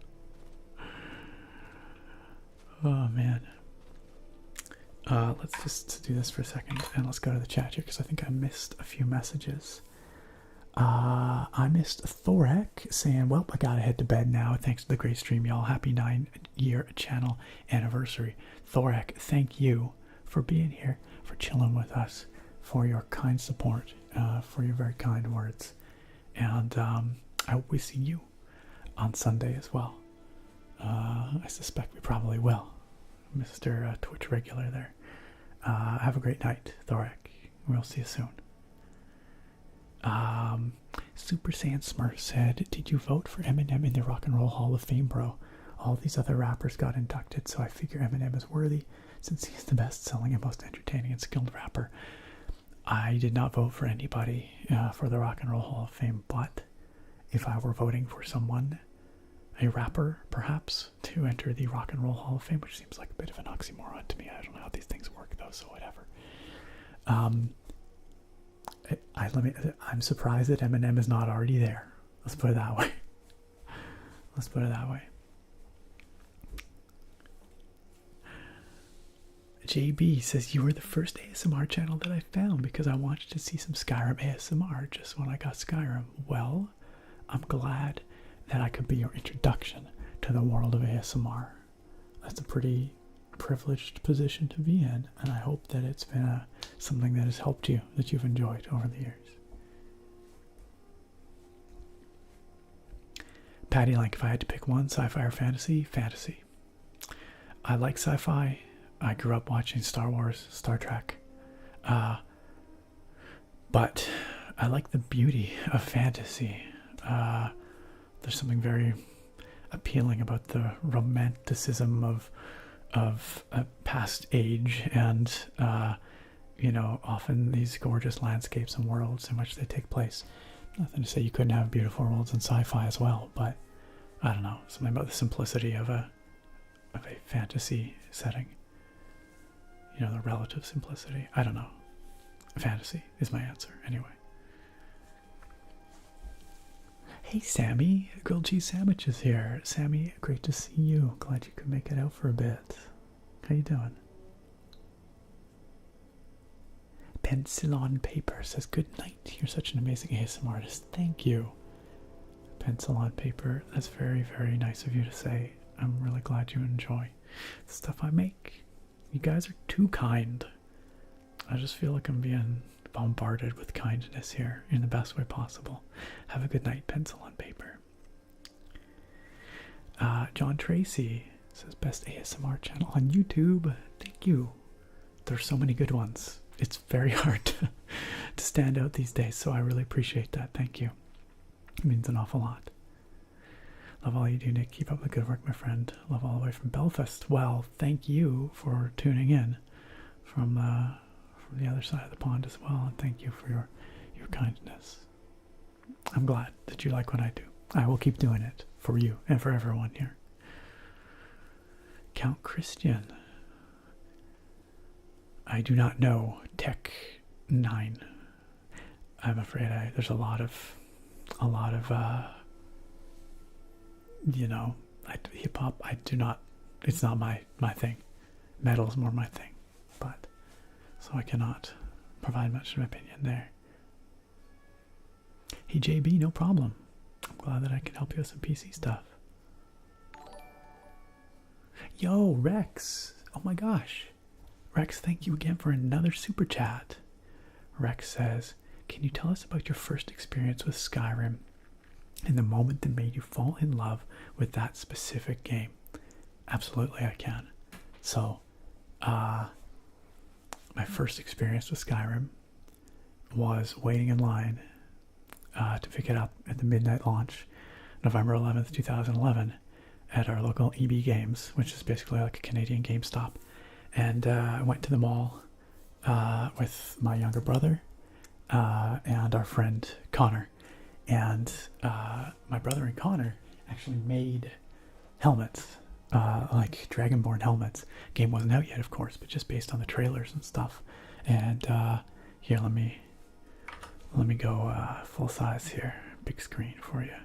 A: Oh man. Let's just do this for a second, and let's go to the chat here because I think I missed a few messages. I missed Thorek saying, well, I gotta head to bed now. Thanks to the great stream, y'all. Happy 9-year channel anniversary. Thorek, thank you for being here, for chilling with us, for your kind support, for your very kind words. And I hope we see you on Sunday as well. I suspect we probably will, Mr. Twitch regular there. Have a great night, Thorek. We'll see you soon. Super Saiyan Smurf said, did you vote for Eminem in the Rock and Roll Hall of Fame, bro? All these other rappers got inducted, so I figure Eminem is worthy since he's the best-selling and most entertaining and skilled rapper. I did not vote for anybody for the Rock and Roll Hall of Fame, but if I were voting for someone, a rapper perhaps, to enter the Rock and Roll Hall of Fame, which seems like a bit of an oxymoron to me. I don't know how these things work though, so whatever. I'm surprised that Eminem is not already there. Let's put it that way. Let's put it that way. JB says, you were the first ASMR channel that I found because I wanted to see some Skyrim ASMR just when I got Skyrim. Well, I'm glad that I could be your introduction to the world of ASMR. That's a pretty privileged position to be in, and I hope that it's been something that has helped you, that you've enjoyed over the years. Patty Lank, if I had to pick one, sci-fi or fantasy? Fantasy. I like sci-fi. I grew up watching Star Wars, Star Trek. But I like the beauty of fantasy. There's something very appealing about the romanticism of a past age, and often these gorgeous landscapes and worlds in which they take place. Nothing to say you couldn't have beautiful worlds in sci-fi as well, but I don't know, something about the simplicity of a fantasy setting. you know, the relative simplicity. I don't know. Fantasy is my answer anyway. Hey Sammy, grilled cheese sandwich is here. Sammy, great to see you. Glad you could make it out for a bit. How you doing? Pencil on paper says good night. You're such an amazing ASMR artist. Thank you. Pencil on paper. That's very, very nice of you to say. I'm really glad you enjoy the stuff I make. You guys are too kind. I just feel like I'm being bombarded with kindness here in the best way possible. Have a good night, pencil on paper. John Tracy says best ASMR channel on YouTube. Thank you. There's so many good ones. It's very hard to stand out these days, so I really appreciate that. Thank you. It means an awful lot. Love all you do, Nick. Keep up the good work, my friend. Love all the way from Belfast. Well, thank you for tuning in from the other side of the pond as well, and thank you for your kindness. I'm glad that you like what I do. I will keep doing it for you and for everyone here. Count Christian. I do not know Tech 9. I'm afraid there's a lot of you know, hip hop. I do not. It's not my thing. Metal is more my thing, but so I cannot provide much of an opinion there. Hey JB, no problem. I'm glad that I can help you with some PC stuff. Yo, Rex. Oh my gosh. Rex, thank you again for another super chat. Rex says, can you tell us about your first experience with Skyrim and the moment that made you fall in love with that specific game? Absolutely, I can. So, my first experience with Skyrim was waiting in line to pick it up at the midnight launch, November 11th, 2011, at our local EB Games, which is basically like a Canadian GameStop. And I went to the mall with my younger brother and our friend Connor. And my brother and Connor actually made helmets, like Dragonborn helmets. Game wasn't out yet, of course, but just based on the trailers and stuff. And here, let me go full size here, big screen for you.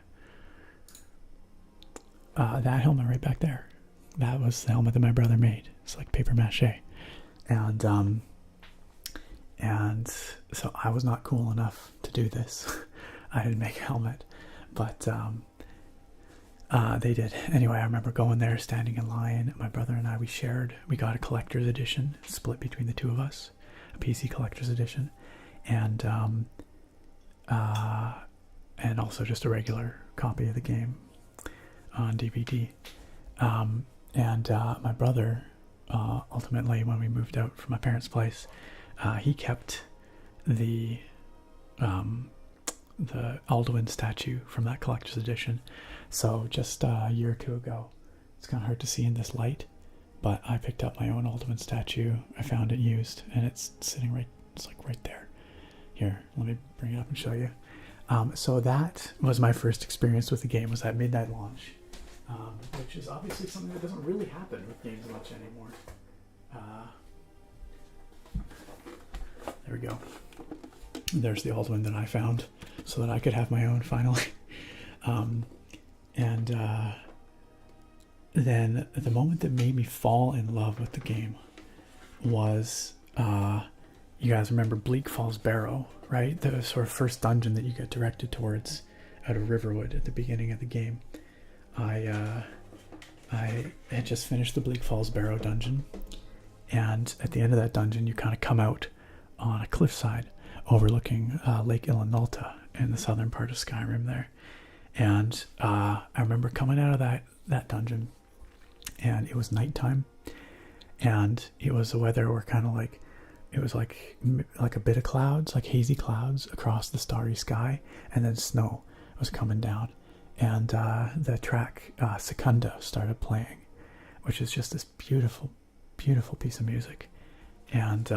A: That helmet right back there, that was the helmet that my brother made. It's like paper mache, and so I was not cool enough to do this. I didn't make a helmet, but they did. Anyway, I remember going there, standing in line. My brother and I, we got a collector's edition, split between the two of us, a PC collector's edition, and also just a regular copy of the game on DVD. And my brother, ultimately, when we moved out from my parents' place, he kept the Alduin statue from that collector's edition. So just a year or two ago, it's kind of hard to see in this light, but I picked up my own Alduin statue. I found it used, and it's sitting right, it's like right there. Here, let me bring it up and show you. So that was my first experience with the game, was that midnight launch, which is obviously something that doesn't really happen with games much anymore. There we go. There's the old one that I found so that I could have my own finally. Then the moment that made me fall in love with the game was, you guys remember Bleak Falls Barrow, right? The sort of first dungeon that you get directed towards out of Riverwood at the beginning of the game. I had just finished the Bleak Falls Barrow dungeon, and at the end of that dungeon you kind of come out on a cliffside overlooking Lake Ilinalta in the southern part of Skyrim there. And I remember coming out of that dungeon, and it was nighttime, and it was the weather were kind of like, it was like a bit of clouds, like hazy clouds across the starry sky, and then snow was coming down. And the track Secunda started playing, which is just this beautiful, beautiful piece of music. And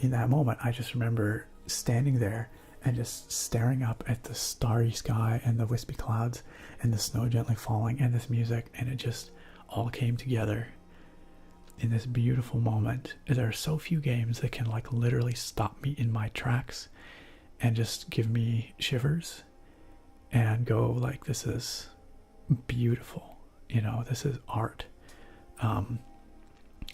A: in that moment, I just remember standing there and just staring up at the starry sky and the wispy clouds and the snow gently falling and this music, and it just all came together in this beautiful moment. There are so few games that can like literally stop me in my tracks and just give me shivers and go like, this is beautiful, you know, this is art. And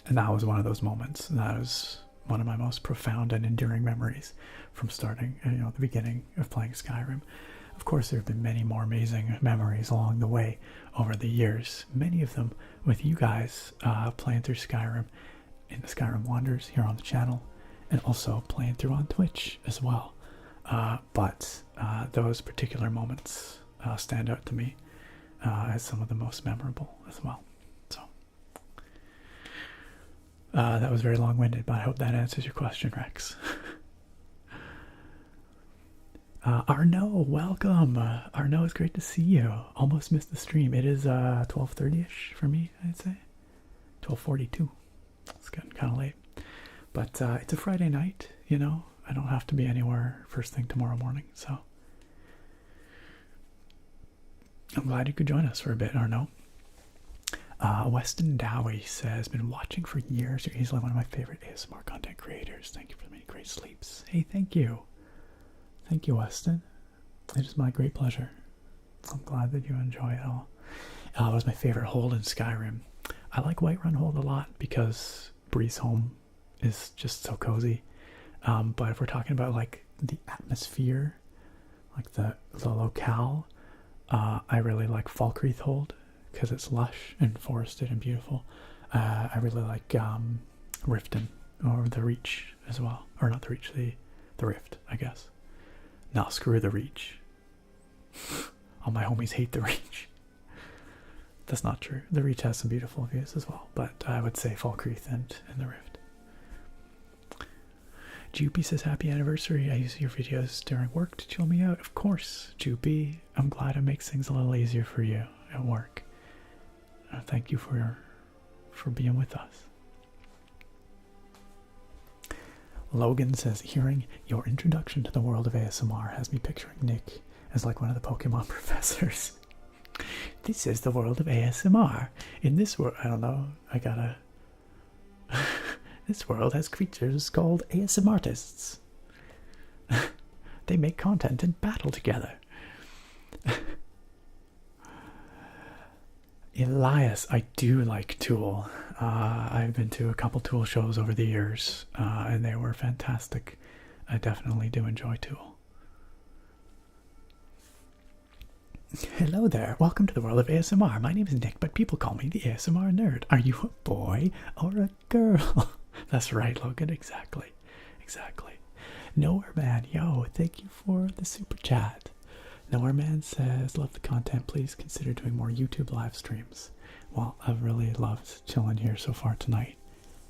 A: that was one of those moments. That was one of my most profound and enduring memories from starting, you know, the beginning of playing Skyrim. Of course, there have been many more amazing memories along the way over the years, many of them with you guys playing through Skyrim in the Skyrim Wonders here on the channel, and also playing through on Twitch as well. But those particular moments stand out to me as some of the most memorable as well. So that was very long-winded, but I hope that answers your question, Rex. Arno, welcome. Arno, it's great to see you. Almost missed the stream. It is 12:30ish for me, I'd say. 12:42. It's getting kind of late. But it's a Friday night, you know. I don't have to be anywhere first thing tomorrow morning, so I'm glad you could join us for a bit, Arno. Weston Dowie says, been watching for years. You're easily one of my favorite ASMR content creators. Thank you for the many great sleeps. Hey, thank you. Thank you, Weston. It is my great pleasure. I'm glad that you enjoy it all. It was my favorite hold in Skyrim. I like Whiterun Hold a lot because Breeze Home is just so cozy. But if we're talking about like the atmosphere, like the locale, I really like Falkreath Hold because it's lush and forested and beautiful. I really like Riften, or the Reach as well. Or not the Reach, the Rift, I guess. No, screw the Reach. All my homies hate the Reach. That's not true. The Reach has some beautiful views as well, but I would say Falkreath and the Rift. Joopy says, happy anniversary. I use your videos during work to chill me out. Of course, Joopy. I'm glad it makes things a little easier for you at work. Thank you for being with us. Logan says, hearing your introduction to the world of ASMR has me picturing Nick as like one of the Pokemon professors. This is the world of ASMR. In this world, I don't know, I gotta... This world has creatures called ASMR artists. They make content and battle together. Elias, I do like Tool. I've been to a couple Tool shows over the years, and they were fantastic. I definitely do enjoy Tool. Hello there, welcome to the world of ASMR. My name is Nick, but people call me the ASMR nerd. Are you a boy or a girl? That's right, Logan, exactly. Exactly. Nowhere Man, yo, thank you for the super chat. Nowhere Man says, love the content, please consider doing more YouTube live streams. Well, I've really loved chilling here so far tonight.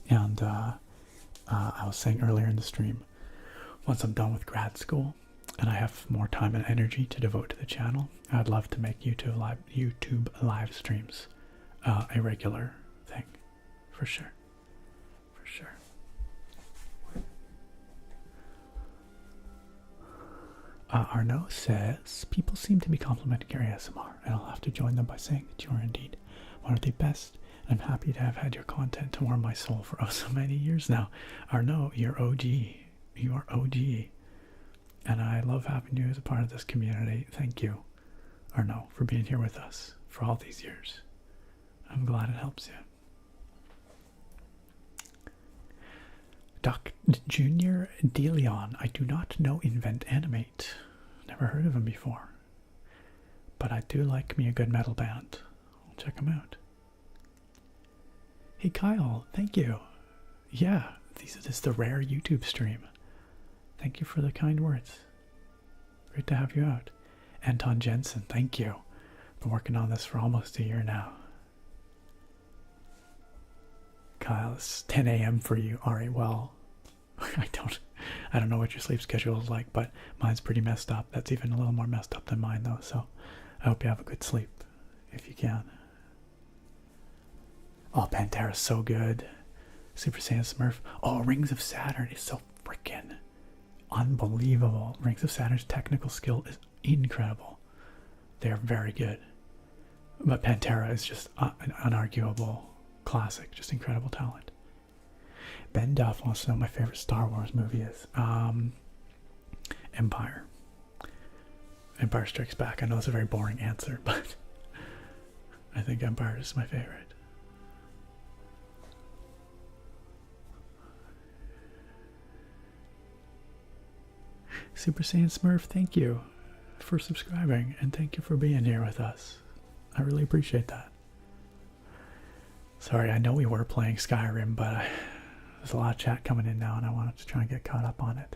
A: And I was saying earlier in the stream, once I'm done with grad school and I have more time and energy to devote to the channel, I'd love to make YouTube live streams a regular thing, for sure. For sure. Arnaud says, people seem to be complimenting your ASMR, and I'll have to join them by saying that you are indeed one of the best. I'm happy to have had your content to warm my soul for oh so many years now. Arnaud, you're OG. You are OG. And I love having you as a part of this community. Thank you, Arnaud, for being here with us for all these years. I'm glad it helps you. Doc Junior DeLeon, I do not know Invent Animate. Never heard of him before. But I do like me a good metal band. I'll check him out. Hey Kyle, thank you. Yeah, this is the rare YouTube stream. Thank you for the kind words. Great to have you out. Anton Jensen, thank you. Been working on this for almost a year now. Kyle, it's 10 a.m. for you. Alright, well, I don't know what your sleep schedule is like, but mine's pretty messed up. That's even a little more messed up than mine, though, so I hope you have a good sleep, if you can. Oh, Pantera's so good. Super Saiyan Smurf. Oh, Rings of Saturn is so freaking unbelievable. Rings of Saturn's technical skill is incredible. They're very good. But Pantera is just an unarguable classic, just incredible talent. Ben Duff wants to know what my favorite Star Wars movie is. Empire. Empire Strikes Back. I know it's a very boring answer, but I think Empire is my favorite. Super Saiyan Smurf, thank you for subscribing and thank you for being here with us. I really appreciate that. Sorry, I know we were playing Skyrim, but there's a lot of chat coming in now and I wanted to try and get caught up on it.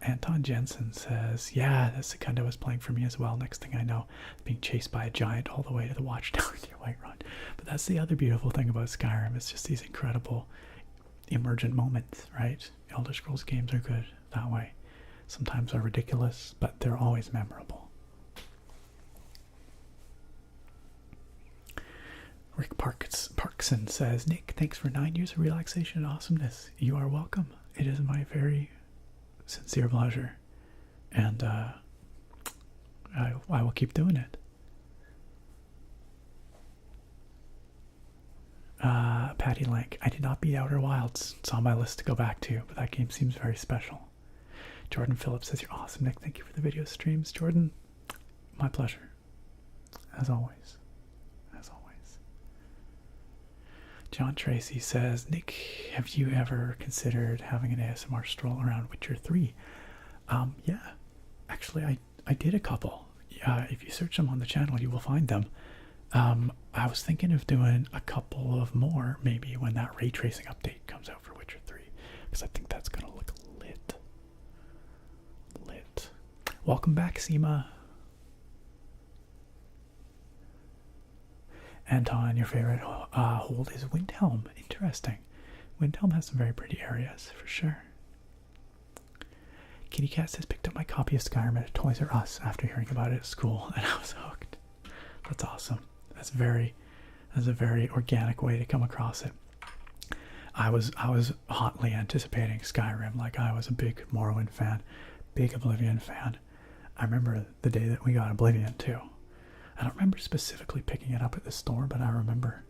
A: Anton Jensen says, yeah, that's the kind I was playing for me as well. Next thing I know, being chased by a giant all the way to the watchtower near Whiterun. But that's the other beautiful thing about Skyrim. It's just these incredible emergent moments, right? Elder Scrolls games are good that way. Sometimes they're ridiculous, but they're always memorable. Rick Parkson says, Nick, thanks for 9 years of relaxation and awesomeness. You are welcome. It is my very sincere pleasure. And I will keep doing it. Patty Lank, I did not beat Outer Wilds. It's on my list to go back to, but that game seems very special. Jordan Phillips says, you're awesome, Nick. Thank you for the video streams. Jordan, my pleasure. As always. As always. John Tracy says, Nick, have you ever considered having an ASMR stroll around Witcher 3? Yeah. Actually, I did a couple. If you search them on the channel, you will find them. I was thinking of doing a couple of more, maybe when that ray tracing update comes out for Witcher 3, because I think that's going to look lit. Lit. Welcome back, Seema. Anton, your favorite hold is Windhelm. Interesting. Windhelm has some very pretty areas, for sure. Kitty Cat says, picked up my copy of Skyrim at Toys R Us after hearing about it at school, and I was hooked. That's awesome. That's a very organic way to come across it. I was hotly anticipating Skyrim, like I was a big Morrowind fan, big Oblivion fan. I remember the day that we got Oblivion too. I don't remember specifically picking it up at the store, but I remember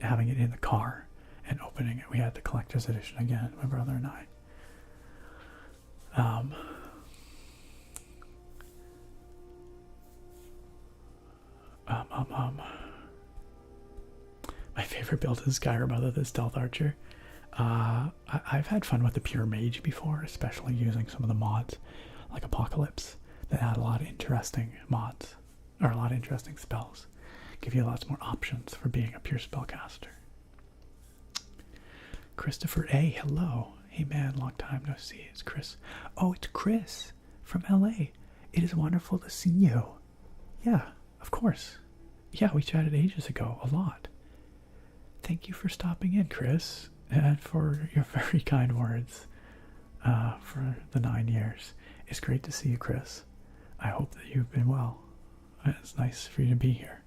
A: having it in the car and opening it. We had the collector's edition again, my brother and I. My favorite build in Skyrim other than Stealth Archer. I've had fun with the Pure Mage before, especially using some of the mods like Apocalypse that add a lot of interesting mods, or a lot of interesting spells. Give you lots more options for being a pure spellcaster. Christopher A, hello. Hey man, long time no see. It's Chris. Oh, it's Chris from LA. It is wonderful to see you. Yeah, of course. Yeah, we chatted ages ago, a lot. Thank you for stopping in, Chris, and for your very kind words for the 9 years. It's great to see you, Chris. I hope that you've been well. It's nice for you to be here.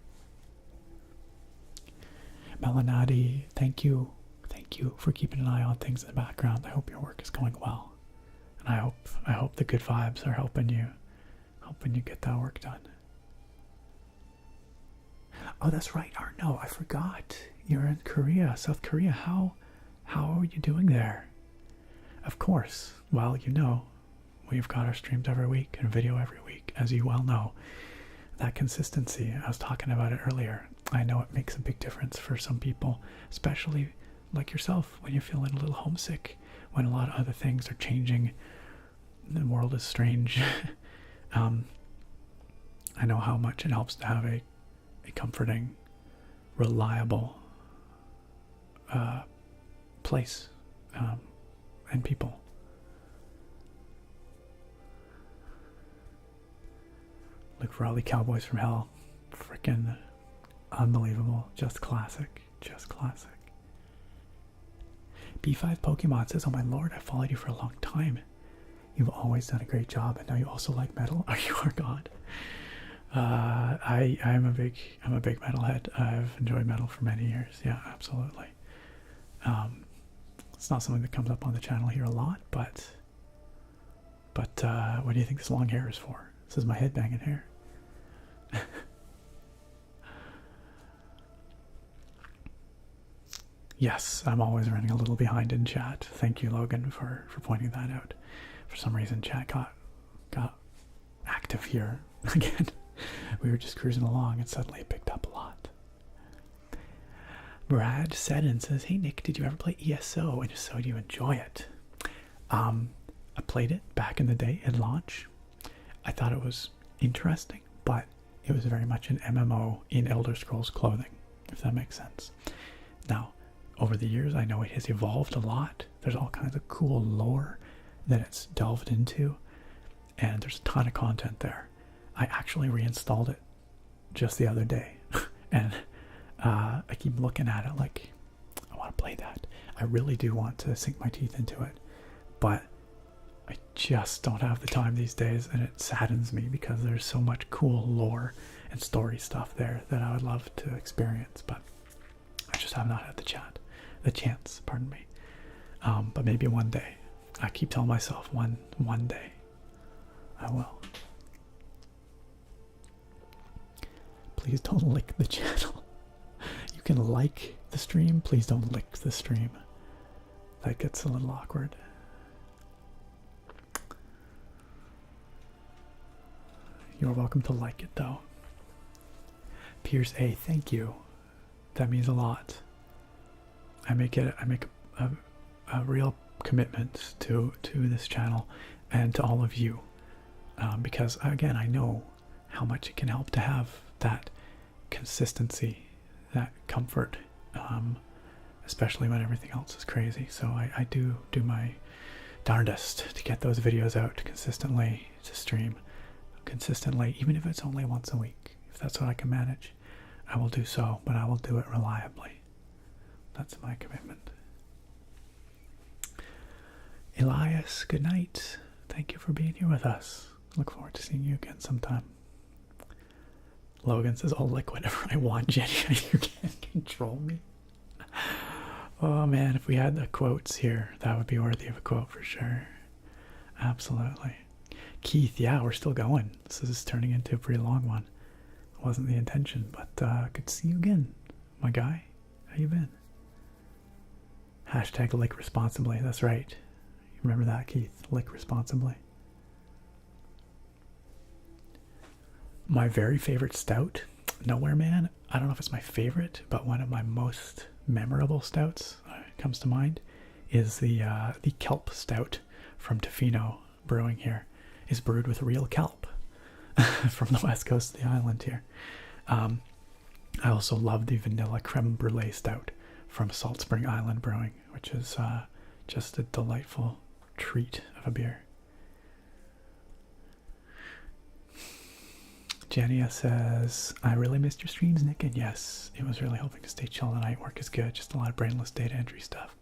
A: Melanati, thank you. Thank you for keeping an eye on things in the background. I hope your work is going well. And I hope the good vibes are helping you get that work done. Oh, that's right, Arno. I forgot. You're in Korea, South Korea. How are you doing there? Of course. Well, you know, we've got our streams every week and video every week, as you well know. That consistency, I was talking about it earlier. I know it makes a big difference for some people, especially like yourself, when you're feeling a little homesick, when a lot of other things are changing. The world is strange. I know how much it helps to have a comforting, reliable place and people. Look for all the Cowboys from Hell. Frickin' unbelievable. Just classic. Just classic. B5 Pokemon says, oh my lord, I followed you for a long time. You've always done a great job, and now you also like metal? Are you our god? I'm a big metalhead. I've enjoyed metal for many years. Yeah, absolutely. It's not something that comes up on the channel here a lot, but what do you think this long hair is for? This is my headbanging hair. Yes, I'm always running a little behind in chat. Thank you, Logan, for pointing that out. For some reason, chat got active here again. We were just cruising along and suddenly it picked up a lot. Brad Seddon says, hey Nick, did you ever play ESO? And if so, do you enjoy it? I played it back in the day at launch. I thought it was interesting, but it was very much an MMO in Elder Scrolls clothing, if that makes sense. Now, over the years, I know it has evolved a lot. There's all kinds of cool lore that it's delved into, and there's a ton of content there. I actually reinstalled it just the other day, and I keep looking at it like, I want to play that. I really do want to sink my teeth into it, but I just don't have the time these days, and it saddens me because there's so much cool lore and story stuff there that I would love to experience, but I just have not had the chance, pardon me. But maybe one day. I keep telling myself one day I will. Please don't lick the channel. You can like the stream, please don't lick the stream. That gets a little awkward. You're welcome to like it though. Pierce A, thank you. That means a lot. I make a real commitment to this channel and to all of you, because again, I know how much it can help to have that consistency, that comfort, especially when everything else is crazy. So I do my darndest to get those videos out consistently, to stream consistently, even if it's only once a week. If that's what I can manage, I will do so, but I will do it reliably. That's my commitment. Elias, good night. Thank you for being here with us. Look forward to seeing you again sometime. Logan says, I'll like whatever I want, Jenny. You can't control me. Oh man, if we had the quotes here, that would be worthy of a quote for sure. Absolutely. Keith, yeah, we're still going. This is turning into a pretty long one. It wasn't the intention, but good to see you again, my guy. How you been? Hashtag lick responsibly. That's right. Remember that, Keith. Lick responsibly. My very favorite stout, Nowhere Man. I don't know if it's my favorite, but one of my most memorable stouts comes to mind is the kelp stout from Tofino Brewing here. Is brewed with real kelp from the west coast of the island here. I also love the vanilla creme brulee stout from Salt Spring Island Brewing, which is just a delightful treat of a beer. Jania says, I really missed your streams, Nick, and yes, it was really hoping to stay chill tonight. Work is good, just a lot of brainless data entry stuff.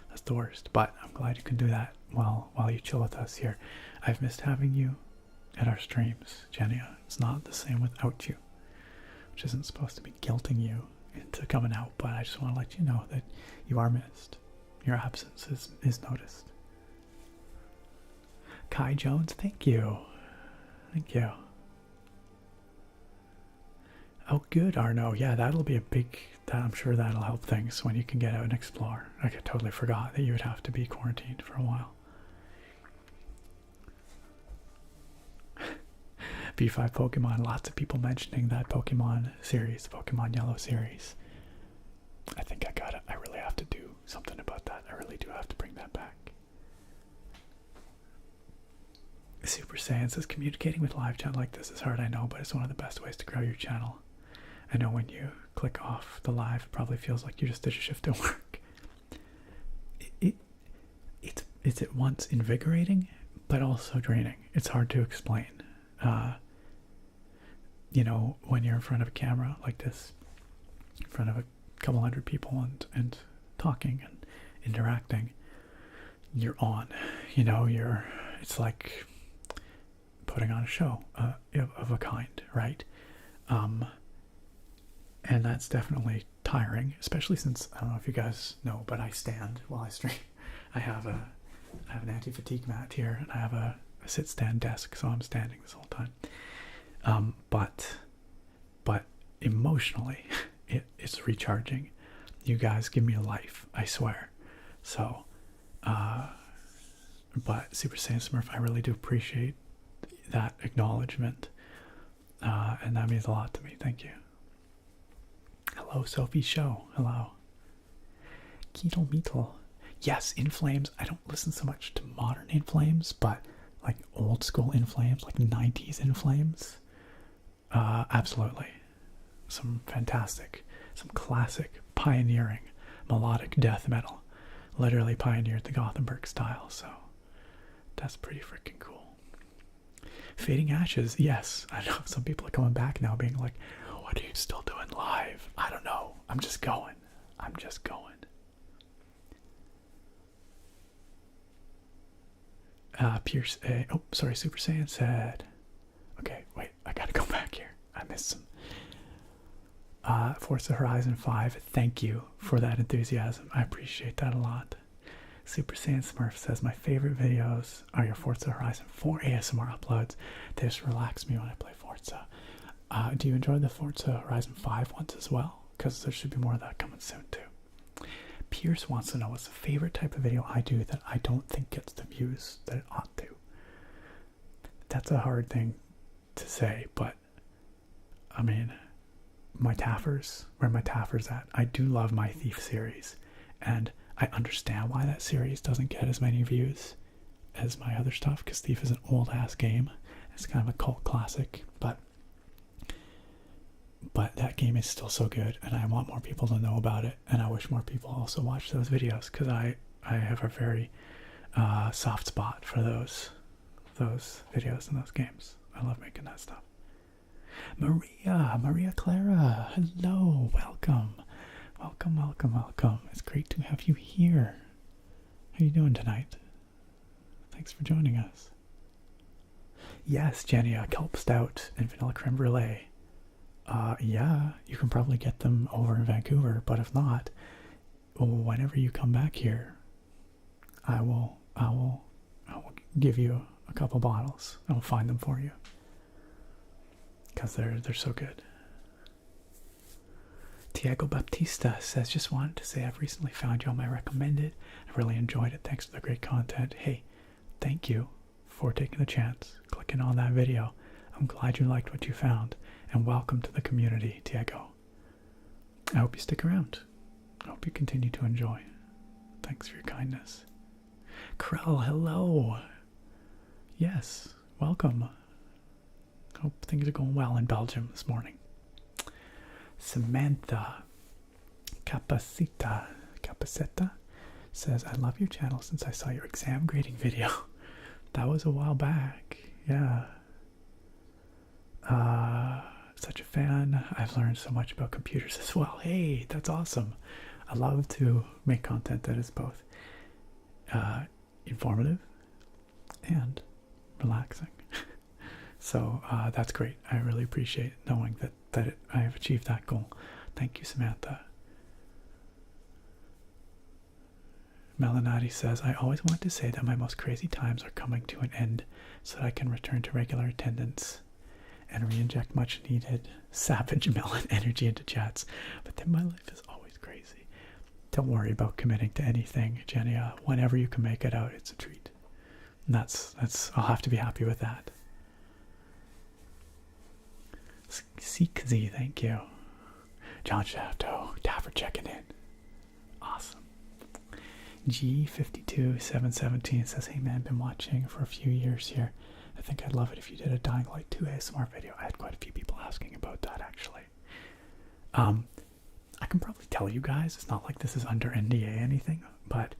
A: That's the worst, but I'm glad you can do that while you chill with us here. I've missed having you at our streams, Jania. It's not the same without you, which isn't supposed to be guilting you into coming out, but I just want to let you know that you are missed. Your absence is noticed. Kai Jones, thank you. Thank you. Oh, good, Arno. Yeah, that'll be a big... I'm sure that'll help things when you can get out and explore. I totally forgot that you would have to be quarantined for a while. B5 Pokemon. Lots of people mentioning that Pokemon series, Pokemon Yellow series. I think I really have to do something about that. I really do have to bring that back. Super Saiyan says, communicating with live chat like this is hard, I know, but it's one of the best ways to grow your channel. I know when you click off the live, it probably feels like you just did a shift at work. It's at once invigorating, but also draining. It's hard to explain. You know, when you're in front of a camera like this, in front of a couple hundred people and talking and interacting, you're on. You know, it's like putting on a show of a kind, right? And that's definitely tiring, especially since, I don't know if you guys know, but I stand while I stream. I have an anti-fatigue mat here, and I have a sit-stand desk, so I'm standing this whole time. But emotionally, it's recharging. You guys give me a life, I swear. So, but Super Saiyan Smurf, I really do appreciate that acknowledgement. And that means a lot to me. Thank you. Hello, Sophie Show. Hello. Keetle Meetle. Yes, In Flames. I don't listen so much to modern In Flames, but like old school In Flames, like 90s In Flames. Absolutely. Some fantastic, some classic, pioneering, melodic death metal. Literally pioneered the Gothenburg style, so that's pretty freaking cool. Fading Ashes, yes. I know some people are coming back now being like, what are you still doing live? I don't know. I'm just going. Pierce, Super Saiyan said, okay, wait, I gotta go back here. I missed some. Forza Horizon 5, thank you for that enthusiasm. I appreciate that a lot. Super Saiyan Smurf says, my favorite videos are your Forza Horizon 4 ASMR uploads. They just relax me when I play Forza. Do you enjoy the Forza Horizon 5 ones as well? Because there should be more of that coming soon too. Pierce wants to know what's the favorite type of video I do that I don't think gets the views that it ought to. That's a hard thing to say, but I mean, my Taffers, where my Taffers at, I do love my Thief series, and I understand why that series doesn't get as many views as my other stuff, because Thief is an old ass game. It's kind of a cult classic, but that game is still so good, and I want more people to know about it, and I wish more people also watch those videos, because I have a very soft spot for those videos and those games. I love making that stuff. Maria Clara, hello, welcome. It's great to have you here. How you doing tonight? Thanks for joining us. Yes, Jenny, kelp stout and vanilla creme brulee. Yeah, you can probably get them over in Vancouver, but if not, whenever you come back here, I will give you a couple bottles. I'll find them for you, because they're so good. Tiago Baptista says, just wanted to say I've recently found you on my recommended. I really enjoyed it. Thanks for the great content. Hey, thank you for taking the chance, clicking on that video. I'm glad you liked what you found, and welcome to the community, Tiago. I hope you stick around. I hope you continue to enjoy. Thanks for your kindness. Krell, hello. Yes, welcome. Hope things are going well in Belgium this morning. Samantha Capacita says, I love your channel since I saw your exam grading video. That was a while back. Yeah. Such a fan. I've learned so much about computers as well. Hey, that's awesome. I love to make content that is both informative and relaxing. So that's great. I really appreciate knowing that I have achieved that goal. Thank you, Samantha. Melanati says, I always want to say that my most crazy times are coming to an end so that I can return to regular attendance and re-inject much needed savage melon energy into chats. But then my life is always crazy. Don't worry about committing to anything, Jenny. Whenever you can make it out, it's a treat. And that's I'll have to be happy with that. CZ, thank you. John Shafto, for checking in. Awesome. G52717 says, hey man, been watching for a few years here. I think I'd love it if you did a Dying Light 2 ASMR video. I had quite a few people asking about that, actually. I can probably tell you guys, it's not like this is under NDA anything, but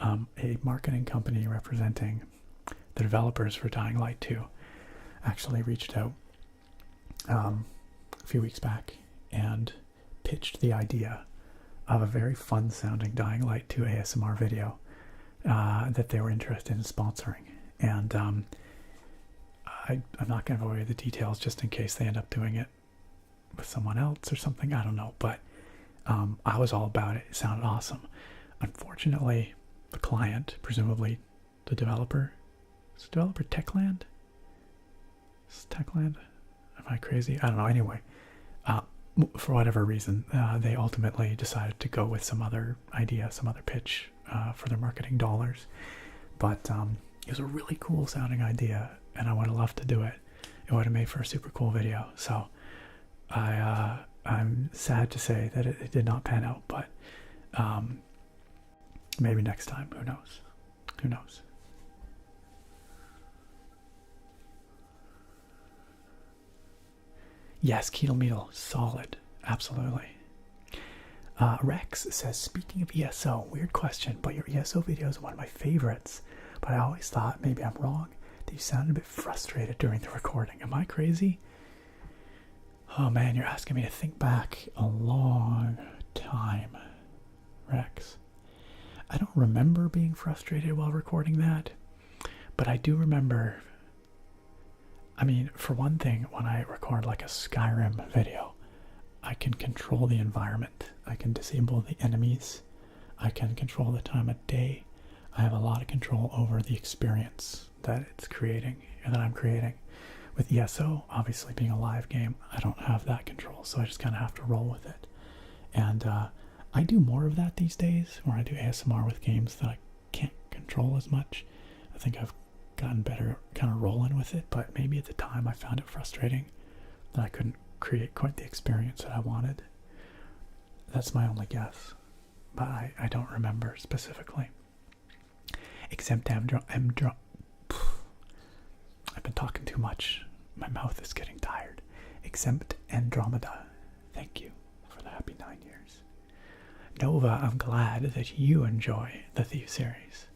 A: a marketing company representing the developers for Dying Light 2 actually reached out a few weeks back and pitched the idea of a very fun sounding Dying Light 2 ASMR video that they were interested in sponsoring. And I'm not going to go over the details just in case they end up doing it with someone else or something. I don't know, but I was all about it. It sounded awesome. Unfortunately, the client, presumably the developer, is the developer Techland? Is Techland? Am I crazy? I don't know. Anyway, for whatever reason, they ultimately decided to go with some other idea, some other pitch for their marketing dollars. But it was a really cool sounding idea, and I would have loved to do it. It would have made for a super cool video. So I'm sad to say that it did not pan out, but maybe next time. Who knows? Who knows? Yes, Ketel Metal, solid, absolutely. Rex says, speaking of ESO, weird question, but your ESO videos are one of my favorites. But I always thought, maybe I'm wrong, that you sounded a bit frustrated during the recording. Am I crazy? Oh man, you're asking me to think back a long time, Rex. I don't remember being frustrated while recording that, but I do remember. I mean, for one thing, when I record like a Skyrim video, I can control the environment. I can disable the enemies. I can control the time of day. I have a lot of control over the experience that it's creating and that I'm creating. With ESO, obviously being a live game, I don't have that control, so I just kind of have to roll with it. And I do more of that these days, where I do ASMR with games that I can't control as much. I think I've gotten better kind of rolling with it, but maybe at the time I found it frustrating that I couldn't create quite the experience that I wanted. That's my only guess, but I don't remember specifically. Except I've been talking too much. My mouth is getting tired. Exempt Andromeda, thank you for the happy 9 years. Nova, I'm glad that you enjoy the Thief series.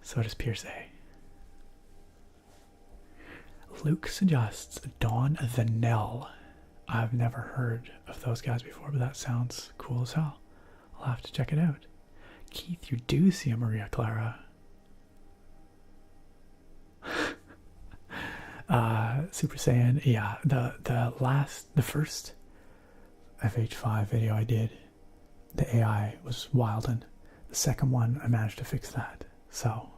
A: So does Pierce A. Luke suggests Dawn the Nell. I've never heard of those guys before, but that sounds cool as hell. I'll have to check it out. Keith, you do see a Maria Clara. Super Saiyan, yeah, the first FH5 video I did, the AI was wildin'. The second one, I managed to fix that, so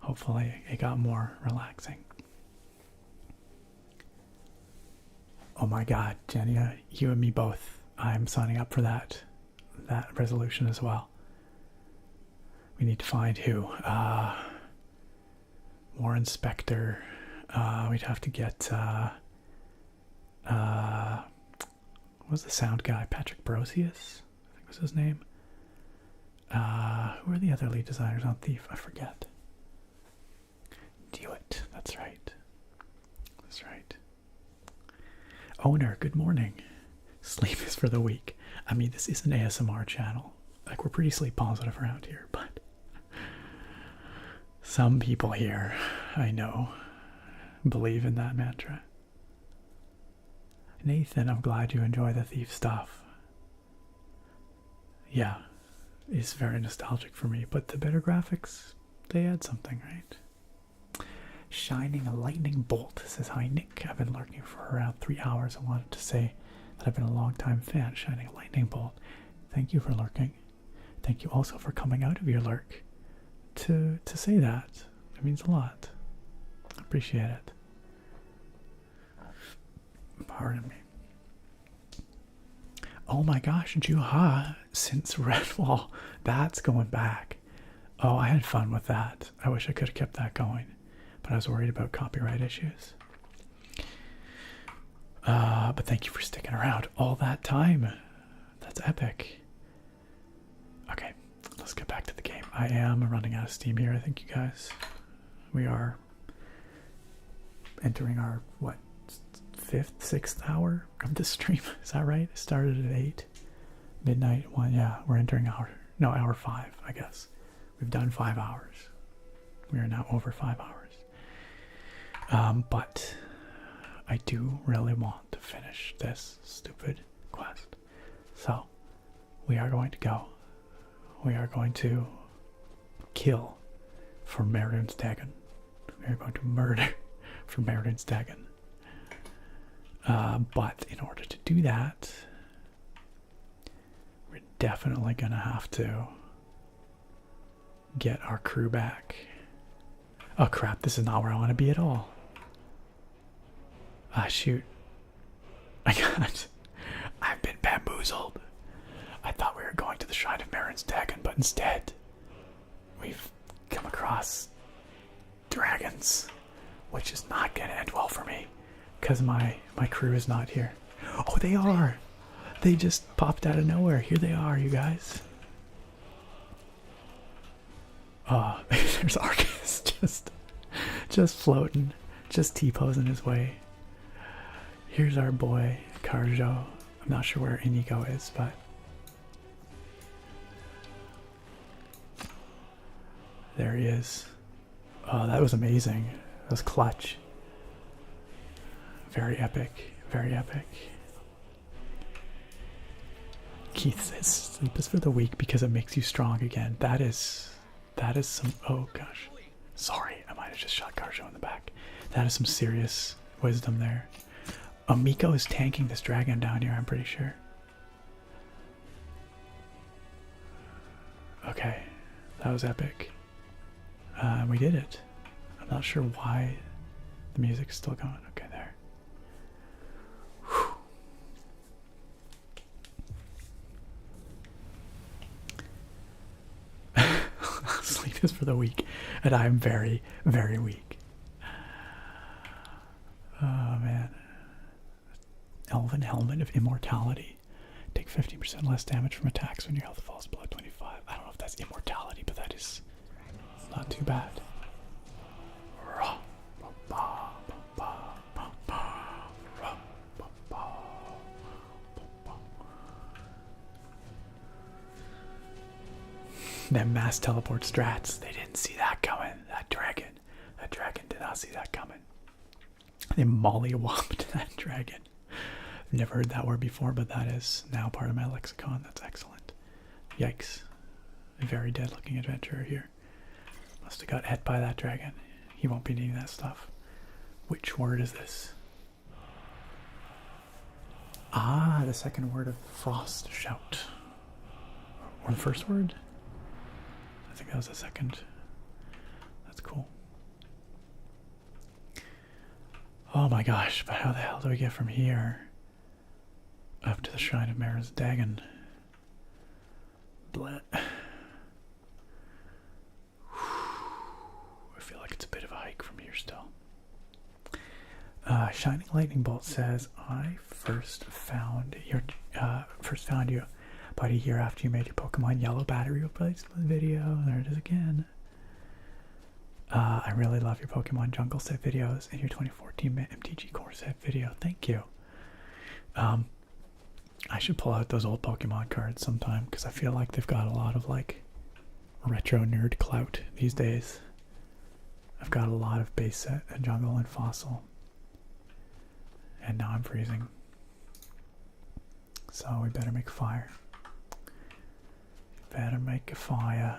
A: hopefully it got more relaxing. Oh my god, Jenia, you and me both. I'm signing up for that resolution as well. We need to find who. War Inspector. We'd have to get what was the sound guy? Patrick Brosius, I think was his name. Who are the other lead designers on Thief? I forget. Dewitt, that's right. That's right. Owner, good morning. Sleep is for the weak. I mean, this is an ASMR channel. Like, we're pretty sleep positive around here, but some people here, I know, believe in that mantra. Nathan, I'm glad you enjoy the Thief stuff. Yeah, it's very nostalgic for me, but the better graphics, they add something, right? Shining a lightning bolt, says, hi Nick, I've been lurking for around 3 hours. I wanted to say that I've been a long time fan. Shining a lightning bolt, thank you for lurking. Thank you also for coming out of your lurk to say that. It means a lot. I appreciate it. Pardon me. Oh my gosh, Juha, since Redwall, that's going back. Oh, I had fun with that. I wish I could have kept that going, but I was worried about copyright issues. But thank you for sticking around all that time. That's epic. Okay, let's get back to the game. I am running out of steam here, I think, you guys. We are entering our, what, 5th, 6th hour of this stream. Is that right? It started at 8. Midnight 1. Yeah, we're entering hour 5, I guess. We've done 5 hours. We are now over 5 hours. But I do really want to finish this stupid quest. So, we are going to go. We are going to kill for Meridian's Dagon. We are going to murder for Meridian's Dagon. But in order to do that, we're definitely going to have to get our crew back. Oh crap, this is not where I want to be at all. Ah, shoot. I've been bamboozled. I thought we were going to the Shrine of Marin's Dagon, but instead, we've come across dragons, which is not gonna end well for me, because my crew is not here. Oh, they are! They just popped out of nowhere. Here they are, you guys. There's Arcus just floating, just T-posing his way. Here's our boy, Carjo. I'm not sure where Inigo is, but there he is. Oh, that was amazing. That was clutch. Very epic. Very epic. Keith says sleep is for the weak because it makes you strong again. That is some, oh gosh. Sorry, I might have just shot Carjo in the back. That is some serious wisdom there. Miko is tanking this dragon down here, I'm pretty sure. Okay, that was epic. We did it. I'm not sure why the music's still going. Okay, there. Sleep is for the weak, and I'm very, very weak. Oh man. Elven Helmet of Immortality. Take 15% less damage from attacks when your health falls below 25. I don't know if that's immortality, but that is not too bad. Them mass teleport strats, they didn't see that coming. That dragon did not see that coming. They mollywopped that dragon. Never heard that word before, but that is now part of my lexicon. That's excellent. Yikes. A very dead looking adventurer here. Must have got hit by that dragon. He won't be needing that stuff. Which word is this? Ah, the second word of frost shout. Or the first word? I think that was the second. That's cool. Oh my gosh, but how the hell do we get from here up to the Shrine of Marin's Dagon? Blah. I feel like it's a bit of a hike from here still. Shining Lightning Bolt says, I first found you about a year after you made your Pokemon Yellow battery replacement video. There it is again. I really love your Pokemon Jungle set videos and your 2014 MTG Core set video. Thank you. I should pull out those old Pokemon cards sometime because I feel like they've got a lot of like retro nerd clout these days. I've got a lot of base set and jungle and fossil. And now I'm freezing. So we better make a fire. Better make a fire.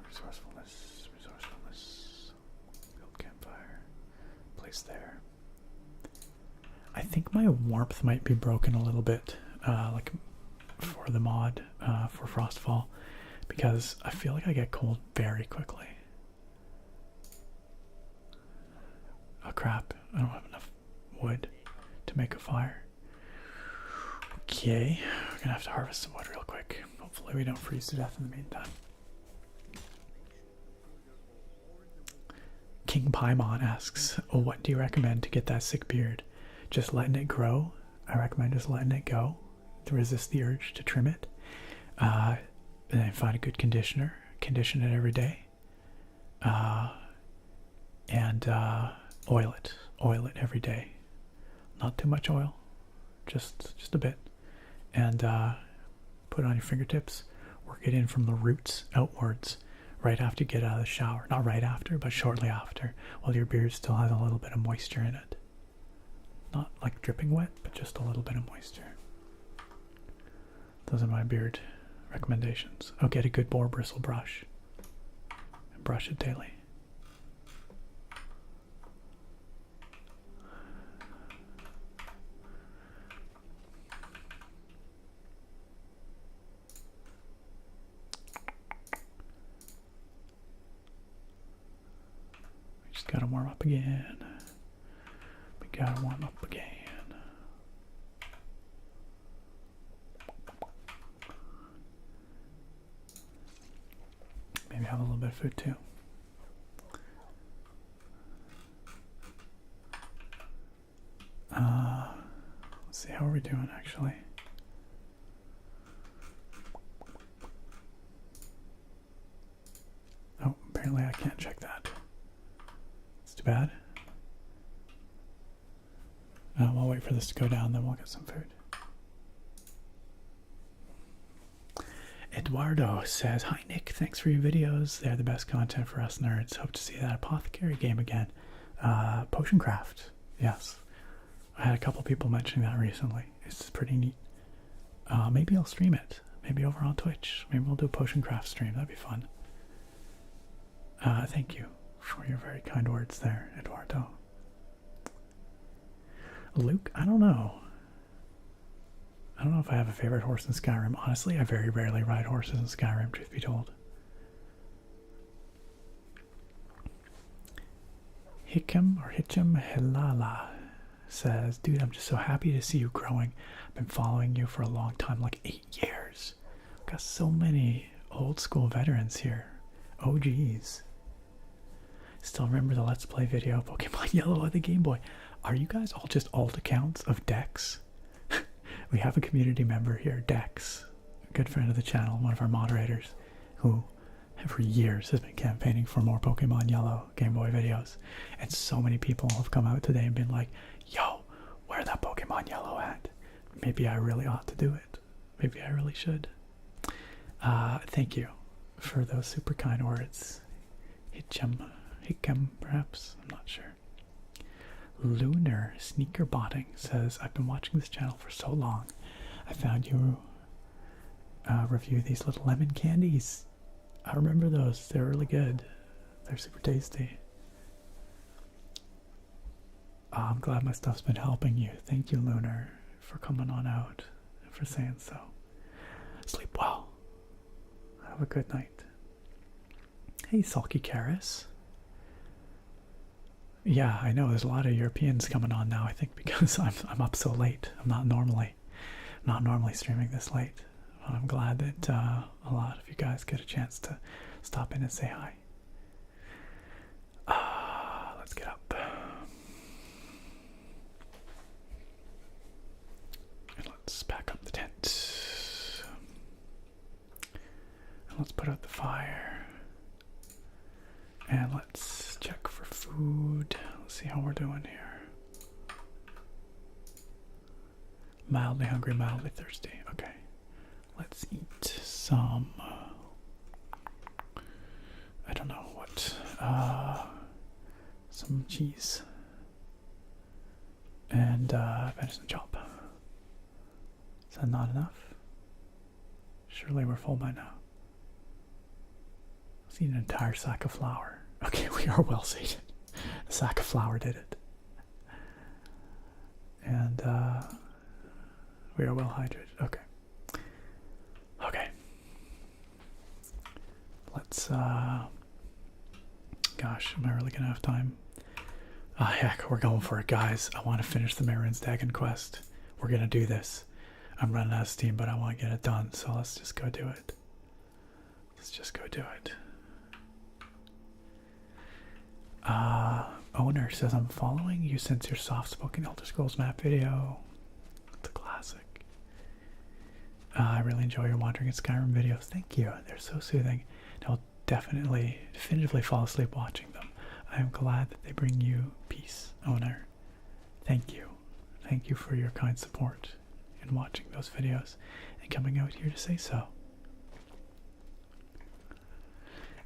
A: Resourcefulness. Build campfire. Place there. I think my warmth might be broken a little bit, like for the mod, for Frostfall, because I feel like I get cold very quickly. Oh crap, I don't have enough wood to make a fire. Okay, we're gonna have to harvest some wood real quick. Hopefully we don't freeze to death in the meantime. King Paimon asks, oh, what do you recommend to get that sick beard? Just letting it grow? I recommend just letting it go to resist the urge to trim it. And then find a good conditioner. Condition it every day. And oil it. Oil it every day. Not too much oil. Just a bit. And put it on your fingertips. Work it in from the roots outwards. Right after you get out of the shower. Not right after, but shortly after. While your beard still has a little bit of moisture in it. Not like dripping wet, but just a little bit of moisture. Those are my beard recommendations. Oh, get a good boar bristle brush. And brush it daily. We just gotta warm up again. Gotta warm up again. Maybe have a little bit of food too. Let's see, how are we doing actually? Oh, apparently I can't check that. It's too bad. We'll wait for this to go down, then we'll get some food. Eduardo says, "Hi Nick, thanks for your videos. They're the best content for us nerds. Hope to see that Apothecary game again. Potion Craft, yes. I had a couple people mentioning that recently. It's pretty neat. Maybe I'll stream it. Maybe over on Twitch. Maybe we'll do a Potion Craft stream. That'd be fun. Thank you for your very kind words there, Eduardo. Luke, I don't know. I don't know if I have a favorite horse in Skyrim. Honestly, I very rarely ride horses in Skyrim, truth be told. Hitchum Hilala says, "Dude, I'm just so happy to see you growing. I've been following you for a long time, like 8 years. Got so many old school veterans here. OGs. Still remember the Let's Play video of Pokemon Yellow on the Game Boy. Are you guys all just alt accounts of Dex?" We have a community member here, Dex, a good friend of the channel, one of our moderators, who for years has been campaigning for more Pokemon Yellow Game Boy videos. And so many people have come out today and been like, "Yo, where that Pokemon Yellow at? Maybe I really ought to do it. Maybe I really should." Thank you for those super kind words. Hitchem, perhaps? I'm not sure. Lunar Sneaker Botting says, "I've been watching this channel for so long. I found you review these little lemon candies. I remember those. They're really good. They're super tasty. I'm glad my stuff's been helping you. Thank you, Lunar, for coming on out and for saying so. Sleep well. Have a good night." Hey, Sulky Karis. Yeah, I know there's a lot of Europeans coming on now, I think because I'm up so late. I'm not normally streaming this late. I'm glad that a lot of you guys get a chance to stop in and say hi. Let's get up. And let's pack up the tent. And let's put out the fire. And let's check for food. Let's see how we're doing here. Mildly hungry, mildly thirsty. Okay. Let's eat some, I don't know what, some cheese and venison chop. Is that not enough? Surely we're full by now. Let's eat an entire sack of flour. Okay, we are well sated. The sack of flour did it. And we are well hydrated. Okay. Okay. Let's gosh, am I really gonna have time? Heck, we're going for it, guys. I want to finish the Marin's Dagon quest. We're gonna do this. I'm running out of steam, but I want to get it done, so let's just go do it. Let's just go do it. Owner says, "I'm following you since your soft-spoken Elder Scrolls map video." It's a classic. I really enjoy your Wandering in Skyrim videos. Thank you. They're so soothing. And I'll definitively fall asleep watching them. I am glad that they bring you peace, Owner. Thank you. Thank you for your kind support in watching those videos and coming out here to say so.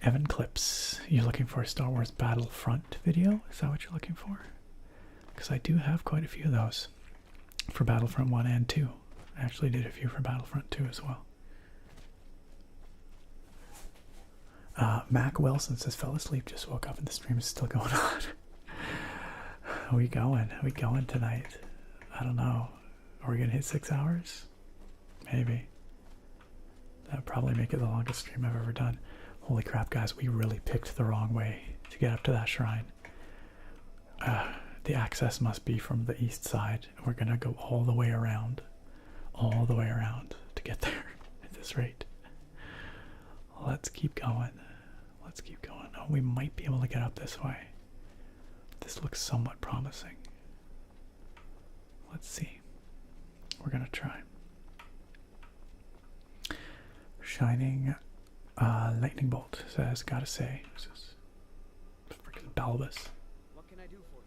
A: Evan Clips, you're looking for a Star Wars Battlefront video? Is that what you're looking for? Because I do have quite a few of those for Battlefront 1 and 2. I actually did a few for Battlefront 2 as well. Mac Wilson says, "Fell asleep, just woke up and the stream is still going on." Are we going? Are we going tonight? I don't know. Are we going to hit 6 hours? Maybe. That would probably make it the longest stream I've ever done. Holy crap, guys, we really picked the wrong way to get up to that shrine. The access must be from the east side. We're gonna go all the way around to get there at this rate. Let's keep going. Let's keep going. Oh, we might be able to get up this way. This looks somewhat promising. Let's see. We're gonna try. Shining lightning bolt says, gotta say, this is freaking balbus.
C: What can I do for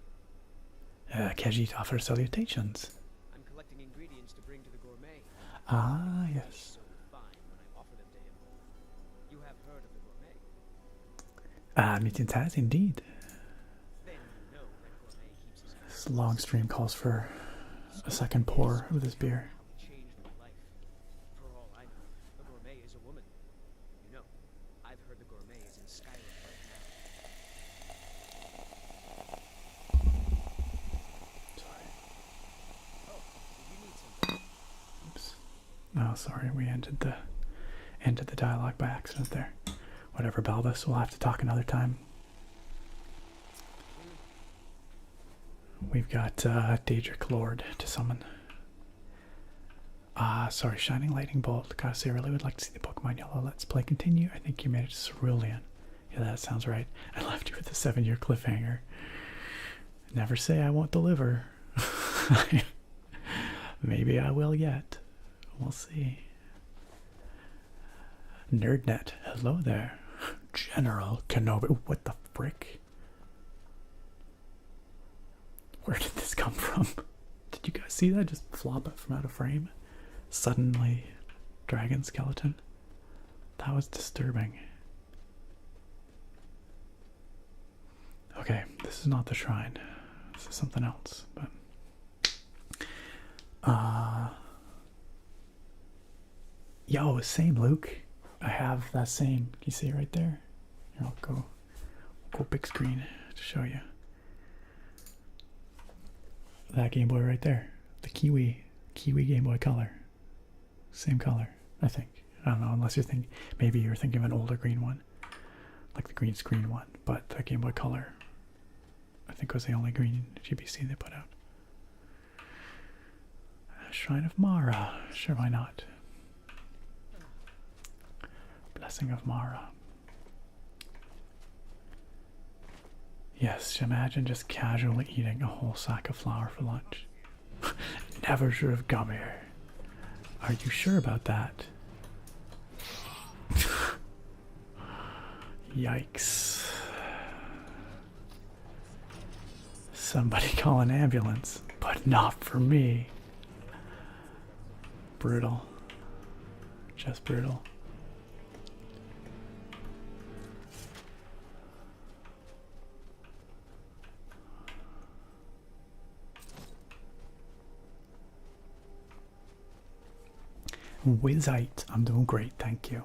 C: you?
A: Khajiit offers salutations.
C: I'm collecting ingredients to bring to the gourmet.
A: Ah, yes.
C: So fine when I offer them to him. You have heard of the gourmet?
A: Meetings has indeed.
C: Then you know that gourmet keeps his
A: This long stream calls for a second pour of this beer.
C: changed my life. For all I know, the gourmet is a woman. You know, I've heard the gourmet is in Skyrim right now.
A: Sorry.
C: Oh, did you need something?
A: Oops. No, sorry, we ended the dialogue by accident there. Whatever, Balbus, we'll have to talk another time. We've got Daedric Lord to summon. Sorry, Shining Lightning Bolt. Gotta say, I really would like to see the Pokemon Yellow Let's Play continue. I think you made it to Cerulean. Yeah, that sounds right. I left you with a 7-year cliffhanger. Never say I won't deliver. Maybe I will yet. We'll see. NerdNet, hello there. General Kenobi. What the frick? Where did this come from? Did you guys see that just flop from out of frame? Suddenly, dragon skeleton. That was disturbing. Okay, this is not the shrine. This is something else, but yo, same Luke. I have that same. Can you see it right there? Here, I'll go big screen to show you. That Game Boy right there. The Kiwi Game Boy Color. Same color, I think. I don't know, unless you're thinking, maybe you're thinking of an older green one. Like the green screen one. But the Game Boy Color, I think, was the only green GBC they put out. Shrine of Mara. Sure, why not? Blessing of Mara. Yes, imagine just casually eating a whole sack of flour for lunch. Never should have come here. Are you sure about that? Yikes. Somebody call an ambulance, but not for me. Brutal. Just brutal. Wizite, I'm doing great, thank you.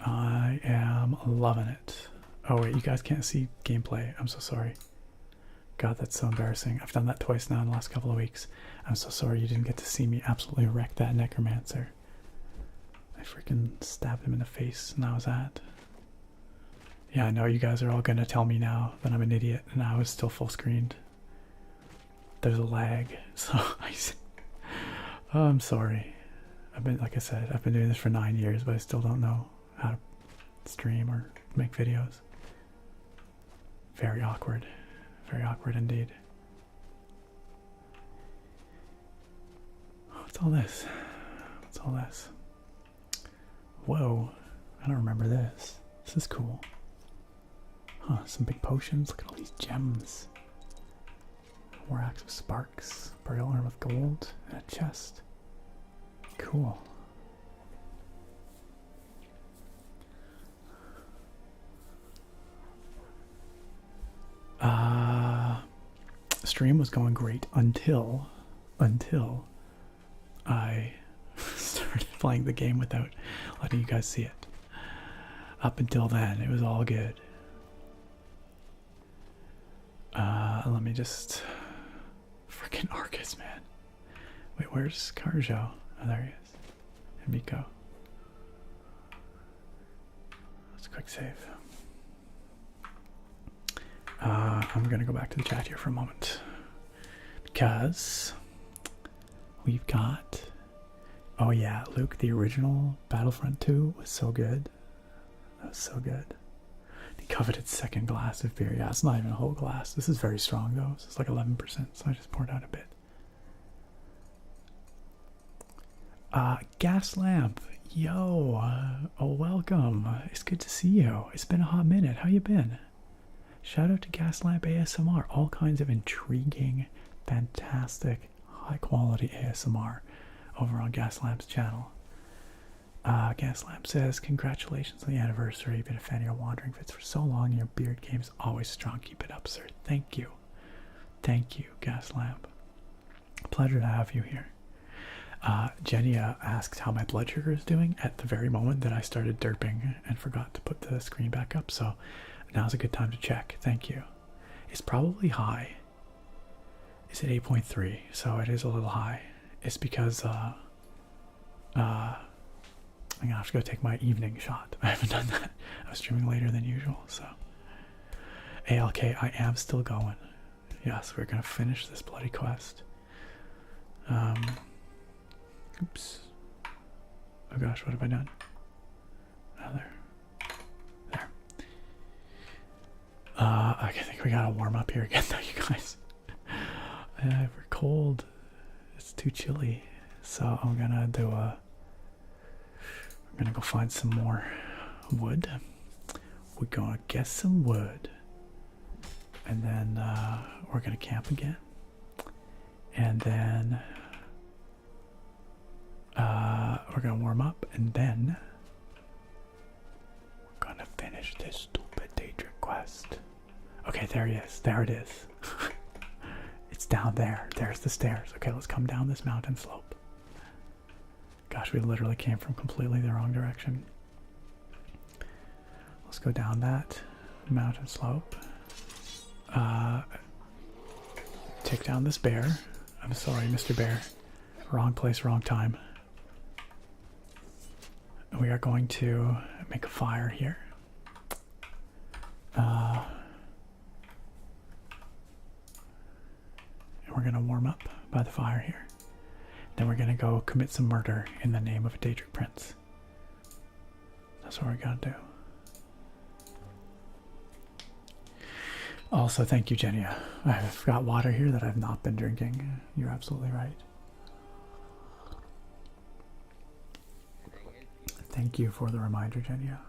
A: I am loving it. Oh wait, you guys can't see gameplay. I'm so sorry. God, that's so embarrassing. I've done that twice now in the last couple of weeks. I'm so sorry you didn't get to see me absolutely wreck that necromancer. I freaking stabbed him in the face, and that was that. Yeah, I know you guys are all gonna tell me now that I'm an idiot, and I was still full screened. There's a lag, so oh, I'm sorry. Like I said, I've been doing this for 9 years, but I still don't know how to stream or make videos. Very awkward. Very awkward indeed. What's all this? What's all this? Whoa, I don't remember this. This is cool. Huh, some big potions. Look at all these gems. War Axe of Sparks. Burial Arm of Gold. And a chest. Cool. Stream was going great until I started playing the game without letting you guys see it. Up until then, it was all good. Let me just... Freaking Arcus, man. Wait, where's Carjo? Oh, there he is. And Miko. Let's quick save. I'm gonna go back to the chat here for a moment because we've got. Oh yeah, Luke, the original Battlefront 2 was so good. That was so good. The coveted second glass of beer. Yeah, it's not even a whole glass. This is very strong though. This is like 11%, so I just poured out a bit. Gas Lamp. Yo, oh welcome. It's good to see you. It's been a hot minute. How you been? Shout out to Gas Lamp ASMR. All kinds of intriguing, fantastic, high quality ASMR over on Gas Lamp's channel. Gas Lamp says, congratulations on the anniversary. Been a fan of your Wandering Fits for so long and your beard game's always strong. Keep it up, sir. Thank you. Thank you, Gas Lamp. Pleasure to have you here. Jenia asked how my blood sugar is doing at the very moment that I started derping and forgot to put the screen back up, so now's a good time to check. Thank you. It's probably high. It's at 8.3, so it is a little high. It's because I'm gonna have to go take my evening shot. I haven't done that. I was streaming later than usual, so. ALK, I am still going. Yes, we're gonna finish this bloody quest. Oops. Oh gosh, what have I done? Oh, there. I think we gotta warm up here again though, you guys. We're cold. It's too chilly. So I'm gonna do I'm gonna go find some more wood. We're gonna get some wood. And then we're gonna camp again. And then we're gonna warm up, and then we're gonna finish this stupid Daedric quest. Okay, there he is. There it is. It's down there. There's the stairs. Okay, let's come down this mountain slope. Gosh, we literally came from completely the wrong direction. Let's go down that mountain slope. Take down this bear. I'm sorry, Mr. Bear. Wrong place, wrong time. We are going to make a fire here. And we're going to warm up by the fire here. Then we're going to go commit some murder in the name of a Daedric prince. That's what we're going to do. Also, thank you, Jenia. I've got water here that I've not been drinking. You're absolutely right. Thank you for the reminder, Jenia.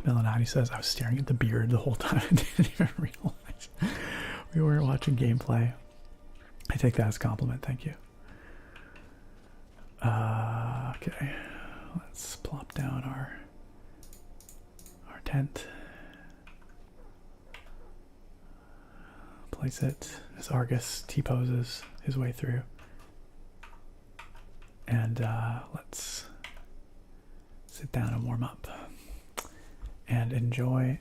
A: Melanati says, I was staring at the beard the whole time. I didn't even realize we weren't watching gameplay. I take that as a compliment. Thank you. Okay. Let's plop down our tent. Place it as Argus T-poses his way through. And let's sit down and warm up and enjoy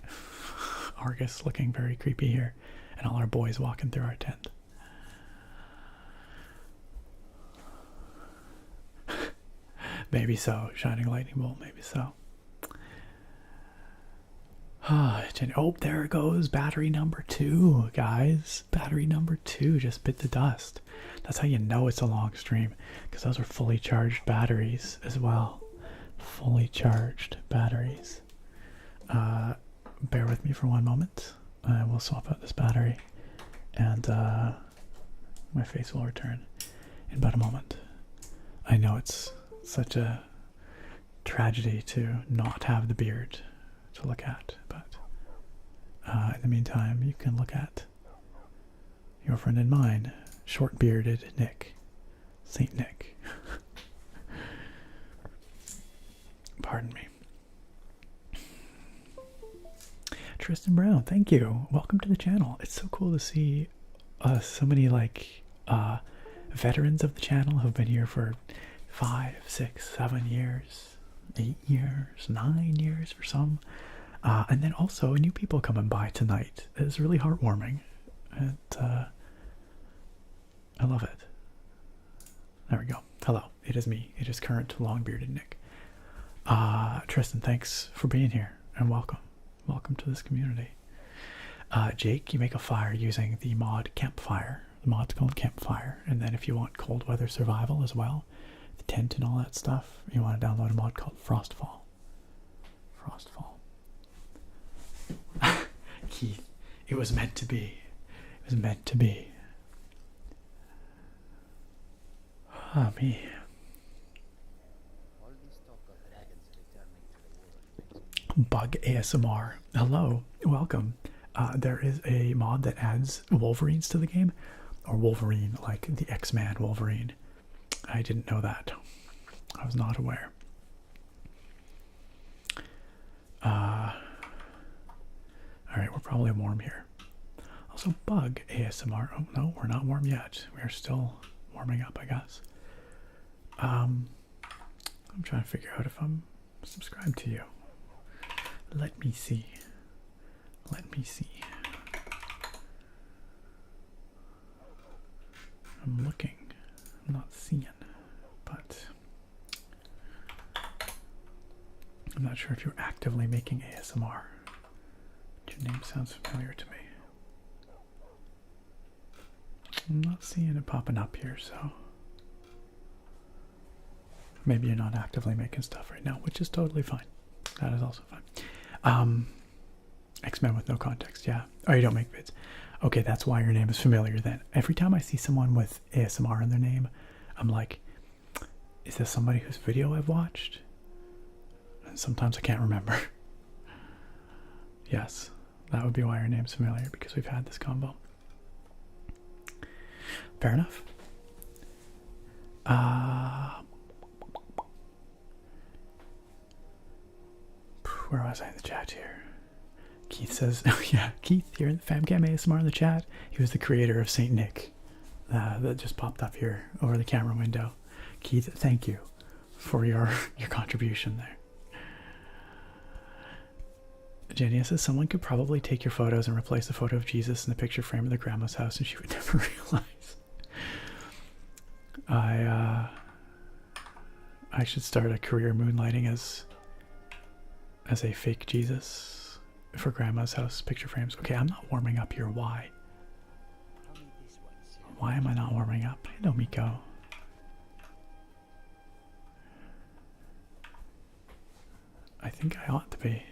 A: Argus looking very creepy here and all our boys walking through our tent. Maybe so. Shining lightning bolt, maybe so. Oh, there it goes. Battery number 2, guys. Battery number 2 just bit the dust. That's how you know it's a long stream, because those are fully charged batteries as well. Fully charged batteries. Bear with me for one moment. I will swap out this battery, and my face will return in about a moment. I know it's such a tragedy to not have the beard to look at, but in the meantime, you can look at your friend and mine, short-bearded Nick, Saint Nick. Pardon me. Tristan Brown, thank you. Welcome to the channel. It's so cool to see so many veterans of the channel who've been here for 5, 6, 7 years, 8 years, 9 years for some. And then also new people coming by tonight. It's really heartwarming. And I love it. There we go. Hello, it is me. It is current long-bearded Nick. Tristan, thanks for being here and welcome. Welcome to this community. Jake, you make a fire using the mod Campfire. The mod's called Campfire. And then if you want cold weather survival as well, the tent and all that stuff, you want to download a mod called Frostfall. Frostfall. Keith, it was meant to be. It was meant to be. Ah, me. Bug ASMR. Hello, welcome. There is a mod that adds Wolverines to the game, or Wolverine, like the X-Man Wolverine. I didn't know that. I was not aware. Alright, we're probably warm here. Also, Bug ASMR. Oh, no, we're not warm yet. We are still warming up, I guess. I'm trying to figure out if I'm subscribed to you. Let me see. Let me see. I'm looking. I'm not seeing. But I'm not sure if you're actively making ASMR. Your name sounds familiar to me. I'm not seeing it popping up here, so maybe you're not actively making stuff right now, which is totally fine. That is also fine. X-Men with no context, yeah. Oh, you don't make vids. Okay, that's why your name is familiar then. Every time I see someone with ASMR in their name, I'm like, is this somebody whose video I've watched? And sometimes I can't remember. Yes, that would be why your name's familiar, because we've had this combo. Fair enough. Where was I in the chat here? Keith says, oh yeah, Keith here in the Famcam ASMR in the chat. He was the creator of Saint Nick. That just popped up here over the camera window. Keith, thank you for your contribution there. Jenny says, someone could probably take your photos and replace the photo of Jesus in the picture frame of the grandma's house and she would never realize. I should start a career moonlighting as a fake Jesus for grandma's house picture frames. Okay, I'm not warming up here. Why? Why am I not warming up? Hello, Miko. I think I ought to be.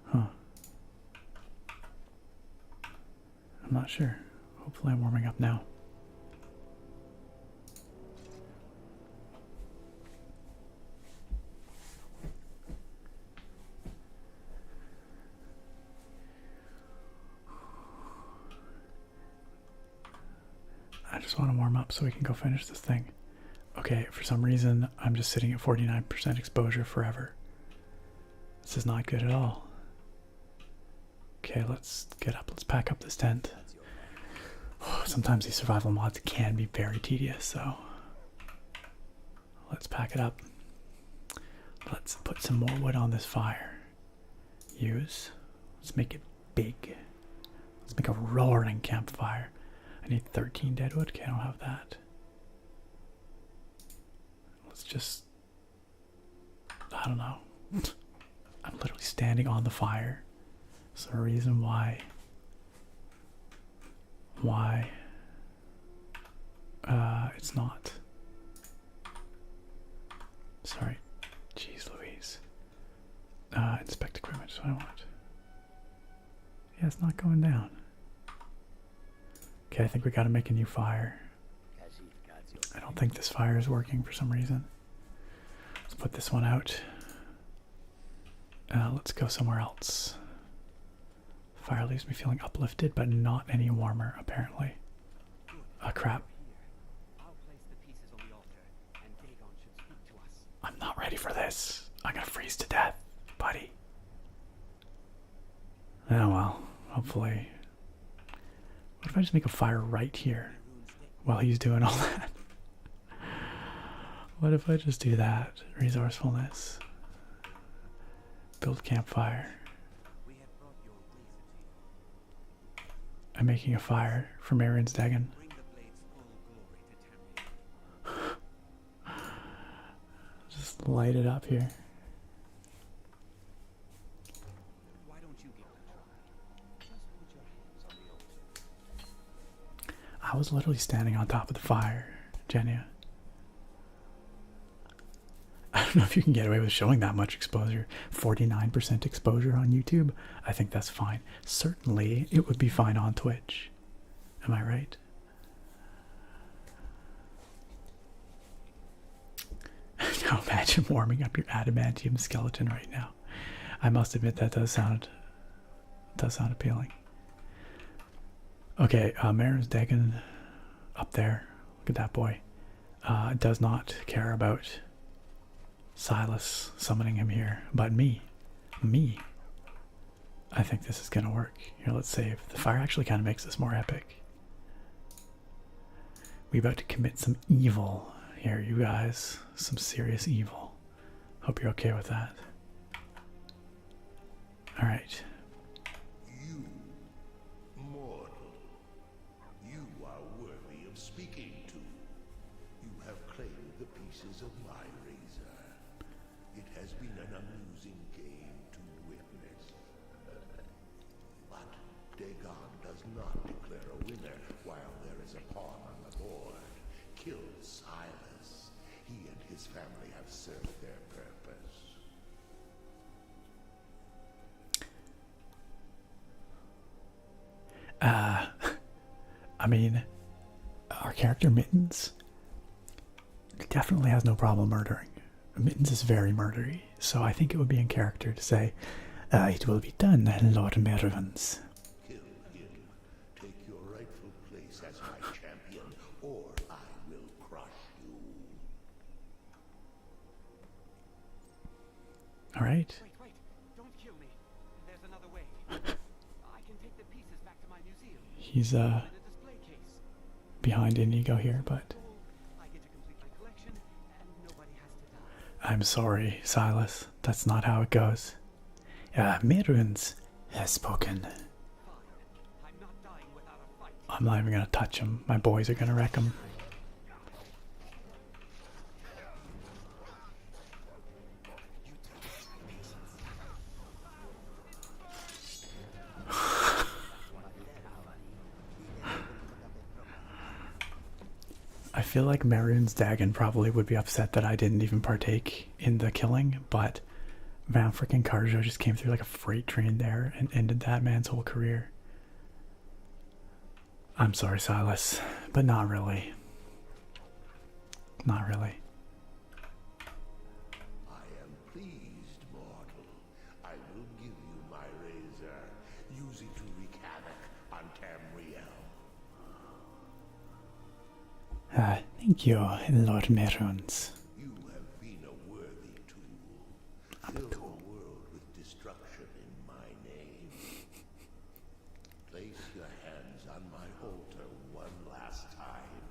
A: Huh. I'm not sure. Hopefully I'm warming up now. I just want to warm up so we can go finish this thing. Okay, for some reason, I'm just sitting at 49% exposure forever. This is not good at all. Okay, let's get up. Let's pack up this tent. Sometimes these survival mods can be very tedious, so let's pack it up. Let's put some more wood on this fire. Use. Let's make it big. Let's make a roaring campfire. I need 13 deadwood. Okay, I don't have that. Let's just... I don't know. I'm literally standing on the fire. Is there a reason why... it's not? Sorry. Jeez Louise. Inspect equipment is what I want. Yeah, it's not going down. Okay, I think we gotta make a new fire. I don't think this fire is working for some reason. Let's put this one out. Let's go somewhere else. Fire leaves me feeling uplifted, but not any warmer, apparently. Crap. I'm not ready for this. I'm gonna freeze to death, buddy. Oh well, hopefully. What if I just make a fire right here while he's doing all that? What if I just do that? Resourcefulness. Build campfire. I'm making a fire for Marian's Dagon. light it up here.
C: Why don't you give it a try? Just put your hands on the altar.
A: I was literally standing on top of the fire, Jenya. I don't know if you can get away with showing that much exposure. 49% exposure on YouTube. I think that's fine. Certainly, it would be fine on Twitch. Am I right? Now imagine warming up your adamantium skeleton right now. I must admit that does sound appealing. Okay, Marin's Dagon up there. Look at that boy. Does not care about Silas summoning him here, but me. I think this is gonna work. Here, let's save. The fire actually kind of makes this more epic. We about to commit some evil here, you guys. Some serious evil. Hope you're okay with that. Alright.
D: You, mortal, you are worthy of speaking to. You have claimed the pieces of my razor. It has been an amusing game to witness. But Dagon does not declare a winner while there is a pawn on the board. Kill Silas. He and his family have served their purpose.
A: I mean, our character Mittens definitely has no problem murdering. Mittens is very murdery, so I think it would be in character to say, it will be done, Lord Mervens.
D: Kill him. Take your rightful place as my champion, or I will crush you.
A: Alright.
C: Wait, don't kill me. There's another way. I can take the pieces back to my museum.
A: He's
C: In a display case.
A: behind Inigo here, but
C: I get to complete my collection, and nobody has to die.
A: I'm sorry, Silas. That's not how it goes. Mervens has spoken.
C: Fine. I'm not dying without a fight.
A: I'm not even gonna touch him. My boys are gonna wreck him. I feel like Maroon's Dagon probably would be upset that I didn't even partake in the killing, but man, freaking Cardioid just came through like a freight train there and ended that man's whole career. I'm sorry, Silas, but not really. Not really.
D: I am pleased, mortal. I will give you my razor. Use it to wreak havoc on Tamriel.
A: Thank you, Lord Merons.
D: You have been a worthy tool. Fill the world with destruction in my name. Place your hands on my altar one last time,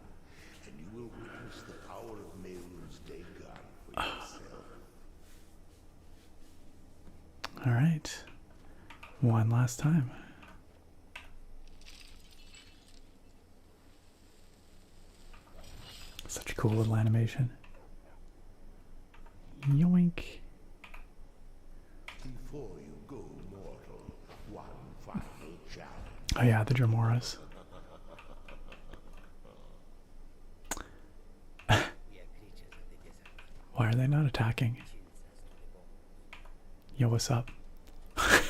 D: and you will witness the power of Melun's Dagon for yourself.
A: Alright. One last time. Such a cool little animation. Yoink.
D: Before you go, mortal, one final challenge.
A: Oh yeah, the Dramoras. Why are they not attacking? Yo, what's up? I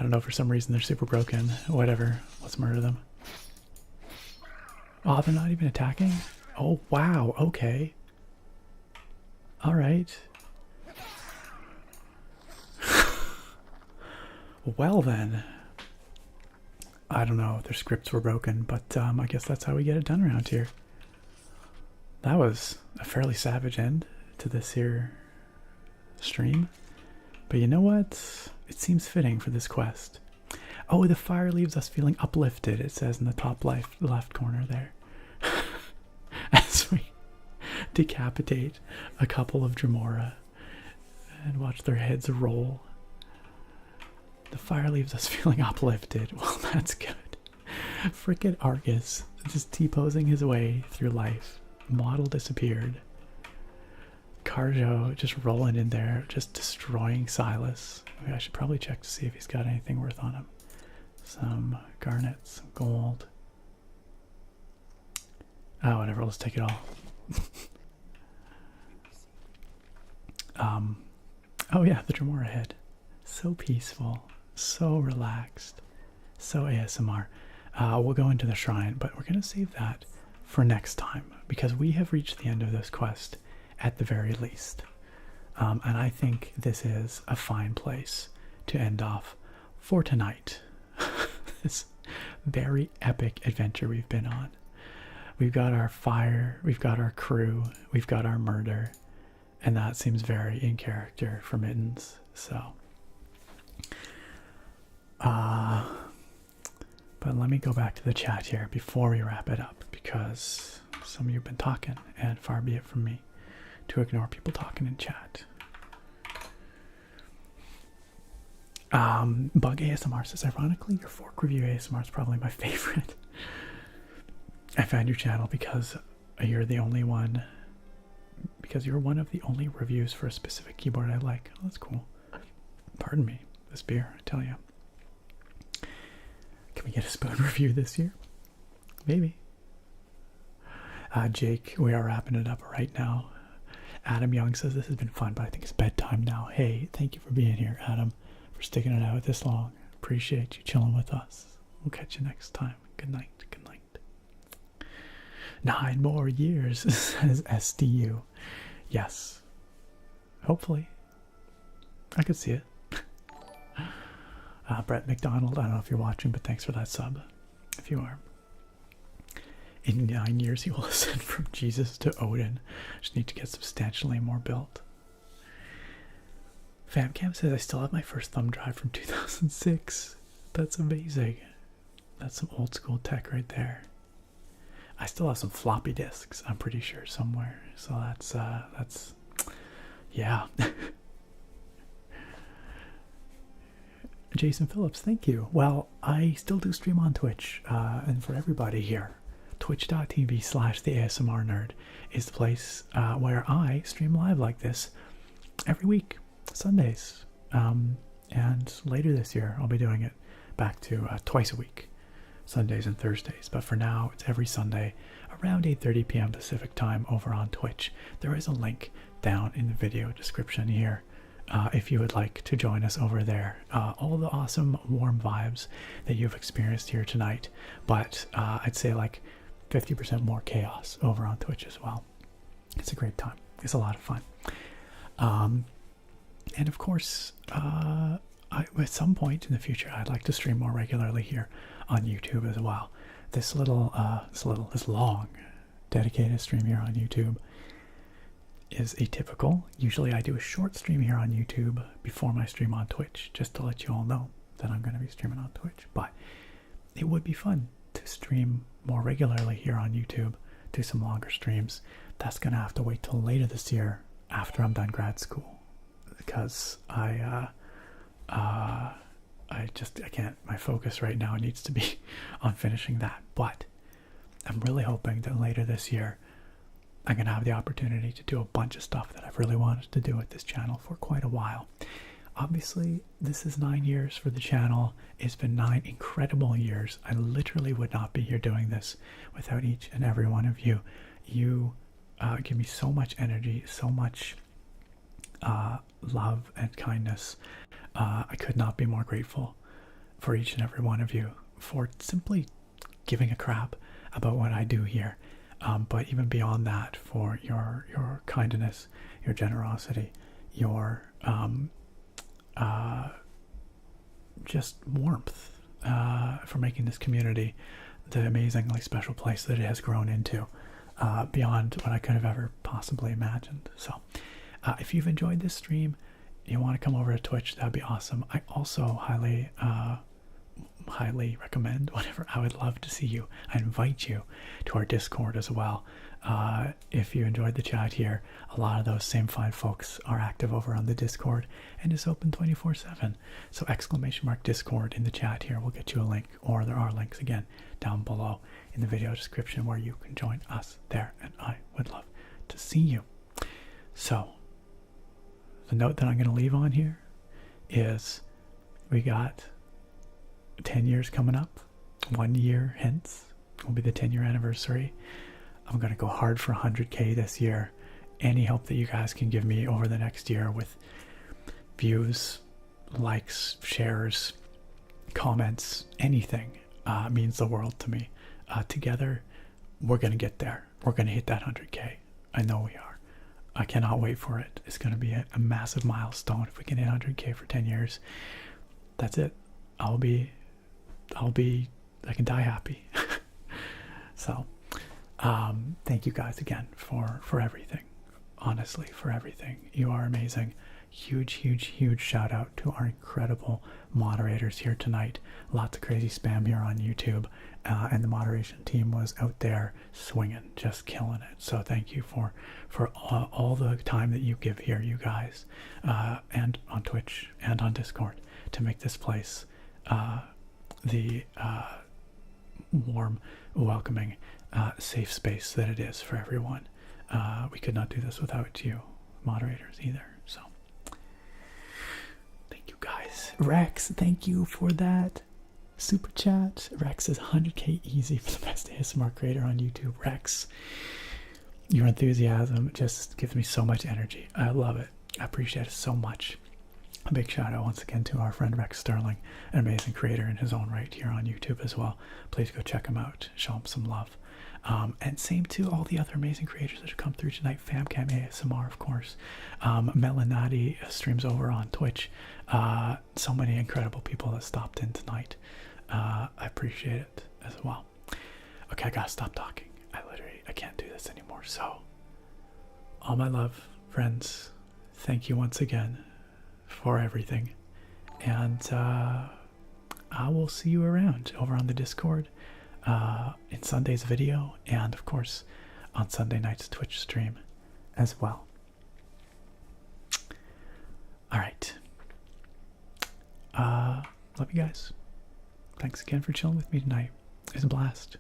A: don't know, for some reason they're super broken. Whatever, let's murder them. Oh, they're not even attacking? Oh, wow, okay. Alright. Well then. I don't know if their scripts were broken, but I guess that's how we get it done around here. That was a fairly savage end to this here stream. But you know what? It seems fitting for this quest. Oh, the fire leaves us feeling uplifted, it says in the top left corner there. As we decapitate a couple of Dramora and watch their heads roll. The fire leaves us feeling uplifted. Well, that's good. Frickin' Argus just T-posing his way through life. Model disappeared. Carjo just rolling in there, just destroying Silas. Okay, I should probably check to see if he's got anything worth on him. Some garnets, some gold. Oh, whatever, let's take it all. Oh yeah, the Dremora head. So peaceful, so relaxed, so ASMR. We'll go into the shrine, but we're going to save that for next time because we have reached the end of this quest at the very least. And I think this is a fine place to end off for tonight. This very epic adventure we've been on. We've got our fire, we've got our crew, we've got our murder, and that seems very in character for Mittens. So, but let me go back to the chat here before we wrap it up, because some of you have been talking, and far be it from me to ignore people talking in chat. Bug ASMR says, ironically, your fork review ASMR is probably my favorite. I found your channel because you're the only one, because you're one of the only reviews for a specific keyboard I like. Oh, that's cool. Pardon me, this beer, I tell you. Can we get a spoon review this year? Maybe. Jake, we are wrapping it up right now. Adam Young says this has been fun, but I think it's bedtime now. Hey, thank you for being here, Adam, for sticking it out this long. Appreciate you chilling with us. We'll catch you next time. Good night. Good night. 9 more years, says SDU. Yes. Hopefully. I could see it. Brett McDonald, I don't know if you're watching, but thanks for that sub. If you are. In 9 years, he will ascend from Jesus to Odin. Just need to get substantially more built. Famcam says, I still have my first thumb drive from 2006. That's amazing. That's some old school tech right there. I still have some floppy disks, I'm pretty sure, somewhere. So that's yeah. Jason Phillips, thank you. Well, I still do stream on Twitch, and for everybody here, twitch.tv/theasmrnerd is the place where I stream live like this every week, Sundays. And later this year, I'll be doing it back to twice a week, Sundays and Thursdays. But for now, it's every Sunday around 8:30 p.m. Pacific time over on Twitch. There is a link down in the video description here. If you would like to join us over there. All the awesome warm vibes that you've experienced here tonight, but I'd say like 50% more chaos over on Twitch as well. It's a great time. It's a lot of fun. And of course, at some point in the future, I'd like to stream more regularly here on YouTube as well. This long dedicated stream here on YouTube is atypical. Usually I do a short stream here on YouTube before my stream on Twitch, just to let you all know that I'm going to be streaming on Twitch. But it would be fun to stream more regularly here on YouTube, do some longer streams. That's going to have to wait till later this year after I'm done grad school, because I can't, my focus right now needs to be on finishing that. But I'm really hoping that later this year I'm going to have the opportunity to do a bunch of stuff that I've really wanted to do with this channel for quite a while. Obviously, this is 9 years for the channel. It's been 9 incredible years. I literally would not be here doing this without each and every one of you. You give me so much energy, so much love and kindness. I could not be more grateful for each and every one of you for simply giving a crap about what I do here. But even beyond that, for your kindness, your generosity, your just warmth, for making this community the amazingly special place that it has grown into, beyond what I could have ever possibly imagined. So if you've enjoyed this stream, you want to come over to Twitch, that'd be awesome. I also highly recommend, whatever, I would love to see you. I invite you to our Discord as well. If you enjoyed the chat here, a lot of those same fine folks are active over on the Discord, and it's open 24/7. So !Discord in the chat here will get you a link, or there are links again down below in the video description where you can join us there, and I would love to see you. So the note that I'm going to leave on here is we got 10 years coming up. 1 year hence will be the 10-year anniversary. I'm going to go hard for 100K this year. Any help that you guys can give me over the next year with views, likes, shares, comments, anything means the world to me. Together, we're going to get there. We're going to hit that 100K. I know we are. I cannot wait for it. It's going to be a massive milestone. If we can hit 100K for 10 years, that's it. I can die happy. So, thank you guys again for everything. Honestly, for everything. You are amazing. Huge, huge, huge shout out to our incredible moderators here tonight. Lots of crazy spam here on YouTube, and the moderation team was out there swinging, just killing it. So thank you for all the time that you give here, you guys, and on Twitch and on Discord to make this place the warm, welcoming, safe space that it is for everyone. We could not do this without you, moderators, either. So, thank you guys. Rex, thank you for that super chat. Rex is 100K easy for the best ASMR creator on YouTube. Rex, your enthusiasm just gives me so much energy. I love it. I appreciate it so much. A big shout out once again to our friend Rex Sterling, an amazing creator in his own right here on YouTube as well. Please go check him out. Show him some love. And same to all the other amazing creators that have come through tonight. Famcam ASMR, of course. Melanati streams over on Twitch. So many incredible people that stopped in tonight. I appreciate it as well. Okay, I gotta stop talking. I can't do this anymore. So, all my love, friends, thank you once again for everything. And I will see you around over on the Discord. In Sunday's video, and of course on Sunday night's Twitch stream as well. Alright. Love you guys. Thanks again for chilling with me tonight. It was a blast.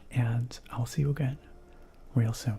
A: And I'll see you again real soon.